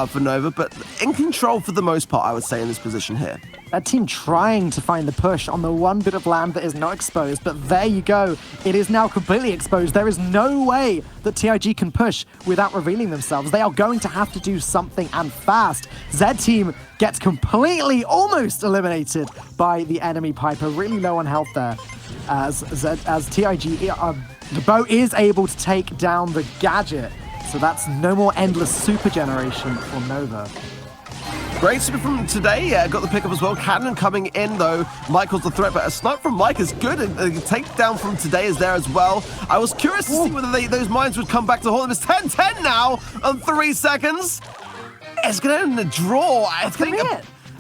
for Nova, but in control for the most part, I would say, in this position here. That team trying to find the push on the one bit of land that is not exposed, but there you go. It is now completely exposed. There is no way that TIG can push without revealing themselves. They are going to have to do something, and fast. Z Team gets completely almost eliminated by the enemy Piper. Really low on health there as TIG, the bow is able to take down the gadget. So that's no more endless super generation for Nova. Great super from today, got the pickup as well. Cannon coming in though. Michael's the threat, but a snipe from Mike is good, and a takedown from today is there as well. I was curious to see whether those mines would come back to haunt them. It's 10-10 now on 3 seconds. It's going to end in a draw. It's going to be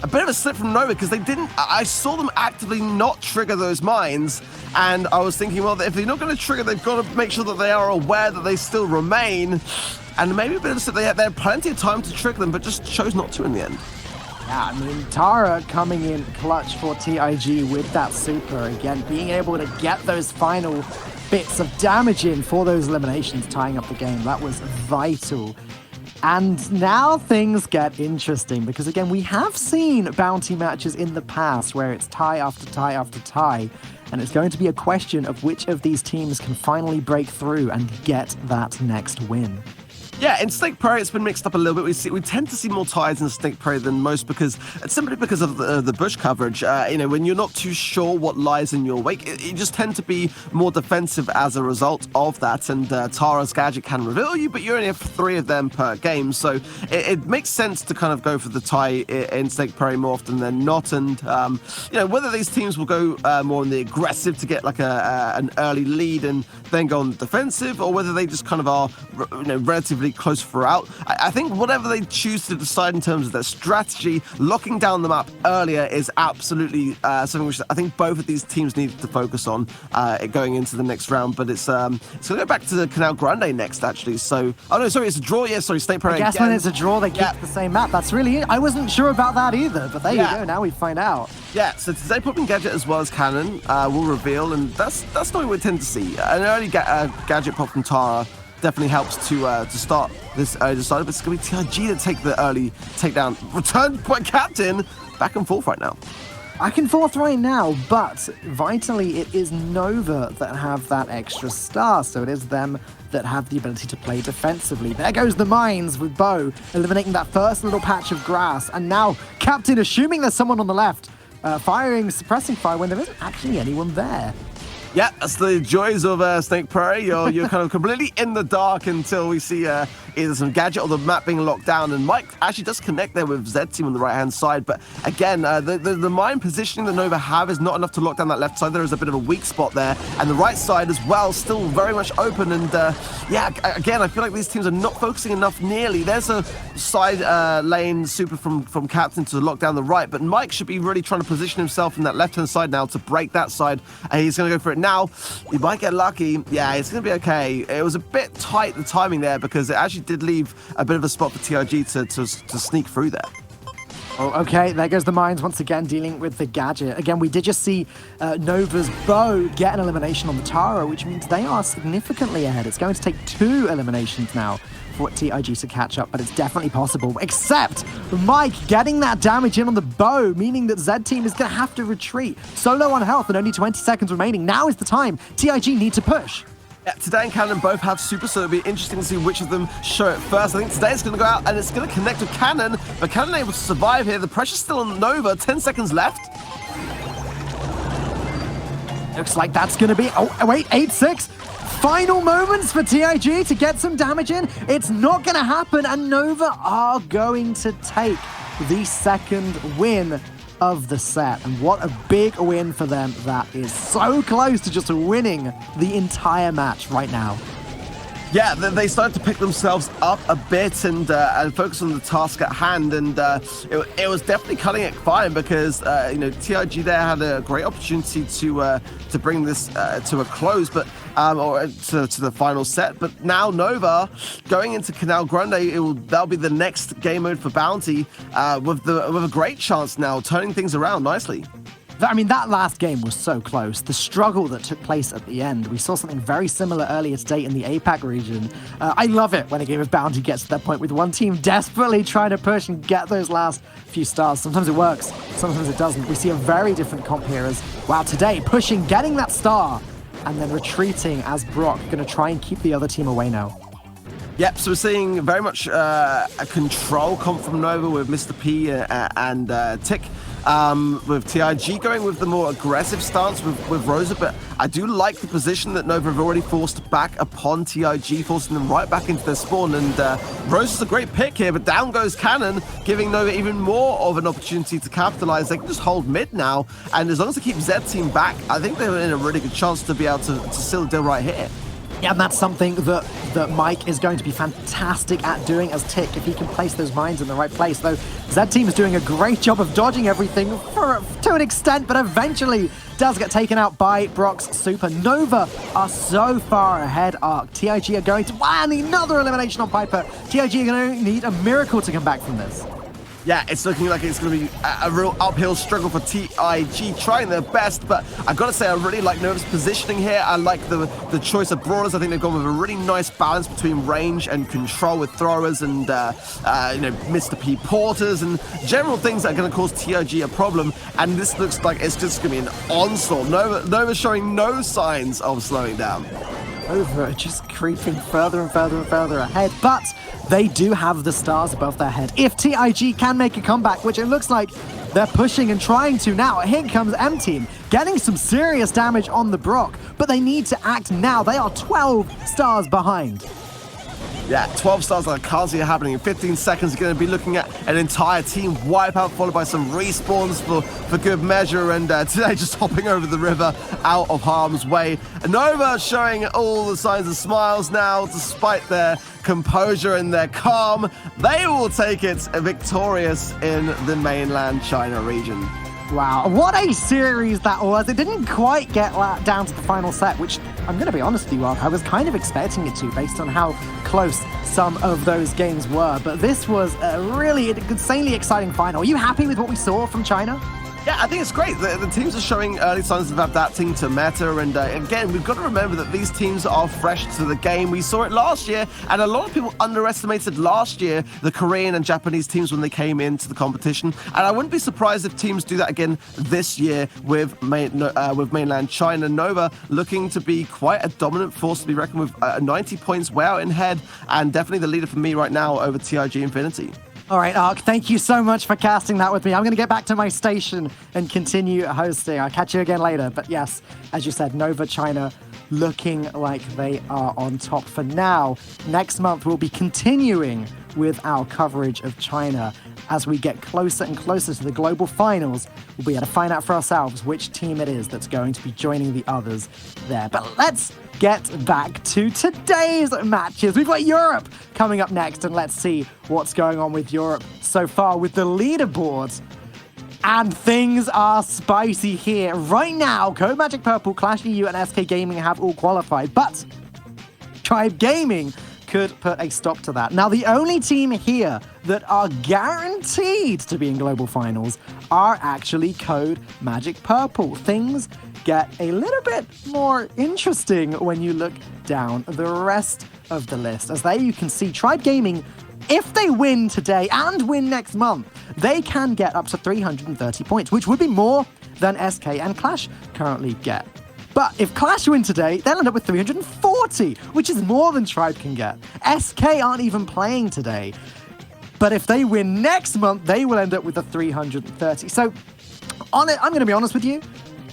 a bit of a slip from Nova because they didn't. I saw them actively not trigger those mines, and I was thinking, well, if they're not going to trigger, they've got to make sure that they are aware that they still remain. And maybe a bit of a slip. They had plenty of time to trigger them, but just chose not to in the end. Yeah, I mean, Tara coming in clutch for TIG with that super. Again, being able to get those final bits of damage in for those eliminations, tying up the game. That was vital. And now things get interesting because, again, we have seen bounty matches in the past where it's tie after tie after tie. And it's going to be a question of which of these teams can finally break through and get that next win. Yeah, in Snake Prairie, it's been mixed up a little bit. We tend to see more ties in Snake Prairie than most simply because of the bush coverage. When you're not too sure what lies in your wake, you just tend to be more defensive as a result of that. And Tara's gadget can reveal you, but you only have 3 of them per game. So it makes sense to kind of go for the tie in Snake Prairie more often than not. And, whether these teams will go more on the aggressive to get like an early lead and then go on the defensive, or whether they just kind of are, relatively close throughout. I think whatever they choose to decide in terms of their strategy, locking down the map earlier is absolutely something which I think both of these teams need to focus on going into the next round. But it's going to go back to the Canal Grande next, actually. So, it's a draw. Yeah, sorry, Snake Prairie. I guess when it's a draw, they keep the same map. That's really it. I wasn't sure about that either, but there you go. Now we find out. Yeah, so today popping gadget as well as Cannon will reveal, and that's not what we tend to see. An early gadget pop from Tara definitely helps to start this early decider, but it's going to be TIG to take the early takedown. Returned by Captain. Back and forth right now. Back and forth right now, but vitally it is Nova that have that extra star, so it is them that have the ability to play defensively. There goes the mines with Bow, eliminating that first little patch of grass, and now Captain, assuming there's someone on the left, suppressing fire when there isn't actually anyone there. Yeah, that's the joys of Snake Prairie. You're kind of completely in the dark until we see either some gadget or the map being locked down. And Mike actually does connect there with Z Team on the right-hand side. But again, the mine positioning that Nova have is not enough to lock down that left side. There is a bit of a weak spot there. And the right side as well, still very much open. And yeah, again, I feel like these teams are not focusing enough nearly. There's a side lane super from Captain to lock down the right. But Mike should be really trying to position himself in that left-hand side now to break that side. And he's going to go for it now. He might get lucky. Yeah, it's going to be okay. It was a bit tight, the timing there, because it actually did leave a bit of a spot for TIG to sneak through there. Oh, okay, there goes the mines once again dealing with the gadget. Again, we did just see Nova's bow get an elimination on the Tara, which means they are significantly ahead. It's going to take 2 eliminations now for TIG to catch up, but it's definitely possible. Except Mike getting that damage in on the bow, meaning that Z Team is going to have to retreat. So low on health and only 20 seconds remaining. Now is the time. TIG need to push. Yeah, Today and Cannon both have super, so it'll be interesting to see which of them show it first. I think Today's going to go out and it's going to connect with Cannon, but Cannon able to survive here. The pressure's still on Nova. 10 seconds left. Looks like that's going to be... Oh, wait, 8-6. Final moments for TIG to get some damage in. It's not going to happen, and Nova are going to take the second win of the set. And what a big win for them that is. So close to just winning the entire match right now. Yeah, they started to pick themselves up a bit and focus on the task at hand, and it was definitely cutting it fine because you know, TIG there had a great opportunity to bring this to a close, but or to the final set. But now Nova going into Canal Grande, that'll be the next game mode for Bounty with a great chance now, turning things around nicely. I mean, that last game was so close. The struggle that took place at the end. We saw something very similar earlier today in the APAC region. I love it when a game of Bounty gets to that point with one team desperately trying to push and get those last few stars. Sometimes it works, sometimes it doesn't. We see a very different comp here as, wow, today pushing, getting that star, and then retreating as Brock, going to try and keep the other team away now. Yep, so we're seeing very much a control comp from Nova with Mr. P and Tick. With TIG going with the more aggressive stance with Rosa, but I do like the position that Nova have already forced back upon TIG, forcing them right back into their spawn, and Rosa's a great pick here, but down goes Cannon, giving Nova even more of an opportunity to capitalize. They can just hold mid now, and as long as they keep Z Team back, I think they're in a really good chance to be able to seal the deal right here. Yeah, and that's something that Mike is going to be fantastic at doing as Tick, if he can place those mines in the right place. Though Z Team is doing a great job of dodging everything to an extent, but eventually does get taken out by Brock's super. Nova are so far ahead. Ark. TIG are going to... and another elimination on Piper. TIG are going to need a miracle to come back from this. Yeah, it's looking like it's going to be a real uphill struggle for TIG, trying their best, but I've got to say I really like Nova's positioning here. I like the choice of brawlers. I think they've gone with a really nice balance between range and control with throwers and you know, Mr. P porters and general things that are going to cause TIG a problem, and this looks like it's just going to be an onslaught. Nova's showing no signs of slowing down. Over, just creeping further and further and further ahead, but they do have the stars above their head. If TIG can make a comeback, which it looks like they're pushing and trying to now, here comes M Team, getting some serious damage on the Brock, but they need to act now. They are 12 stars behind. Yeah, 12 stars, I can't see it happening. In 15 seconds, you're going to be looking at an entire team wipeout, followed by some respawns for good measure, and today just hopping over the river out of harm's way. Nova showing all the signs of smiles now, despite their composure and their calm. They will take it victorious in the mainland China region. Wow, what a series that was. It didn't quite get down to the final set, which I'm going to be honest with you, Ark, I was kind of expecting it to based on how close some of those games were. But this was a really insanely exciting final. Are you happy with what we saw from China? Yeah, I think it's great. The teams are showing early signs of adapting to meta, and again, we've got to remember that these teams are fresh to the game. We saw it last year, and a lot of people underestimated last year the Korean and Japanese teams when they came into the competition, and I wouldn't be surprised if teams do that again this year with mainland China. Nova looking to be quite a dominant force to be reckoned with, 90 points way out in head, and definitely the leader for me right now over TIG Infinity. All right, Ark, thank you so much for casting that with me. I'm going to get back to my station and continue hosting. I'll catch you again later. But yes, as you said, Nova China looking like they are on top for now. Next month, we'll be continuing with our coverage of China. As we get closer and closer to the global finals, we'll be able to find out for ourselves which team it is that's going to be joining the others there. But let's get back to today's matches. We've got Europe coming up next, and let's see what's going on with Europe so far with the leaderboards. And things are spicy here. Right now, CODEMAGIC Purple, Qlash EU, and SK Gaming have all qualified, but Tribe Gaming could put a stop to that. Now, the only team here that are guaranteed to be in global finals are actually CODEMAGIC Purple. Things get a little bit more interesting when you look down the rest of the list. As there you can see, Tribe Gaming, if they win today and win next month, they can get up to 330 points, which would be more than SK and Qlash currently get. But if Qlash win today, they'll end up with 340, which is more than Tribe can get. SK aren't even playing today. But if they win next month, they will end up with the 330. So on it, I'm going to be honest with you.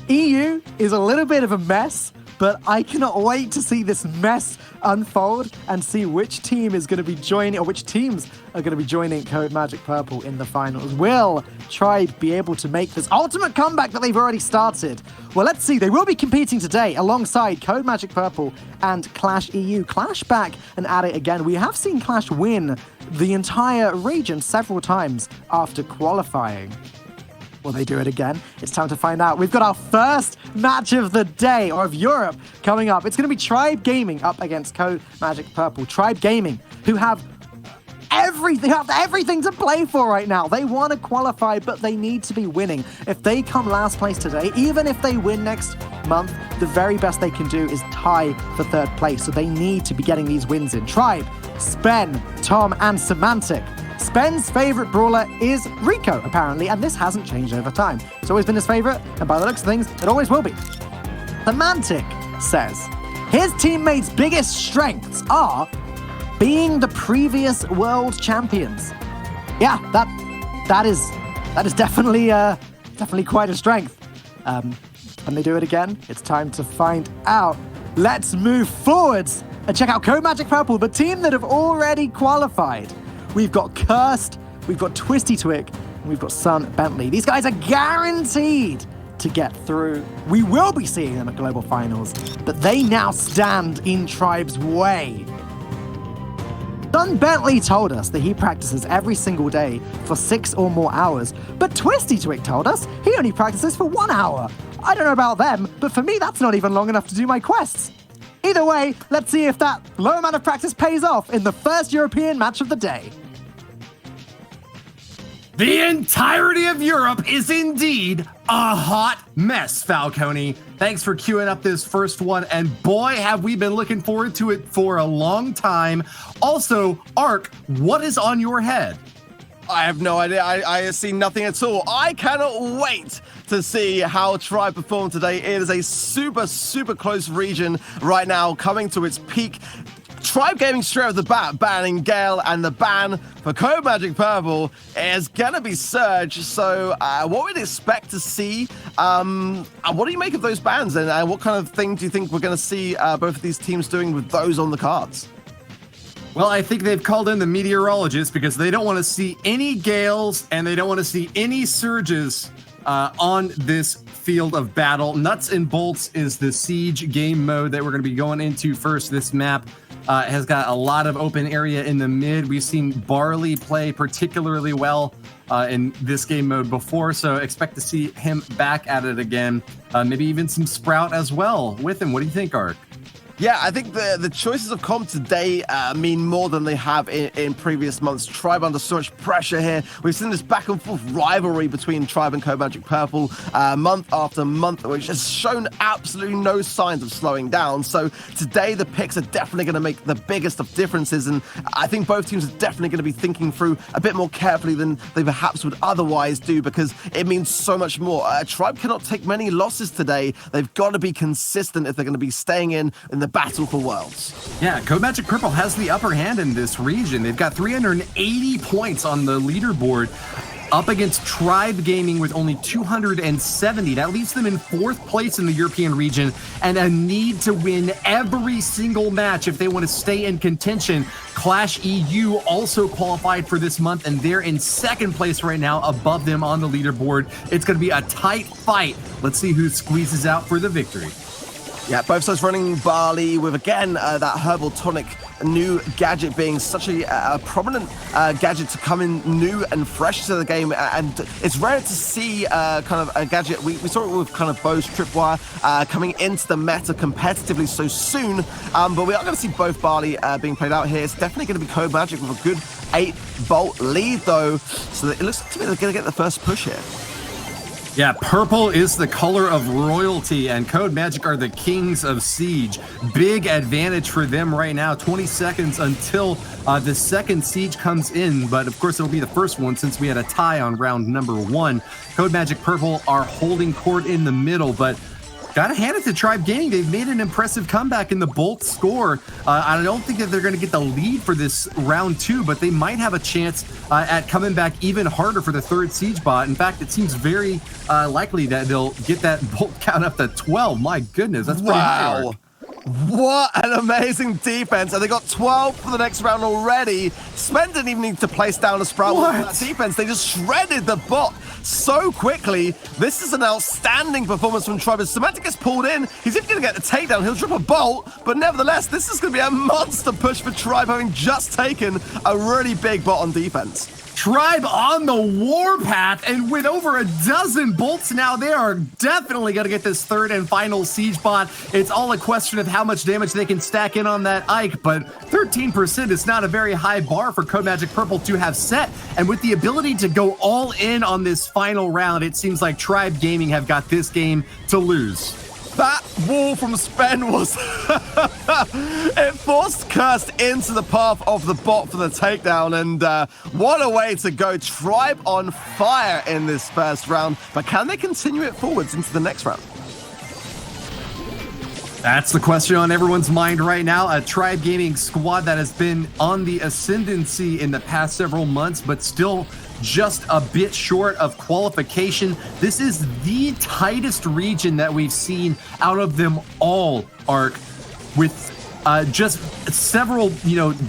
EU is a little bit of a mess, but I cannot wait to see this mess unfold and see which team is going to be joining, or which teams are going to be joining CODEMAGIC Purple in the finals. Will Tribe be able to make this ultimate comeback that they've already started? Well, let's see. They will be competing today alongside CODEMAGIC Purple and Qlash EU. Qlash back and at it again. We have seen Qlash win the entire region several times after qualifying. Will they do it again? It's time to find out. We've got our first match of the day, or of Europe, coming up. It's going to be Tribe Gaming up against CODEMAGIC Purple. Tribe Gaming, who have everything to play for right now. They want to qualify, but they need to be winning. If they come last place today, even if they win next month, the very best they can do is tie for third place. So they need to be getting these wins in. Tribe, Spen, Tom, and Semantic. Spen's favorite brawler is Rico, apparently, and this hasn't changed over time. It's always been his favorite, and by the looks of things, it always will be. Semantic says his teammates' biggest strengths are being the previous world champions. Yeah, that is definitely quite a strength. Can they do it again? It's time to find out. Let's move forwards and check out CODEMAGIC Purple, the team that have already qualified. We've got Cursed, we've got Twisty Twig, and we've got Sun Bentley. These guys are guaranteed to get through. We will be seeing them at Global Finals, but they now stand in Tribe's way. Sun Bentley told us that he practices every single day for 6 or more hours, but Twisty Twig told us he only practices for 1 hour. I don't know about them, but for me, that's not even long enough to do my quests. Either way, let's see if that low amount of practice pays off in the first European match of the day. The entirety of Europe is indeed a hot mess, Falcone. Thanks for queuing up this first one, and boy, have we been looking forward to it for a long time. Also, Ark, what is on your head? I have no idea. I see nothing at all. I cannot wait to see how Tribe perform today. It is a super, super close region right now, coming to its peak. Tribe Gaming straight off the bat, banning Gale, and the ban for CODEMAGIC Purple is gonna be Surge. So what we'd expect to see, what do you make of those bans, and what kind of thing do you think we're gonna see both of these teams doing with those on the cards? Well, I think they've called in the meteorologists because they don't want to see any Gales and they don't want to see any Surges on this field of battle. Nuts and Bolts is the Siege game mode that we're going to be going into first. This map has got a lot of open area in the mid. We've seen Barley play particularly well in this game mode before, so expect to see him back at it again. Maybe even some Sprout as well with him. What do you think, Ark? Yeah, I think the choices of comp today mean more than they have in previous months. Tribe under so much pressure here. We've seen this back and forth rivalry between Tribe and CODEMAGIC Purple month after month, which has shown absolutely no signs of slowing down. So today the picks are definitely going to make the biggest of differences, and I think both teams are definitely going to be thinking through a bit more carefully than they perhaps would otherwise do, because it means so much more. Tribe cannot take many losses today. They've got to be consistent if they're going to be staying in the battle for worlds. Yeah, CODEMAGIC Purple has the upper hand in this region. They've got 380 points on the leaderboard, up against Tribe Gaming with only 270. That leaves them in 4th place in the European region and a need to win every single match if they want to stay in contention. Qlash EU also qualified for this month, and they're in 2nd place right now above them on the leaderboard. It's going to be a tight fight. Let's see who squeezes out for the victory. Yeah, both sides running Barley with, again, that herbal tonic new gadget being such a prominent gadget to come in new and fresh to the game. And it's rare to see kind of a gadget. We saw it with kind of Bo's Tripwire coming into the meta competitively so soon. But we are going to see both Barley being played out here. It's definitely going to be CODEMAGIC with a good 8-bolt lead, though. So it looks to me they're going to get the first push here. Yeah, purple is the color of royalty, and CODEMAGIC are the kings of Siege. Big advantage for them right now. 20 seconds until the second Siege comes in, but of course it'll be the first one since we had a tie on round number 1. CODEMAGIC Purple are holding court in the middle, but gotta hand it to Tribe Gaming. They've made an impressive comeback in the Bolt score. I don't think that they're going to get the lead for this round 2, but they might have a chance at coming back even harder for the 3rd Siege bot. In fact, it seems very likely that they'll get that Bolt count up to 12. My goodness, that's pretty high. What an amazing defense. And they got 12 for the next round already. Spen didn't even need to place down a Sprout with that defense. They just shredded the bot so quickly. This is an outstanding performance from Tribe. As Semantic gets pulled in, he's even going to get the takedown. He'll drop a bolt, but nevertheless, this is going to be a monster push for Tribe, having just taken a really big bot on defense. Tribe on the warpath, and with over a dozen bolts now, they are definitely going to get this 3rd and final Siege bot. It's all a question of how much damage they can stack in on that Ike, but 13% is not a very high bar for CODEMAGIC Purple to have set. And with the ability to go all in on this final round, it seems like Tribe Gaming have got this game to lose. That wall from Spen was... it forced Cursed into the path of the bot for the takedown, and what a way to go. Tribe on fire in this first round, but can they continue it forwards into the next round? That's the question on everyone's mind right now. A Tribe Gaming squad that has been on the ascendancy in the past several months, but still just a bit short of qualification. This is the tightest region that we've seen out of them all, Ark, with just several,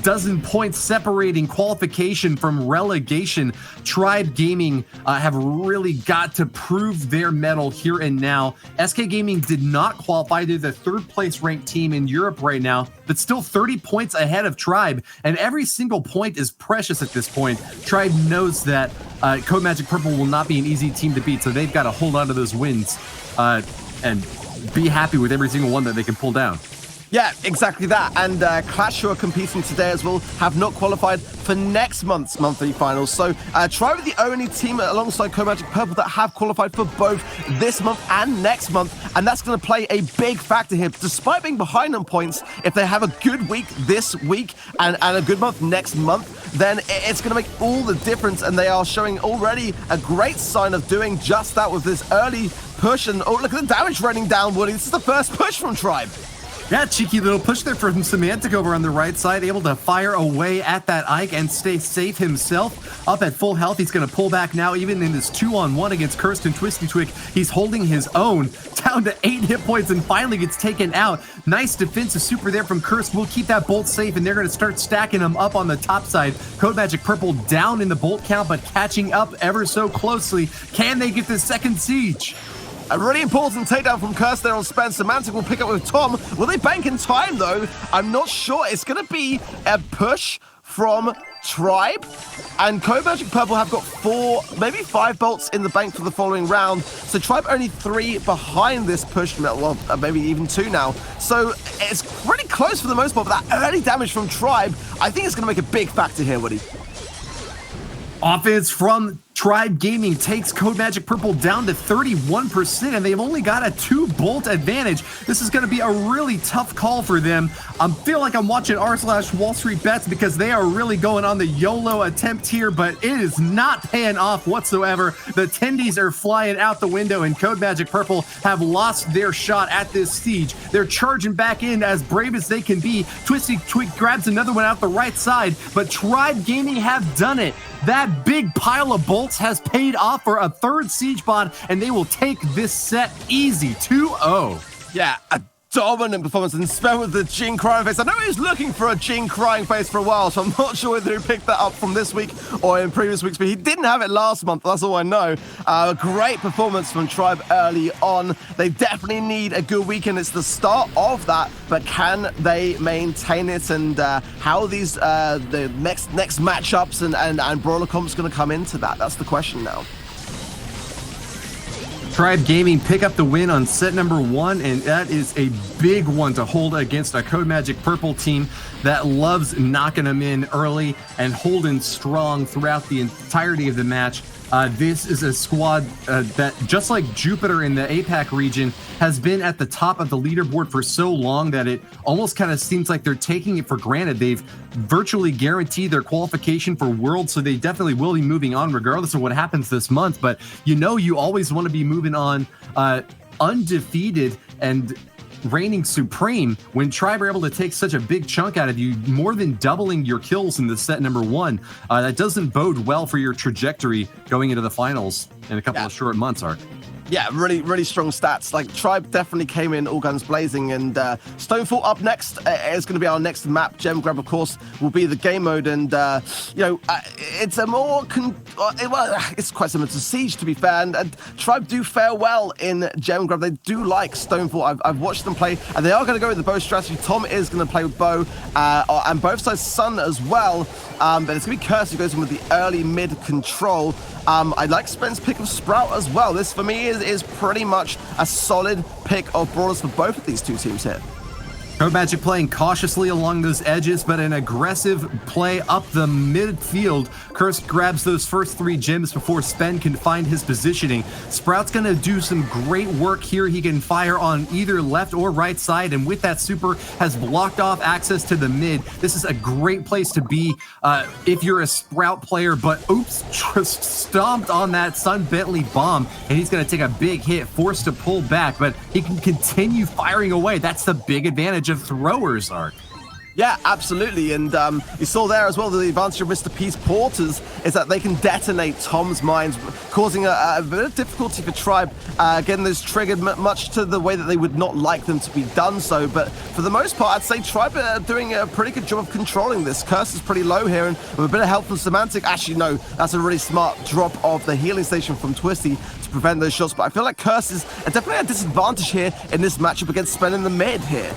dozen points separating qualification from relegation. Tribe Gaming have really got to prove their mettle here and now. SK Gaming did not qualify. They're the 3rd place ranked team in Europe right now, but still 30 points ahead of Tribe, and every single point is precious at this point. Tribe knows that CODEMAGIC Purple will not be an easy team to beat, so they've got to hold on to those wins and be happy with every single one that they can pull down. Yeah, exactly that. And Qlash, who are competing today as well, have not qualified for next month's monthly finals. So Tribe are the only team alongside CODEMAGIC Purple that have qualified for both this month and next month. And that's going to play a big factor here. Despite being behind on points, if they have a good week this week and a good month next month, then it's going to make all the difference. And they are showing already a great sign of doing just that with this early push. And oh, look at the damage running down, Woody. This is the first push from Tribe. Yeah, cheeky little push there from Semantic over on the right side, able to fire away at that Ike and stay safe himself. Up at full health, he's going to pull back now, even in this 2-on-1 against Cursed and Twisty Twig. He's holding his own, down to 8 hit points, and finally gets taken out. Nice defensive super there from Cursed. We'll keep that Bolt safe, and they're going to start stacking him up on the top side. CODEMAGIC Purple down in the Bolt count, but catching up ever so closely. Can they get the second Siege? A really important takedown from Curse there on Spen. Semantic will pick up with Tom. Will they bank in time, though? I'm not sure. It's going to be a push from Tribe. And CODEMAGIC Purple have got 4, maybe 5 bolts in the bank for the following round. So Tribe only 3 behind this push. Well, maybe even 2 now. So it's pretty close for the most part. But that early damage from Tribe, I think it's going to make a big factor here, Woody. Offense from Tribe Gaming takes CODEMAGIC Purple down to 31%, and they've only got a 2-bolt advantage. This is going to be a really tough call for them. I feel like I'm watching r/Wall Street Bets because they are really going on the YOLO attempt here, but it is not paying off whatsoever. The tendies are flying out the window, and CODEMAGIC Purple have lost their shot at this siege. They're charging back in as brave as they can be. Twisty Twig grabs another one out the right side, but Tribe Gaming have done it. That big pile of bolts has paid off for a third siege bot, and they will take this set easy, 2-0. Yeah, a dominant performance, and Sven with the Jing crying face. I know he was looking for a Jing crying face for a while, so I'm not sure whether he picked that up from this week or in previous weeks, but he didn't have it last month, that's all I know. A great performance from Tribe early on. They definitely need a good weekend. It's the start of that, but can they maintain it? And how these the next matchups and Brawler comps going to come into that? That's the question now. Tribe Gaming pick up the win on set number 1, and that is a big one to hold against a CODEMAGIC Purple team that loves knocking them in early and holding strong throughout the entirety of the match. This is a squad that, just like Jupiter in the APAC region, has been at the top of the leaderboard for so long that it almost kind of seems like they're taking it for granted. They've virtually guaranteed their qualification for Worlds, so they definitely will be moving on regardless of what happens this month. But you always want to be moving on undefeated and reigning supreme. When Tribe are able to take such a big chunk out of you, more than doubling your kills in the set number 1, that doesn't bode well for your trajectory going into the finals in a couple of short months, Ark. Yeah, really, really strong stats. Like, Tribe definitely came in all guns blazing, and Stonefall up next is going to be our next map. Gem Grab, of course, will be the game mode, and it's a more it's quite similar to Siege, to be fair. And Tribe do fare well in Gem Grab. They do like Stonefall. I've watched them play, and they are going to go with the bow strategy. Tom is going to play with bow, and both sides Sun as well. But it's going to be Curse who goes in with the early mid control. I like Spen's pick of Sprout as well. This, for me, is pretty much a solid pick of brawlers for both of these two teams here. CODEMAGIC playing cautiously along those edges, but an aggressive play up the midfield. Curse grabs those first 3 gems before Spen can find his positioning. Sprout's going to do some great work here. He can fire on either left or right side, and with that super has blocked off access to the mid. This is a great place to be if you're a Sprout player, but oops, just stomped on that Sun Bentley bomb, and he's going to take a big hit, forced to pull back, but he can continue firing away. That's the big advantage of throwers, Ark. Yeah, absolutely. And you saw there as well, the advantage of Mr. P's porters is that they can detonate Tom's mines, causing a bit of difficulty for Tribe, getting those triggered much to the way that they would not like them to be done so. But for the most part, I'd say Tribe are doing a pretty good job of controlling this. Curse is pretty low here, and with a bit of help from Semantic, actually, no, that's a really smart drop of the healing station from Twisty to prevent those shots. But I feel like Curse is definitely a disadvantage here in this matchup against Spen in the mid here.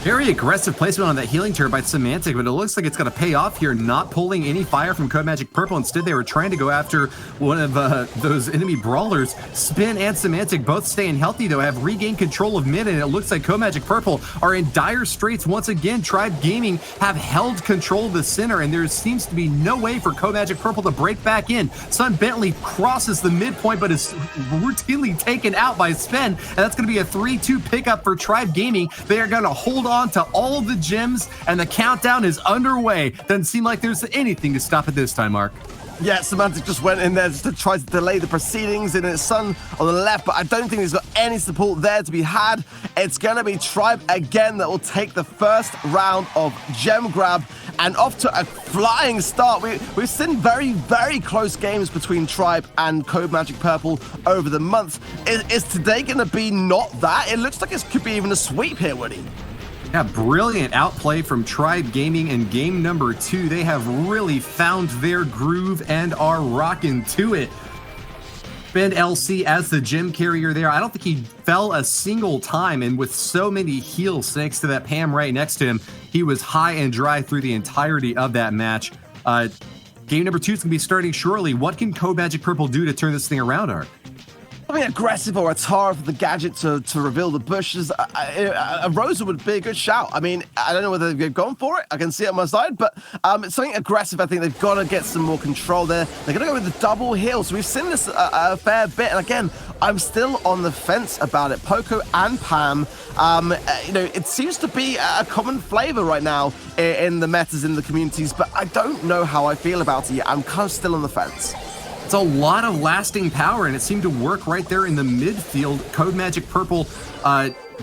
Very aggressive placement on that healing turret by Semantic, but it looks like it's going to pay off here, not pulling any fire from CODEMAGIC Purple. Instead, they were trying to go after one of those enemy brawlers. Spin and Semantic both staying healthy, though, have regained control of mid, and it looks like CODEMAGIC Purple are in dire straits once again. Tribe Gaming have held control of the center, and there seems to be no way for CODEMAGIC Purple to break back in. Sun Bentley crosses the midpoint, but is routinely taken out by Spen, and that's going to be a 3-2 pickup for Tribe Gaming. They are going to hold on to all of the gems, and the countdown is underway. Doesn't seem like there's anything to stop it this time, Mark. Yeah, Semantic just went in there just to try to delay the proceedings in his Sun on the left, but I don't think he's got any support there to be had. It's going to be Tribe again that will take the first round of Gem Grab, and off to a flying start. We've seen very, very close games between Tribe and CODEMAGIC Purple over the month. Is today going to be not that? It looks like it could be even a sweep here, Woody. Yeah, brilliant outplay from Tribe Gaming in game number 2. They have really found their groove and are rocking to it. Ben LC as the gem carrier there. I don't think he fell a single time, and with so many heals thanks to that Pam right next to him, he was high and dry through the entirety of that match. Game number 2 is going to be starting shortly. What can CODEMAGIC Purple do to turn this thing around, Ark? something aggressive or a Tara for the gadget to reveal the bushes. A Rosa would be a good shout. I mean, I don't know whether they've gone for it. I can see it on my side, but it's something aggressive. I think they've got to get some more control there. They're going to go with the double heal. So we've seen this a fair bit. And again, I'm still on the fence about it. Poco and Pam, you know, it seems to be a common flavor right now in the metas, in the communities, but I don't know how I feel about it yet. I'm kind of still on the fence. It's a lot of lasting power, and it seemed to work right there in the midfield. CODEMAGIC Purple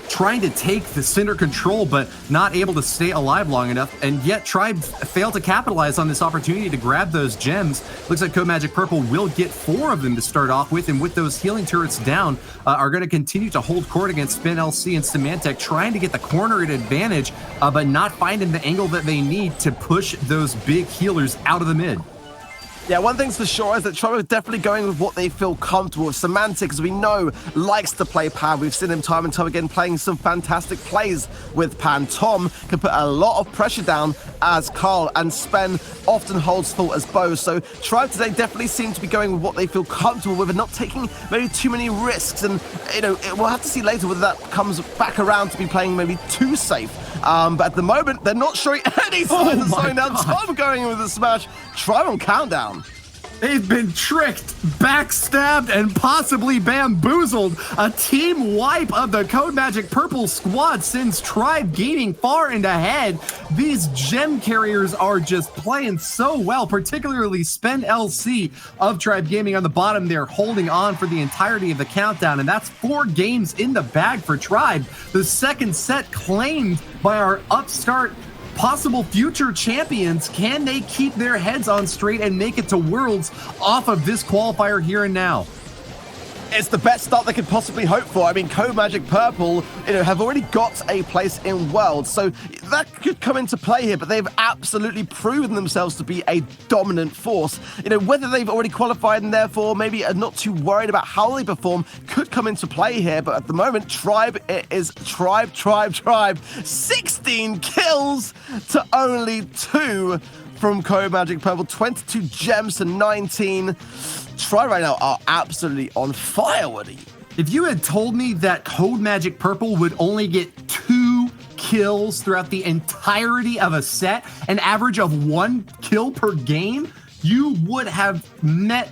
trying to take the center control, but not able to stay alive long enough, and yet Tribe failed to capitalize on this opportunity to grab those gems. Looks like CODEMAGIC Purple will get 4 of them to start off with, and with those healing turrets down, are going to continue to hold court against Spin LC and Symantec, trying to get the corner at advantage, but not finding the angle that they need to push those big healers out of the mid. Yeah, one thing's for sure is that Tribe are definitely going with what they feel comfortable with. Symantec, as we know, likes to play Pan. We've seen him time and time again playing some fantastic plays with Pan. Tom can put a lot of pressure down as Carl, and Spen often holds full as Bo. So Tribe today definitely seem to be going with what they feel comfortable with and not taking maybe too many risks. And, you know, we'll have to see later whether that comes back around to be playing maybe too safe. But at the moment, they're not showing any signs of slowing down. Tom going in with a smash. Tribe on countdown. They've been tricked, backstabbed, and possibly bamboozled. A team wipe of the CODEMAGIC Purple squad sends Tribe gaining far and ahead. These gem carriers are just playing so well, particularly Spend LC of Tribe Gaming on the bottom there, holding on for the entirety of the countdown, and that's 4 games in the bag for Tribe. The second set claimed by our upstart possible future champions. Can they keep their heads on straight and make it to Worlds off of this qualifier here and now? It's the best start they could possibly hope for. I mean, CODEMAGIC Purple, you know, have already got a place in Worlds, so that could come into play here, but they've absolutely proven themselves to be a dominant force. You know, whether they've already qualified and therefore maybe are not too worried about how they perform could come into play here, but at the moment, Tribe, it is Tribe. 16 kills to only 2 from CODEMAGIC Purple, 22 gems to 19. Tribe right now are absolutely on fire, Woody. If you had told me that CODEMAGIC Purple would only get 2 kills throughout the entirety of a set, an average of 1 kill per game, you would have met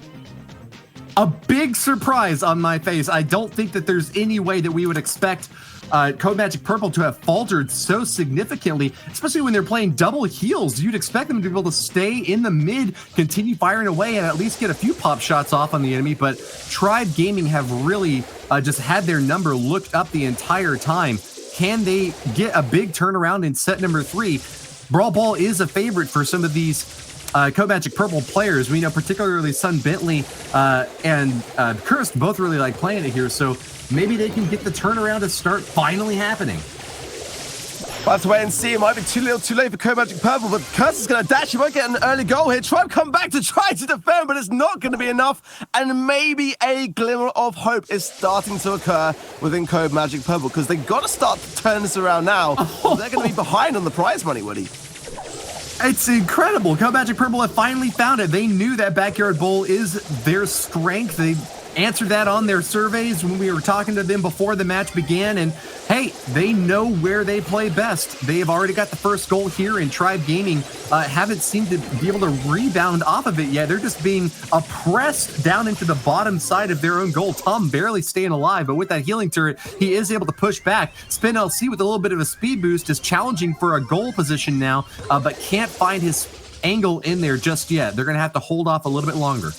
a big surprise on my face. I don't think that there's any way that we would expect CODEMAGIC Purple to have faltered so significantly, especially when they're playing double heals. You'd expect them to be able to stay in the mid, continue firing away, and at least get a few pop shots off on the enemy, but Tribe Gaming have really just had their number looked up the entire time. Can they get a big turnaround in set number 3? Brawl Ball is a favorite for some of these CODEMAGIC Purple players. We know particularly Sun Bentley and Kurst both really like playing it here, so maybe they can get the turnaround to start finally happening. We'll have to wait and see. It might be too little too late for CODEMAGIC Purple, but Kurst is going to dash. He might get an early goal here. Tribe come back to try to defend, but it's not going to be enough. And maybe a glimmer of hope is starting to occur within CODEMAGIC Purple, because they've got to start to turn this around now. They're going to be behind on the prize money, Woody. It's incredible. CODEMAGIC Purple have finally found it. They knew that Backyard Bowl is their strength. They answered that on their surveys when we were talking to them before the match began, and hey, they know where they play best. They have already got the first goal here, and Tribe Gaming haven't seemed to be able to rebound off of it yet. They're just being oppressed down into the bottom side of their own goal. Tom barely staying alive, but with that healing turret, he is able to push back. Spin LC with a little bit of a speed boost is challenging for a goal position now, but can't find his angle in there just yet. They're going to have to hold off a little bit longer.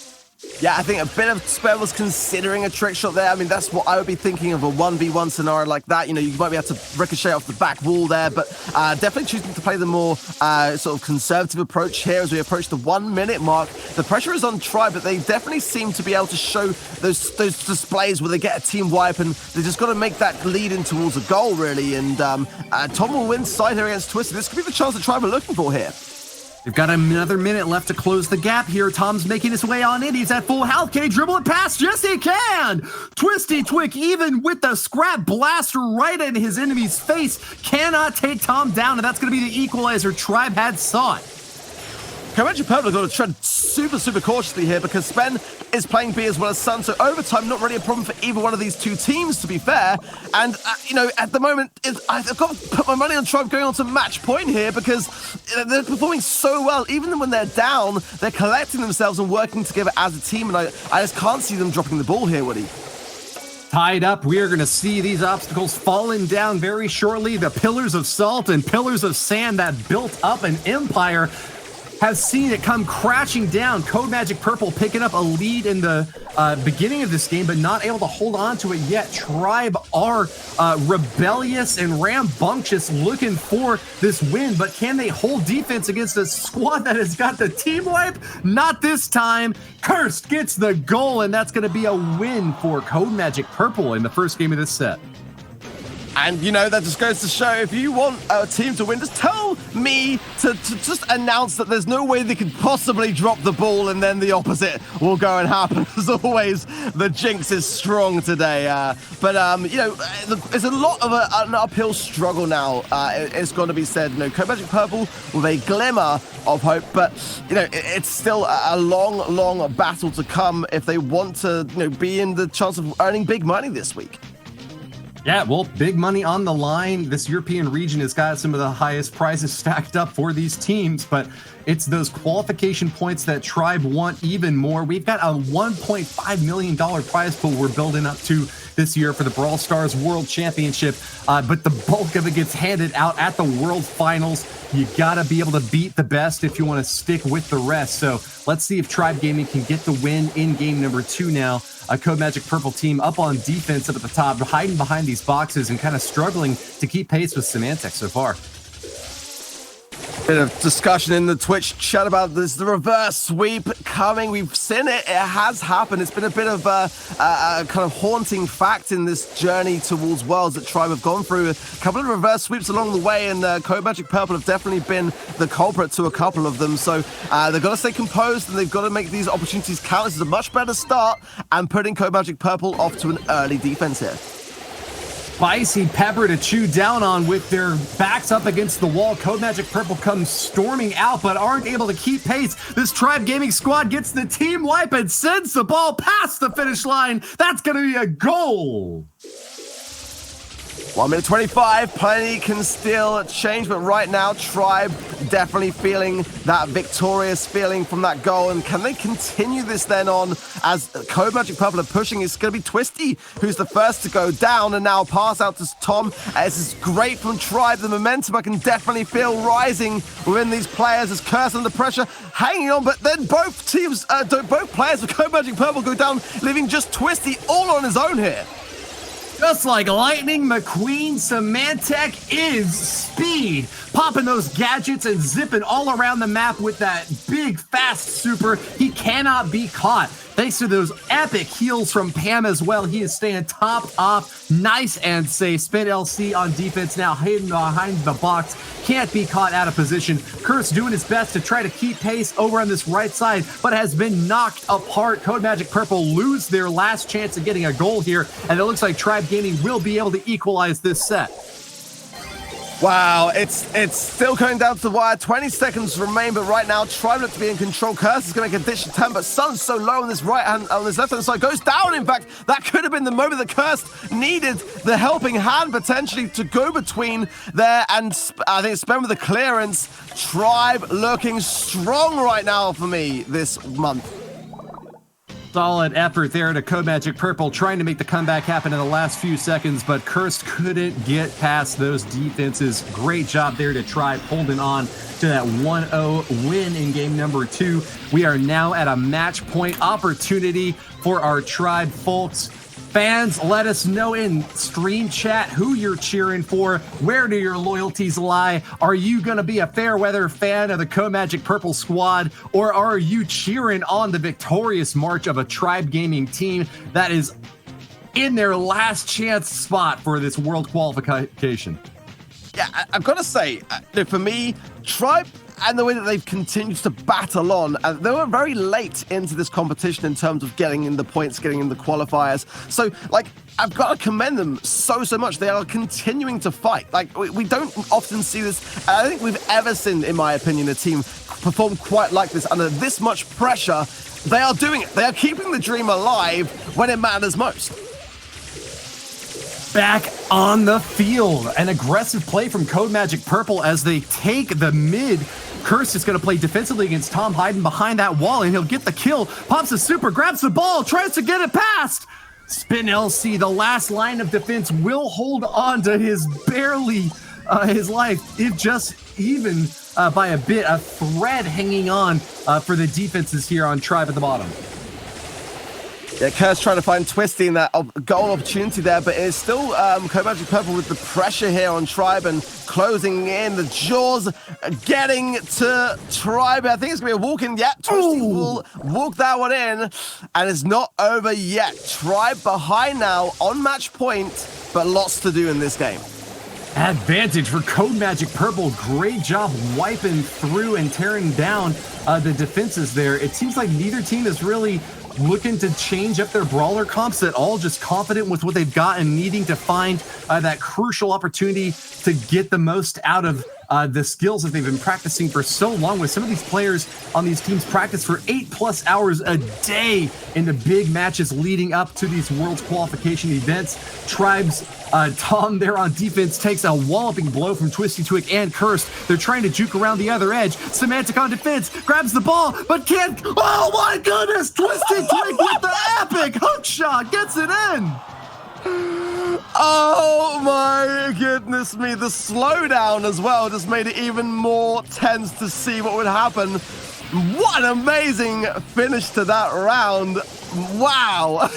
Yeah, I think a bit of Spell was considering a trick shot there. I mean, that's what I would be thinking of, a 1v1 scenario like that. You know, you might be able to ricochet off the back wall there, but definitely choosing to play the more sort of conservative approach here as we approach the 1 minute mark. The pressure is on Tribe, but they definitely seem to be able to show those displays where they get a team wipe, and they just got to make that lead in towards a goal, really. And Tom will win side here against Twisted. This could be the chance that Tribe are looking for here. We've got another minute left to close the gap here. Tom's making his way on in. He's at full health. Can he dribble it past? Yes, he can! Twisty Twick, even with the scrap blaster right in his enemy's face, cannot take Tom down, and that's going to be the equalizer Tribe had sought. CODEMAGIC Purple are going to tread super cautiously here because Spen is playing B as well as Sun, so overtime not really a problem for either one of these two teams, to be fair. And, you know, at the moment, I've got to put my money on Tribe going on to match point here because they're performing so well. Even when they're down, they're collecting themselves and working together as a team, and I just can't see them dropping the ball here, Woody. Tied up, we are going to see these obstacles falling down very shortly. The pillars of salt and pillars of sand that built up an empire have seen it come crashing down. CODEMAGIC Purple picking up a lead in the beginning of this game, but not able to hold on to it yet. Tribe are rebellious and rambunctious, looking for this win, but can they hold defense against a squad that has got the team wipe? Not this time. Cursed gets the goal, and that's going to be a win for CODEMAGIC Purple in the first game of this set. And, you know, that just goes to show, if you want a team to win, just tell me to just announce that there's no way they could possibly drop the ball, and then the opposite will go and happen. As always, the jinx is strong today. You know, it's a lot of an uphill struggle now. It's got to be said. You know, CODEMAGIC Purple with a glimmer of hope, but, you know, it's still a long battle to come if they want to, you know, be in the chance of earning big money this week. Yeah, well, big money on the line. This European region has got some of the highest prizes stacked up for these teams, but it's those qualification points that Tribe want even more. We've got a $1.5 million prize pool we're building up to this year for the Brawl Stars World Championship, but the bulk of it gets handed out at the World Finals. You gotta be able to beat the best if you want to stick with the rest. So let's see if Tribe Gaming can get the win in game number 2 now. A CODEMAGIC Purple team up on defense up at the top, hiding behind these boxes and kind of struggling to keep pace with Symantec so far. Bit of discussion in the Twitch chat about this, the reverse sweep coming. We've seen it. It has happened. It's been a bit of a kind of haunting fact in this journey towards Worlds that Tribe have gone through. A couple of reverse sweeps along the way, and CODEMAGIC Purple have definitely been the culprit to a couple of them. So they've got to stay composed, and they've got to make these opportunities count. This is a much better start, and putting CODEMAGIC Purple off to an early defense here. Spicy pepper to chew down on with their backs up against the wall. CODEMAGIC Purple comes storming out, but aren't able to keep pace. This Tribe Gaming squad gets the team wipe and sends the ball past the finish line. That's going to be a goal. 1 minute 25, plenty can still change, but right now, Tribe definitely feeling that victorious feeling from that goal. And can they continue this then on as CODEMAGIC Purple are pushing? It's going to be Twisty who's the first to go down, and now pass out to Tom. This is great from Tribe. The momentum I can definitely feel rising within these players as Curse under pressure, hanging on, but then both teams, both players of CODEMAGIC Purple go down, leaving just Twisty all on his own here. Just like lightning McQueen, Symantec is speed. Popping those gadgets and zipping all around the map with that big, fast super. He cannot be caught. Thanks to those epic heals from Pam as well. He is staying top off, nice and safe. Spin LC on defense now, hidden behind the box. Can't be caught out of position. Curse doing his best to try to keep pace over on this right side, but has been knocked apart. CODEMAGIC Purple lose their last chance of getting a goal here, and it looks like Tribe Gaming will be able to equalize this set. Wow, it's still going down to the wire. 20 seconds remain, but right now, Tribe look to be in control. Curse is going to make a ditch attempt, but Sun's so low on this on this left-hand side. Goes down, in fact. That could have been the moment that Curse needed the helping hand, potentially, to go between there. And I think Spen with the clearance. Tribe looking strong right now for me this month. Solid effort there to CODEMAGIC Purple, trying to make the comeback happen in the last few seconds, but Cursed couldn't get past those defenses. Great job there to Tribe, holding on to that 1-0 win in game number 2. We are now at a match point opportunity for our Tribe folks. Fans, let us know in stream chat who you're cheering for. Where do your loyalties lie? Are you going to be a fair-weather fan of the CODEMAGIC Purple squad, or are you cheering on the victorious march of a Tribe Gaming team that is in their last chance spot for this world qualification? Yeah, I've got to say, for me, Tribe and the way that they've continued to battle on. They were very late into this competition in terms of getting in the points, getting in the qualifiers. So, like, I've got to commend them so much. They are continuing to fight. Like, we don't often see this. I don't think we've ever seen, in my opinion, a team perform quite like this under this much pressure. They are doing it. They are keeping the dream alive when it matters most. Back on the field, an aggressive play from CODEMAGIC Purple as they take the mid. Curse is going to play defensively against Tom hiding behind that wall, and he'll get the kill. Pops a super, grabs the ball, tries to get it past. Spin LC, the last line of defense, will hold on to his his life, if just even by a bit. A thread hanging on for the defenses here on Tribe at the bottom. Yeah, Curse trying to find Twisty in that goal opportunity there, but it's still CODEMAGIC Purple with the pressure here on Tribe and closing in. The jaws getting to Tribe. I think it's going to be a walk-in. Yeah, Twisty will walk that one in, and it's not over yet. Tribe behind now on match point, but lots to do in this game. Advantage for CODEMAGIC Purple. Great job wiping through and tearing down the defenses there. It seems like neither team is really looking to change up their brawler comps at all, just confident with what they've got and needing to find that crucial opportunity to get the most out of the skills that they've been practicing for so long. With some of these players on these teams practice for 8+ hours a day in the big matches leading up to these Worlds qualification events. Tribe's Tom there on defense takes a walloping blow from Twisty Twig and Cursed. They're trying to juke around the other edge. Semantic on defense, grabs the ball, but can't. Oh my goodness! Twisty Twig with the epic hook shot, gets it in. Oh my goodness me, the slowdown as well just made it even more tense to see what would happen. What an amazing finish to that round. Wow.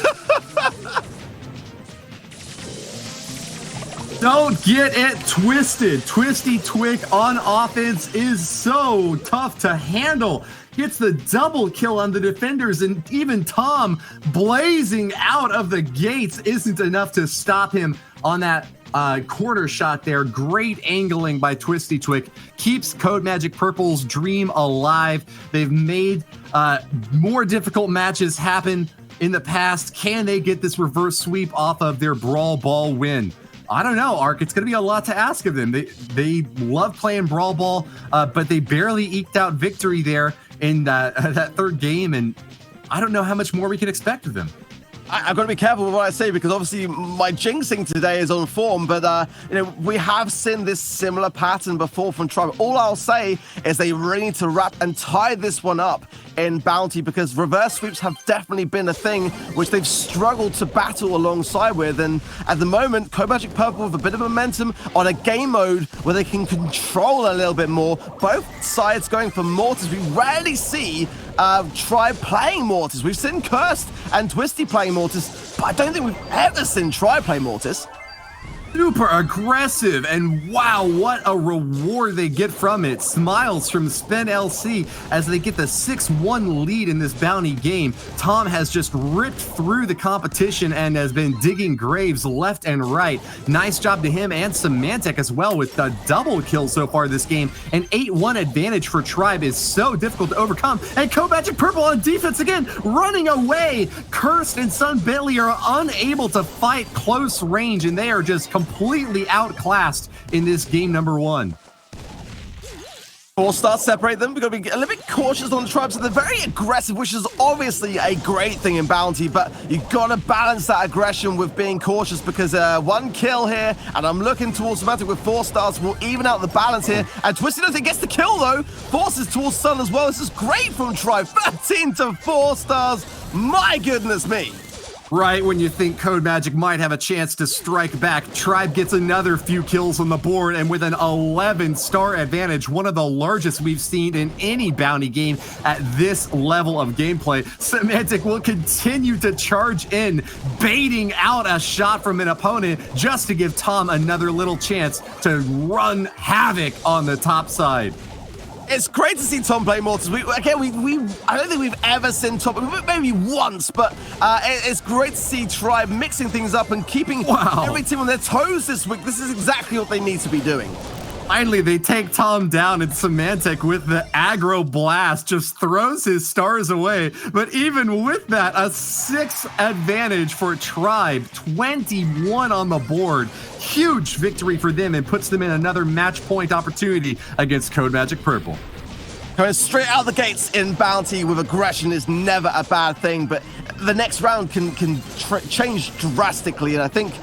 Don't get it twisted. Twisty Twig on offense is so tough to handle. Gets the double kill on the defenders, and even Tom blazing out of the gates isn't enough to stop him on that corner shot there. Great angling by Twisty Twig. Keeps CODEMAGIC Purple's dream alive. They've made more difficult matches happen in the past. Can they get this reverse sweep off of their Brawl Ball win? I don't know, Ark. It's going to be a lot to ask of them. They love playing Brawl Ball, but they barely eked out victory there in that third game, and I don't know how much more we can expect of them. I've got to be careful with what I say, because obviously my jinxing today is on form, but we have seen this similar pattern before from Tribe. All I'll say is they really need to wrap and tie this one up in Bounty, because reverse sweeps have definitely been a thing which they've struggled to battle alongside with. And at the moment, CODEMAGIC Purple with a bit of momentum on a game mode where they can control a little bit more. Both sides going for Mortars. We rarely see Tribe playing Mortars. We've seen Cursed and Twisty playing Mortars, but I don't think we've ever seen Tribe play Mortars. Super aggressive, and wow, what a reward they get from it. Smiles from Spin LC as they get the 6-1 lead in this bounty game. Tom has just ripped through the competition and has been digging graves left and right. Nice job to him and Semantic as well with the double kill so far this game. An 8-1 advantage for Tribe is so difficult to overcome. And CODEMAGIC Purple on defense again, running away. Cursed and Sun Bentley are unable to fight close range, and they are just completely outclassed in this game number one. 4 stars separate them. We've got to be a little bit cautious on the Tribes. They're very aggressive, which is obviously a great thing in Bounty, but you've got to balance that aggression with being cautious, because 1 kill here, and I'm looking towards Semantic with 4 stars. Will even out the balance here, and Twisty doesn't get the kill though. Forces towards Sun as well. This is great from Tribe. 13 to 4 stars. My goodness me. Right when you think CODEMAGIC might have a chance to strike back, Tribe gets another few kills on the board, and with an 11-star advantage, one of the largest we've seen in any bounty game at this level of gameplay. Semantic will continue to charge in, baiting out a shot from an opponent just to give Tom another little chance to run havoc on the top side. It's great to see Tom play Mortars. I don't think we've ever seen Tom, maybe once, but it's great to see Tribe mixing things up and keeping every team on their toes this week. This is exactly what they need to be doing. Finally, they take Tom down, and Symantec with the aggro blast just throws his stars away. But even with that, a 6 advantage for Tribe, 21 on the board. Huge victory for them and puts them in another match point opportunity against CODEMAGIC Purple. Going straight out the gates in Bounty with aggression is never a bad thing, but the next round can change drastically, and I think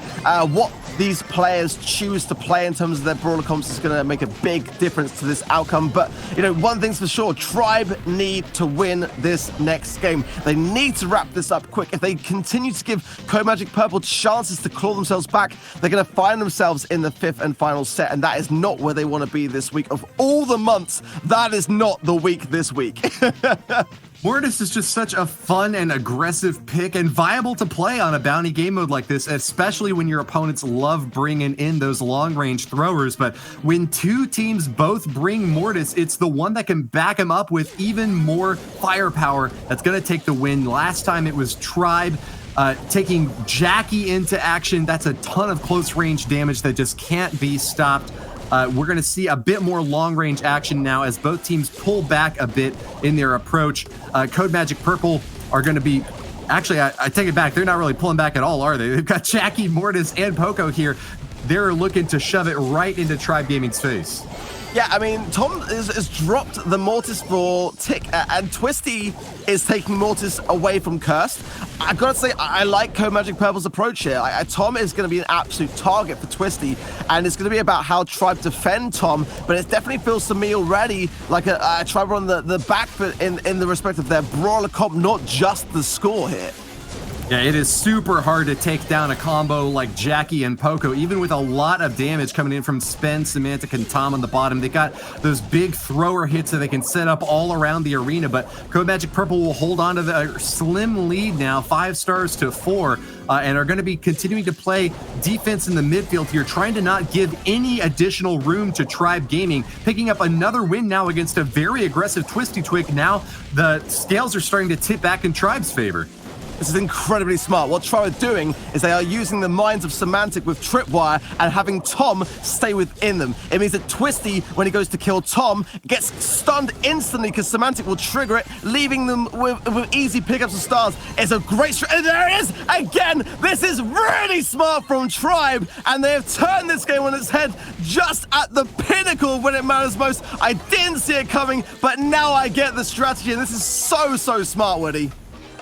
what these players choose to play in terms of their brawler comps is going to make a big difference to this outcome. But, you know, one thing's for sure, Tribe need to win this next game. They need to wrap this up quick. If they continue to give CODEMAGIC Purple chances to claw themselves back, they're going to find themselves in the 5th and final set, and that is not where they want to be this week. Of all the months, that is not the week this week. Mortis is just such a fun and aggressive pick and viable to play on a bounty game mode like this, especially when your opponents love bringing in those long-range throwers. But when two teams both bring Mortis, it's the one that can back him up with even more firepower that's going to take the win. Last time it was Tribe taking Jackie into action. That's a ton of close-range damage that just can't be stopped. We're going to see a bit more long-range action now as both teams pull back a bit in their approach. CODEMAGIC Purple are going to be... Actually, I take it back. They're not really pulling back at all, are they? They've got Jackie, Mortis, and Poco here. They're looking to shove it right into Tribe Gaming's face. Yeah, I mean, Tom has dropped the Mortis for Tick, and Twisty is taking Mortis away from Cursed. I've got to say, I like CODEMAGIC Purple's approach here. Tom is going to be an absolute target for Twisty, and it's going to be about how Tribe defend Tom, but it definitely feels to me already like a Tribe on the back foot in the respect of their brawler comp, not just the score here. Yeah, it is super hard to take down a combo like Jackie and Poco, even with a lot of damage coming in from Spen, Symantec, and Tom on the bottom. They got those big thrower hits that they can set up all around the arena, but CODEMAGIC Purple will hold on to the slim lead now, 5 stars to 4, and are going to be continuing to play defense in the midfield here, trying to not give any additional room to Tribe Gaming, picking up another win now against a very aggressive Twisty Twig. Now the scales are starting to tip back in Tribe's favor. This is incredibly smart. What Tribe are doing is they are using the minds of Symantec with Tripwire and having Tom stay within them. It means that Twisty, when he goes to kill Tom, gets stunned instantly because Symantec will trigger it, leaving them with easy pickups of stars. It's a great... And there it is! Again! This is really smart from Tribe, and they have turned this game on its head just at the pinnacle when it matters most. I didn't see it coming, but now I get the strategy, and this is so smart, Woody.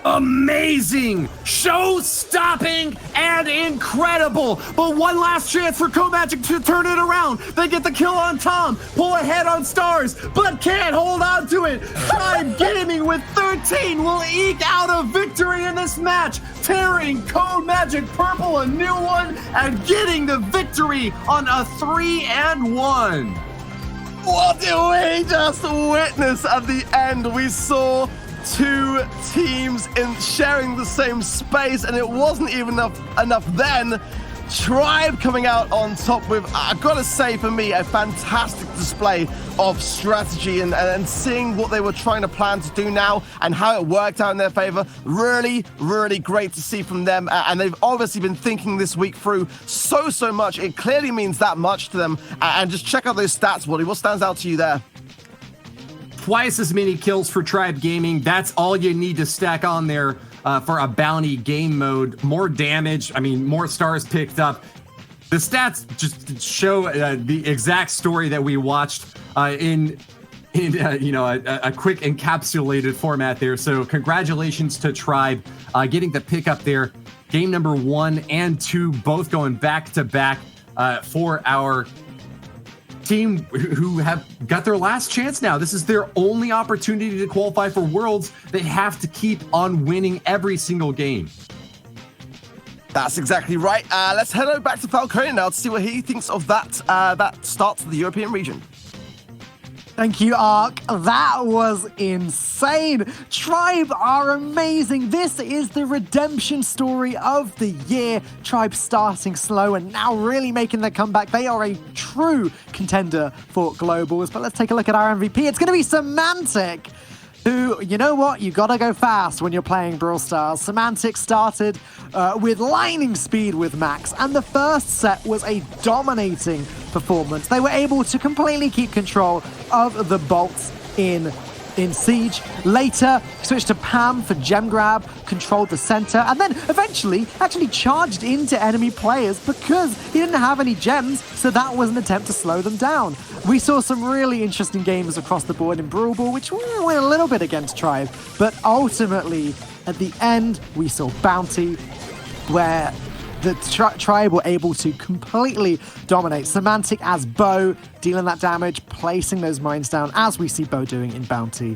Amazing, show-stopping, and incredible. But one last chance for CODEMAGIC to turn it around. They get the kill on Tom, pull ahead on Stars, but can't hold on to it. Tribe Gaming with 13 will eke out a victory in this match, tearing CODEMAGIC Purple a new one and getting the victory on a 3-1. What did we just witness at the end? We saw two teams sharing the same space, and it wasn't even enough then. Tribe coming out on top with, I've got to say, for me, a fantastic display of strategy and seeing what they were trying to plan to do now and how it worked out in their favor. Really great to see from them, and they've obviously been thinking this week through so much. It clearly means that much to them, and just check out those stats, Woody. What stands out to you there? Twice as many kills for Tribe Gaming. That's all you need to stack on there for a bounty game mode. More damage, I mean, more stars picked up. The stats just show the exact story that we watched in a quick encapsulated format there. So congratulations to Tribe getting the pick up there. Game number 1 and 2 both going back to back for our team who have got their last chance now. This is their only opportunity to qualify for Worlds. They have to keep on winning every single game. That's exactly right. Let's head over back to Falcone now to see what he thinks of that start to the European region. Thank you, Ark. That was insane. Tribe are amazing. This is the redemption story of the year. Tribe starting slow and now really making their comeback. They are a true contender for globals. But let's take a look at our MVP. It's going to be Symantec. who, you know what, you gotta go fast when you're playing Brawl Stars. Semantic started with lightning speed with Max, and the first set was a dominating performance. They were able to completely keep control of the bolts in Siege. Later, switched to Pam for gem grab, controlled the center, and then eventually actually charged into enemy players because he didn't have any gems, so that was an attempt to slow them down. We saw some really interesting games across the board in Brawl Ball, which went a little bit against Tribe, but ultimately, at the end, we saw Bounty, where the Tribe were able to completely dominate. Semantic as Bo, dealing that damage, placing those mines down, as we see Bo doing in Bounty.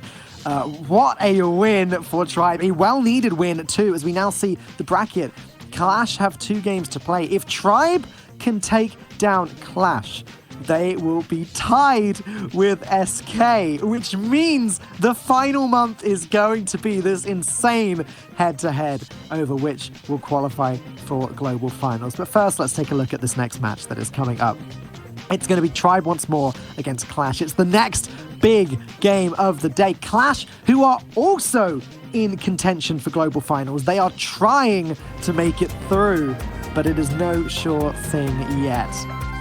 What a win for Tribe. A well-needed win, too, as we now see the bracket. Qlash have 2 games to play. If Tribe can take down Qlash, they will be tied with SK, which means the final month is going to be this insane head-to-head over which will qualify for Global Finals. But first, let's take a look at this next match that is coming up. It's going to be Tribe once more against Qlash. It's the next big game of the day. Qlash, who are also in contention for Global Finals. They are trying to make it through, but it is no sure thing yet.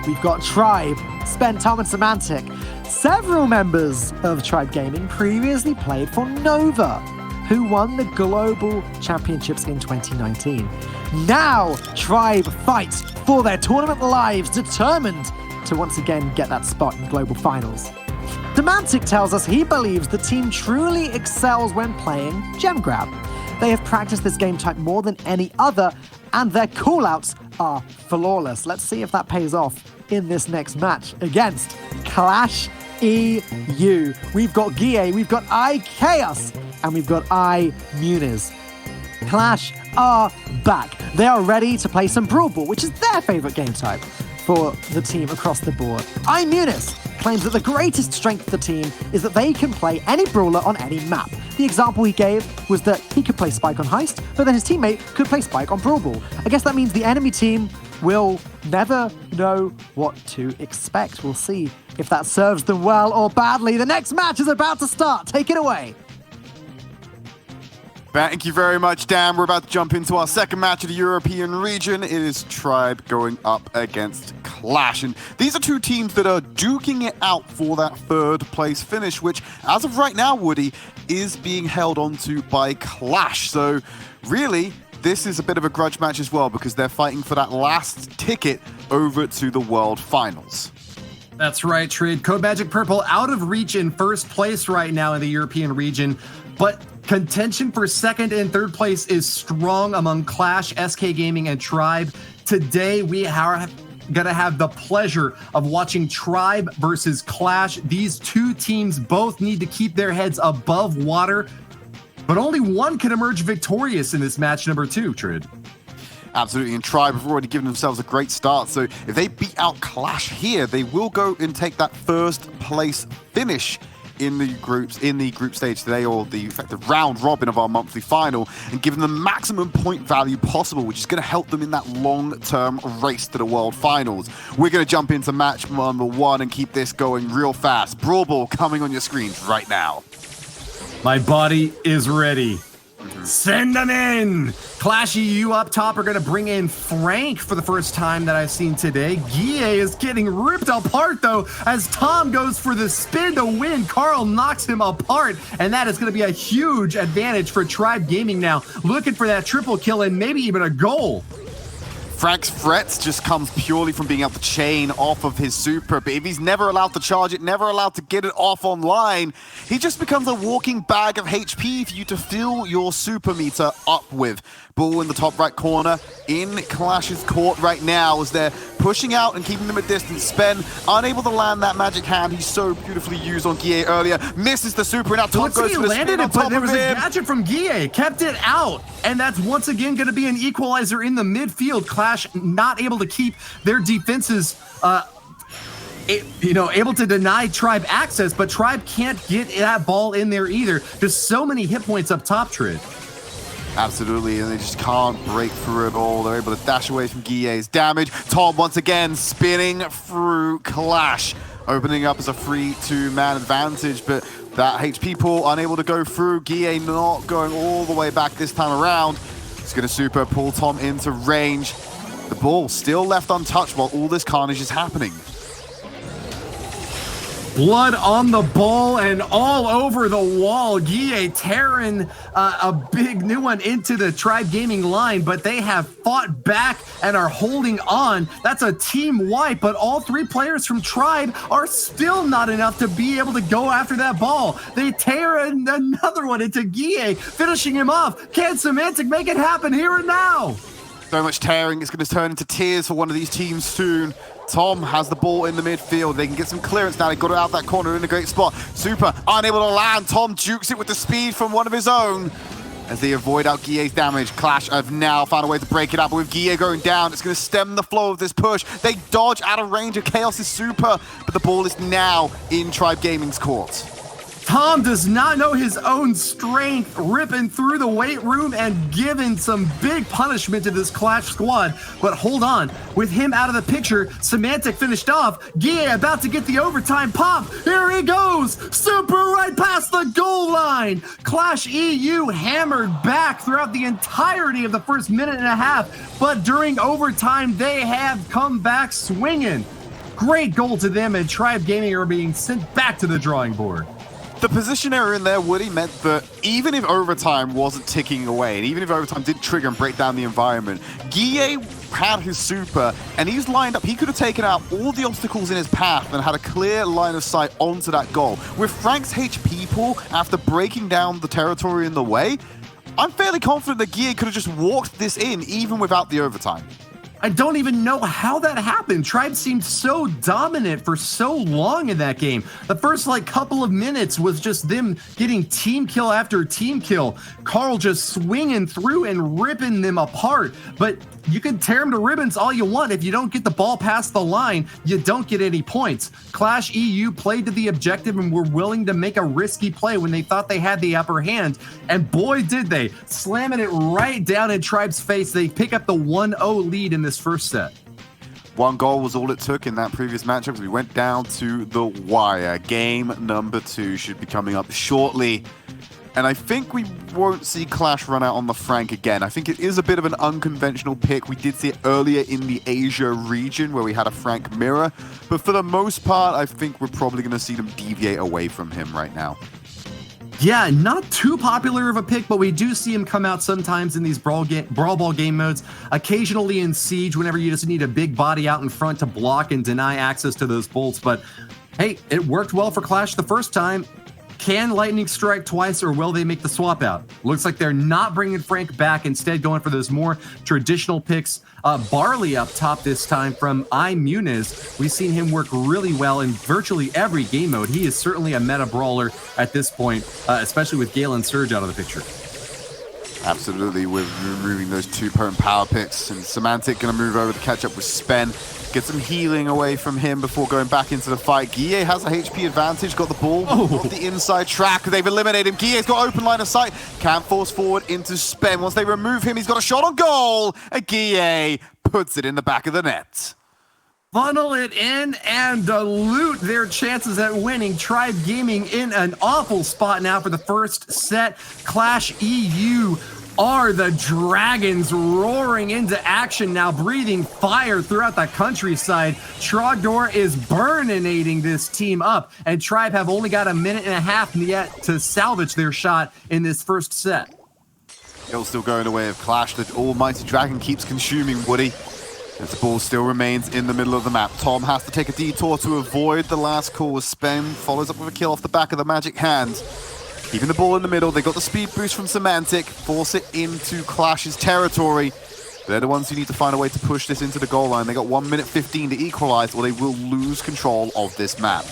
We've got Tribe, Spen, Tom, and Semantic. Several members of Tribe Gaming previously played for Nova, who won the Global Championships in 2019. Now, Tribe fights for their tournament lives, determined to once again get that spot in Global Finals. Semantic tells us he believes the team truly excels when playing Gem Grab. They have practiced this game type more than any other, and their callouts are flawless. Let's see if that pays off in this next match against Qlash EU. We've got Guille, we've got iChaos, and we've got iMuniz. Qlash are back. They are ready to play some Brawl Ball, which is their favorite game type for the team across the board. iMuniz claims that the greatest strength of the team is that they can play any brawler on any map. The example he gave was that he could play Spike on Heist, but then his teammate could play Spike on Brawl Ball. I guess that means the enemy team will never know what to expect. We'll see if that serves them well or badly. The next match is about to start. Take it away. Thank you very much, Dan. We're about to jump into our second match of the European region. It is Tribe going up against Qlash. And these are 2 teams that are duking it out for that 3rd place finish, which, as of right now, Woody, is being held onto by Qlash. So, really, this is a bit of a grudge match as well, because they're fighting for that last ticket over to the World Finals. That's right, Tridd. CODEMAGIC Purple out of reach in 1st place right now in the European region, but contention for 2nd and 3rd place is strong among Qlash, SK Gaming, and Tribe. Today, we are going to have the pleasure of watching Tribe versus Qlash. These 2 teams both need to keep their heads above water, but only one can emerge victorious in this match number 2, Tridd. Absolutely, and Tribe have already given themselves a great start, so if they beat out Qlash here, they will go and take that 1st place finish in the group stage today, or the effective round robin of our monthly final, and give them the maximum point value possible, which is going to help them in that long-term race to the World Finals. We're going to jump into match number 1 and keep this going real fast. Brawl Ball coming on your screens right now. My body is ready. Send them in! Qlash EU up top are going to bring in Frank for the first time that I've seen today. Guille is getting ripped apart, though, as Tom goes for the spin to win. Carl knocks him apart, and that is going to be a huge advantage for Tribe Gaming now, looking for that triple kill and maybe even a goal. Frank's threats just comes purely from being able to chain off of his super, but if he's never allowed to charge it, never allowed to get it off online, he just becomes a walking bag of HP for you to fill your super meter up with. Ball in the top right corner in Qlash's court right now as they're pushing out and keeping them at distance. Spen unable to land that magic hand he so beautifully used on Guille earlier. Misses the super, and now Tom goes for the spin on top of him. But there was a gadget from Guille, kept it out, and that's once again going to be an equalizer in the midfield. Qlash not able to keep their defenses able to deny Tribe access, but Tribe can't get that ball in there either. There's so many hit points up top, Tridd. Absolutely, and they just can't break through it all. They're able to dash away from Guille's damage. Tom once again spinning through Qlash, opening up as a 3-2-man advantage, but That HP pool unable to go through. Guille not going all the way back this time around. He's going to super pull Tom into range. The ball still left untouched while all this carnage is happening. Blood on the ball and all over the wall. Guille tearing a big new one into the Tribe Gaming line, but they have fought back and are holding on. That's a team wipe, but all 3 players from Tribe are still not enough to be able to go after that ball. They tear another one into Guille, finishing him off. Can Semantic make it happen here and now? So much tearing, it's going to turn into tears for one of these teams soon. Tom has the ball in the midfield. They can get some clearance now. They got it out that corner in a great spot. Super unable to land. Tom jukes it with the speed from one of his own as they avoid out Guille's damage. Qlash have now found a way to break it up, but with Guille going down, it's going to stem the flow of this push. They dodge out of range of Chaos's super, but the ball is now in Tribe Gaming's court. Tom does not know his own strength, ripping through the weight room and giving some big punishment to this Qlash squad. But hold on, with him out of the picture, Semantic finished off. Guille about to get the overtime pop. Here he goes, super right past the goal line. Qlash EU hammered back throughout the entirety of the first minute and a half, but during overtime, they have come back swinging. Great goal to them, and Tribe Gaming are being sent back to the drawing board. The position error in there, Woody, meant that even if overtime wasn't ticking away, and even if overtime did trigger and break down the environment, Guille had his super, and he's lined up. He could have taken out all the obstacles in his path and had a clear line of sight onto that goal. With Frank's HP pool, after breaking down the territory in the way, I'm fairly confident that Guille could have just walked this in, even without the overtime. I don't even know how that happened. Tribe seemed so dominant for so long in that game. The first couple of minutes was just them getting team kill after team kill. Carl just swinging through and ripping them apart. But you can tear them to ribbons all you want. If you don't get the ball past the line, you don't get any points. Qlash EU played to the objective and were willing to make a risky play when they thought they had the upper hand. And boy, did they. Slamming it right down in Tribe's face. They pick up the 1-0 lead in this first set. 1 goal was all it took in that previous matchup as we went down to the wire. Game number 2 should be coming up shortly. And I think we won't see Qlash run out on the Frank again. I think it is a bit of an unconventional pick. We did see it earlier in the Asia region where we had a Frank mirror. But for the most part, I think we're probably going to see them deviate away from him right now. Yeah, not too popular of a pick, but we do see him come out sometimes in these brawl ball game modes, occasionally in Siege whenever you just need a big body out in front to block and deny access to those bolts. But hey, it worked well for Qlash the first time. Can Lightning strike twice, or will they make the swap out? Looks like they're not bringing Frank back, instead going for those more traditional picks. Barley up top this time from INTZ. We've seen him work really well in virtually every game mode. He is certainly a meta brawler at this point, especially with Gale and Surge out of the picture. Absolutely, we're removing those 2 potent power picks, and Semantic going to move over to catch up with Spen. Get some healing away from him before going back into the fight. Guille has a HP advantage, got the ball off the inside track. They've eliminated him. Guille's got open line of sight. Can force forward into Spen. Once they remove him, he's got a shot on goal. And Guille puts it in the back of the net. Funnel it in and dilute their chances at winning. Tribe Gaming in an awful spot now for the first set. Qlash EU are the dragons roaring into action now, breathing fire throughout the countryside. Trogdor is burninating this team up, and Tribe have only got a minute and a half yet to salvage their shot in this first set. Kill still going away of Qlash. The almighty dragon keeps consuming Woody. As the ball still remains in the middle of the map. Tom has to take a detour to avoid the last call with Spen. Follows up with a kill off the back of the magic hand. Keeping the ball in the middle. They got the speed boost from Semantic. Force it into Qlash's territory. They're the ones who need to find a way to push this into the goal line. They got 1 minute 15 to equalize, or they will lose control of this map.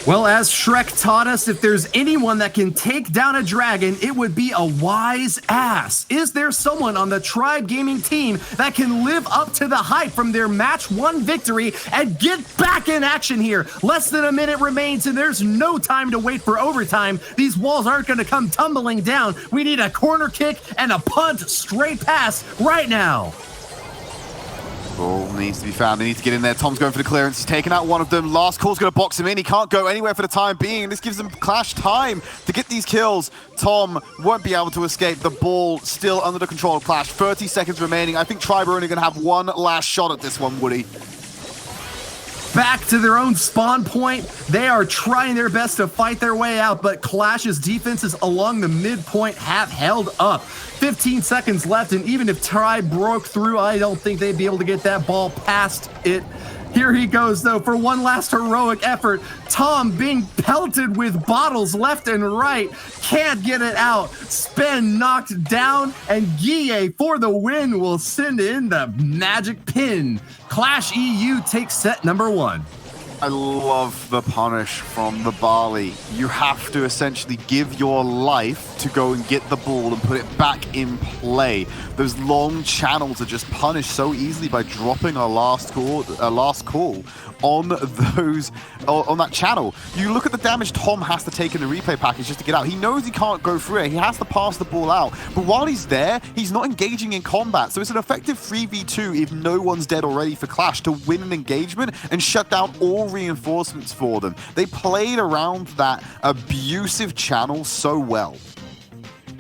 Well, as Shrek taught us, if there's anyone that can take down a dragon, it would be a wise ass. Is there someone on the Tribe Gaming team that can live up to the hype from their match 1 victory and get back in action here? Less than a minute remains, and there's no time to wait for overtime. These walls aren't going to come tumbling down. We need a corner kick and a punt straight pass right now. Ball needs to be found. They need to get in there. Tom's going for the clearance. He's taking out one of them. Last call's going to box him in. He can't go anywhere for the time being. This gives them Qlash time to get these kills. Tom won't be able to escape. The ball still under the control of Qlash. 30 seconds remaining. I think Tribe are only going to have one last shot at this one, Woody. Back to their own spawn point. They are trying their best to fight their way out, but Qlash's defenses along the midpoint have held up. 15 seconds left, and even if Tribe broke through, I don't think they'd be able to get that ball past it. Here he goes, though, for one last heroic effort. Tom being pelted with bottles left and right. Can't get it out. Spen knocked down, and Guille for the win will send in the magic pin. Qlash EU takes set number 1. I love the punish from the Barley. You have to essentially give your life to go and get the ball and put it back in play. Those long channels are just punished so easily by dropping a last call on that channel. You look at the damage Tom has to take in the replay package just to get out. He knows he can't go through it. He has to pass the ball out. But while he's there, he's not engaging in combat. So it's an effective 3v2 if no one's dead already for Qlash to win an engagement and shut down all reinforcements for them. They played around that abusive channel so well.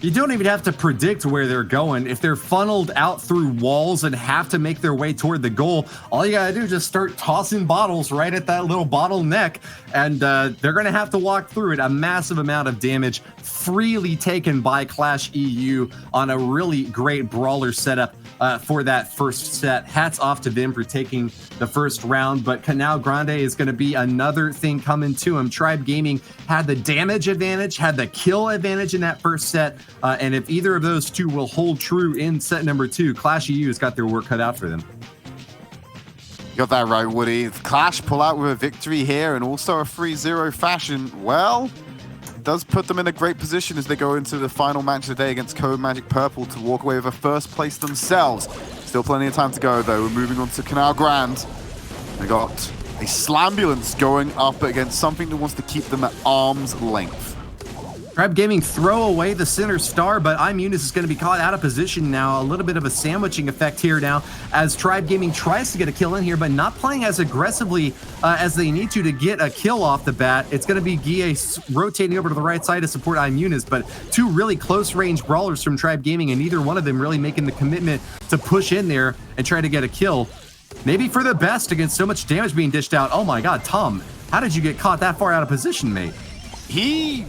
You don't even have to predict where they're going. If they're funneled out through walls and have to make their way toward the goal, all you gotta do is just start tossing bottles right at that little bottleneck, and they're gonna have to walk through it. A massive amount of damage freely taken by Qlash EU on a really great brawler setup for that first set. Hats off to them for taking the first round, but Canal Grande is going to be another thing coming to him. Tribe Gaming had the damage advantage, had the kill advantage in that first set, and if either of those two will hold true in set number 2, Qlash EU has got their work cut out for them. You got that right, Woody. If Qlash pull out with a victory here and also a 3-0 fashion, well, does put them in a great position as they go into the final match of the day against CODEMAGIC Purple to walk away with a first place themselves. Still plenty of time to go, though. We're moving on to Canal Grand. They got a Slambulance going up against something that wants to keep them at arm's length. Tribe Gaming throw away the center star, but INTZ is going to be caught out of position now. A little bit of a sandwiching effect here now as Tribe Gaming tries to get a kill in here, but not playing as aggressively as they need to get a kill off the bat. It's going to be Guille rotating over to the right side to support INTZ, but two really close-range brawlers from Tribe Gaming, and neither one of them really making the commitment to push in there and try to get a kill. Maybe for the best against so much damage being dished out. Oh my god, Tom, how did you get caught that far out of position, mate? He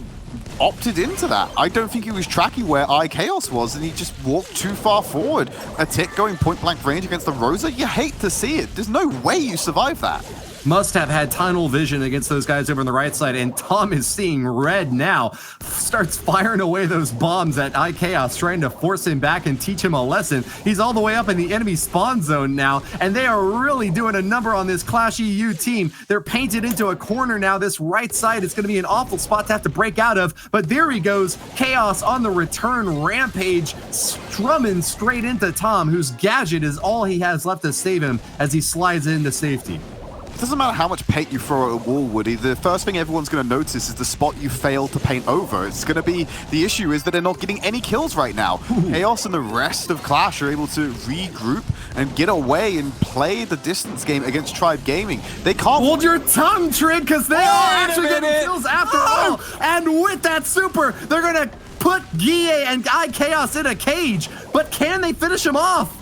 opted into that. I don't think he was tracking where iChaos was, and he just walked too far forward. A tick going point blank range against the Rosa, you hate to see it. There's no way you survive that. Must have had tunnel vision against those guys over on the right side, and Tom is seeing red now. Starts firing away those bombs at iChaos, trying to force him back and teach him a lesson. He's all the way up in the enemy spawn zone now, and they are really doing a number on this Qlash EU team. They're painted into a corner now. This right side is going to be an awful spot to have to break out of, but there he goes. Chaos on the return rampage, strumming straight into Tom, whose gadget is all he has left to save him as he slides into safety. It doesn't matter how much paint you throw at a wall, Woody. The first thing everyone's going to notice is the spot you failed to paint over. It's going to be, the issue is that they're not getting any kills right now. Chaos and the rest of Qlash are able to regroup and get away and play the distance game against Tribe Gaming. They can't... Hold your tongue, Tridd, because they are actually getting kills after all. And with that super, they're going to put Guille and iChaos in a cage. But can they finish him off?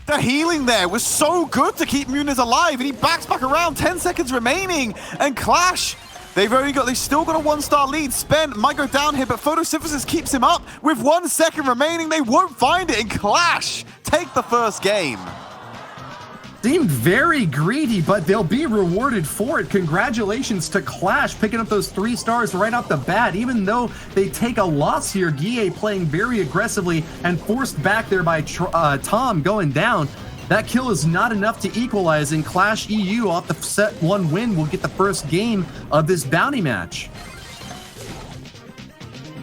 The healing there was so good to keep Muniz alive, and he backs back around, 10 seconds remaining, and Qlash, they've still got a 1-star lead. Spen might go down here, but Photosynthesis keeps him up with 1 second remaining. They won't find it, and Qlash take the first game. Seemed very greedy, but they'll be rewarded for it. Congratulations to Qlash picking up those 3 stars right off the bat. Even though they take a loss here, Guille playing very aggressively and forced back there by Tom going down. That kill is not enough to equalize, and Qlash EU off the set 1 win will get the first game of this bounty match.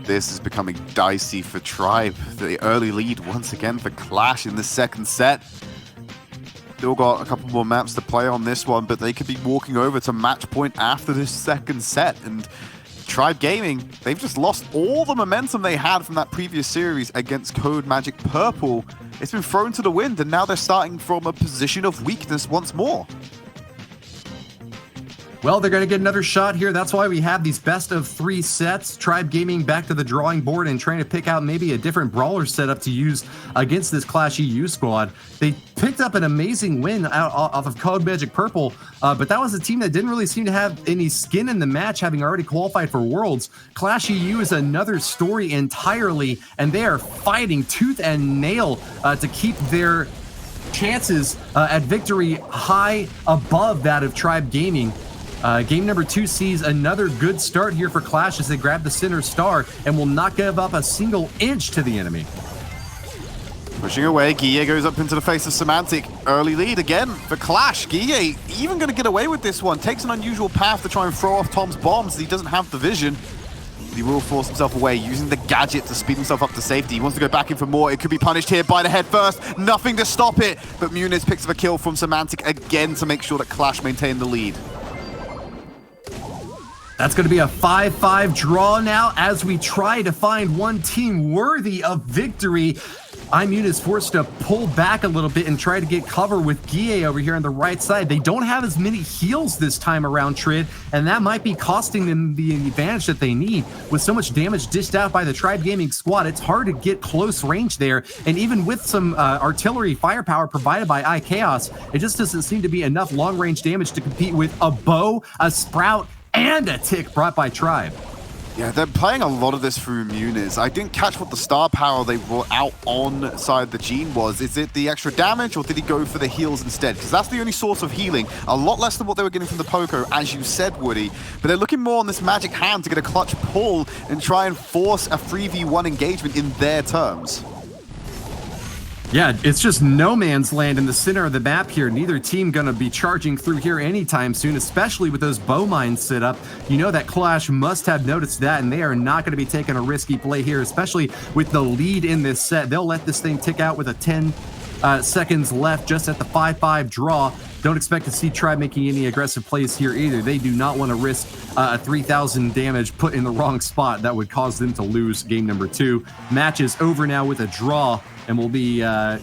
This is becoming dicey for Tribe. The early lead once again for Qlash in the second set. Still got a couple more maps to play on this one, but they could be walking over to match point after this second set. And Tribe Gaming, they've just lost all the momentum they had from that previous series against CODEMAGIC Purple. it's been thrown to the wind, and now they're starting from a position of weakness once more. Well, they're going to get another shot here. That's why we have these best of 3 sets. Tribe Gaming back to the drawing board and trying to pick out maybe a different brawler setup to use against this Qlash EU squad. They picked up an amazing win off of CODEMAGIC Purple, but that was a team that didn't really seem to have any skin in the match, having already qualified for Worlds. Qlash EU is another story entirely, and they are fighting tooth and nail to keep their chances at victory high above that of Tribe Gaming. Game number 2 sees another good start here for Qlash as they grab the center star and will not give up a single inch to the enemy. Pushing away, Guille goes up into the face of Semantic. Early lead again for Qlash. Guille even going to get away with this one. Takes an unusual path to try and throw off Tom's bombs. He doesn't have the vision. He will force himself away, using the gadget to speed himself up to safety. He wants to go back in for more. It could be punished here by the head first. Nothing to stop it. But Muniz picks up a kill from Semantic again to make sure that Qlash maintain the lead. That's going to be a 5-5 draw now as we try to find one team worthy of victory. INTZ is forced to pull back a little bit and try to get cover with Guille over here on the right side. They don't have as many heals this time around, Tridd, and that might be costing them the advantage that they need. With so much damage dished out by the Tribe Gaming squad, it's hard to get close range there, and even with some artillery firepower provided by iChaos, it just doesn't seem to be enough long-range damage to compete with a bow, a sprout, and a tick brought by Tribe. Yeah, they're playing a lot of this through Muniz. I didn't catch what the star power they brought out on side the Gene was. Is it the extra damage, or did he go for the heals instead? Because that's the only source of healing. A lot less than what they were getting from the Poco, as you said, Woody. But they're looking more on this magic hand to get a clutch pull and try and force a 3v1 engagement in their terms. Yeah, it's just no man's land in the center of the map here. Neither team going to be charging through here anytime soon, especially with those bow mines set up. You know that Qlash must have noticed that, and they are not going to be taking a risky play here, especially with the lead in this set. They'll let this thing tick out with a 10 seconds left just at the 5-5 draw. Don't expect to see Tribe making any aggressive plays here either. They do not want to risk a 3,000 damage put in the wrong spot. That would cause them to lose game number 2. Match is over now with a draw, and we'll be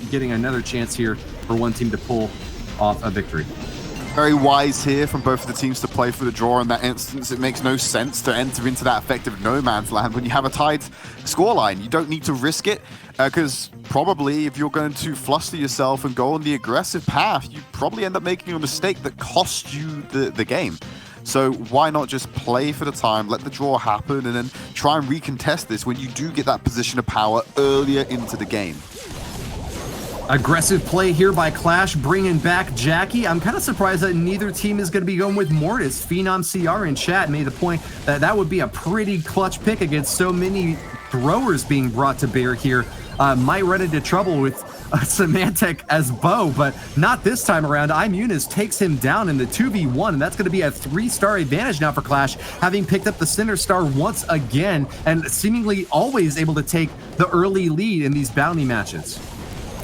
getting another chance here for one team to pull off a victory. Very wise here from both of the teams to play for the draw in that instance. It makes no sense to enter into that effective no man's land when you have a tied scoreline. You don't need to risk it, because probably if you're going to fluster yourself and go on the aggressive path, you probably end up making a mistake that costs you the game. So why not just play for the time, let the draw happen, and then try and recontest this when you do get that position of power earlier into the game. Aggressive play here by Qlash, bringing back Jackie. I'm kind of surprised that neither team is going to be going with Mortis. Phenom CR in chat made the point that that would be a pretty clutch pick against so many throwers being brought to bear here. Might run into trouble with Semantic as bow, but not this time around. INTZ takes him down in the 2v1, and that's going to be a 3-star advantage now for Qlash, having picked up the center star once again and seemingly always able to take the early lead in these bounty matches.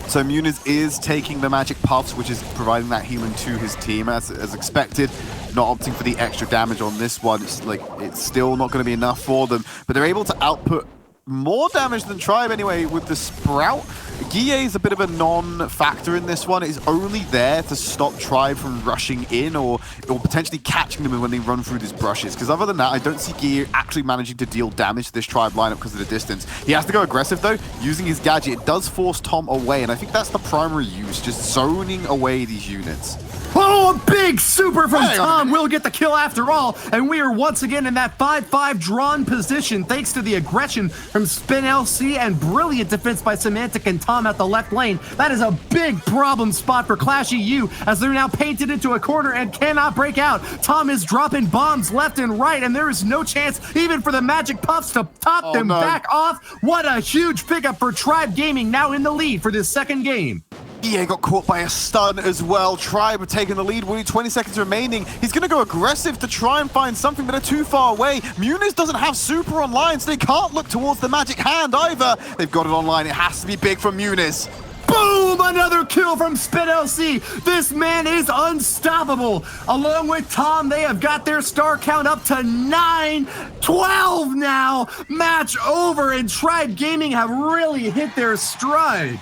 So Muniz is taking the magic puffs, which is providing that healing to his team as expected. Not opting for the extra damage on this one. It's still not going to be enough for them, but they're able to output more damage than Tribe anyway with the Sprout. Guille is a bit of a non-factor in this one. It's only there to stop Tribe from rushing in or potentially catching them when they run through these brushes. Because other than that, I don't see Guille actually managing to deal damage to this Tribe lineup because of the distance. He has to go aggressive though, using his gadget. It does force Tom away, and I think that's the primary use, just zoning away these units. Oh, a big super from Tom will get the kill after all, and we are once again in that 5-5 drawn position thanks to the aggression from Spin LC and brilliant defense by Semantic and Tom at the left lane. That is a big problem spot for Qlash EU as they're now painted into a corner and cannot break out. Tom is dropping bombs left and right, and there is no chance even for the Magic Puffs to top them back off. What a huge pickup for Tribe Gaming, now in the lead for this second game. EA got caught by a stun as well. Tribe have taken the lead with 20 seconds remaining. He's going to go aggressive to try and find something, but they're too far away. Muniz doesn't have super online, so they can't look towards the magic hand either. They've got it online. It has to be big from Muniz. Boom! Another kill from Spin LC. This man is unstoppable. Along with Tom, they have got their star count up to 9-12 now. Match over, and Tribe Gaming have really hit their stride.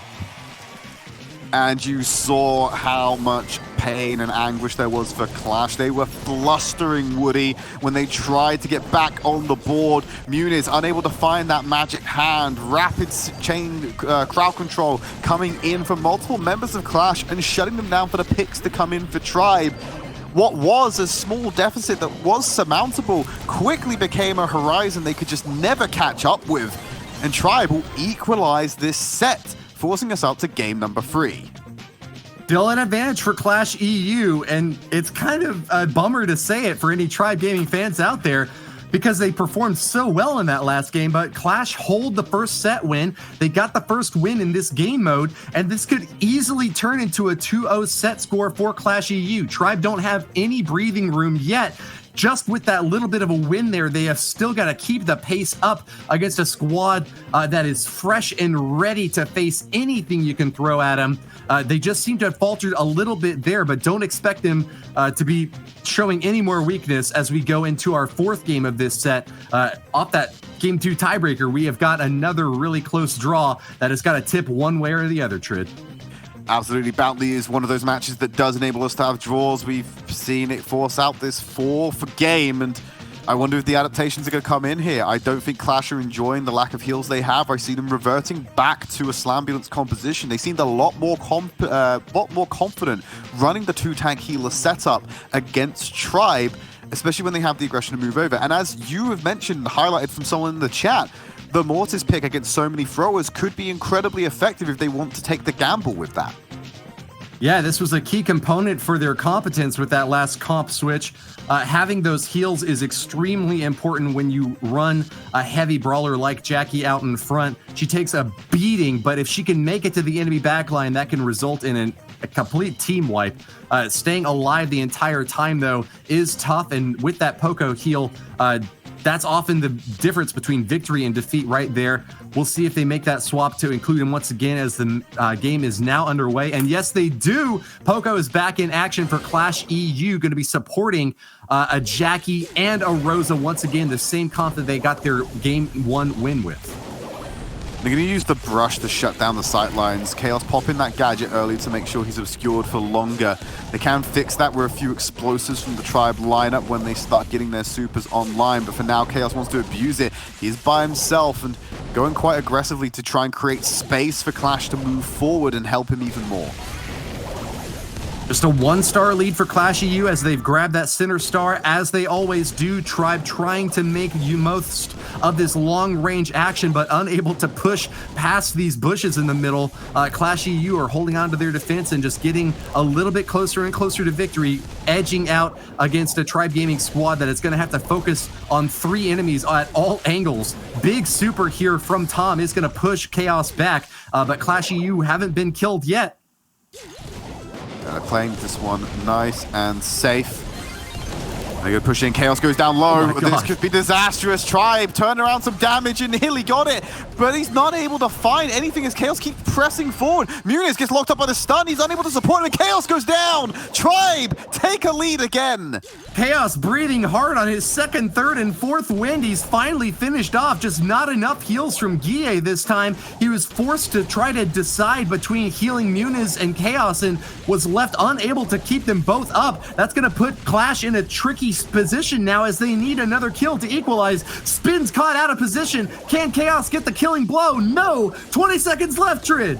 and you saw how much pain and anguish there was for Qlash. They were flustering Woody when they tried to get back on the board. Muniz unable to find that magic hand. Rapid chain crowd control coming in from multiple members of Qlash and shutting them down for the picks to come in for Tribe. What was a small deficit that was surmountable quickly became a horizon they could just never catch up with. And Tribe will equalize this set, forcing us out to game number 3. Still an advantage for Qlash EU, and it's kind of a bummer to say it for any Tribe Gaming fans out there because they performed so well in that last game, but Qlash hold the first set win. They got the first win in this game mode, and this could easily turn into a 2-0 set score for Qlash EU. Tribe don't have any breathing room yet. Just with that little bit of a win there, they have still got to keep the pace up against a squad that is fresh and ready to face anything you can throw at them. They just seem to have faltered a little bit there, but don't expect them to be showing any more weakness as we go into our 4th game of this set. Off that Game 2 tiebreaker, we have got another really close draw that has got to tip one way or the other, Tridd. Absolutely. Bounty is one of those matches that does enable us to have draws. We've seen it force out this 4th game, and I wonder if the adaptations are going to come in here. I don't think Qlash are enjoying the lack of heals they have. I see them reverting back to a Slambulance composition. They seemed a lot more confident running the 2-tank healer setup against Tribe, especially when they have the aggression to move over. And as you have mentioned, highlighted from someone in the chat, the Mortis pick against so many throwers could be incredibly effective if they want to take the gamble with that. Yeah, this was a key component for their competence with that last comp switch. Having those heals is extremely important when you run a heavy brawler like Jackie out in front. She takes a beating, but if she can make it to the enemy backline, that can result in a complete team wipe. Staying alive the entire time, though, is tough, and with that Poco heal, that's often the difference between victory and defeat right there. We'll see if they make that swap to include him once again as the game is now underway. And yes, they do. Poco is back in action for Qlash EU, going to be supporting a Jackie and a Rosa once again, the same comp that they got their Game 1 win with. They're going to use the brush to shut down the sightlines. Chaos pop in that gadget early to make sure he's obscured for longer. They can fix that with a few explosives from the Tribe lineup when they start getting their supers online. But for now, Chaos wants to abuse it. He's by himself and going quite aggressively to try and create space for Qlash to move forward and help him even more. Just a 1-star lead for Qlash EU as they've grabbed that center star, as they always do. Tribe trying to make most of this long-range action, but unable to push past these bushes in the middle. Qlash EU are holding on to their defense and just getting a little bit closer and closer to victory, edging out against a Tribe Gaming squad that is going to have to focus on 3 enemies at all angles. Big super here from Tom is going to push Chaos back, but Qlash EU haven't been killed yet. Playing this one nice and safe. They go push in. Chaos goes down low. Oh this could be disastrous. Tribe turned around some damage and nearly got it, but he's not able to find anything as Chaos keeps pressing forward. Muniz gets locked up by the stun. He's unable to support him, and Chaos goes down. Tribe take a lead again. Chaos breathing hard on his 2nd, 3rd, and 4th win. He's finally finished off. Just not enough heals from Guille this time. He was forced to try to decide between healing Muniz and Chaos and was left unable to keep them both up. That's going to put Qlash in a tricky position now as they need another kill to equalize. Spins caught out of position. Can Chaos get the killing blow? No! 20 seconds left, Tridd.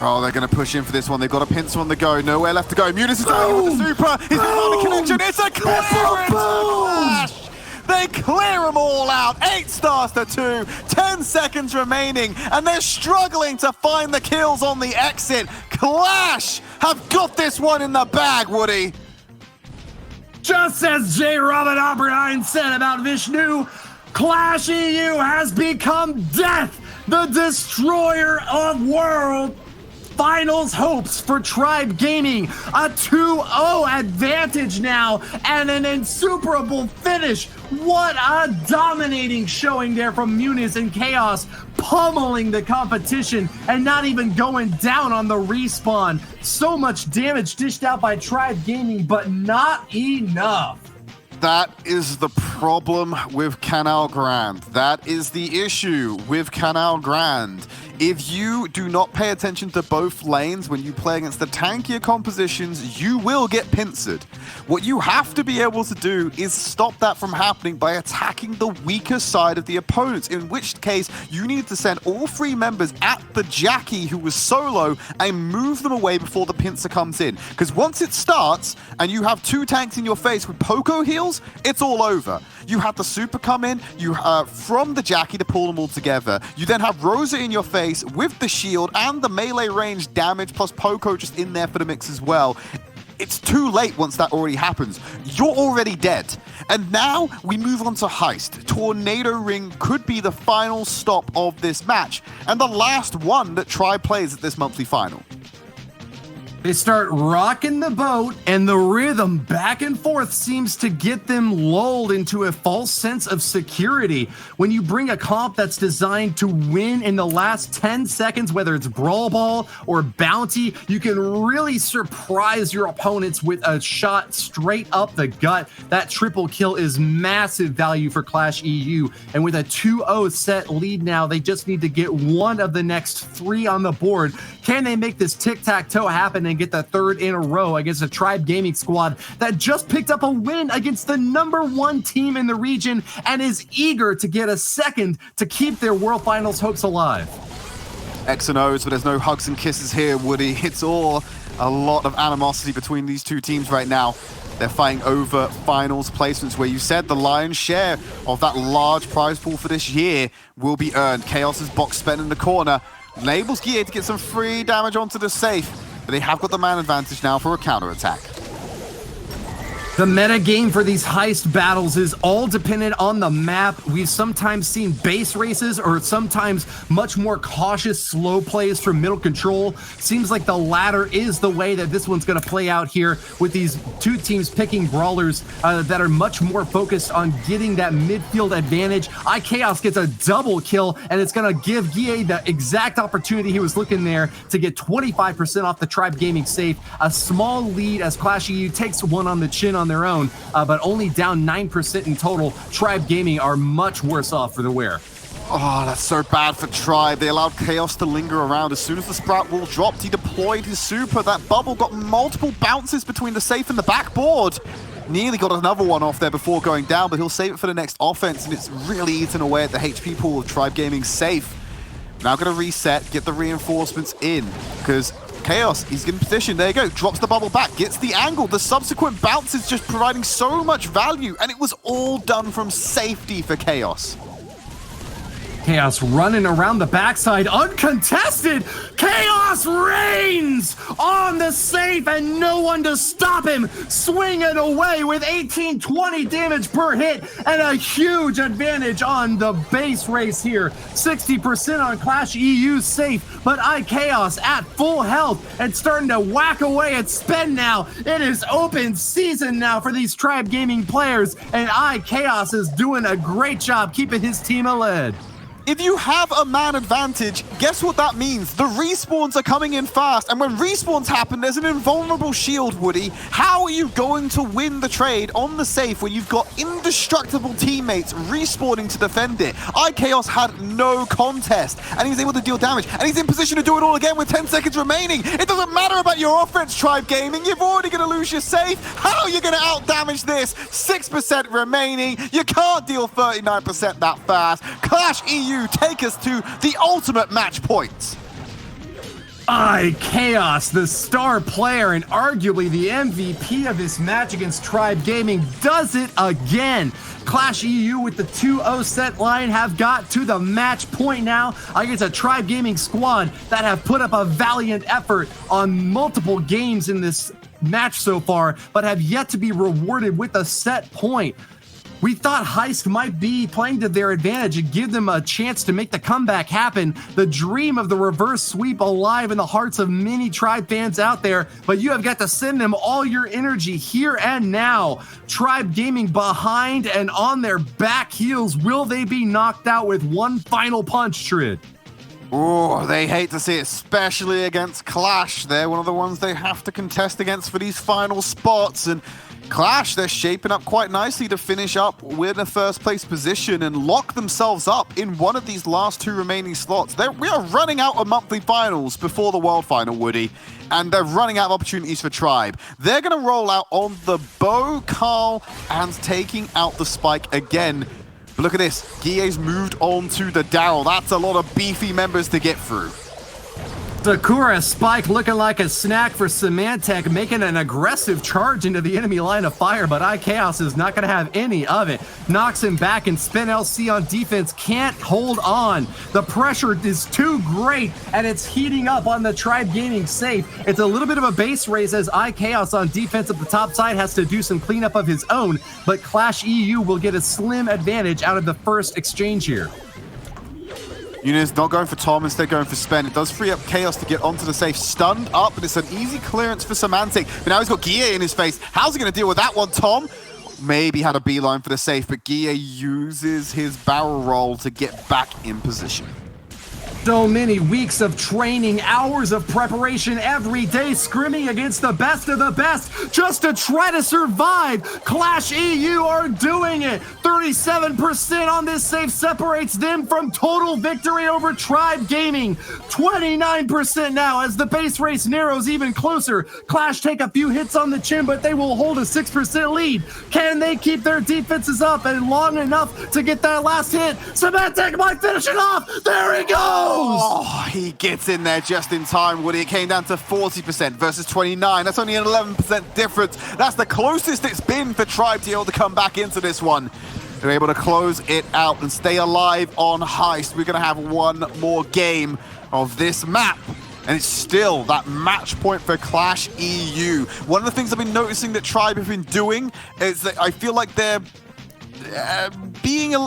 Oh, they're going to push in for this one. They've got a pincer on the go. Nowhere left to go. Muniz is going with the super. He's found the connection. It's a clearance. Qlash. They clear them all out. 8 stars to 2. 10 seconds remaining, and they're struggling to find the kills on the exit. Qlash have got this one in the bag, Woody. Just as J. Robin Oppenheim said about Vishnu, Qlash EU has become death, the destroyer of world. Finals hopes for Tribe Gaming, a 2-0 advantage now, and an insuperable finish. What a dominating showing there from Muniz and Chaos, pummeling the competition and not even going down on the respawn. So much damage dished out by Tribe Gaming, but not enough. That is the problem with Canal Grand. That is the issue with Canal Grand. If you do not pay attention to both lanes when you play against the tankier compositions, you will get pincered. What you have to be able to do is stop that from happening by attacking the weaker side of the opponents, in which case you need to send all 3 members at the Jackie who was solo and move them away before the pincer comes in. Because once it starts and you have 2 tanks in your face with Poco heals, it's all over. You have the super come in, you from the Jackie to pull them all together. You then have Rosa in your face with the shield and the melee range damage plus Poco just in there for the mix as well. It's too late once that already happens. You're already dead. And now we move on to Heist. Tornado Ring could be the final stop of this match and the last one that Tribe plays at this monthly final. They start rocking the boat, and the rhythm back and forth seems to get them lulled into a false sense of security. When you bring a comp that's designed to win in the last 10 seconds, whether it's Brawl Ball or Bounty, you can really surprise your opponents with a shot straight up the gut. That triple kill is massive value for Qlash EU, and with a 2-0 set lead now, they just need to get one of the next 3 on the board. Can they make this tic-tac-toe happen and get the 3rd in a row against a Tribe Gaming squad that just picked up a win against the #1 team in the region and is eager to get a 2nd to keep their World Finals hopes alive? X and O's, but there's no hugs and kisses here, Woody. It's all a lot of animosity between these 2 teams right now. They're fighting over finals placements where you said the lion's share of that large prize pool for this year will be earned. Chaos's box spent in the corner enables Gear to get some free damage onto the safe, but they have got the man advantage now for a counter-attack. The meta game for these heist battles is all dependent on the map. We've sometimes seen base races or sometimes much more cautious slow plays from middle control. Seems like the latter is the way that this one's going to play out here, with these 2 teams picking brawlers that are much more focused on getting that midfield advantage. iChaos gets a double kill, and it's going to give Guille the exact opportunity he was looking there to get 25% off the Tribe Gaming safe. A small lead as Qlash EU takes one on the chin on their own, but only down 9% in total. Tribe Gaming are much worse off for the wear. Oh, that's so bad for Tribe. They allowed Chaos to linger around. As soon as the Sprout wall dropped, he deployed his super. That bubble got multiple bounces between the safe and the backboard. Nearly got another one off there before going down, but he'll save it for the next offense, and it's really eaten away at the HP pool of Tribe Gaming safe. Now going to reset, get the reinforcements in, because Chaos, he's in position, there you go, drops the bubble back, gets the angle, the subsequent bounce is just providing so much value, and it was all done from safety for Chaos. Chaos running around the backside, uncontested. Chaos reigns on the safe and no one to stop him. Swinging away with 18-20 damage per hit and a huge advantage on the base race here. 60% on Qlash EU safe, but iChaos at full health and starting to whack away at spend now. It is open season now for these Tribe Gaming players, and iChaos is doing a great job keeping his team ahead. If you have a man advantage, guess what that means? The respawns are coming in fast, and when respawns happen, there's an invulnerable shield, Woody. How are you going to win the trade on the safe when you've got indestructible teammates respawning to defend it? iChaos had no contest, and he was able to deal damage, and he's in position to do it all again with 10 seconds remaining. It doesn't matter about your offense, Tribe Gaming. You're already going to lose your safe. How are you going to out-damage this? 6% remaining. You can't deal 39% that fast. Qlash EU take us to the ultimate match point. iChaos, the star player and arguably the MVP of this match against Tribe Gaming, does it again. Qlash EU with the 2-0 set line have got to the match point now against a Tribe Gaming squad that have put up a valiant effort on multiple games in this match so far, but have yet to be rewarded with a set point. We thought Heist might be playing to their advantage and give them a chance to make the comeback happen. The dream of the reverse sweep alive in the hearts of many Tribe fans out there, but you have got to send them all your energy here and now. Tribe Gaming behind and on their back heels. Will they be knocked out with one final punch, Tridd? Oh, they hate to see it, especially against Qlash. They're one of the ones they have to contest against for these final spots, and Qlash, they're shaping up quite nicely to finish up with a first place position and lock themselves up in one of these last 2 remaining slots. We are running out of monthly finals before the World Final, Woody, and they're running out of opportunities for Tribe. They're going to roll out on the bow, Carl, and taking out the spike again. But look at this. Guille's moved on to the Daryl. That's a lot of beefy members to get through. Sakura Spike looking like a snack for Symantec, making an aggressive charge into the enemy line of fire, but iChaos is not going to have any of it. Knocks him back, and Spin LC on defense can't hold on. The pressure is too great, and it's heating up on the Tribe Gaming safe. It's a little bit of a base race as iChaos on defense at the top side has to do some cleanup of his own, but Qlash EU will get a slim advantage out of the first exchange here. Unitz not going for Tom, instead going for Spen. It does free up Chaos to get onto the safe. Stunned up, and it's an easy clearance for Symantec. But now he's got Guille in his face. How's he going to deal with that one, Tom? Maybe had a beeline for the safe, but Guille uses his barrel roll to get back in position. So many weeks of training, hours of preparation every day, scrimming against the best of the best just to try to survive. Qlash EU are doing it. 37% on this safe separates them from total victory over Tribe Gaming. 29% now as the base race narrows even closer. Qlash take a few hits on the chin, but they will hold a 6% lead. Can they keep their defenses up and long enough to get that last hit? Symantec might finish it off. There he goes. Oh, he gets in there just in time, Woody. It came down to 40% versus 29. That's only an 11% difference. That's the closest it's been for Tribe to be able to come back into this one. They're able to close it out and stay alive on Heist. We're going to have one more game of this map. And it's still that match point for Qlash EU. One of the things I've been noticing that Tribe have been doing is that I feel like they're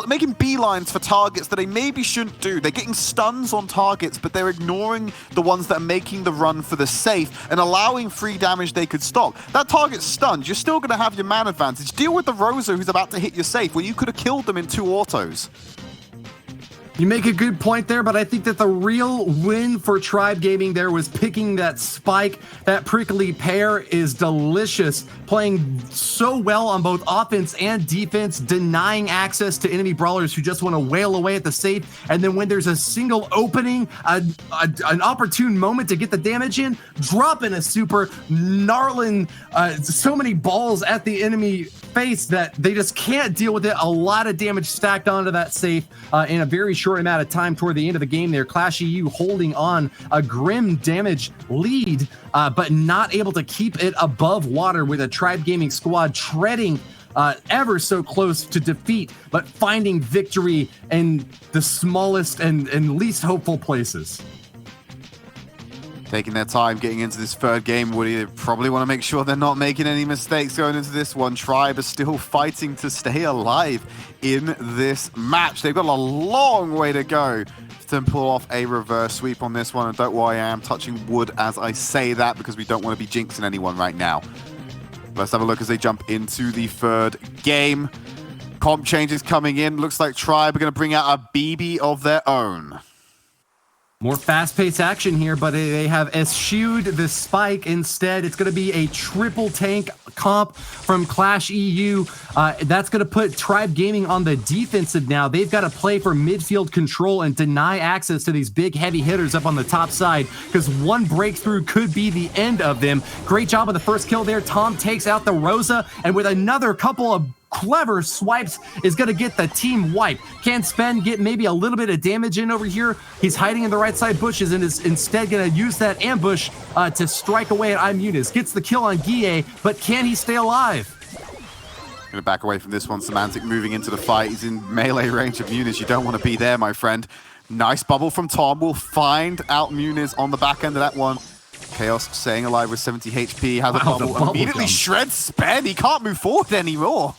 making beelines for targets that they maybe shouldn't do. They're getting stuns on targets, but they're ignoring the ones that are making the run for the safe and allowing free damage they could stop. That target's stunned. You're still going to have your man advantage. Deal with the Rosa who's about to hit your safe when you could have killed them in 2 autos. You make a good point there, but I think that the real win for Tribe Gaming there was picking that spike. That prickly pear is delicious, playing so well on both offense and defense, denying access to enemy brawlers who just want to wail away at the safe. And then when there's a single opening, an opportune moment to get the damage in, dropping a super, gnarling so many balls at the enemy face that they just can't deal with it. A lot of damage stacked onto that safe in a very short amount of time toward the end of the game there. Qlash EU holding on a grim damage lead, but not able to keep it above water with a Tribe Gaming squad treading ever so close to defeat, but finding victory in the smallest and least hopeful places. Taking their time getting into this third game, Woody. They probably want to make sure they're not making any mistakes going into this one. Tribe are still fighting to stay alive in this match. They've got a long way to go to pull off a reverse sweep on this one. And don't worry, I am touching wood as I say that because we don't want to be jinxing anyone right now. Let's have a look as they jump into the third game. Comp changes coming in. Looks like Tribe are going to bring out a BB of their own. More fast-paced action here, but they have eschewed the spike. Instead, it's going to be a triple tank comp from Qlash EU. That's going to put Tribe Gaming on the defensive now. They've got to play for midfield control and deny access to these big heavy hitters up on the top side because one breakthrough could be the end of them. Great job on the first kill there. Tom takes out the Rosa, and with another couple of clever swipes is going to get the team wiped. Can Spen get maybe a little bit of damage in over here? He's hiding in the right side bushes and is instead going to use that ambush to strike away at INTZ. Gets the kill on Guille, but can he stay alive? Going to back away from this one. Symantec moving into the fight. He's in melee range of Muniz. You don't want to be there, my friend. Nice bubble from Tom. We'll find out Muniz on the back end of that one. Chaos staying alive with 70 HP. Has a bubble. Immediately shreds Spen. He can't move forward anymore.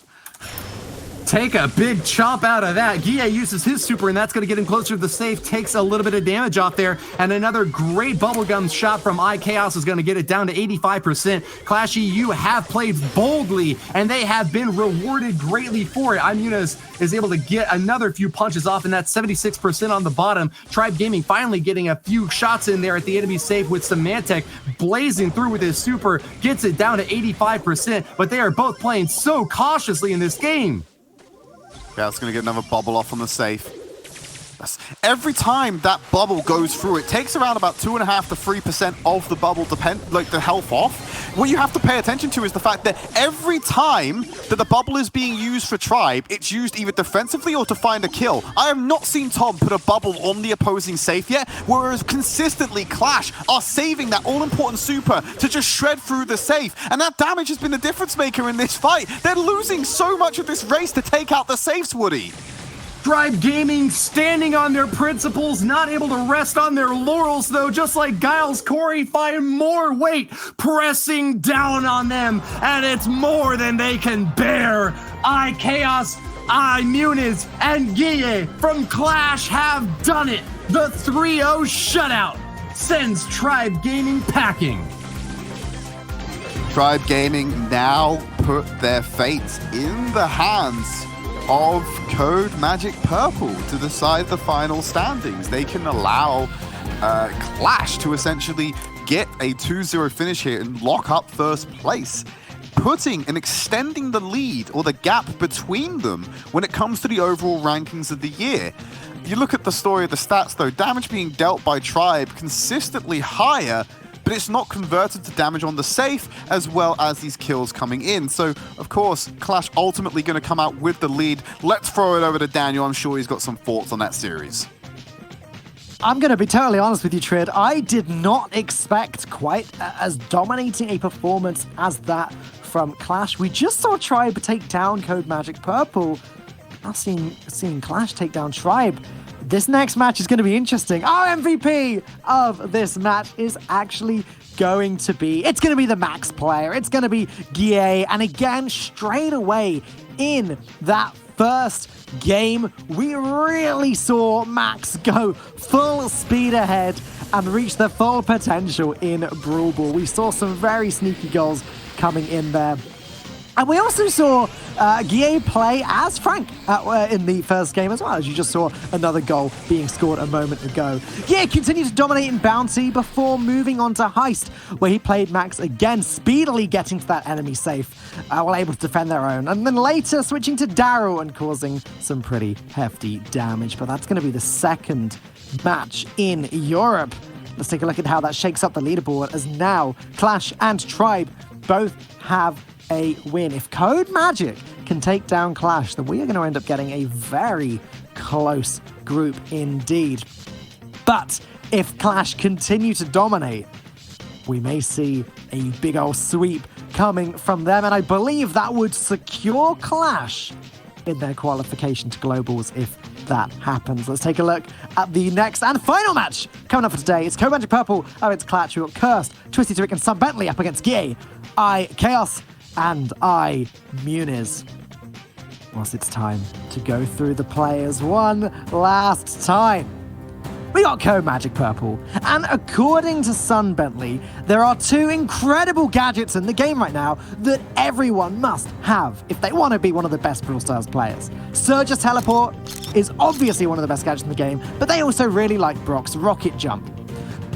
take a big chomp out of that. Guille uses his super, and that's going to get him closer to the safe, takes a little bit of damage off there, and another great bubblegum shot from iChaos is going to get it down to 85%. Qlash EU have played boldly, and they have been rewarded greatly for it. INTZ is able to get another few punches off, and that's 76% on the bottom. Tribe Gaming finally getting a few shots in there at the enemy safe with Symantec blazing through with his super, gets it down to 85%, but they are both playing so cautiously in this game. Yeah, it's going to get another bubble off on the safe. Every time that bubble goes through, it takes around about 2.5 to 3% of the bubble, the health off. What you have to pay attention to is the fact that every time that the bubble is being used for Tribe, it's used either defensively or to find a kill. I have not seen Tom put a bubble on the opposing safe yet, whereas consistently Qlash are saving that all-important super to just shred through the safe. And that damage has been the difference maker in this fight. They're losing so much of this race to take out the safes, Woody. Tribe Gaming standing on their principles, not able to rest on their laurels though, just like Giles Corey find more weight pressing down on them, and it's more than they can bear. iChaos, INTZ, and Guille from Qlash have done it. The 3-0 shutout sends Tribe Gaming packing. Tribe Gaming now put their fate in the hands of CODEMAGIC Purple to decide the final standings. They can allow Qlash to essentially get a 2-0 finish here and lock up first place, putting and extending the lead or the gap between them when it comes to the overall rankings of the year. You look at the story of the stats though, damage being dealt by Tribe consistently higher, but it's not converted to damage on the safe as well as these kills coming in. So, of course, Qlash ultimately going to come out with the lead. Let's throw it over to Daniel. I'm sure he's got some thoughts on that series. I'm going to be totally honest with you, Tridd. I did not expect quite as dominating a performance as that from Qlash. We just saw Tribe take down CODEMAGIC Purple. Now seeing Qlash take down Tribe. This next match is going to be interesting. Our MVP of this match is actually going to be, it's going to be the Max player. It's going to be Guille. And again, straight away in that first game, we really saw Max go full speed ahead and reach their full potential in Brawl Ball. We saw some very sneaky goals coming in there. And we also saw Guille play as Frank in the first game as well, as you just saw another goal being scored a moment ago. Guille continued to dominate in Bounty before moving on to Heist, where he played Max again, speedily getting to that enemy safe, while able to defend their own. And then later switching to Daryl and causing some pretty hefty damage. But that's going to be the second match in Europe. Let's take a look at how that shakes up the leaderboard, as now Qlash and Tribe both have a win. If CODEMAGIC can take down Qlash, then we are going to end up getting a very close group indeed. But if Qlash continue to dominate, we may see a big old sweep coming from them, and I believe that would secure Qlash in their qualification to Globals if that happens. Let's take a look at the next and final match coming up for today. It's CODEMAGIC Purple against Qlash. We've got Cursed, Twisty Trick, and Sun Bentley up against Guille, iChaos, and INTZ. Whilst it's time to go through the players one last time. We got CODEMAGIC Purple, and according to Sun Bentley, there are two incredible gadgets in the game right now that everyone must have if they want to be one of the best Brawl Stars players. Surge's Teleport is obviously one of the best gadgets in the game, but they also really like Brock's Rocket Jump.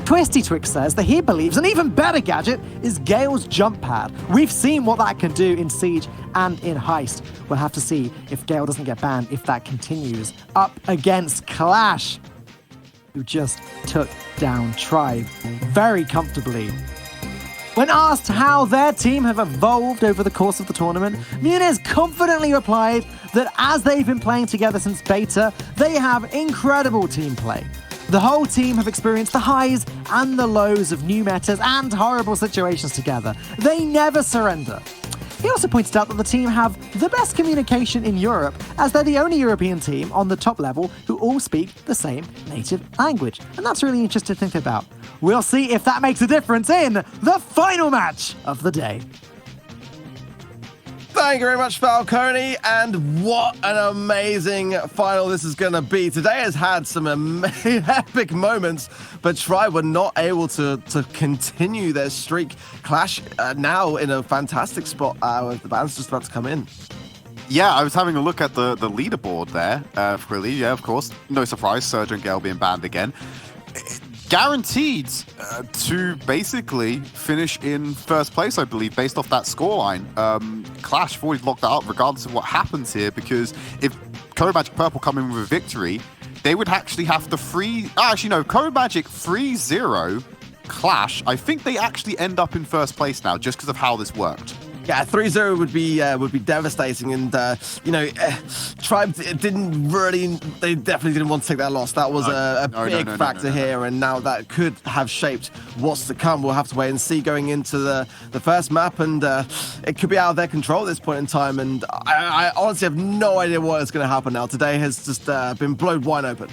Twisty Twix says that he believes an even better gadget is Gale's Jump Pad. We've seen what that can do in Siege and in Heist. We'll have to see if Gale doesn't get banned if that continues up against Qlash, who just took down Tribe very comfortably. When asked how their team have evolved over the course of the tournament, Muniz confidently replied that as they've been playing together since beta, they have incredible team play. The whole team have experienced the highs and the lows of new metas and horrible situations together. They never surrender. He also pointed out that the team have the best communication in Europe, as they're the only European team on the top level who all speak the same native language. And that's really interesting to think about. We'll see if that makes a difference in the final match of the day. Thank you very much, Falcone, and what an amazing final this is going to be. Today has had some epic moments, but Tribe were not able to continue their streak. Qlash now in a fantastic spot with the bands just about to come in. Yeah, I was having a look at the leaderboard there. Really, yeah, of course. No surprise, Surge and Gale being banned again. Guaranteed to basically finish in first place, I believe, based off that scoreline. Qlash have always locked that up regardless of what happens here, because if CODEMAGIC Purple come in with a victory, they would actually have to free... actually, no, CODEMAGIC 3-0 Qlash. I think they actually end up in first place now, just because of how this worked. Yeah, 3-0 would be devastating, and you know, Tribe didn't really, they definitely didn't want to take that loss. That was a big factor here, and now that could have shaped what's to come. We'll have to wait and see going into the first map, and it could be out of their control at this point in time. And I honestly have no idea what is going to happen now. Today has just been blown wide open.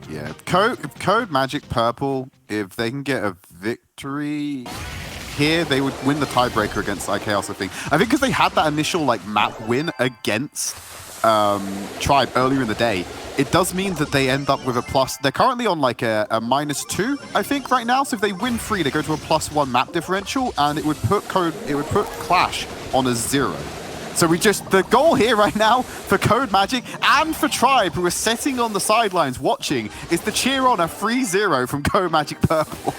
Yeah, CODEMAGIC Purple, if they can get a victory here, they would win the tiebreaker against IKEOS, I think. I think because they had that initial map win against Tribe earlier in the day, it does mean that they end up with a plus. They're currently on a -2, I think, right now. So if they win 3, they go to a +1 map differential, and it would put Qlash on a 0. So the goal here right now for CODEMAGIC and for Tribe, who are sitting on the sidelines watching, is to cheer on a 3-0 from CODEMAGIC Purple.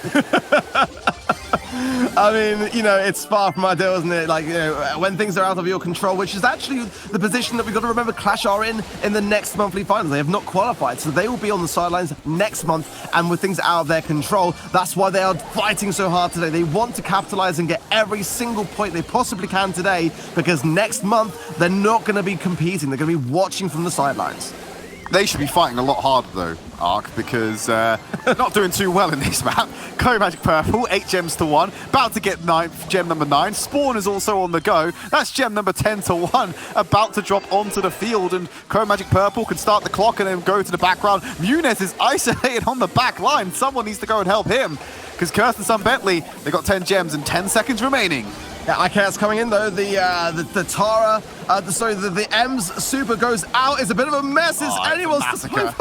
I mean, you know, it's far from ideal, isn't it? Like, you know, when things are out of your control, which is actually the position that we've got to remember Qlash are in the next monthly finals. They have not qualified, so they will be on the sidelines next month, and with things out of their control, that's why they are fighting so hard today. They want to capitalize and get every single point they possibly can today, because next month, they're not going to be competing. They're going to be watching from the sidelines. They should be fighting a lot harder, though, Ark, because not doing too well in this map. CODEMAGIC Purple, 8 gems to 1, about to get gem number 9. Spawn is also on the go. That's gem number 10 to 1, about to drop onto the field, and CODEMAGIC Purple can start the clock and then go to the background. Muniz is isolated on the back line. Someone needs to go and help him, because Kirsten Sun Bentley, they got 10 gems and 10 seconds remaining. Yeah, IKEOS coming in though. The Tara, the Ems super goes out. It's a bit of a mess. It's anyone's massacre.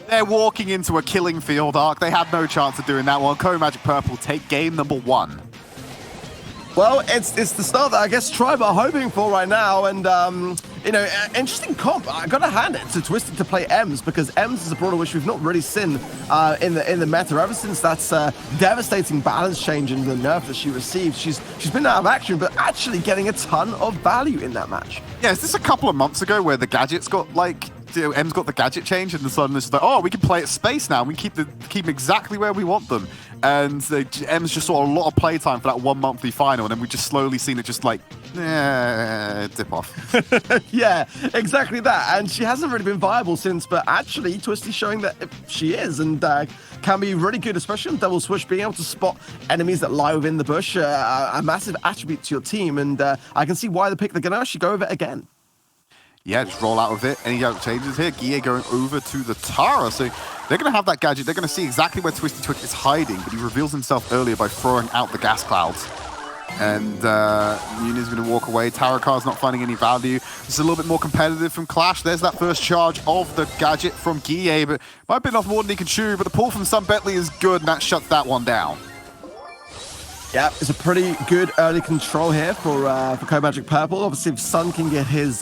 They're walking into a killing field, Ark. They had no chance of doing that one. CODEMAGIC Purple take game number 1. Well, it's the start that I guess Tribe are hoping for right now, and you know, interesting comp. I gotta hand it to Twisted to play Ems, because Ems is a brawler which we've not really seen in the meta ever since that's devastating balance change and the nerf that she received. She's been out of action, but actually getting a ton of value in that match. Yeah, is this a couple of months ago where the gadgets got M's got the gadget change, and suddenly it's like, oh, we can play at space now. We keep them exactly where we want them. And M's just saw a lot of playtime for that 1 monthly final, and then we just slowly seen it just dip off. Yeah, exactly that. And she hasn't really been viable since, but actually Twisty's showing that she is, and can be really good, especially on double switch, being able to spot enemies that lie within the bush, a massive attribute to your team, and I can see why the pick. They're going to actually go over it again. Yeah, just roll out with it. Any changes here? Guille going over to the Tara. So they're going to have that gadget. They're going to see exactly where Twisty Twig is hiding, but he reveals himself earlier by throwing out the gas clouds. And Muniz is going to walk away. Tarakar's not finding any value. This is a little bit more competitive from Qlash. There's that first charge of the gadget from Guille, but might be enough more than he can chew, but the pull from Sun Bentley is good, and that shuts that one down. Yeah, it's a pretty good early control here for CODEMAGIC Purple. Obviously, if Sun can get his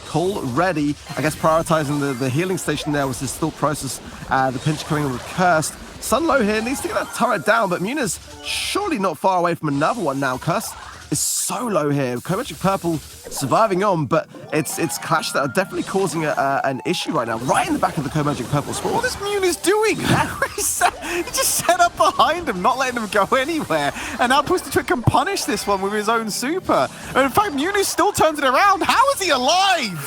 pull ready, I guess prioritizing the healing station there was his thought process. The pinch coming in with Cursed. Sun low here, needs to get that turret down, but Muniz surely not far away from another one now. Cursed is so low here. CODEMAGIC Purple surviving on, but it's Qlash that are definitely causing an issue right now, right in the back of the CODEMAGIC Purple spawn. What is Muniz doing? He just set up behind him, not letting him go anywhere. And now Twisted Twig can punish this one with his own super. And in fact, Muniz still turns it around. How is he alive?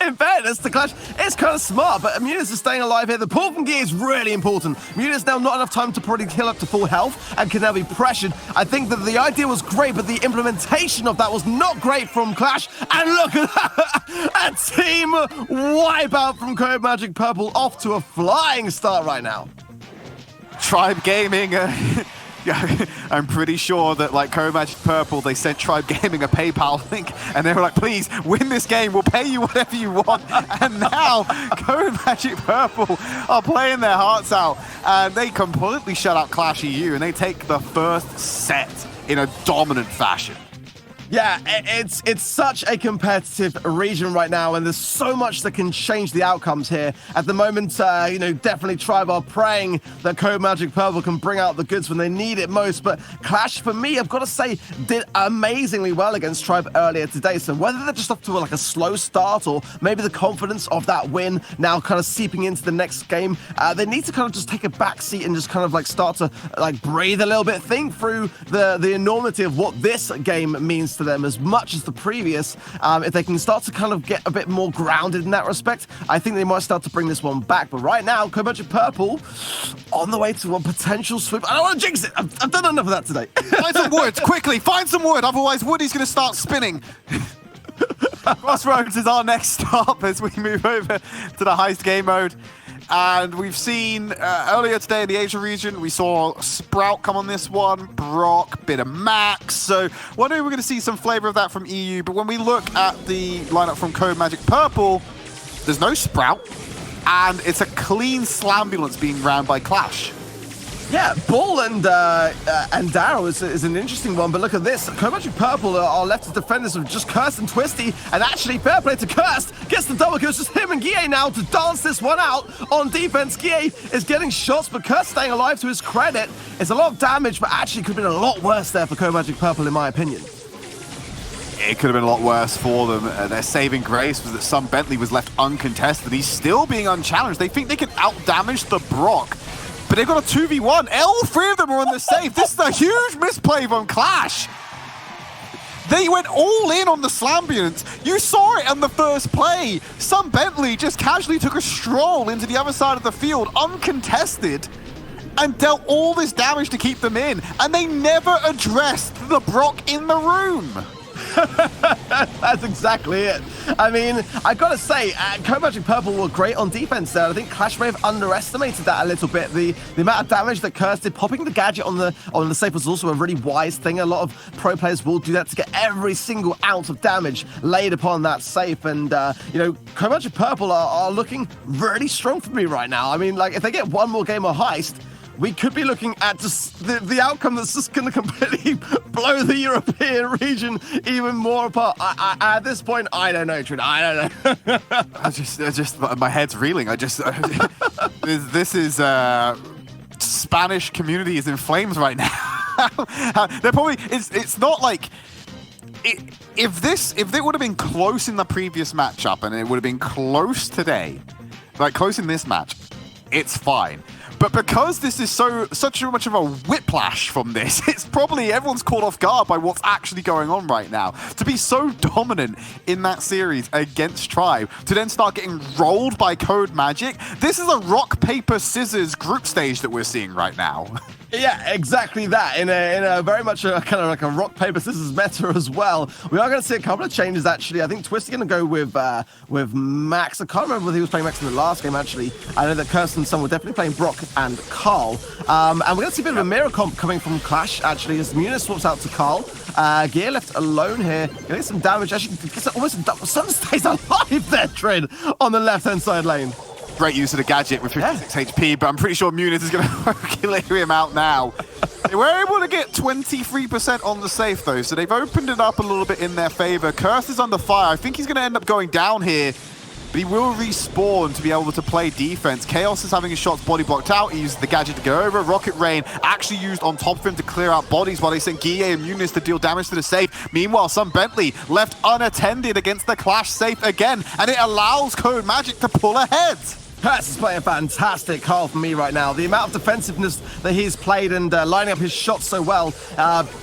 In fairness to Qlash, it's kind of smart, but Muniz is staying alive here. The pull from Gear is really important. Muniz now not enough time to probably heal up to full health and can now be pressured. I think that the idea was great, but the implementation of that was not great from Qlash. And look at that! A team wipeout from CODEMAGIC Purple, off to a flying start right now. Tribe Gaming Yeah, I'm pretty sure that like CODEMAGIC Purple, they sent Tribe Gaming a PayPal link and they were like, please win this game, we'll pay you whatever you want. And now CODEMAGIC Purple are playing their hearts out and they completely shut out Qlash EU and they take the first set in a dominant fashion. Yeah, it's such a competitive region right now, and there's so much that can change the outcomes here. At the moment, you know, definitely Tribe are praying that CODEMAGIC Purple can bring out the goods when they need it most, but Qlash, for me, I've got to say, did amazingly well against Tribe earlier today, so whether they're just off to like a slow start, or maybe the confidence of that win now kind of seeping into the next game, they need to kind of just take a back seat and just kind of like start to like breathe a little bit, think through the enormity of what this game means to them as much as the previous. If they can start to kind of get a bit more grounded in that respect, I think they might start to bring this one back. But right now, CODEMAGIC Purple on the way to a potential sweep. I don't want to jinx it. I've done enough of that today. Find some wood, quickly, find some wood, otherwise Woody's going to start spinning. Crossroads is our next stop as we move over to the heist game mode. And we've seen earlier today in the Asia region, we saw Sprout come on this one, Brock, bit of Max. So wondering if we're going to see some flavor of that from EU. But when we look at the lineup from CODEMAGIC Purple, there's no Sprout, and it's a clean Slambulance being ran by Qlash. Yeah, Bull and Darrow is an interesting one, but look at this. CODEMAGIC Purple are left to defend this with just Curse and Twisty, and actually, fair play to Curse, gets the double kill. It's just him and Guille now to dance this one out on defense. Guille is getting shots, but Curse staying alive to his credit. It's a lot of damage, but actually could have been a lot worse there for CODEMAGIC Purple, in my opinion. It could have been a lot worse for them. Their saving grace was that some Bentley was left uncontested. He's still being unchallenged. They think they can out-damage the Brock, but they've got a 2v1. All three of them are on the safe. This is a huge misplay from Qlash. They went all in on the Slambulance. You saw it on the first play. Some Bentley just casually took a stroll into the other side of the field, uncontested, and dealt all this damage to keep them in. And they never addressed the Brock in the room. That's exactly it. I mean, I gotta say, CODEMAGIC Purple were great on defense there. I think Qlash may have underestimated that a little bit. The amount of damage that Curse did, popping the gadget on the safe was also a really wise thing. A lot of pro players will do that to get every single ounce of damage laid upon that safe. And you know, CODEMAGIC Purple are looking really strong for me right now. I mean, like, if they get one more game of heist, we could be looking at just the outcome that's just going to completely blow the European region even more apart. At this point, I don't know, Tridd. I don't know. I just, my head's reeling. This is Spanish community is in flames right now. They're probably. It's not like. If it would have been close in the previous matchup and it would have been close today, like close in this match, it's fine. But because this is such much of a whiplash from this, it's probably everyone's caught off guard by what's actually going on right now. To be so dominant in that series against Tribe, to then start getting rolled by CODEMAGIC, this is a rock, paper, scissors group stage that we're seeing right now. Yeah, exactly that. In a very much a kind of like a rock, paper, scissors meta as well. We are going to see a couple of changes, actually. I think Twisty going to go with Max. I can't remember whether he was playing Max in the last game, actually. I know that Kirsten and Sun were definitely playing Brock and Carl. And we're going to see a bit of a mirror comp coming from Qlash, actually, as Munis swaps out to Carl. Gear left alone here. Getting some damage. Actually, gets almost Sun stays alive there, Tridd, on the left-hand side lane. Great use of the gadget with 56 HP, but I'm pretty sure Muniz is going to clear him out now. They were able to get 23% on the safe, though, so they've opened it up a little bit in their favor. Curse is under fire. I think he's going to end up going down here, but he will respawn to be able to play defense. Chaos is having his shots body blocked out. He uses the gadget to go over. Rocket Rain actually used on top of him to clear out bodies while they sent Guille and Muniz to deal damage to the safe. Meanwhile, some Bentley left unattended against the Qlash safe again, and it allows CODEMAGIC to pull ahead. Curse is playing a fantastic Carl for me right now. The amount of defensiveness that he's played and lining up his shots so well,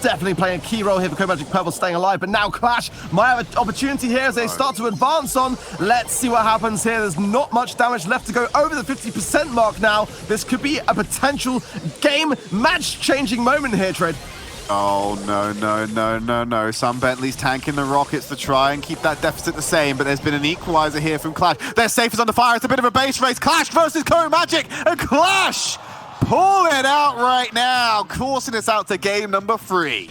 definitely playing a key role here for CODEMAGIC Purple staying alive. But now Qlash might have an opportunity here as they start to advance on. Let's see what happens here. There's not much damage left to go over the 50% mark now. This could be a potential game match-changing moment here, Tridd. Oh, no. Some Bentley's tanking the rockets to try and keep that deficit the same, but there's been an equalizer here from Qlash. Their safe is under fire. It's a bit of a base race. Qlash versus CODEMAGIC, and Qlash pull it out right now, coursing us out to game number 3.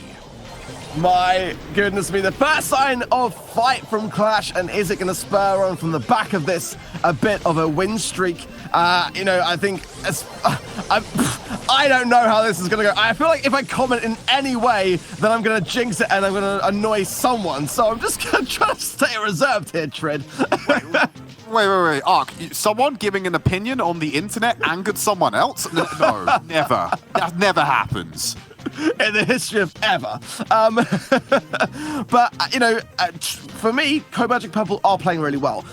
My goodness me, the first sign of fight from Qlash, and is it going to spur on from the back of this a bit of a win streak? You know, I think I don't know how this is going to go. I feel like if I comment in any way, then I'm going to jinx it and I'm going to annoy someone. So I'm just going to try to stay reserved here, Tridd. Wait. Ark, someone giving an opinion on the internet angered someone else? No, never. That never happens. In the history of ever. But, you know, for me, CODEMAGIC Purple are playing really well.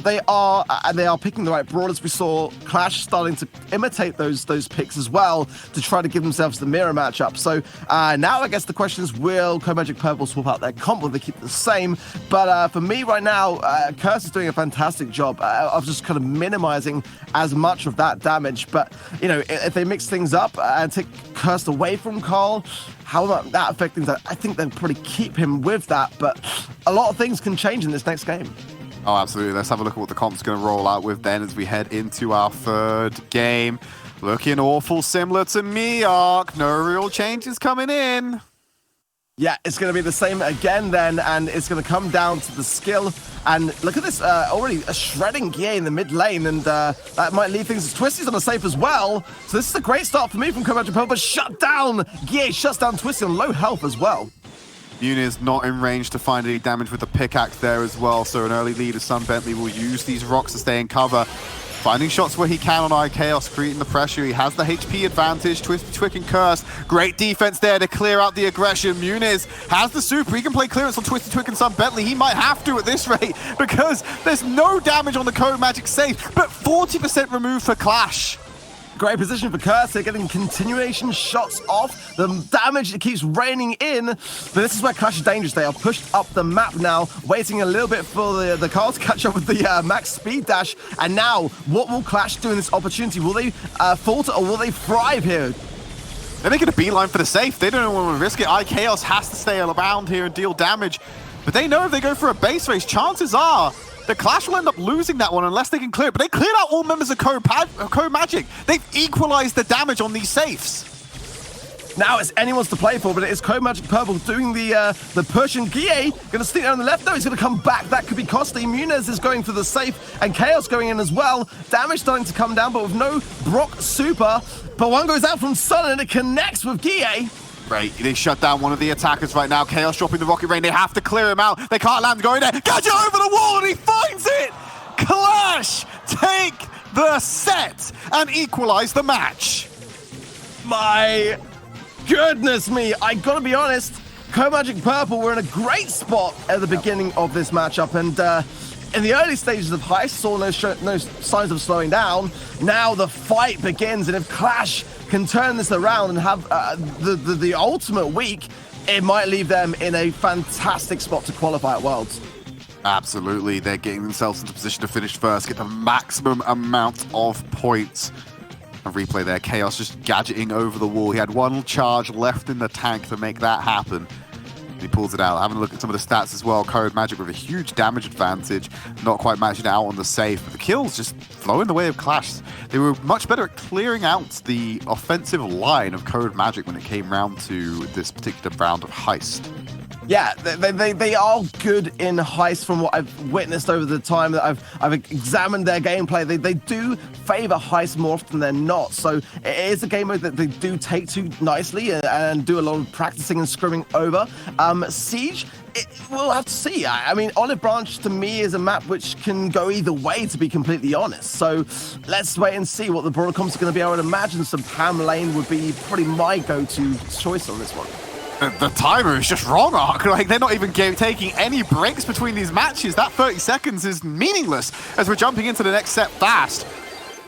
They are picking the right brawlers. We saw Qlash starting to imitate those picks as well to try to give themselves the mirror matchup. So now I guess the question is, will CODEMAGIC Purple swap out their comp? Will they keep it the same? But for me right now, Curse is doing a fantastic job of just kind of minimizing as much of that damage. But, you know, if they mix things up and take Curse away from Carl, how might that affect things? I think they'll probably keep him with that, but a lot of things can change in this next game. Oh, absolutely. Let's have a look at what the comp's going to roll out with then as we head into our 3rd game. Looking awful similar to me, Ark. No real changes coming in. Yeah, it's going to be the same again then, and it's going to come down to the skill. And look at this, already a shredding Gear in the mid lane, and that might leave things. Twisty's on a safe as well. So this is a great start for me from CODEMAGIC Purple, but shut down. Gear shuts down Twisty on low health as well. Muniz not in range to find any damage with the pickaxe there as well, so an early lead as Sun Bentley will use these rocks to stay in cover. Finding shots where he can on iChaos, creating the pressure. He has the HP advantage. Twick and Curse. Great defense there to clear out the aggression. Muniz has the super. He can play clearance on Twisty Twick and Sun Bentley. He might have to at this rate because there's no damage on the CODEMAGIC safe, but 40% removed for Qlash. Great position for Curse. They're getting continuation shots off. The damage keeps raining in. But this is where Qlash is dangerous. They are pushed up the map now, waiting a little bit for the Carl to catch up with the max speed dash. And now, what will Qlash do in this opportunity? Will they falter or will they thrive here? They're making a beeline for the safe. They don't want to risk it. iChaos has to stay around here and deal damage. But they know if they go for a base race, chances are the Qlash will end up losing that one unless they can clear it. But they cleared out all members of CODEMAGIC. They've equalized the damage on these safes. Now it's anyone's to play for, but it is CODEMAGIC Purple doing the push, and Guille gonna sneak down the left. No, he's gonna come back. That could be costly. Muniz is going for the safe, and Chaos going in as well. Damage starting to come down, but with no Brock super. But one goes out from Sun, and it connects with Guille. Great, they shut down one of the attackers right now. Chaos dropping the rocket rain. They have to clear him out. They can't land going there. Gadget over the wall, and he finds it! Qlash take the set and equalize the match. My goodness me, I gotta be honest, CODEMAGIC Purple were in a great spot at the beginning of this matchup, and in the early stages of Heist saw no signs of slowing down. Now the fight begins, and if Qlash can turn this around and have the ultimate week, it might leave them in a fantastic spot to qualify at Worlds. Absolutely, they're getting themselves into position to finish first, get the maximum amount of points. A replay there, Chaos just gadgeting over the wall. He had one charge left in the tank to make that happen. He pulls it out. Having a look at some of the stats as well. CODEMAGIC with a huge damage advantage, not quite matching it out on the safe. But the kills just flow in the way of Qlash. They were much better at clearing out the offensive line of CODEMAGIC when it came round to this particular round of Heist. Yeah, they are good in Heist from what I've witnessed over the time that I've examined their gameplay. They do favor Heist more often than not. So it is a game mode that they do take to nicely and do a lot of practicing and scrimming over. Siege, we'll have to see. I mean, Olive Branch to me is a map which can go either way, to be completely honest. So let's wait and see what the broader comps are going to be. I would imagine some Pam Lane would be probably my go-to choice on this one. The timer is just wrong, Ark. Like, they're not even taking any breaks between these matches. That 30 seconds is meaningless as we're jumping into the next set fast.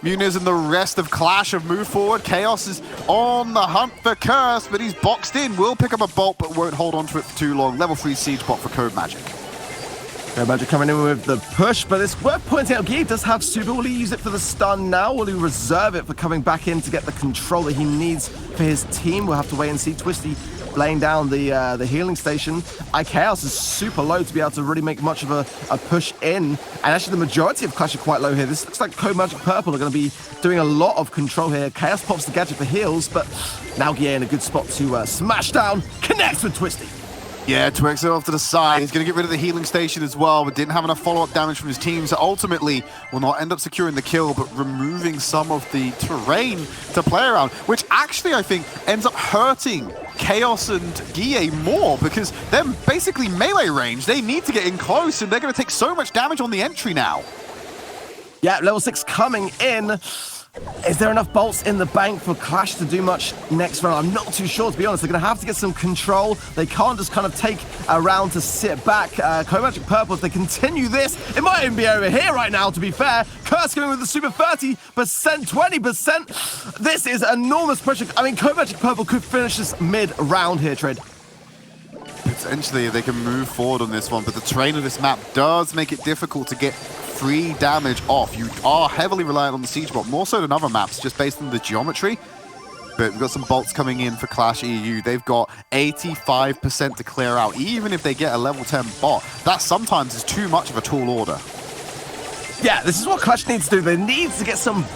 Muniz and the rest of Qlash have moved forward. Chaos is on the hunt for Curse, but he's boxed in. Will pick up a bolt, but won't hold on to it for too long. Level 3 siege bot for CODEMAGIC. CODEMAGIC coming in with the push, but it's worth pointing out, Guille does have super. Will he use it for the stun now? Will he reserve it for coming back in to get the control that he needs for his team? We'll have to wait and see. Twisty laying down the healing station. Chaos is super low to be able to really make much of a push in. And actually, the majority of Qlash are quite low here. This looks like CODEMAGIC Purple are going to be doing a lot of control here. Chaos pops the gadget for heals, but now Guille in a good spot to smash down, connects with Twisty. Yeah, Twix it off to the side. He's going to get rid of the healing station as well, but didn't have enough follow-up damage from his team, so ultimately will not end up securing the kill, but removing some of the terrain to play around, which actually, I think, ends up hurting Chaos and Guille more, because they're basically melee range. They need to get in close, and they're going to take so much damage on the entry now. Yeah, level 6 coming in. Is there enough bolts in the bank for Qlash to do much next round? I'm not too sure, to be honest. They're going to have to get some control. They can't just kind of take a round to sit back. CODEMAGIC Purple, if they continue this, it might even be over here right now, to be fair. Curse going with the super 30%, 20%. This is enormous pressure. I mean, CODEMAGIC Purple could finish this mid-round here, Tridd. Potentially, they can move forward on this one, but the terrain of this map does make it difficult to get free damage off. You are heavily reliant on the siege bot, more so than other maps, just based on the geometry. But we've got some bolts coming in for Qlash EU. They've got 85% to clear out. Even if they get a level 10 bot, that sometimes is too much of a tall order. Yeah, this is what Qlash needs to do. They need to get some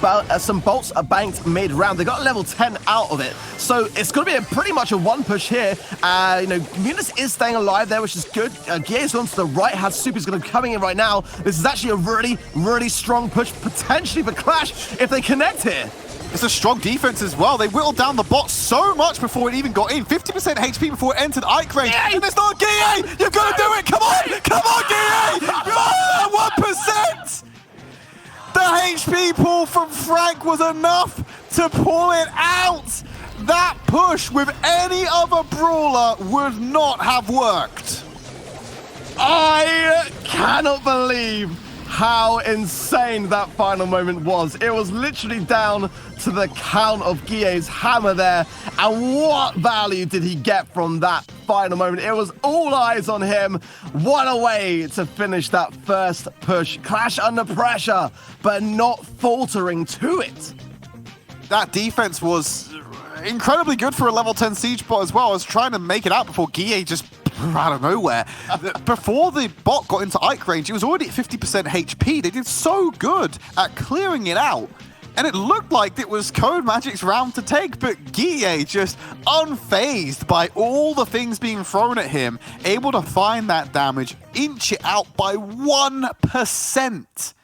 bolts banked mid-round. They got level 10 out of it. So it's going to be pretty much a one push here. You know, Munis is staying alive there, which is good. Guille's on to the right. Has Super's going to be coming in right now. This is actually a really, really strong push, potentially for Qlash, if they connect here. It's a strong defense as well. They whittled down the bot so much before it even got in. 50% HP before it entered Ike range. Yay! And it's not Guille! You've got to do it! Come on! Come on, Guille! Oh, 1%! The HP pull from Frank was enough to pull it out. That push with any other brawler would not have worked. I cannot believe how insane that final moment was. It was literally down to the count of Guille's hammer there. And what value did he get from that final moment? It was all eyes on him. What a way to finish that first push. Qlash under pressure, but not faltering to it. That defense was incredibly good for a level 10 siege bot as well. I was trying to make it out before Guille just out of nowhere. Before the bot got into Ike range, it was already at 50% HP. They did so good at clearing it out. And it looked like it was CODEMAGIC's round to take, but Guille just unfazed by all the things being thrown at him, able to find that damage, inch it out by 1%.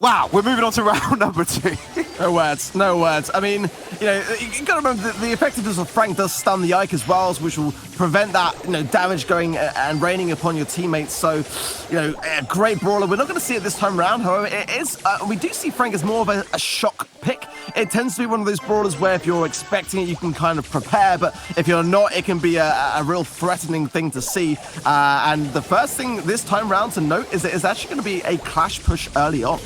Wow, we're moving on to round number 2. No words, no words. I mean, you know, you got to remember that the effectiveness of Frank does stun the Ike as well, which will prevent that, you know, damage going and raining upon your teammates. So, you know, a great brawler. We're not going to see it this time around. However, it is. We do see Frank as more of a shock pick. It tends to be one of those brawlers where if you're expecting it, you can kind of prepare, but if you're not, it can be a real threatening thing to see. And the first thing this time around to note is that it's actually going to be a Qlash push early on.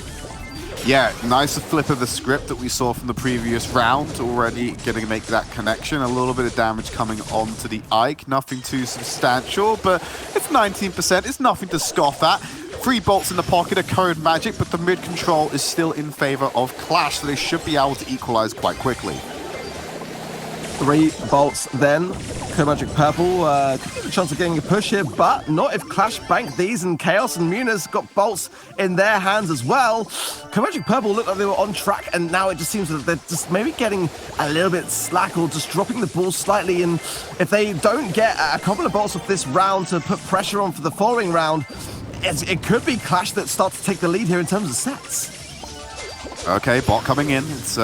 Yeah, nice flip of the script that we saw from the previous round, already getting to make that connection. A little bit of damage coming onto the Ike, nothing too substantial, but it's 19%, it's nothing to scoff at. 3 bolts in the pocket of CODEMAGIC, but the mid control is still in favor of Qlash, so they should be able to equalize quite quickly. 3 bolts then. CODEMAGIC Purple could get a chance of getting a push here, but not if Qlash bank these, and Chaos and Munis got bolts in their hands as well. CODEMAGIC Purple looked like they were on track, and now it just seems that they're just maybe getting a little bit slack or just dropping the ball slightly. And if they don't get a couple of bolts of this round to put pressure on for the following round, it could be Qlash that starts to take the lead here in terms of sets. Okay, bot coming in. It's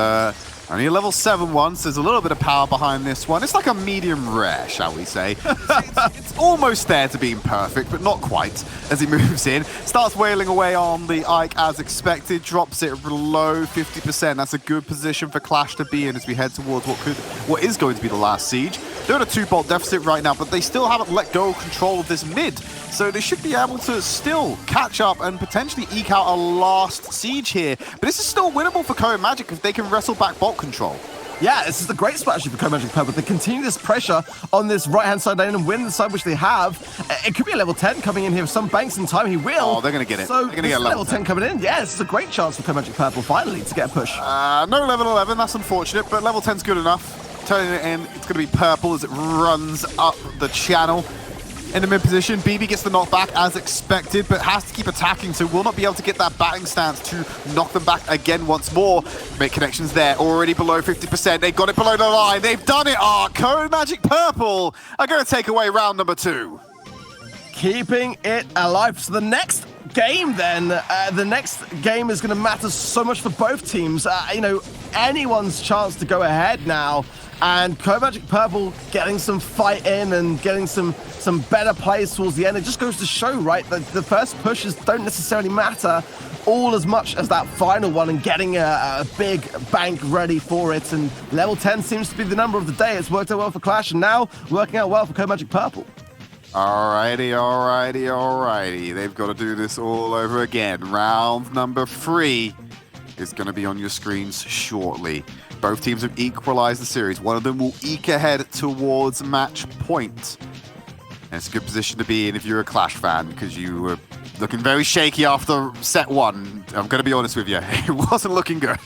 only a level 7 one, so there's a little bit of power behind this one. It's like a medium rare, shall we say. It's almost there to being perfect, but not quite, as he moves in. Starts wailing away on the Ike as expected, drops it below 50%. That's a good position for Qlash to be in as we head towards what is going to be the last siege. They're at a 2-bolt deficit right now, but they still haven't let go of control of this mid. So they should be able to still catch up and potentially eke out a last siege here. But this is still winnable for CODEMAGIC if they can wrestle back bot control. Yeah, this is a great spot actually for CODEMAGIC Purple. They continue this pressure on this right-hand side lane and win the side which they have. It could be a level 10 coming in here with some banks in time. He will. Oh, they're going to get it. So they're going to get level 10 coming in. Yeah, this is a great chance for CODEMAGIC Purple finally to get a push. No level 11, that's unfortunate, but level 10's good enough. turning it in. It's going to be Purple as it runs up the channel. In the mid position, BB gets the knockback as expected, but has to keep attacking, so will not be able to get that batting stance to knock them back again once more. Make connections there, already below 50%. They've got it below the line. They've done it, Ark. CODEMAGIC Purple are going to take away round number 2. Keeping it alive. So the next game then, the next game is going to matter so much for both teams. You know, anyone's chance to go ahead now. And CODEMAGIC Purple getting some fight in and getting some better plays towards the end. It just goes to show, right, that the first pushes don't necessarily matter all as much as that final one and getting a big bank ready for it. And level 10 seems to be the number of the day. It's worked out well for Qlash and now working out well for CODEMAGIC Purple. Alrighty. They've got to do this all over again. Round number 3 is going to be on your screens shortly. Both teams have equalized the series. One of them will eke ahead towards match point. And it's a good position to be in if you're a Qlash fan, because you were looking very shaky after set 1. I'm going to be honest with you. It wasn't looking good.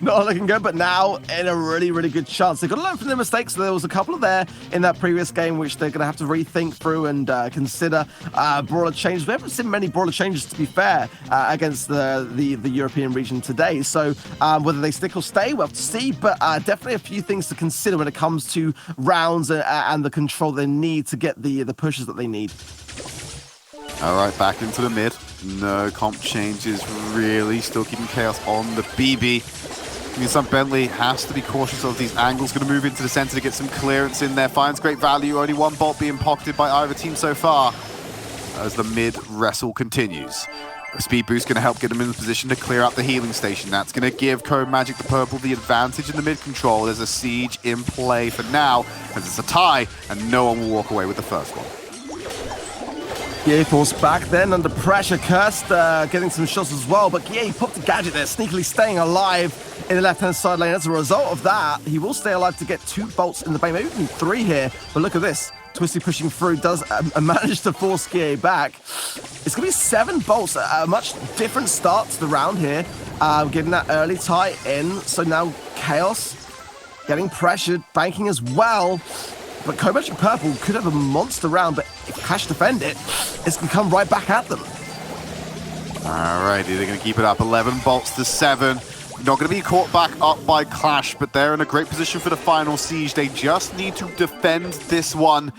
Not looking good, but now in a really, really good chance. They've got to learn from their mistakes. There was a couple of there in that previous game, which they're going to have to rethink through and consider brawler changes. We haven't seen many brawler changes, to be fair, against the European region today. So whether they stick or stay, we'll have to see. But definitely a few things to consider when it comes to rounds and the control they need to get the pushes that they need. All right, back into the mid. No comp changes, really. Still keeping chaos on the BB. Bentley has to be cautious of these angles. Going to move into the center to get some clearance in there. Finds great value. Only one bolt being pocketed by either team so far as the mid wrestle continues. A speed boost going to help get them in the position to clear out the healing station. That's going to give CODEMAGIC the Purple the advantage in the mid control. There's a siege in play for now as it's a tie and no one will walk away with the first one. Yeah, forced back then under pressure. Cursed getting some shots as well, but yeah, he popped a gadget there, sneakily staying alive in the left-hand side lane. As a result of that, he will stay alive to get 2 bolts in the bay, maybe even 3 here. But look at this, Twisty pushing through, does manage to force GA back. It's going to be 7 bolts, a much different start to the round here. Getting that early tie in, so now Chaos getting pressured, banking as well. But CODEMAGIC Purple could have a monster round, but if Qlash defend it, it's going to come right back at them. Alrighty, they're going to keep it up. 11 bolts to 7. Not going to be caught back up by Qlash, but they're in a great position for the final siege. They just need to defend this one,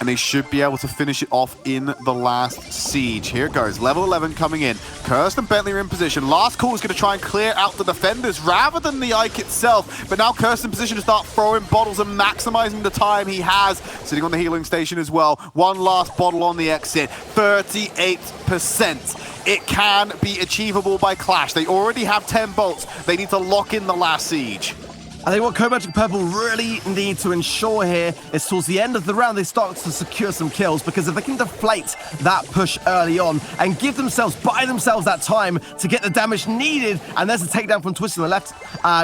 and they should be able to finish it off in the last siege. Here it goes, level 11 coming in. Cursed and Bentley are in position. Last call is going to try and clear out the defenders rather than the Ike itself. But now Cursed in position to start throwing bottles and maximizing the time he has. Sitting on the healing station as well. One last bottle on the exit. 38%. It can be achievable by Qlash. They already have 10 bolts. They need to lock in the last siege. I think what CODEMAGIC Purple really need to ensure here is towards the end of the round they start to secure some kills, because if they can deflate that push early on and buy themselves that time to get the damage needed, and there's a takedown from Twist on the left,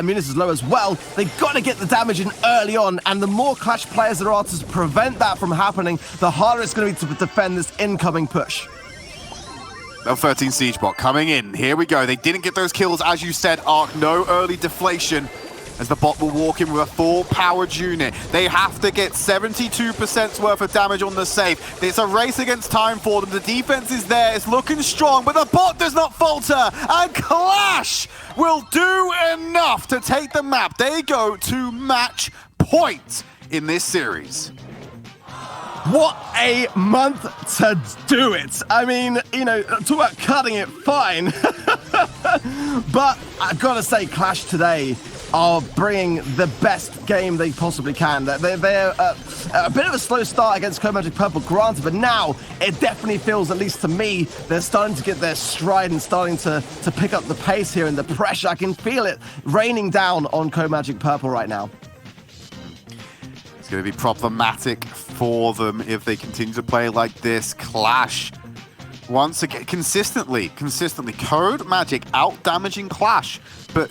Munis is low as well, they've got to get the damage in early on, and the more Qlash players there are to prevent that from happening, the harder it's going to be to defend this incoming push. Level 13 siege bot coming in. Here we go. They didn't get those kills, as you said, Ark. No early deflation, as the bot will walk in with a full-powered unit. They have to get 72% worth of damage on the save. It's a race against time for them. The defense is there. It's looking strong, but the bot does not falter. And Qlash will do enough to take the map. They go to match point in this series. What a month to do it. I mean, you know, talk about cutting it fine. But I've got to say, Qlash today are bringing the best game they possibly can. They're a bit of a slow start against CODEMAGIC Purple, granted, but now it definitely feels, at least to me, they're starting to get their stride and starting to pick up the pace here and the pressure. I can feel it raining down on CODEMAGIC Purple right now. It's going to be problematic for them if they continue to play like this. Qlash, once again, consistently, CODEMAGIC out-damaging Qlash, but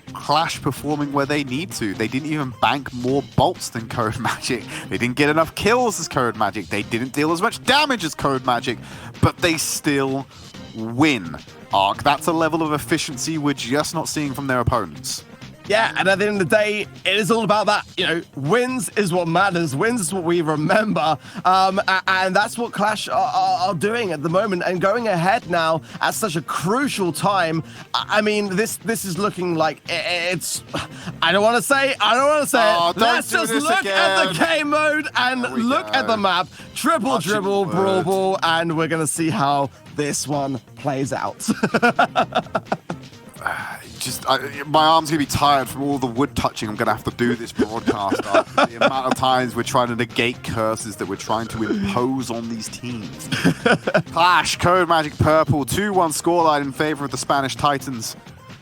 Qlash performing where they need to. They didn't even bank more bolts than CODEMAGIC. They didn't get enough kills as CODEMAGIC. They didn't deal as much damage as CODEMAGIC, but they still win. Ark, that's a level of efficiency we're just not seeing from their opponents. Yeah, and at the end of the day, it is all about that. You know, wins is what matters. Wins is what we remember. And that's what Qlash are doing at the moment. And going ahead now at such a crucial time. I mean, this is looking like it's... I don't want to say it. Let's just look at the game mode and look at the map. Triple dribble, brawl ball, and we're going to see how this one plays out. My arm's gonna be tired from all the wood touching I'm gonna have to do this broadcast. The amount of times we're trying to negate curses that we're trying to impose on these teams. Qlash, CODEMAGIC Purple, 2-1 scoreline in favor of the Spanish Titans.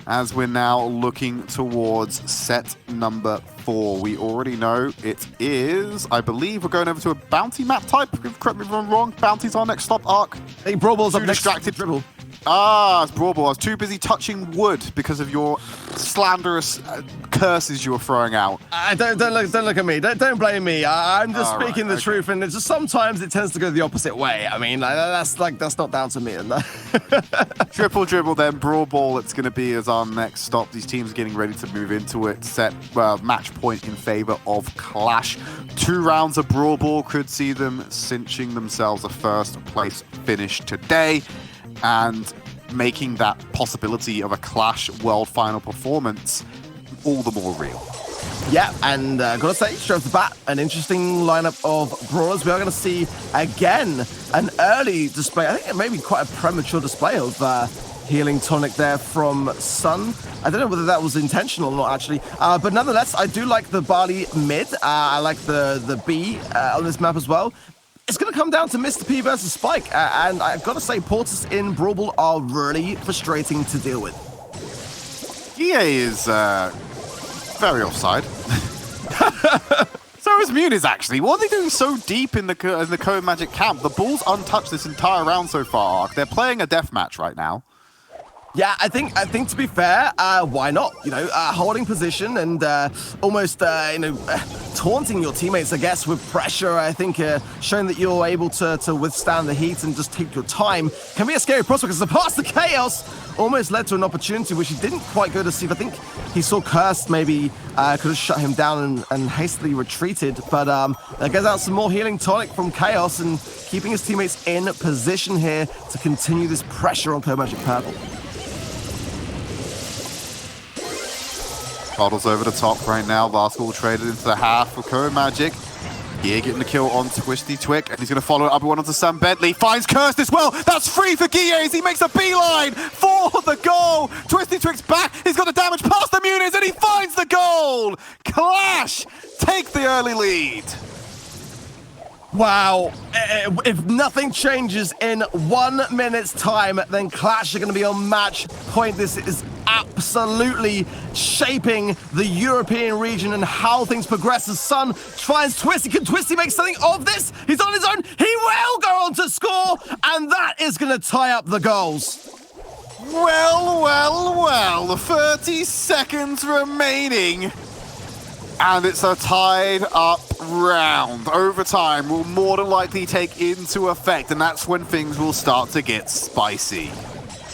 As we're now looking towards set number 4. We already know it is, I believe we're going over to a bounty map type. Correct me if I'm wrong. Bounty's our next stop, Ark. I think Brawl Ball's up next. Distracted Dribble. It's Brawl Ball. I was too busy touching wood because of your slanderous curses you were throwing out. Don't look at me. Don't blame me. I'm just speaking the truth, and it's just sometimes it tends to go the opposite way. I mean, that's not down to me. Triple dribble, then Brawl Ball. It's going to be as our next stop. These teams are getting ready to move into it. Set match point in favor of Qlash. 2 rounds of Brawl Ball could see them cinching themselves a first place finish today, and making that possibility of a Qlash World Final performance all the more real. Yeah, and gotta say, straight off the bat, an interesting lineup of brawlers. We are gonna see again an early display. I think it may be quite a premature display of healing tonic there from Sun. I don't know whether that was intentional or not, actually. But nonetheless, I do like the Barley mid. I like the B on this map as well. It's going to come down to Mr. P versus Spike, and I've got to say, Porters in Brawl Ball are really frustrating to deal with. EA is very offside. So is Muniz, actually. What are they doing so deep in the CODEMAGIC camp? The ball's untouched this entire round so far, Ark. They're playing a deathmatch right now. Yeah, I think to be fair, why not? You know, holding position and almost taunting your teammates, I guess, with pressure. I think showing that you're able to withstand the heat and just take your time can be a scary prospect. Because the pass to Chaos almost led to an opportunity which he didn't quite go to see. I think he saw Cursed maybe could have shut him down and hastily retreated. But there goes out some more healing tonic from Chaos and keeping his teammates in position here to continue this pressure on CODEMAGIC Purple. Bottles over the top right now. Basketball traded into the half for CODEMAGIC. Gear getting the kill on Twisty Twick, and he's going to follow it up one onto Sam Bentley. Finds Cursed as well. That's free for Guille as he makes a beeline for the goal. Twisty Twick's back. He's got the damage past the Muniz, and he finds the goal. Qlash take the early lead. Wow, if nothing changes in 1 minute's time, then Qlash are going to be on match point. This is absolutely shaping the European region and how things progress as Sun finds Twisty. Can Twisty make something of this? He's on his own. He will go on to score, and that is going to tie up the goals. Well, 30 seconds remaining. And it's a tied up round. Overtime will more than likely take into effect, and that's when things will start to get spicy.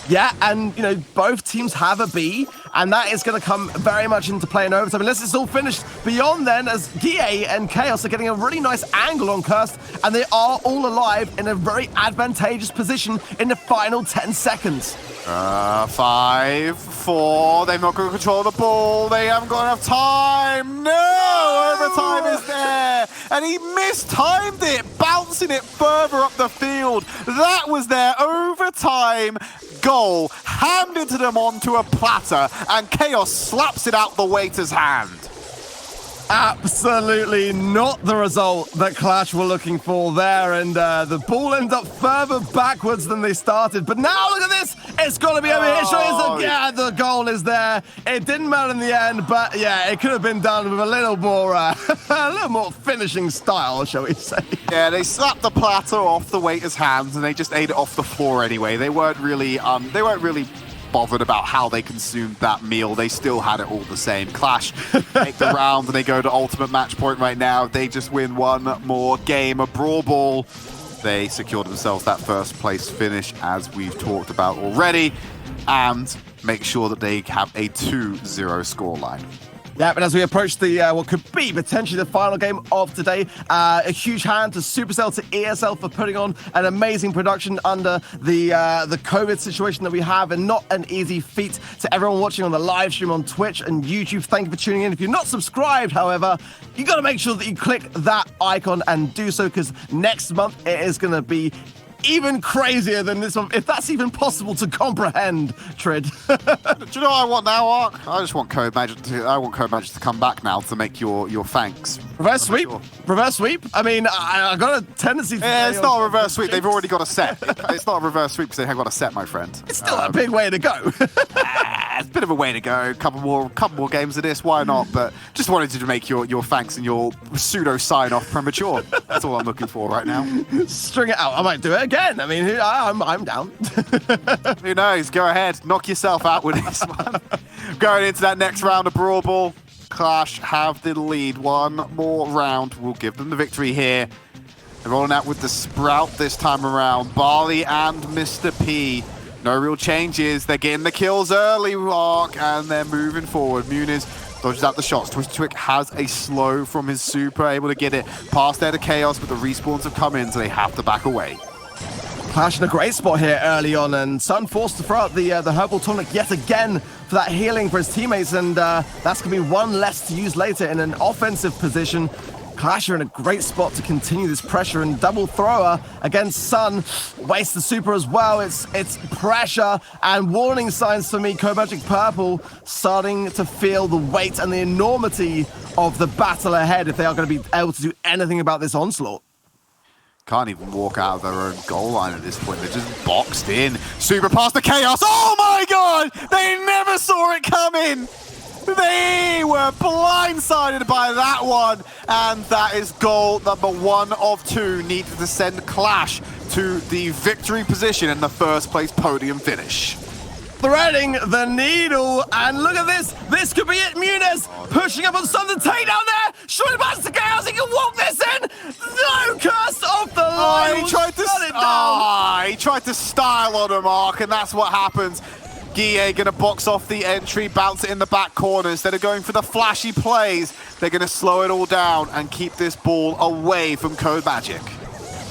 Yeah, and, you know, both teams have a B, and that is going to come very much into play in overtime, unless it's all finished beyond then, as Guille and Chaos are getting a really nice angle on Cursed, and they are all alive in a very advantageous position in the final 10 seconds. 5, 4, they've not got control of the ball, they haven't got enough time, no! Overtime is there, and he mistimed it, bouncing it further up the field. That was their overtime goal, handed to them onto a platter, and Chaos slaps it out the waiter's hand. Absolutely not the result that Qlash were looking for there, and the ball ends up further backwards than they started. But now look at this, it's got to be over here. Yeah, the goal is there. It didn't matter in the end, but yeah, it could have been done with a little more finishing style, shall we say? Yeah, they slapped the platter off the waiter's hands, and they just ate it off the floor anyway. They weren't really bothered about how they consumed that meal. They still had it all the same. Qlash take the round and they go to ultimate match point right now. They just win one more game of Brawl Ball. They secured themselves that first place finish, as we've talked about already, and make sure that they have a 2-0 scoreline. Yeah, but as we approach the what could be potentially the final game of today, a huge hand to Supercell, to ESL for putting on an amazing production under the COVID situation that we have, and not an easy feat. To everyone watching on the live stream on Twitch and YouTube, thank you for tuning in. If you're not subscribed, however, you got to make sure that you click that icon and do so, because next month it is going to be even crazier than this one, if that's even possible to comprehend, Tridd. Do you know what I want now, Ark? I just want CODEMAGIC to come back now to make your thanks. Reverse sweep? Sure. Reverse sweep? I mean, I got a tendency to... Yeah, it's not a reverse sweep. They've already got a set. It's not a reverse sweep because they have got a set, my friend. It's still a big way to go. It's a bit of a way to go. Couple more games of this, why not? But just wanted to make your thanks and your pseudo sign-off premature. That's all I'm looking for right now. String it out. I might do it again. I mean, I'm down. Who knows? Go ahead. Knock yourself out with this one. Going into that next round of Brawl Ball, Qlash have the lead. One more round will give them the victory here. They're rolling out with the Sprout this time around. Barley and Mr. P. No real changes. They're getting the kills early, Ark, and they're moving forward. Muniz dodges out the shots. Twisted has a slow from his super, able to get it past there to Chaos, but the respawns have come in, so they have to back away. Qlash in a great spot here early on, and Sun forced to throw out the Herbal Tonic yet again for that healing for his teammates, and that's going to be one less to use later in an offensive position. Qlash are in a great spot to continue this pressure, and double thrower against Sun. Wastes the super as well. It's pressure and warning signs for me. CODEMAGIC Purple starting to feel the weight and the enormity of the battle ahead if they are going to be able to do anything about this onslaught. Can't even walk out of their own goal line at this point. They're just boxed in. Super past the Chaos. Oh my god! They never saw it coming! They were blindsided by that one. And that is goal number 1 of 2 needed to send Qlash to the victory position in the first place podium finish. Threading the needle, and look at this. This could be it. Muniz pushing up on Sun, the takedown there. Surely past the Chaos. He can walk this in. No, curse off the line. He tried to style on him, Ark, and that's what happens. Guille gonna box off the entry, bounce it in the back corner. Instead of going for the flashy plays, they're gonna slow it all down and keep this ball away from CODEMAGIC.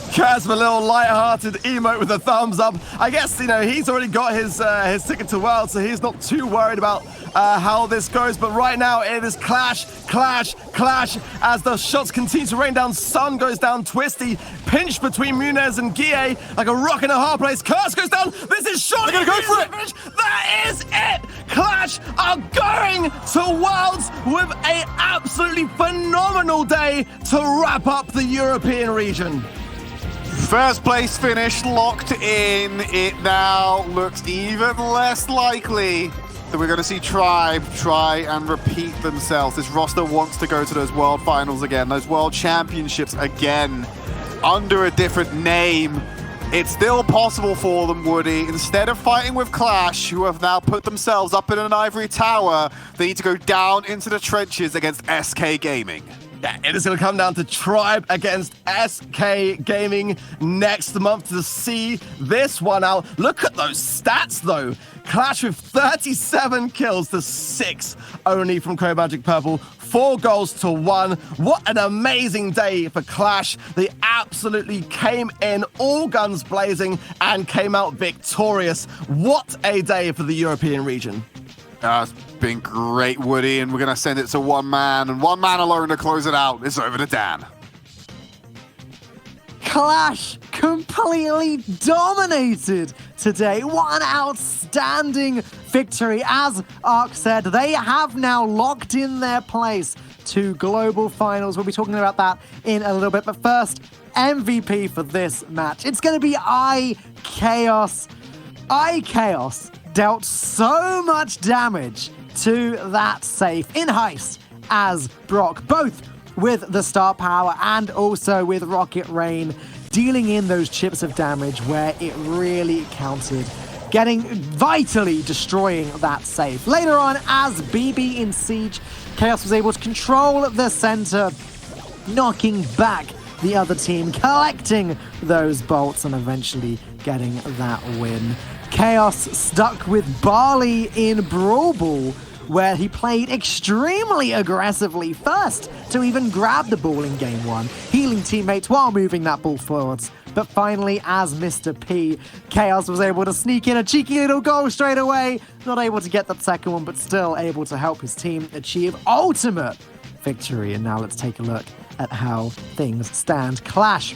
Kaz, a little light-hearted emote with a thumbs up. I guess, you know, he's already got his ticket to World, so he's not too worried about how this goes. But right now, it is Qlash, Qlash, Qlash. As the shots continue to rain down, Sun goes down, Twisty, pinched between Muniz and Guille, like a rock in a hard place. Curse goes down. This is surely gonna go for it. finish. That is it. Qlash are going to Worlds with a absolutely phenomenal day to wrap up the European region. First place finish locked in. It now looks even less likely that we're going to see Tribe try and repeat themselves. This roster wants to go to those World Finals again, those World Championships again, under a different name. It's still possible for them, Woody. Instead of fighting with Qlash, who have now put themselves up in an ivory tower, they need to go down into the trenches against SK Gaming. Yeah, it is going to come down to Tribe against SK Gaming next month to see this one out. Look at those stats, though. Qlash with 37 kills to 6 only from CODEMAGIC Purple. 4 goals to 1. What an amazing day for Qlash. They absolutely came in all guns blazing and came out victorious. What a day for the European region. It's been great, Woody, and we're going to send it to one man, and one man alone to close it out. It's over to Dan. Qlash completely dominated today. What an outstanding victory. As Ark said, they have now locked in their place to global finals. We'll be talking about that in a little bit, but first, MVP for this match. It's going to be iChaos. iChaos dealt so much damage to that safe in Heist as Brock, both with the star power and also with Rocket Rain, dealing in those chips of damage where it really counted, vitally destroying that safe. Later on, as BB in Siege, Chaos was able to control the center, knocking back the other team, collecting those bolts and eventually getting that win. Chaos stuck with Barley in Brawl Ball, where he played extremely aggressively first to even grab the ball in game 1, healing teammates while moving that ball forwards. But finally, as Mr. P, Chaos was able to sneak in a cheeky little goal straight away. Not able to get that second one, but still able to help his team achieve ultimate victory. And now let's take a look at how things stand. Qlash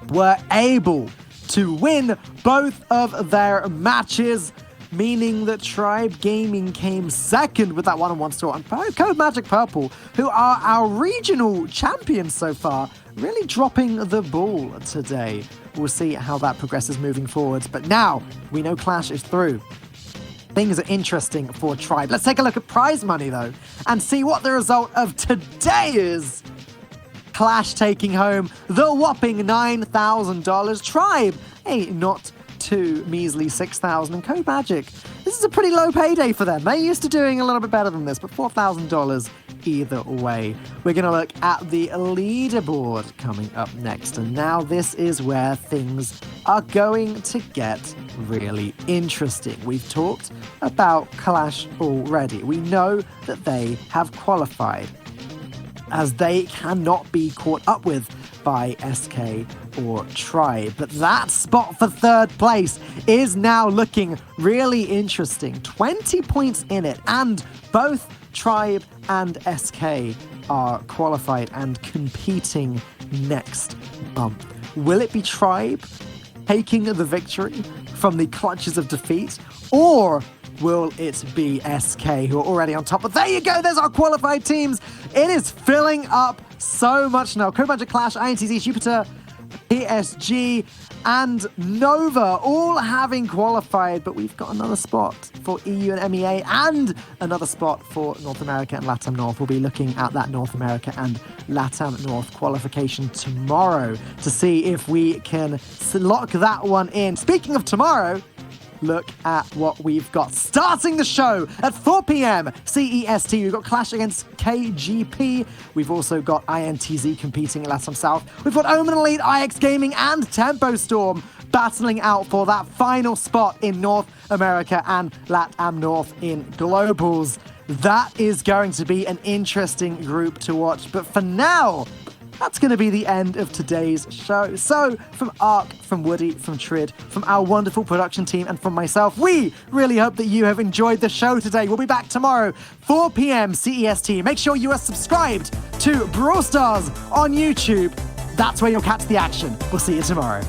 were able to win both of their matches, meaning that Tribe Gaming came second with that 1-on-1 score. And CODEMAGIC Purple, who are our regional champions so far, really dropping the ball today. We'll see how that progresses moving forwards. But now we know Qlash is through. Things are interesting for Tribe. Let's take a look at prize money, though, and see what the result of today is. Qlash taking home the whopping $9,000. Tribe, hey, not too measly 6,000. And CODEMAGIC, this is a pretty low payday for them. They're used to doing a little bit better than this, but $4,000 either way. We're going to look at the leaderboard coming up next. And now this is where things are going to get really interesting. We've talked about Qlash already. We know that they have qualified, as they cannot be caught up with by SK or Tribe. But that spot for third place is now looking really interesting. 20 points in it, and both Tribe and SK are qualified and competing next month. Will it be Tribe taking the victory from the clutches of defeat, or will it be SK, who are already on top? But there you go, there's our qualified teams. It is filling up so much now. CODEMAGIC, Qlash, INTZ, Jupiter, PSG, and Nova all having qualified, but we've got another spot for EU and MEA and another spot for North America and LATAM North. We'll be looking at that North America and LATAM North qualification tomorrow to see if we can lock that one in. Speaking of tomorrow, look at what we've got. Starting the show at 4 p.m. CEST, we've got Qlash against KGP. We've also got INTZ competing at LATAM South. We've got Omen Elite, IX Gaming, and Tempo Storm battling out for that final spot in North America and LATAM North in Globals. That is going to be an interesting group to watch. But for now, that's going to be the end of today's show. So, from Ark, from Woody, from Tridd, from our wonderful production team, and from myself, we really hope that you have enjoyed the show today. We'll be back tomorrow, 4 p.m. CEST. Make sure you are subscribed to Brawl Stars on YouTube. That's where you'll catch the action. We'll see you tomorrow.